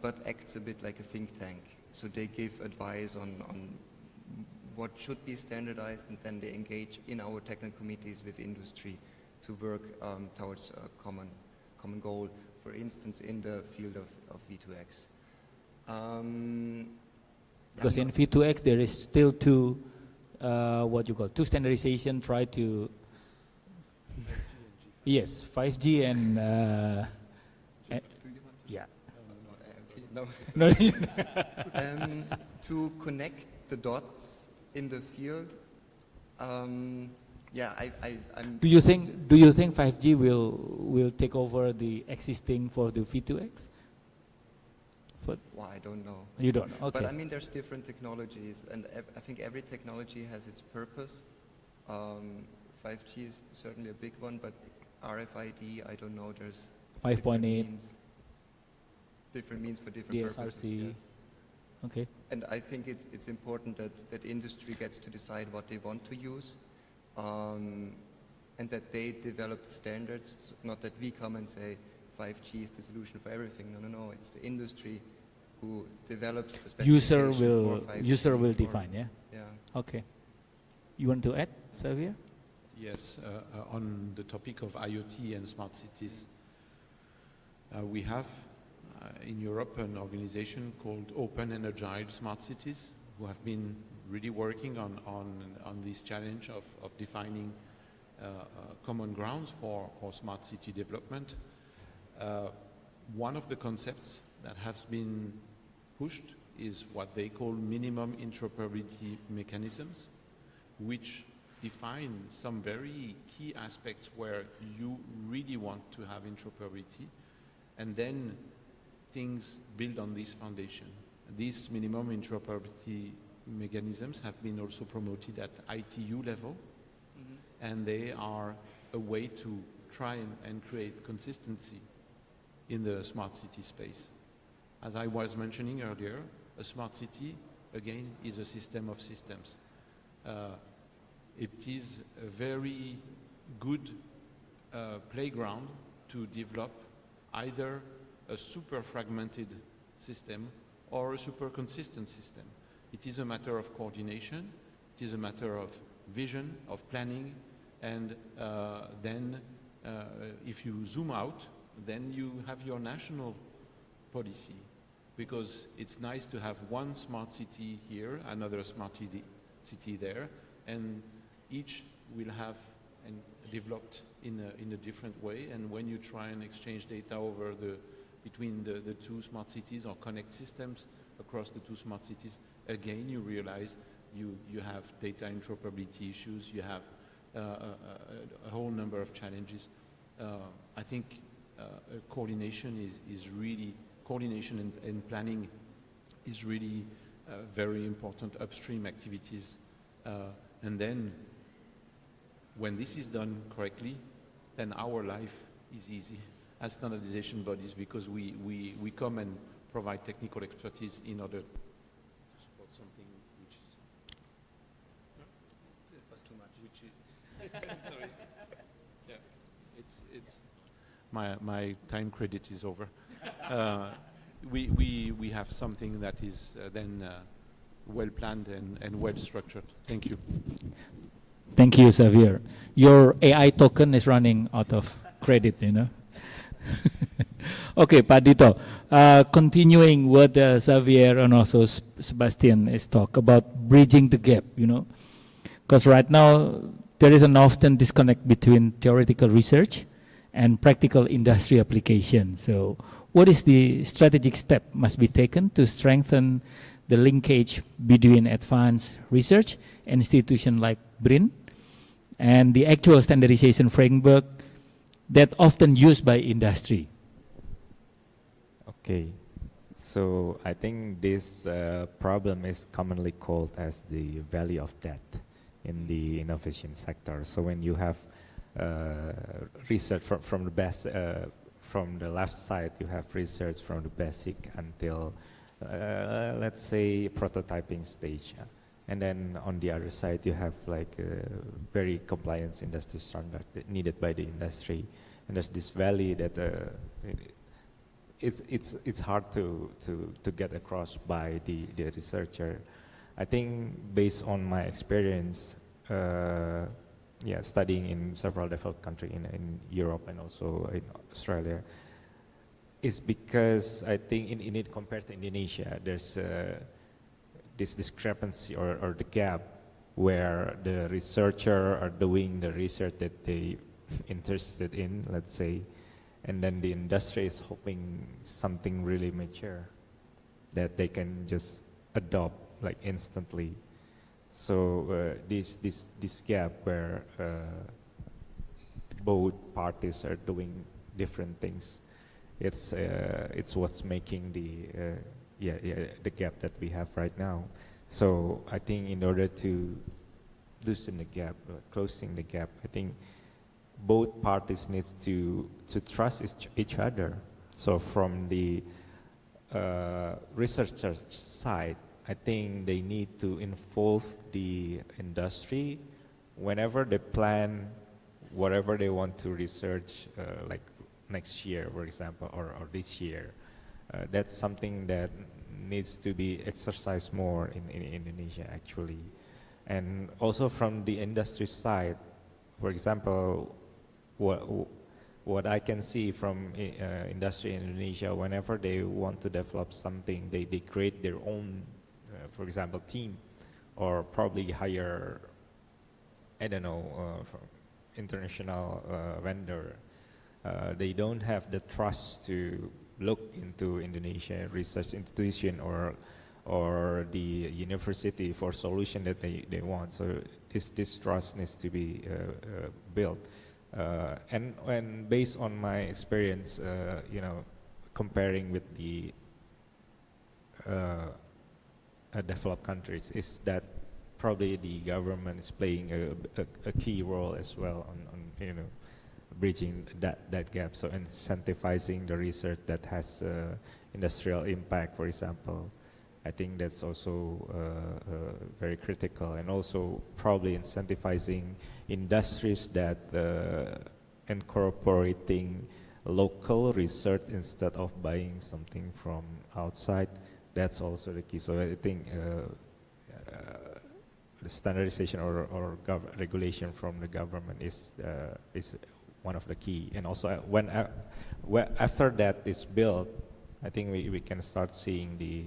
but acts a bit like a think tank. So they give advice on what should be standardized, and then they engage in our technical committees with industry to work towards a common goal, for instance, in the field of V2X. Because in V2X there is still two standardization, try to, yes, 5G and, yeah. No. To connect the dots in the field, yeah, I'm. Do you think 5G will take over the existing for the V2X? Well, I don't know. You don't know, okay. But I mean, there's different technologies, and I think every technology has its purpose. 5G is certainly a big one, but RFID, I don't know, there's 5.8. Different means for different purposes. Yes. Okay. And I think it's important that industry gets to decide what they want to use, and that they develop the standards, so not that we come and say 5G is the solution for everything. No, it's the industry who develops the specification for 5G. User will define, yeah? Yeah. Okay. You want to add, Xavier? Yes, on the topic of IoT and smart cities, we have in Europe an organization called Open and Agile Smart Cities, who have been really working on this challenge of defining common grounds for smart city development. One of the concepts that has been pushed is what they call minimum interoperability mechanisms, which define some very key aspects where you really want to have interoperability, and then things build on this foundation. These minimum interoperability mechanisms have been also promoted at ITU level, and they are a way to try and create consistency in the smart city space. As I was mentioning earlier, a smart city, again, is a system of systems. It is a very good playground to develop either a super fragmented system or a super consistent system. It is a matter of coordination, it is a matter of vision, of planning, and then if you zoom out, then you have your national policy, because it's nice to have one smart city here, another smart city there, and each will have and developed in a different way. And when you try and exchange data between the two smart cities or connect systems across the two smart cities, again you realize you have data interoperability issues, you have a whole number of challenges. I think coordination and planning is really very important upstream activities. And then when this is done correctly, then our life is easy as standardization bodies, because we come and provide technical expertise in order to support something which is... It was too much. Sorry. Yeah. my time credit is over. We have something that is then well planned and well structured. Thank you. Thank you, Xavier. Your AI token is running out of credit, you know. Okay, Pak Dito, continuing what Xavier and also Sebastian is talk about bridging the gap, you know, because right now there is an often disconnect between theoretical research and practical industry application. So what is the strategic step must be taken to strengthen the linkage between advanced research and institutions like BRIN and the actual standardization framework that often used by industry? Okay, so I think this problem is commonly called as the valley of death in the innovation sector. So when you have research from the best, from the left side, you have research from the basic until let's say prototyping stage, and then on the other side you have like very compliance industry standard needed by the industry, and there's this valley that it's hard to get across by the researcher. I think based on my experience, studying in several developed countries in Europe and also in Australia, is because I think in it compared to Indonesia, there's this discrepancy or the gap where the researcher are doing the research that they interested in, let's say, and then the industry is hoping something really mature that they can just adopt like instantly. So this gap where both parties are doing different things, it's what's making the gap that we have right now. So I think in order to loosen the gap, closing the gap, I think both parties need to trust each other. So from the researchers' side, I think they need to involve the industry whenever they plan whatever they want to research, like next year, for example, or this year. That's something that needs to be exercised more in Indonesia, actually. And also from the industry side, for example, what I can see from industry in Indonesia, whenever they want to develop something, they create their own, for example, team, or probably hire, I don't know, from international vendor. They don't have the trust to look into Indonesia research institution or the university for solution that they want. So this trust needs to be built. And based on my experience, you know, comparing with the developed countries, is that probably the government is playing a key role as well on you know, bridging that gap. So incentivizing the research that has industrial impact, for example, I think that's also very critical. And also probably incentivizing industries that incorporating local research instead of buying something from outside. That's also the key. So I think the standardization or regulation from the government is one of the key. And also when after that is built, I think we can start seeing the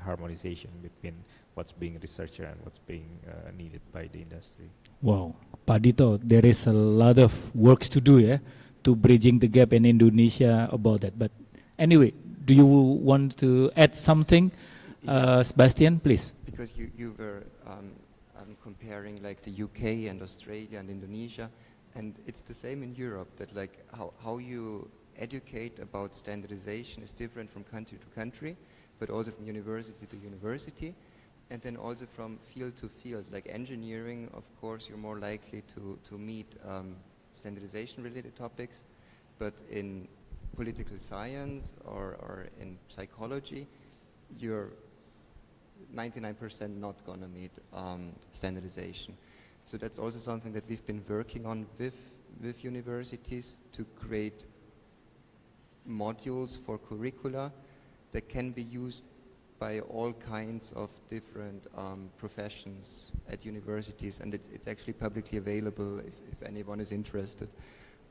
harmonization between what's being researched and what's being needed by the industry. Wow, Pak Dito, there is a lot of works to do, yeah, to bridging the gap in Indonesia about that. But anyway, do you want to add something, Sebastian, please? Because you were comparing like the UK and Australia and Indonesia, and it's the same in Europe, that like how you educate about standardization is different from country to country, but also from university to university, and then also from field to field. Like engineering, of course, you're more likely to meet standardization related topics, but in political science or in psychology, you're 99% not gonna meet standardization. So that's also something that we've been working on with with universities to create modules for curricula that can be used by all kinds of different professions at universities, and it's actually publicly available if anyone is interested.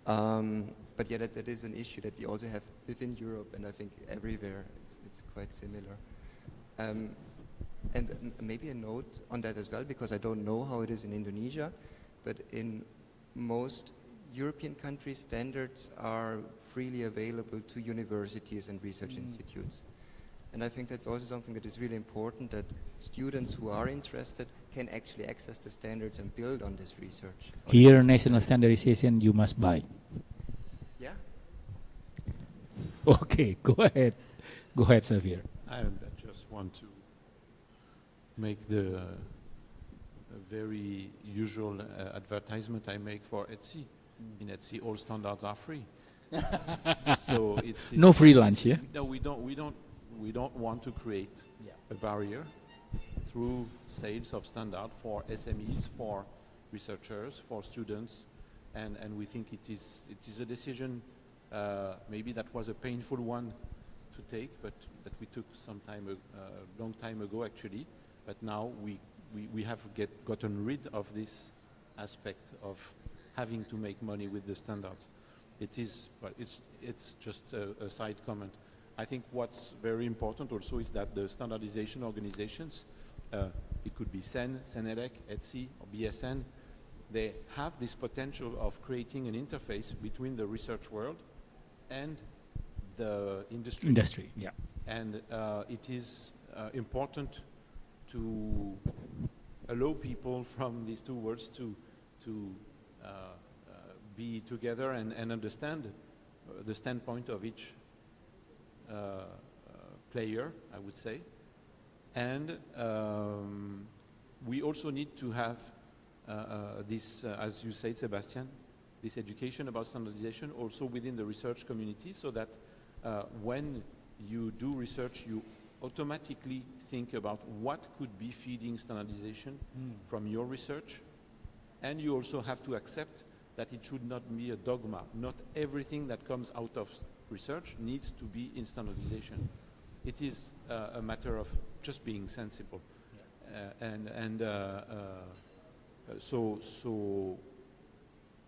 But yeah, that is an issue that we also have within Europe, and I think everywhere it's quite similar. And maybe a note on that as well, because I don't know how it is in Indonesia, but in most European countries, standards are freely available to universities and research institutes. And I think that's also something that is really important, that students who are interested can actually access the standards and build on this research. Here, national standardization, you must buy. Yeah. Okay, go ahead. Go ahead, Xavier. I just want to make the very usual advertisement I make for Etsy. In Etsy, all standards are free. So it's no free lunch, yeah? No, we don't want to create a barrier through sales of standard for SMEs, for researchers, for students, and we think it is a decision maybe that was a painful one to take, but that we took a long time ago actually. But now we have gotten rid of this aspect of having to make money with the standards. It's just a side comment. I think what's very important also is that the standardization organizations, it could be CEN, CENELEC, ETSI, or BSN, they have this potential of creating an interface between the research world and the industry. Industry, yeah. And it is important to allow people from these two worlds to be together and understand the standpoint of each player, I would say. And we also need to have this, as you said, Sebastian, this education about standardization also within the research community, so that when you do research, you automatically think about what could be feeding standardization from your research. And you also have to accept that it should not be a dogma. Not everything that comes out of research needs to be in standardization. It is a matter of just being sensible. So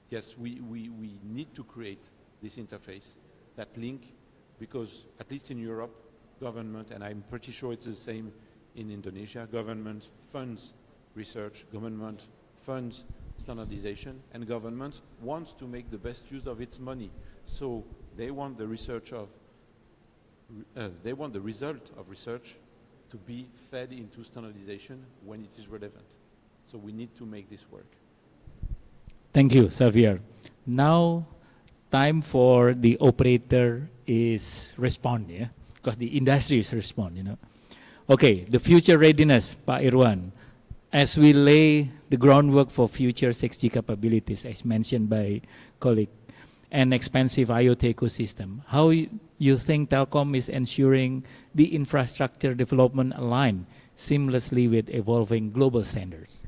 yes, we need to create this interface, that link, because at least in Europe, government, and I'm pretty sure it's the same in Indonesia, government funds research, government funds standardization, and government wants to make the best use of its money. So they want the research of, they want the result of research to be fed into standardization when it is relevant. So we need to make this work. Thank you, Xavier. Now, time for the operator is respond, yeah? Because the industry is respond, you know. Okay, the future readiness, Pak Irwan. As we lay the groundwork for future 6G capabilities, as mentioned by colleague, and expansive IoT ecosystem, how you think Telkom is ensuring the infrastructure development align seamlessly with evolving global standards?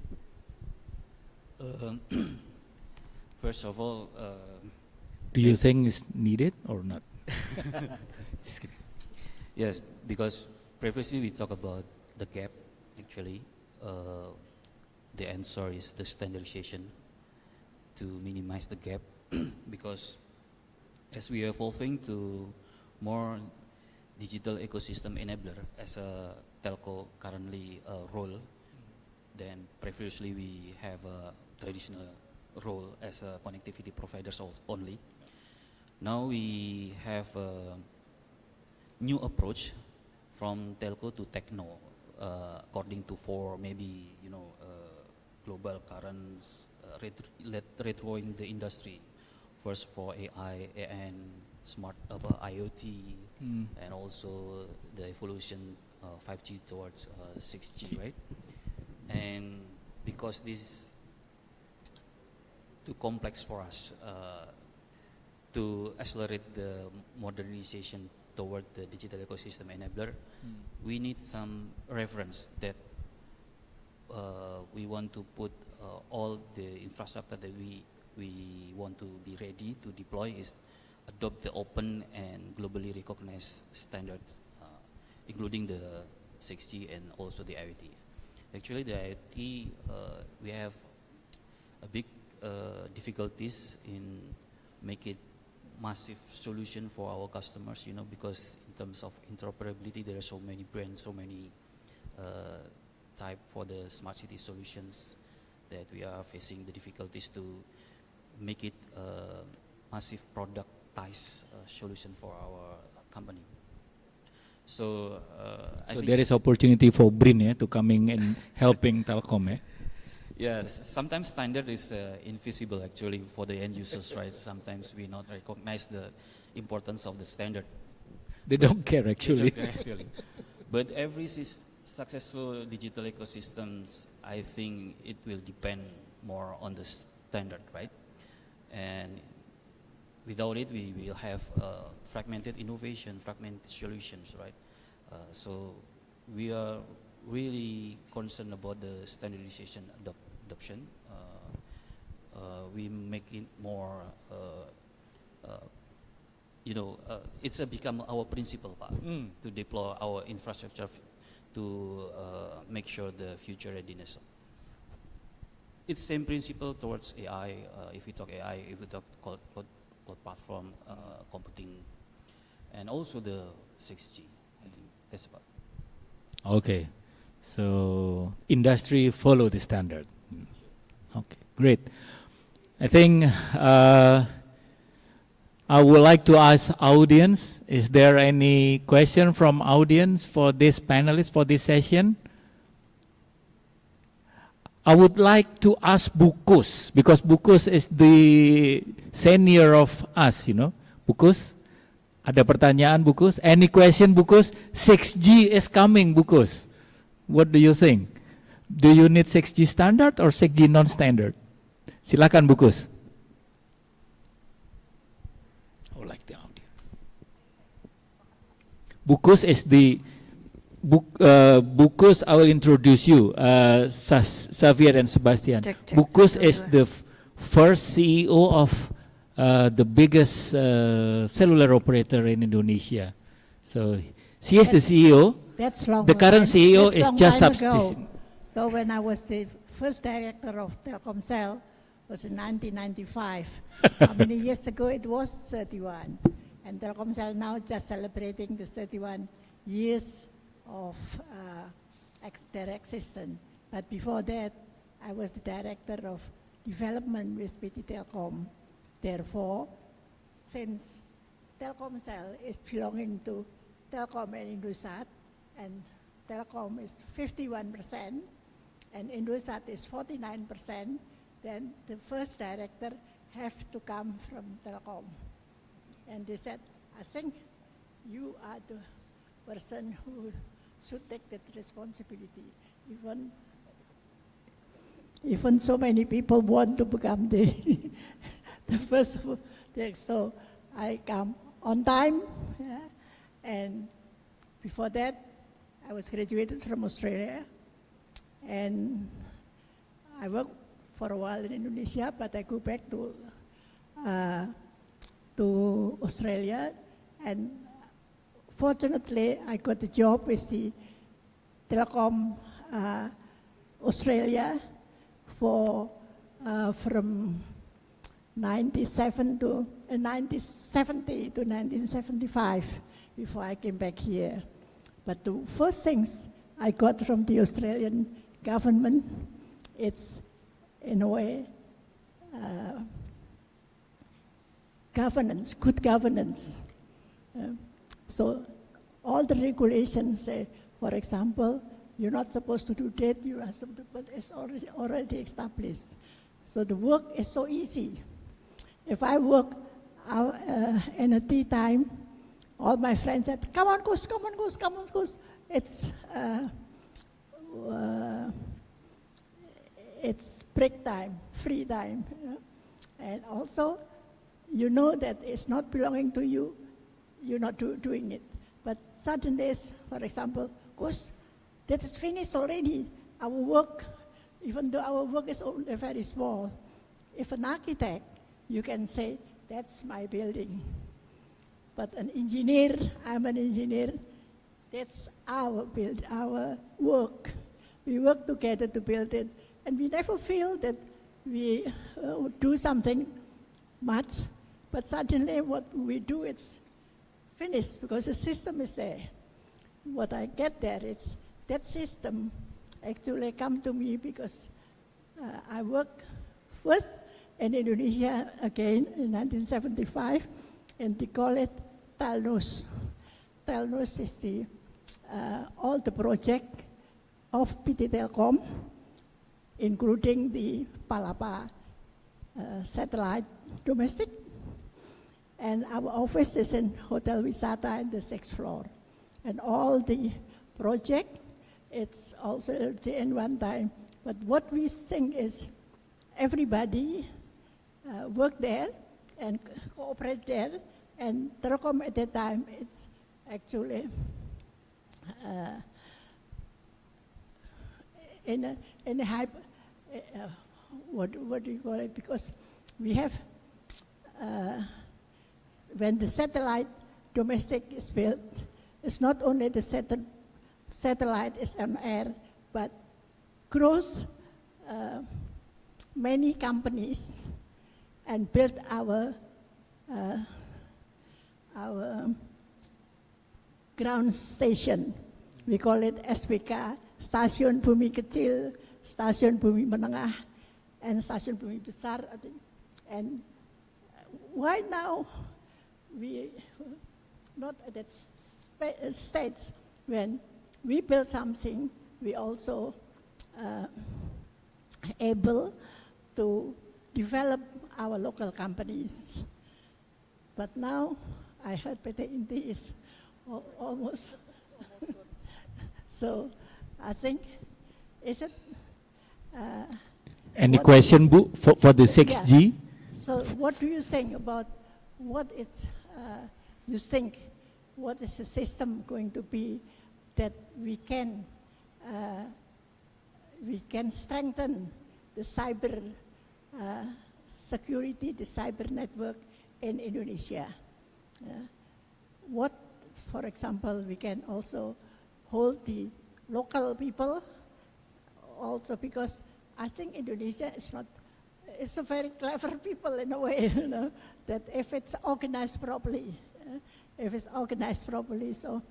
First of all, do you think it's needed or not? Yes, because previously we talked about the gap. Actually, the answer is the standardization to minimize the gap. Because as we are evolving to more digital ecosystem enabler as a telco currently role, then previously we have a traditional role as a connectivity providers only. Now we have a new approach from telco to techno, according to four maybe global currents retroing the industry. First for AI and smart IoT, and also the evolution 5G towards 6G, right? And because this is too complex for us to accelerate the modernization toward the digital ecosystem enabler, we need some reference that we want to put all the infrastructure that we we want to be ready to deploy is adopt the open and globally recognized standards, including the 6G and also the IoT. Actually, the IoT, we have a big difficulties in make it massive solution for our customers, you know, because in terms of interoperability, there are so many brands, so many type for the smart city solutions that we are facing the difficulties to make it a massive productized solution for our company. So, so there is opportunity for Brin to coming and helping Telkom. Yeah, sometimes standard is invisible actually for the end users, right? Sometimes we not recognize the importance of the standard. They don't care actually. They don't care actually. But every successful digital ecosystems, I think it will depend more on the standard, right? And without it, we will have fragmented innovation, fragmented solutions, right? So we are really concerned about the standardization adoption. We make it more, you know, it's become our principal part to deploy our infrastructure to make sure the future readiness. It's same principle towards AI. If we talk AI, if we talk cloud platform computing, and also the 6G. I think that's about. Okay, so industry follow the standard. Okay, great. I think I would like to ask audience, is there any question from audience for this panelist for this session? I would like to ask Bukus, because Bukus is the senior of us, you know. Bukus, ada pertanyaan Bukus? Any question Bukus? 6G is coming Bukus. What do you think? Do you need 6G standard or 6G non-standard? Silakan Bukus. Oh, like the audience. Bukus is the Bukus, I will introduce you, Xavier and Sebastian. Bukus is the first CEO of the biggest cellular operator in Indonesia. So she is the CEO. That's long. The current CEO is just substituting. So when I was the first director of Telkomsel, was in 1995. How many years ago? It was 31. And Telkomsel now just celebrating the 31 years of their existence. But before that, I was the director of development with PT Telkom. Therefore, since Telkomsel is belonging to Telkom and Indosat, and Telkom is 51%, and Indosat is 49%, then the first director have to come from Telkom. And they said, I think you are the person who should take that responsibility. Even so many people want to become the first. So I come on time, yeah. And before that, I was graduated from Australia, and I worked for a while in Indonesia, but I go back to Australia, and fortunately, I got a job with the Telecom Australia for from 1970 to 1975 before I came back here. But the first things I got from the Australian government, it's in a way governance, good governance. So all the regulations say, for example, you're not supposed to do that, you are supposed to, but it's already established. So the work is so easy. If I work in a tea time, all my friends said, come on, Kus, come on, Kus, come on, Kus. It's break time, free time. You know? And also, you know that it's not belonging to you, you're not doing it. But certain days, for example, Kus, that is finished already. Our work, even though our work is only very small, If an architect, you can say, that's my building. But an engineer, I'm an engineer, that's our work. We work together to build it, and we never feel that we do something much, but suddenly what we do, it's finished because the system is there. What I get there, it's that system actually come to me because I work first in Indonesia again in 1975, and they call it Telnus. Telnus is the all the project of PT Telkom, including the Palapa satellite domestic, and our office is in Hotel Wisata in the 6th floor. And all the project, it's also in one time. But what we think is everybody work there and cooperate there, and Telkom at that time, it's actually in a high, what do you call it? Because we have, when the satellite domestic is built, it's not only the satellite is on air, but cross many companies and build our ground station. We call it SPK, Stasiun Bumi Kecil, Stasiun Bumi Menengah, and Stasiun Bumi Besar, I think. And why now we not at that stage when we build something, we also able to develop our local companies. But now I heard PT Inti is almost so I think, is it? Any question, Bu, for the 6G? Yeah. So what do you think about what it's, you think, what is the system going to be that we can strengthen the cyber security, the cyber network in Indonesia? What, for example, we can also hold the local people also, because I think Indonesia is not, it's a very clever people in a way, you know, that if it's organized properly, so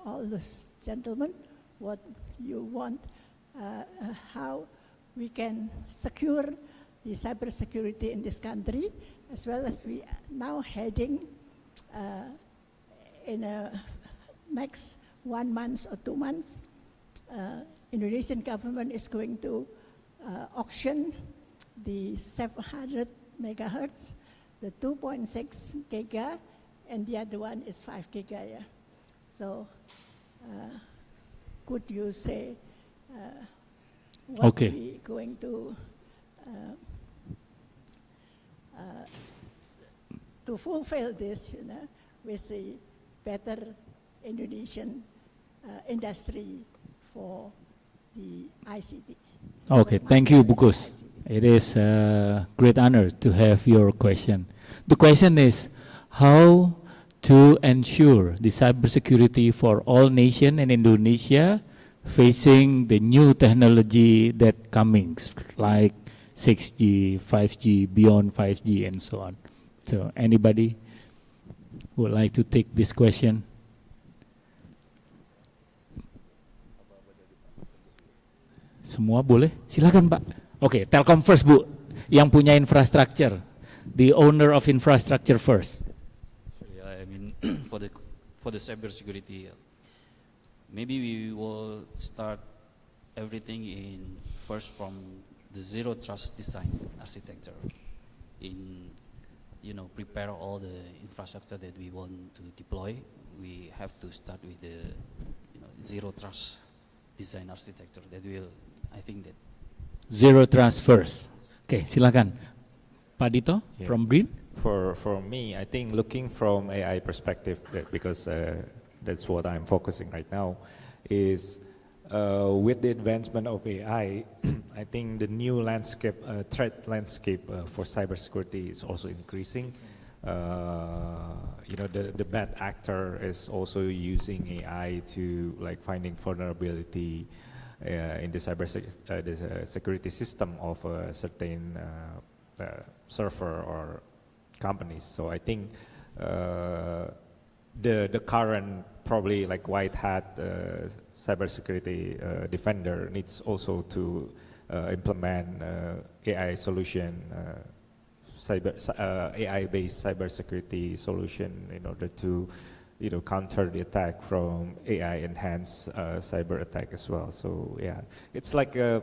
all those gentlemen, what you want, how we can secure the cybersecurity in this country, as well as we now heading in a next 1 month or 2 months, Indonesian government is going to auction the 700 megahertz, the 2.6 giga, and the other one is 5 giga. Yeah. So, could you say what we going to fulfill this, you know, with the better Indonesian industry for the ICT. Okay, thank you, Bukus. It is a great honor to have your question. The question is how to ensure the cybersecurity for all nations in Indonesia facing the new technology that coming, like 6G, 5G, beyond 5G, and so on. So anybody would like to take this question? Semua boleh? Silakan, Pak. Oke, Telkom first, Bu. Yang punya infrastructure. The owner of infrastructure first. Yeah, I mean, for the cybersecurity, maybe we will start everything in first from the zero trust design architecture. In, you know, prepare all the infrastructure that we want to deploy. We have to start with the, you know, zero trust design architecture. That will, I think that. Zero trust first. Okay, silakan. Pak Dito, from BRIN. For me, I think looking from AI perspective, because that's what I'm focusing right now, is with the advancement of AI, I think the new landscape, threat landscape for cybersecurity is also increasing. You know, the bad actor is also using AI to like finding vulnerability in the security system of a certain server or companies. So I think the current probably like white hat cybersecurity defender needs also to implement AI solution, AI-based cybersecurity solution in order to, you know, counter the attack from AI-enhanced cyber attack as well. So yeah, it's like the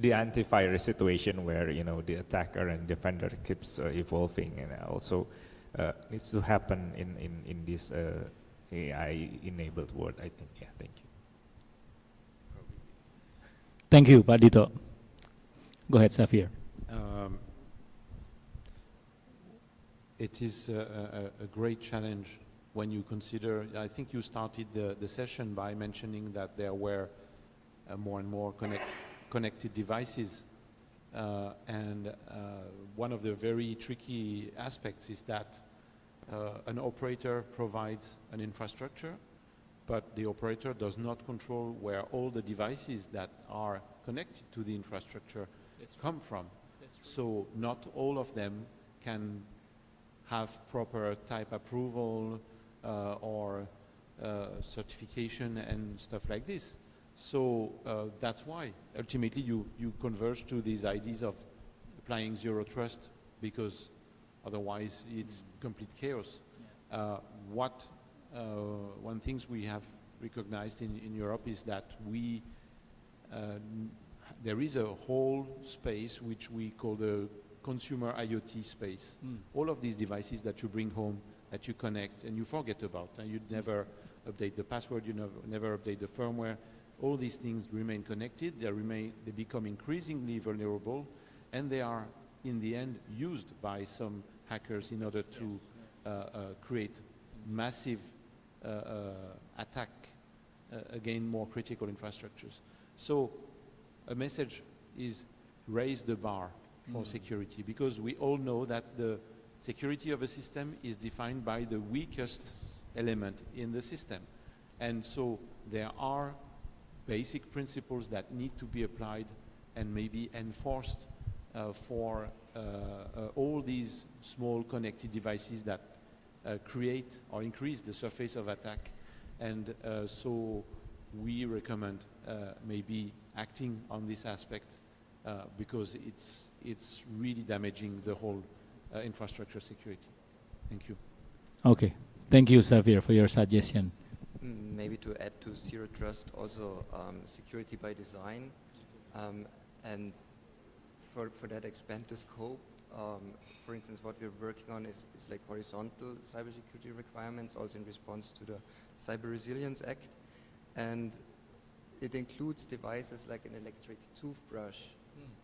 antivirus situation where, you know, the attacker and defender keeps evolving, and also needs to happen in this AI-enabled world, I think. Yeah, thank you. Thank you, Pak Dito. Go ahead, Xavier. It is a great challenge when you consider, I think you started the session by mentioning that there were more and more connected devices. And one of the very tricky aspects is that an operator provides an infrastructure, but the operator does not control where all the devices that are connected to the infrastructure come from. So not all of them can have proper type approval or certification and stuff like this. So that's why ultimately you converge to these ideas of applying zero trust, because otherwise it's complete chaos. One things we have recognized in Europe is that there is a whole space which we call the consumer IoT space. All of these devices that you bring home, that you connect and you forget about, and you never update the password, you never update the firmware. All these things remain connected, they become increasingly vulnerable, and they are in the end used by some hackers in order to create massive attack against more critical infrastructures. So a message is raise the bar for security, because we all know that the security of a system is defined by the weakest element in the system. And so there are basic principles that need to be applied and maybe enforced for all these small connected devices that create or increase the surface of attack. And so we recommend maybe acting on this aspect because it's really damaging the whole infrastructure security. Thank you. Okay, thank you, Xavier, for your suggestion. Maybe to add to zero trust, also security by design, and for that expand the scope. For instance, what we're working on is like horizontal cybersecurity requirements, also in response to the Cyber Resilience Act, and it includes devices like an electric toothbrush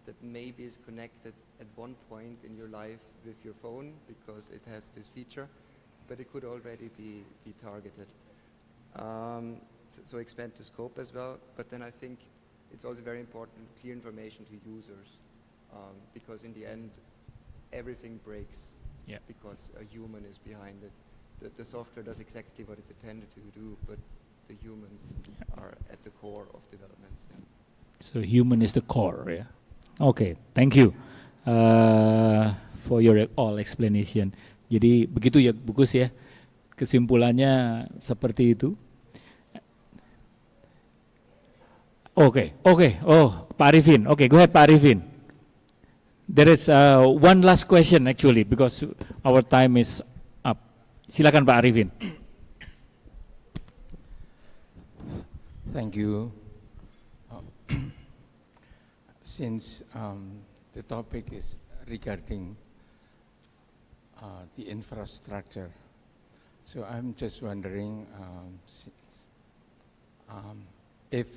that maybe is connected at one point in your life with your phone because it has this feature, but it could already be targeted. So expand the scope as well, but then I think it's also very important clear information to users, because in the end everything breaks because a human is behind it. The software does exactly what it's intended to do, but the humans are at the core of developments. So human is the core, yeah. Okay, thank you for your all explanation. Jadi begitu ya, Bukus ya. Kesimpulannya seperti itu. Okay. Oh, Pak Arifin. Okay, go ahead, Pak Arifin. There is one last question actually because our time is up. Silakan Pak Arifin. Thank you. Since the topic is regarding the infrastructure, so I'm just wondering if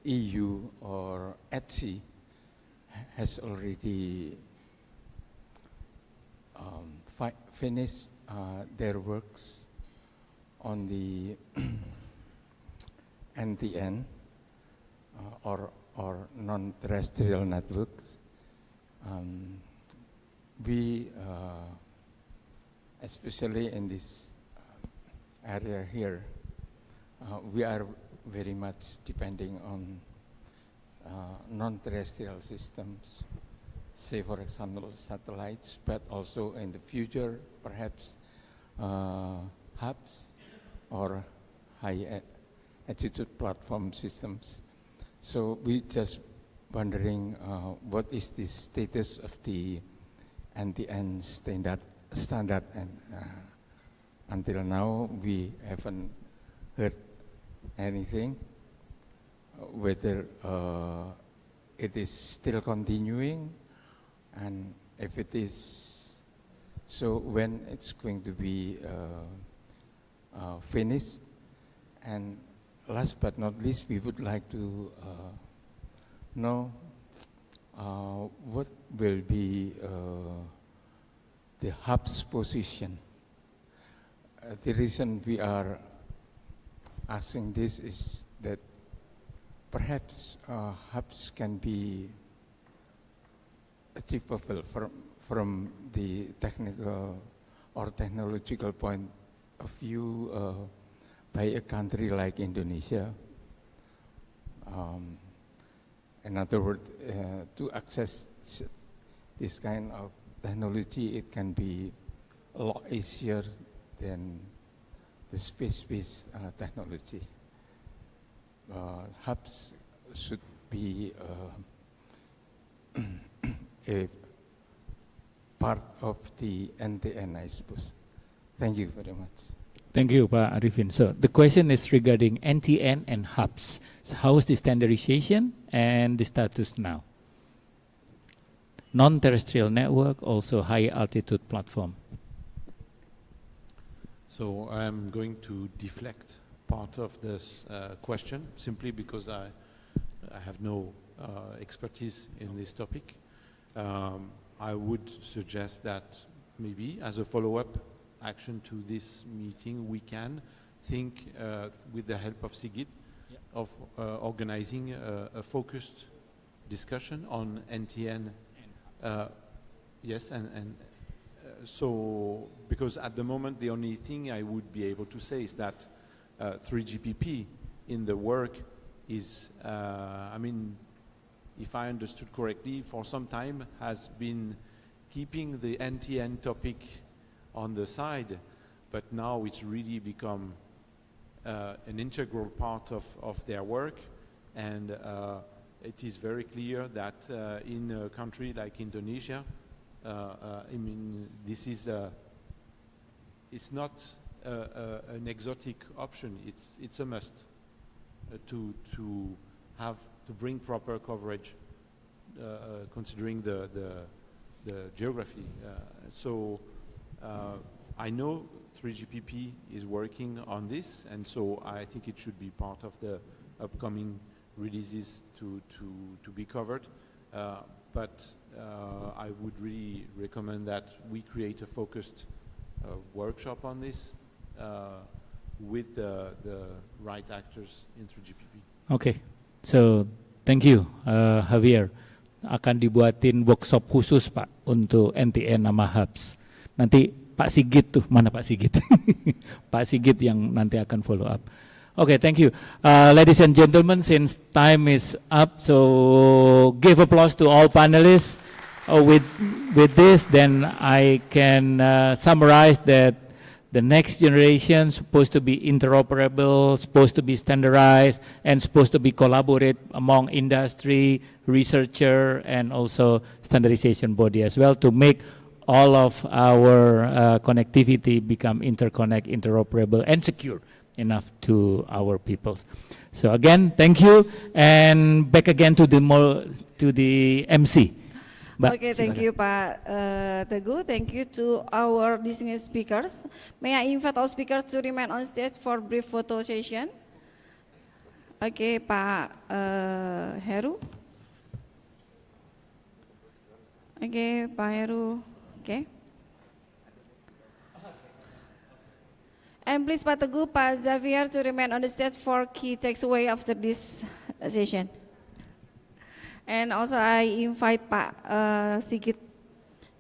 EU or ETSI has already finished their works on the NTN or non-terrestrial networks. We, especially in this area here, we are very much depending on non-terrestrial systems, say for example satellites, but also in the future perhaps hubs or high altitude platform systems. So we just wondering what is the status of the NTN standard, and until now we haven't heard anything, whether it is still continuing, and if it is, so when it's going to be finished. And last but not least, we would like to know what will be the hub's position. The reason we are asking this is that perhaps hubs can be achievable from the technical or technological point of view by a country like Indonesia. In other words, to access this kind of technology, it can be a lot easier than the space-based technology. Hubs should be a part of the NTN, I suppose. Thank you very much. Thank you, Pak Arifin. So the question is regarding NTN and hubs. So how is the standardization and the status now? Non-terrestrial network, also high altitude platform. So I'm going to deflect part of this question simply because I have no expertise in this topic. I would suggest that maybe as a follow-up action to this meeting, we can think with the help of Sigit of organizing a focused discussion on NTN. Yes, and so because at the moment the only thing I would be able to say is that 3GPP in the work is, I mean, if I understood correctly, for some time has been keeping the NTN topic on the side, but now it's really become an integral part of their work, and it is very clear that in a country like Indonesia, I mean, this is it's not an exotic option. It's a must to bring proper coverage, considering the geography. So I know 3GPP is working on this, and so I think it should be part of the upcoming releases to be covered. But I would really recommend that we create a focused workshop on this with the right actors in 3GPP. Okay, so thank you, Javier. Akan dibuatin workshop khusus, Pak, untuk NTN sama hubs. Nanti Pak Sigit tuh, mana Pak Sigit? Pak Sigit yang nanti akan follow up. Okay, thank you. Ladies and gentlemen, since time is up, so give applause to all panelists. With this, then I can summarize that the next generation supposed to be interoperable, supposed to be standardized, and supposed to be collaborate among industry, researcher, and also standardization body as well to make all of our connectivity become interconnect, interoperable, and secure enough to our peoples. So again, thank you, and back again to the MC. Mbak, Okay, thank you Pak Teguh. Thank you to our distinguished speakers. May I invite all speakers to remain on stage for brief photo session. Okay, Pak Heru. Okay, Pak Heru. Okay. And please Pak Teguh, Pak Xavier to remain on the stage for key takeaway after this session. And also I invite Pak Sigit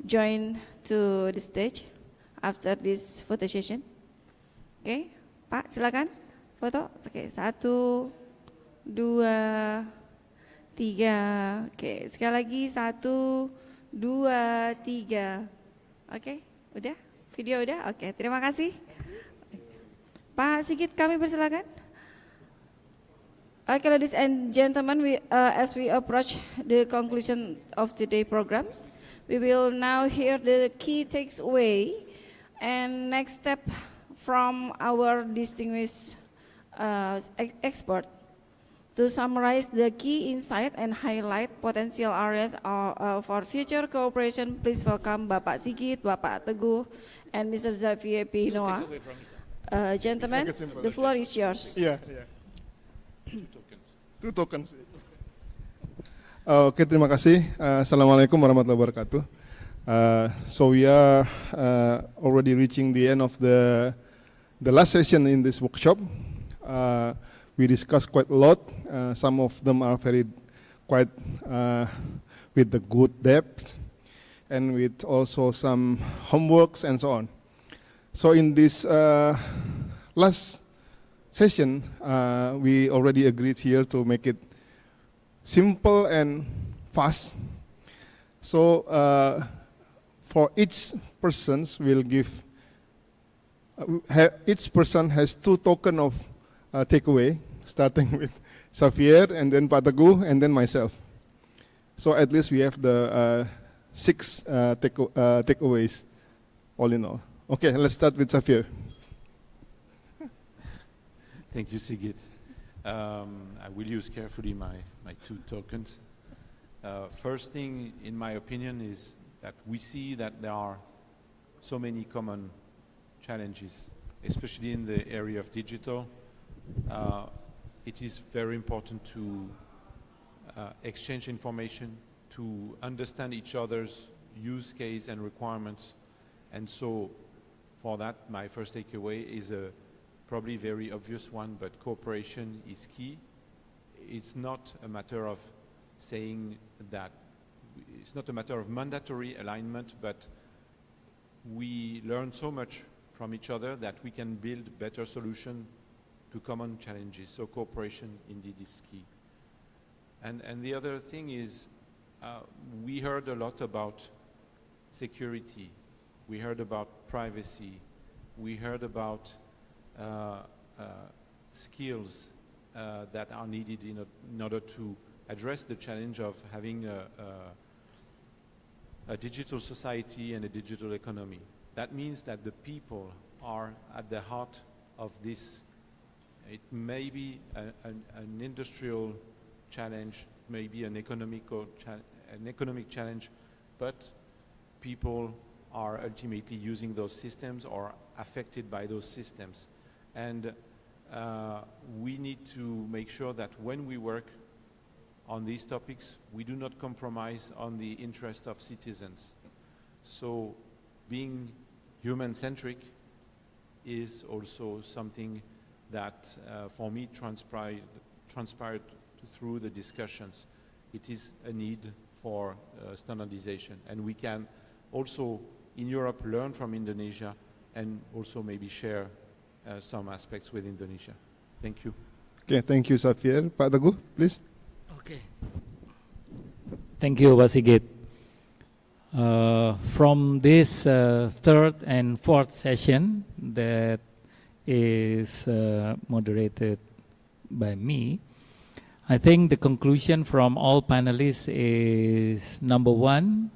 join to the stage after this photo session. Oke, Pak silakan foto. Oke, 1, 2, 3. Oke, sekali lagi 1, 2, 3. Oke, udah? Video udah? Oke, terima kasih. Pak Sigit, kami persilakan. Okay, ladies and gentlemen, as we approach the conclusion of today's programs, we will now hear the key takeaway and next step from our distinguished expert. To summarize the key insight and highlight potential areas for future cooperation, please welcome Bapak Sigit, Bapak Teguh, and Mr. Xavier Pinoa. Gentlemen, the floor is yours. Yeah. 2 tokens. Oke, terima kasih. Assalamualaikum warahmatullahi wabarakatuh. So we are already reaching the end of the last session in this workshop. We discussed quite a lot. Some of them are quite with the good depth, and with also some homeworks and so on. So in this last session, we already agreed here to make it simple and fast. So for each person, we'll give, each person has 2 tokens of takeaway, starting with Xavier, and then Pak Teguh, and then myself. So at least we have the 6 takeaways, all in all. Okay, let's start with Xavier. Thank you, Sigit. I will use carefully my 2 tokens. First thing, in my opinion, is that we see that there are so many common challenges, especially in the area of digital. It is very important to exchange information, to understand each other's use case and requirements. And so for that, my first takeaway is a probably very obvious one, but cooperation is key. It's not a matter of saying that, it's not a matter of mandatory alignment, but we learn so much from each other that we can build better solutions to common challenges. So cooperation indeed is key. And the other thing is, we heard a lot about security. We heard about privacy. We heard about skills that are needed in order to address the challenge of having a digital society and a digital economy. That means that the people are at the heart of this. It may be an industrial challenge, maybe an economic challenge, but people are ultimately using those systems or affected by those systems. And we need to make sure that when we work on these topics, we do not compromise on the interest of citizens. So being human-centric is also something that for me transpired through the discussions. It is a need for standardization, and we can also in Europe learn from Indonesia and also maybe share some aspects with Indonesia. Thank you. Okay, thank you, Xavier. Pak Teguh, please. Okay. Thank you, Pak Sigit. From this 3rd and 4th session that is moderated by me, I think the conclusion from all panelists is, number 1,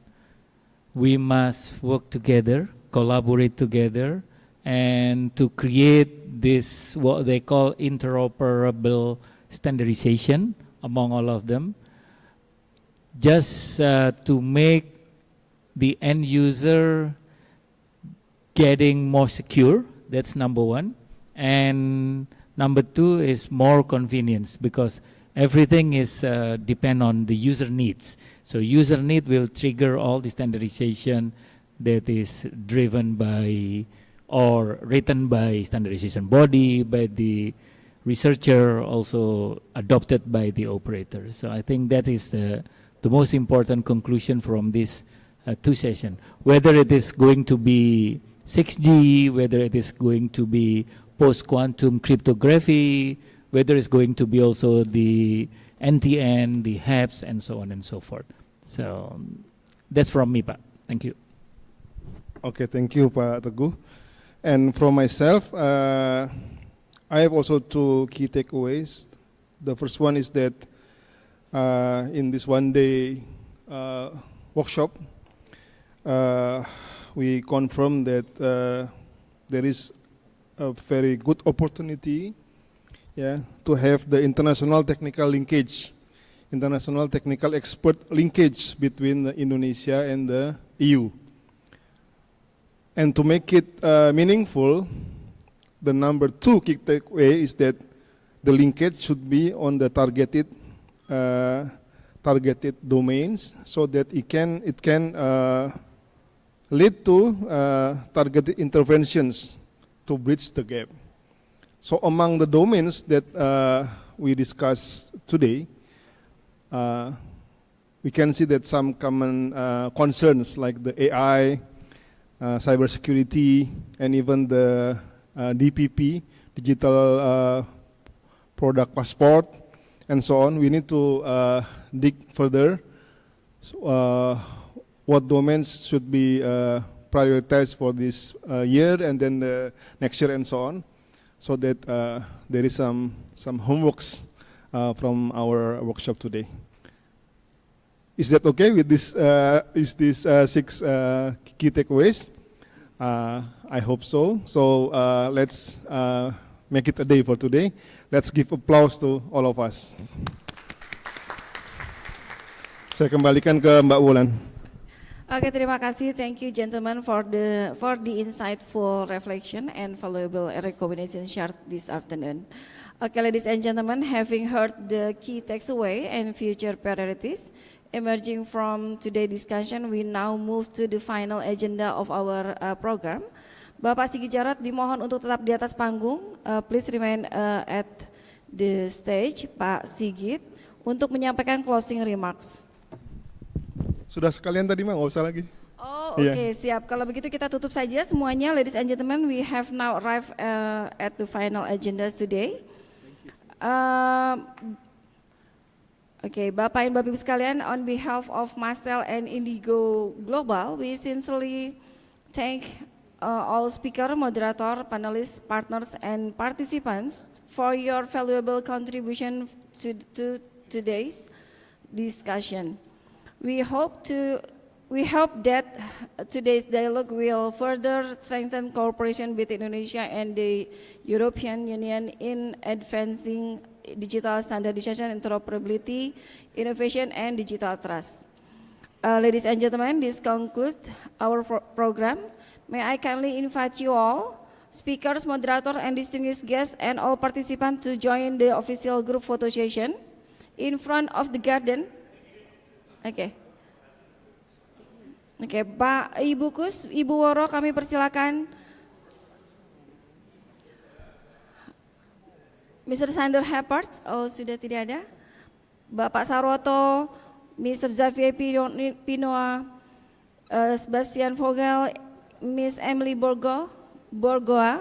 we must work together, collaborate together, and to create this, what they call interoperable standardization among all of them, just to make the end user getting more secure. That's number 1. And number 2 is more convenience, because everything is depend on the user needs. So user need will trigger all the standardization that is driven by or written by standardization body, by the researcher, also adopted by the operator. So I think that is the most important conclusion from this 2 sessions. Whether it is going to be 6G, whether it is going to be post-quantum cryptography, whether it's going to be also the NTN, the HAPS, and so on and so forth. So that's from me, Pak. Thank you. Okay, thank you, Pak Teguh. And from myself, I have also 2 key takeaways. The first one is that in this one-day workshop, we confirm that there is a very good opportunity, to have the international technical linkage, international technical expert linkage between Indonesia and the EU. And to make it meaningful, the number 2 key takeaway is that the linkage should be on the targeted domains, so that it can lead to targeted interventions to bridge the gap. So among the domains that we discussed today, we can see that some common concerns like the AI, cybersecurity, and even the DPP, digital product passport, and so on. We need to dig further. What domains should be prioritized for this year and then the next year and so on, so that there is some homeworks from our workshop today. Is that okay with this? Is this 6 key takeaways? I hope so. So let's make it a day for today. Let's give applause to all of us. Saya kembalikan ke Mbak Wulan. Okay, terima kasih. Thank you, gentlemen, for the insightful reflection and valuable recommendations shared this afternoon. Okay, ladies and gentlemen, having heard the key takeaway and future priorities emerging from today's discussion, we now move to the final agenda of our program. Bapak Sigit Jarot dimohon untuk tetap di atas panggung. Please remain at the stage, Pak Sigit, untuk menyampaikan closing remarks. Sudah sekalian tadi mah, nggak usah lagi. Oh, oke, siap. Kalau begitu kita tutup saja semuanya, ladies and gentlemen. We have now arrived at the final agenda today. Oke, Bapak dan Bapak sekalian, on behalf of Mastel and Indigo Global, we sincerely thank all speaker, moderator, panelists, partners, and participants for your valuable contribution to today's discussion. We hope that today's dialogue will further strengthen cooperation between Indonesia and the European Union in advancing digital standardization, interoperability, innovation, and digital trust. Ladies and gentlemen, this concludes our program. May I kindly invite you all, speakers, moderators, and distinguished guests, and all participants to join the official group photo session in front of the garden. Oke. Oke, Pak Ibu Kus, Ibu Woro, kami persilakan. Mr. Sander Heppert, oh sudah tidak ada. Bapak Sarwoto, Mr. Xavier Pinoa, Sebastian Vogel, Miss Emily Borgoa,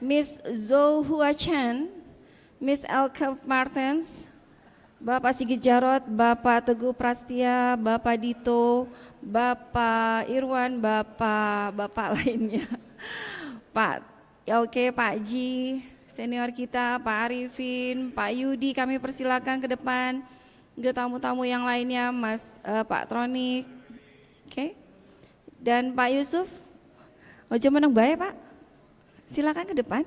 Miss Zhou Hua Chen, Miss Elke Martens, Bapak Sigit Jarot, Bapak Teguh Prastia, Bapak Dito, Bapak Irwan, Bapak lainnya, Pak Ji, senior kita, Pak Arifin, Pak Yudi, kami persilakan ke depan, ke tamu-tamu yang lainnya, Pak Tronik, oke, dan Pak Yusuf, ojo menang baik Pak, silakan ke depan,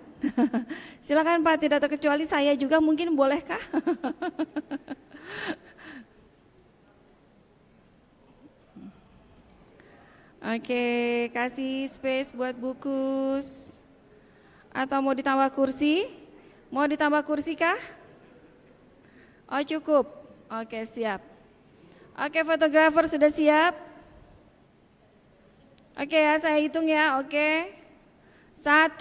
silakan Pak, tidak terkecuali saya juga mungkin bolehkah? Oke, kasih space buat bukus. Atau mau ditambah kursi? Mau ditambah kursi kah? Oh cukup. Oke, siap. Oke, fotografer sudah siap? Oke ya, saya hitung ya. Oke. 1,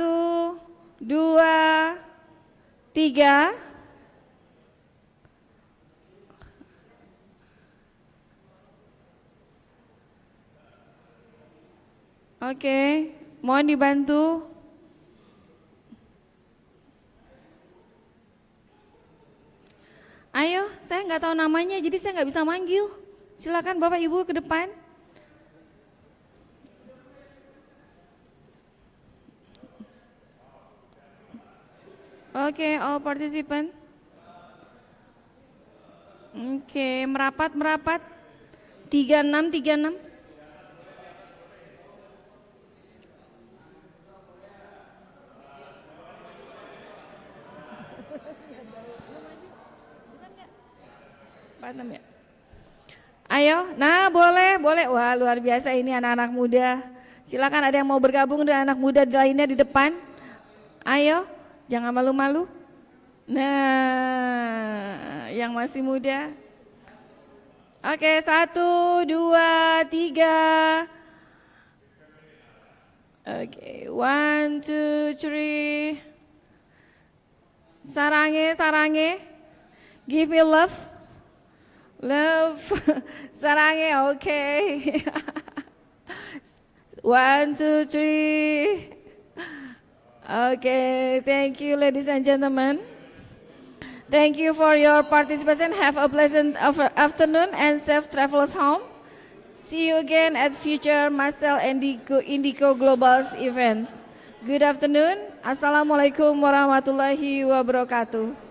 2, 3. Oke, mohon dibantu. Ayo, saya nggak tahu namanya, jadi saya nggak bisa manggil. Silakan Bapak Ibu ke depan. Oke, all participant. Oke, merapat. 36. Ya. Ayo, nah boleh. Wah luar biasa ini anak-anak muda. Silakan ada yang mau bergabung dengan anak muda lainnya di depan. Ayo, jangan malu-malu. Nah, yang masih muda. Oke, 1, 2, 3. Oke, 1, 2, 3. Sarange. Give me love. Love, sarange, okay. 1, 2, 3. Okay, thank you ladies and gentlemen. Thank you for your participation. Have a pleasant afternoon and safe travels home. See you again at future Mastel Indico Global events. Good afternoon. Assalamualaikum warahmatullahi wabarakatuh.